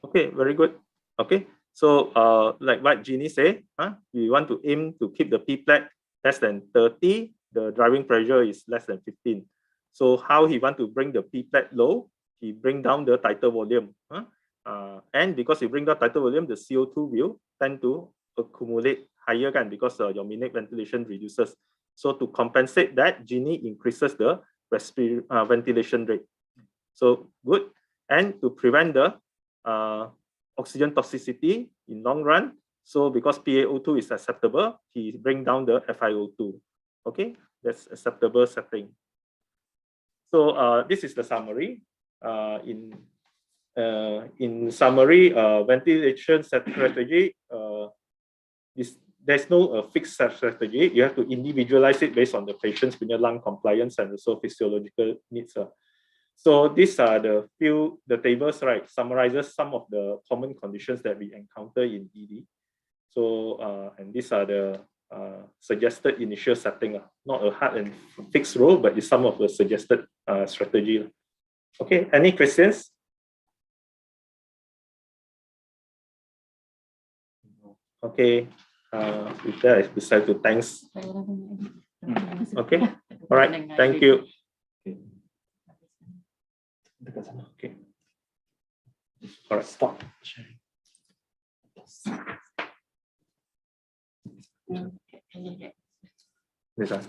Okay, very good. Okay, so like what Jeannie said, we want to aim to keep the P plat less than 30. The driving pressure is less than 15. So how he want to bring the P plat low? He bring down the tidal volume. And because he bring down tidal volume, the CO2 will tend to accumulate higher because your minute ventilation reduces. So to compensate that, Jeannie increases the ventilation rate. So good. And to prevent the oxygen toxicity in long run, so because PaO2 is acceptable, he bring down the FiO2. Okay, that's acceptable setting. So this is the summary. In summary, ventilation strategy, there's no fixed strategy. You have to individualize it based on the patient's lung compliance and also physiological needs. So these are the tables, right, summarizes some of the common conditions that we encounter in ED. So and these are the suggested initial setting, not a hard and fixed rule, but it's some of the suggested strategy. Okay, any questions? Okay, with that, I decide to thanks. Okay, all right, thank you. Okay, all right, stop. This one.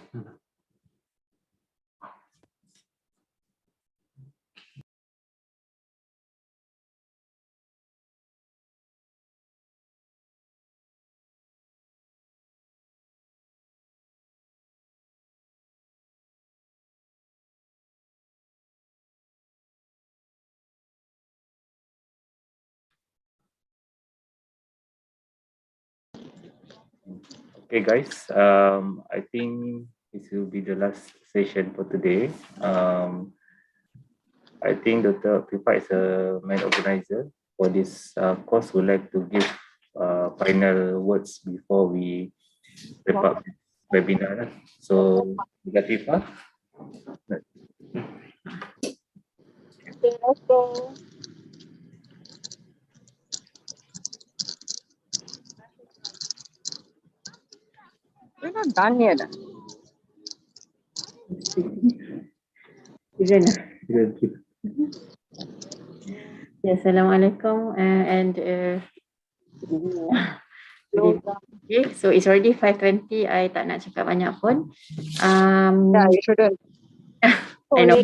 Okay, guys. I think this will be the last session for today. I think Dr. Pipa is a main organizer for this course. Would like to give final words before we wrap up this webinar. So, Dr. Pipa. Okay, let's go. We're not done yet. Assalamualaikum and okay, so it's already 5:20. I tak nak cakap banyak pun. Yeah, you shouldn't. I know.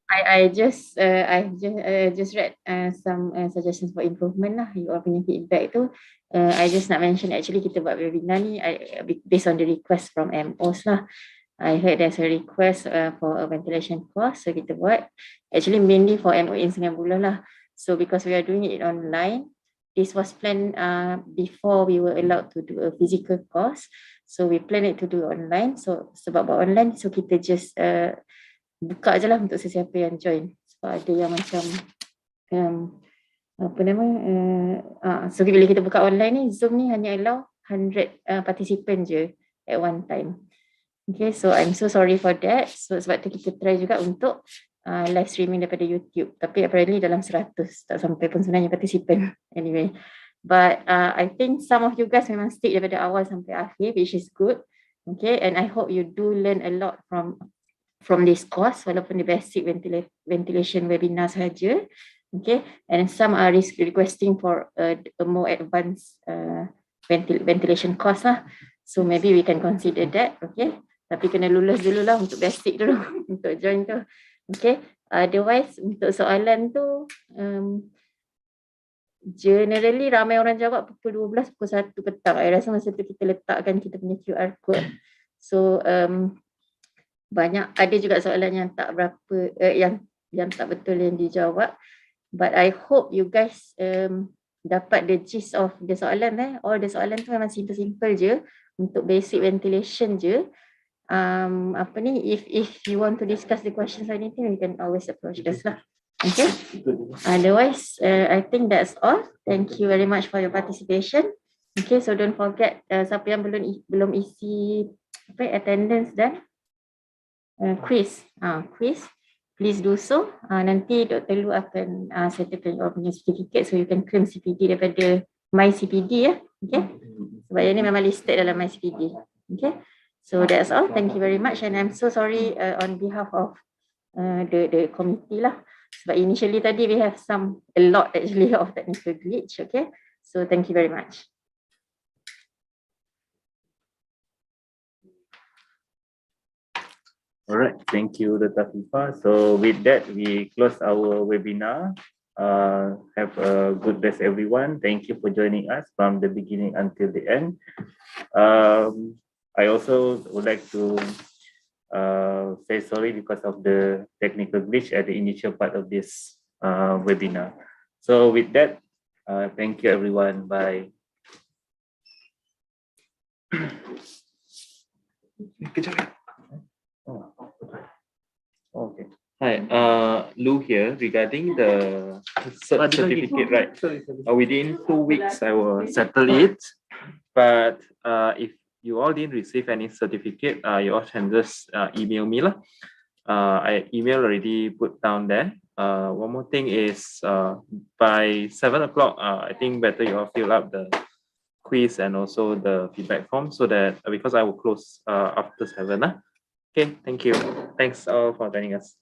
I just read some suggestions for improvement lah. You all punya feedback tu. I just nak mention actually kita buat webinar ni based on the request from MOs lah. I heard there's a request for a ventilation course, so kita buat actually mainly for MO in Sungai Buloh lah. So because we are doing it online, this was planned before we were allowed to do a physical course. So we plan it to do online. So sebab buat online, so kita just buka je lah untuk sesiapa yang join. Sebab ada yang macam apa nama so bila kita buka online ni, Zoom ni hanya allow 100 participant je at one time. Okay, so I'm so sorry for that. So sebab tu kita try juga untuk live streaming daripada YouTube. Tapi apparently dalam 100, tak sampai pun sebenarnya participant. Anyway, But I think some of you guys memang stick daripada awal sampai akhir, which is good. Okay, and I hope you do learn a lot from this course, walaupun the basic ventilation webinar sahaja. Okay, and some are requesting for a more advanced ventilation course lah. So maybe we can consider that. Okay, tapi kena lulus dulu lah untuk basic dulu untuk join tu. Okay, otherwise untuk soalan tu generally ramai orang jawab pukul 12, pukul 1 petang. I rasa masa tu kita letakkan kita punya QR code. So banyak, ada juga soalan yang tak berapa yang tak betul yang dijawab. But I hope you guys dapat the gist of the soalan. All the soalan tu memang simple-simple je untuk basic ventilation je. If you want to discuss the questions or anything, you can always approach us lah. Okay. Otherwise, I think that's all. Thank you very much for your participation. Okay, so don't forget siapa yang belum isi attendance dan quiz. Please do so. Nanti Dr. Lu akan settlekan your punya certificate so you can claim CPD daripada MyCPD ya. Okay. Sebab yang ni memang listed dalam MyCPD. Okay. So that's all. Thank you very much and I'm so sorry on behalf of the committee lah. Sebab initially tadi we have a lot actually of technical glitch. Okay. So thank you very much. All right, thank you, Dr. Afifa. So with that, we close our webinar. Have a good rest, everyone. Thank you for joining us from the beginning until the end. I also would like to say sorry because of the technical glitch at the initial part of this webinar. So with that, thank you, everyone. Bye. Okay. Hi, Lou here regarding the certificate, right? Within 2 weeks, I will settle it. But if you all didn't receive any certificate, you all can just email me lah. I email already put down there. One more thing is by 7 o'clock, I think better you all fill up the quiz and also the feedback form so that because I will close after 7 lah. Okay, thank you. Thanks all for joining us.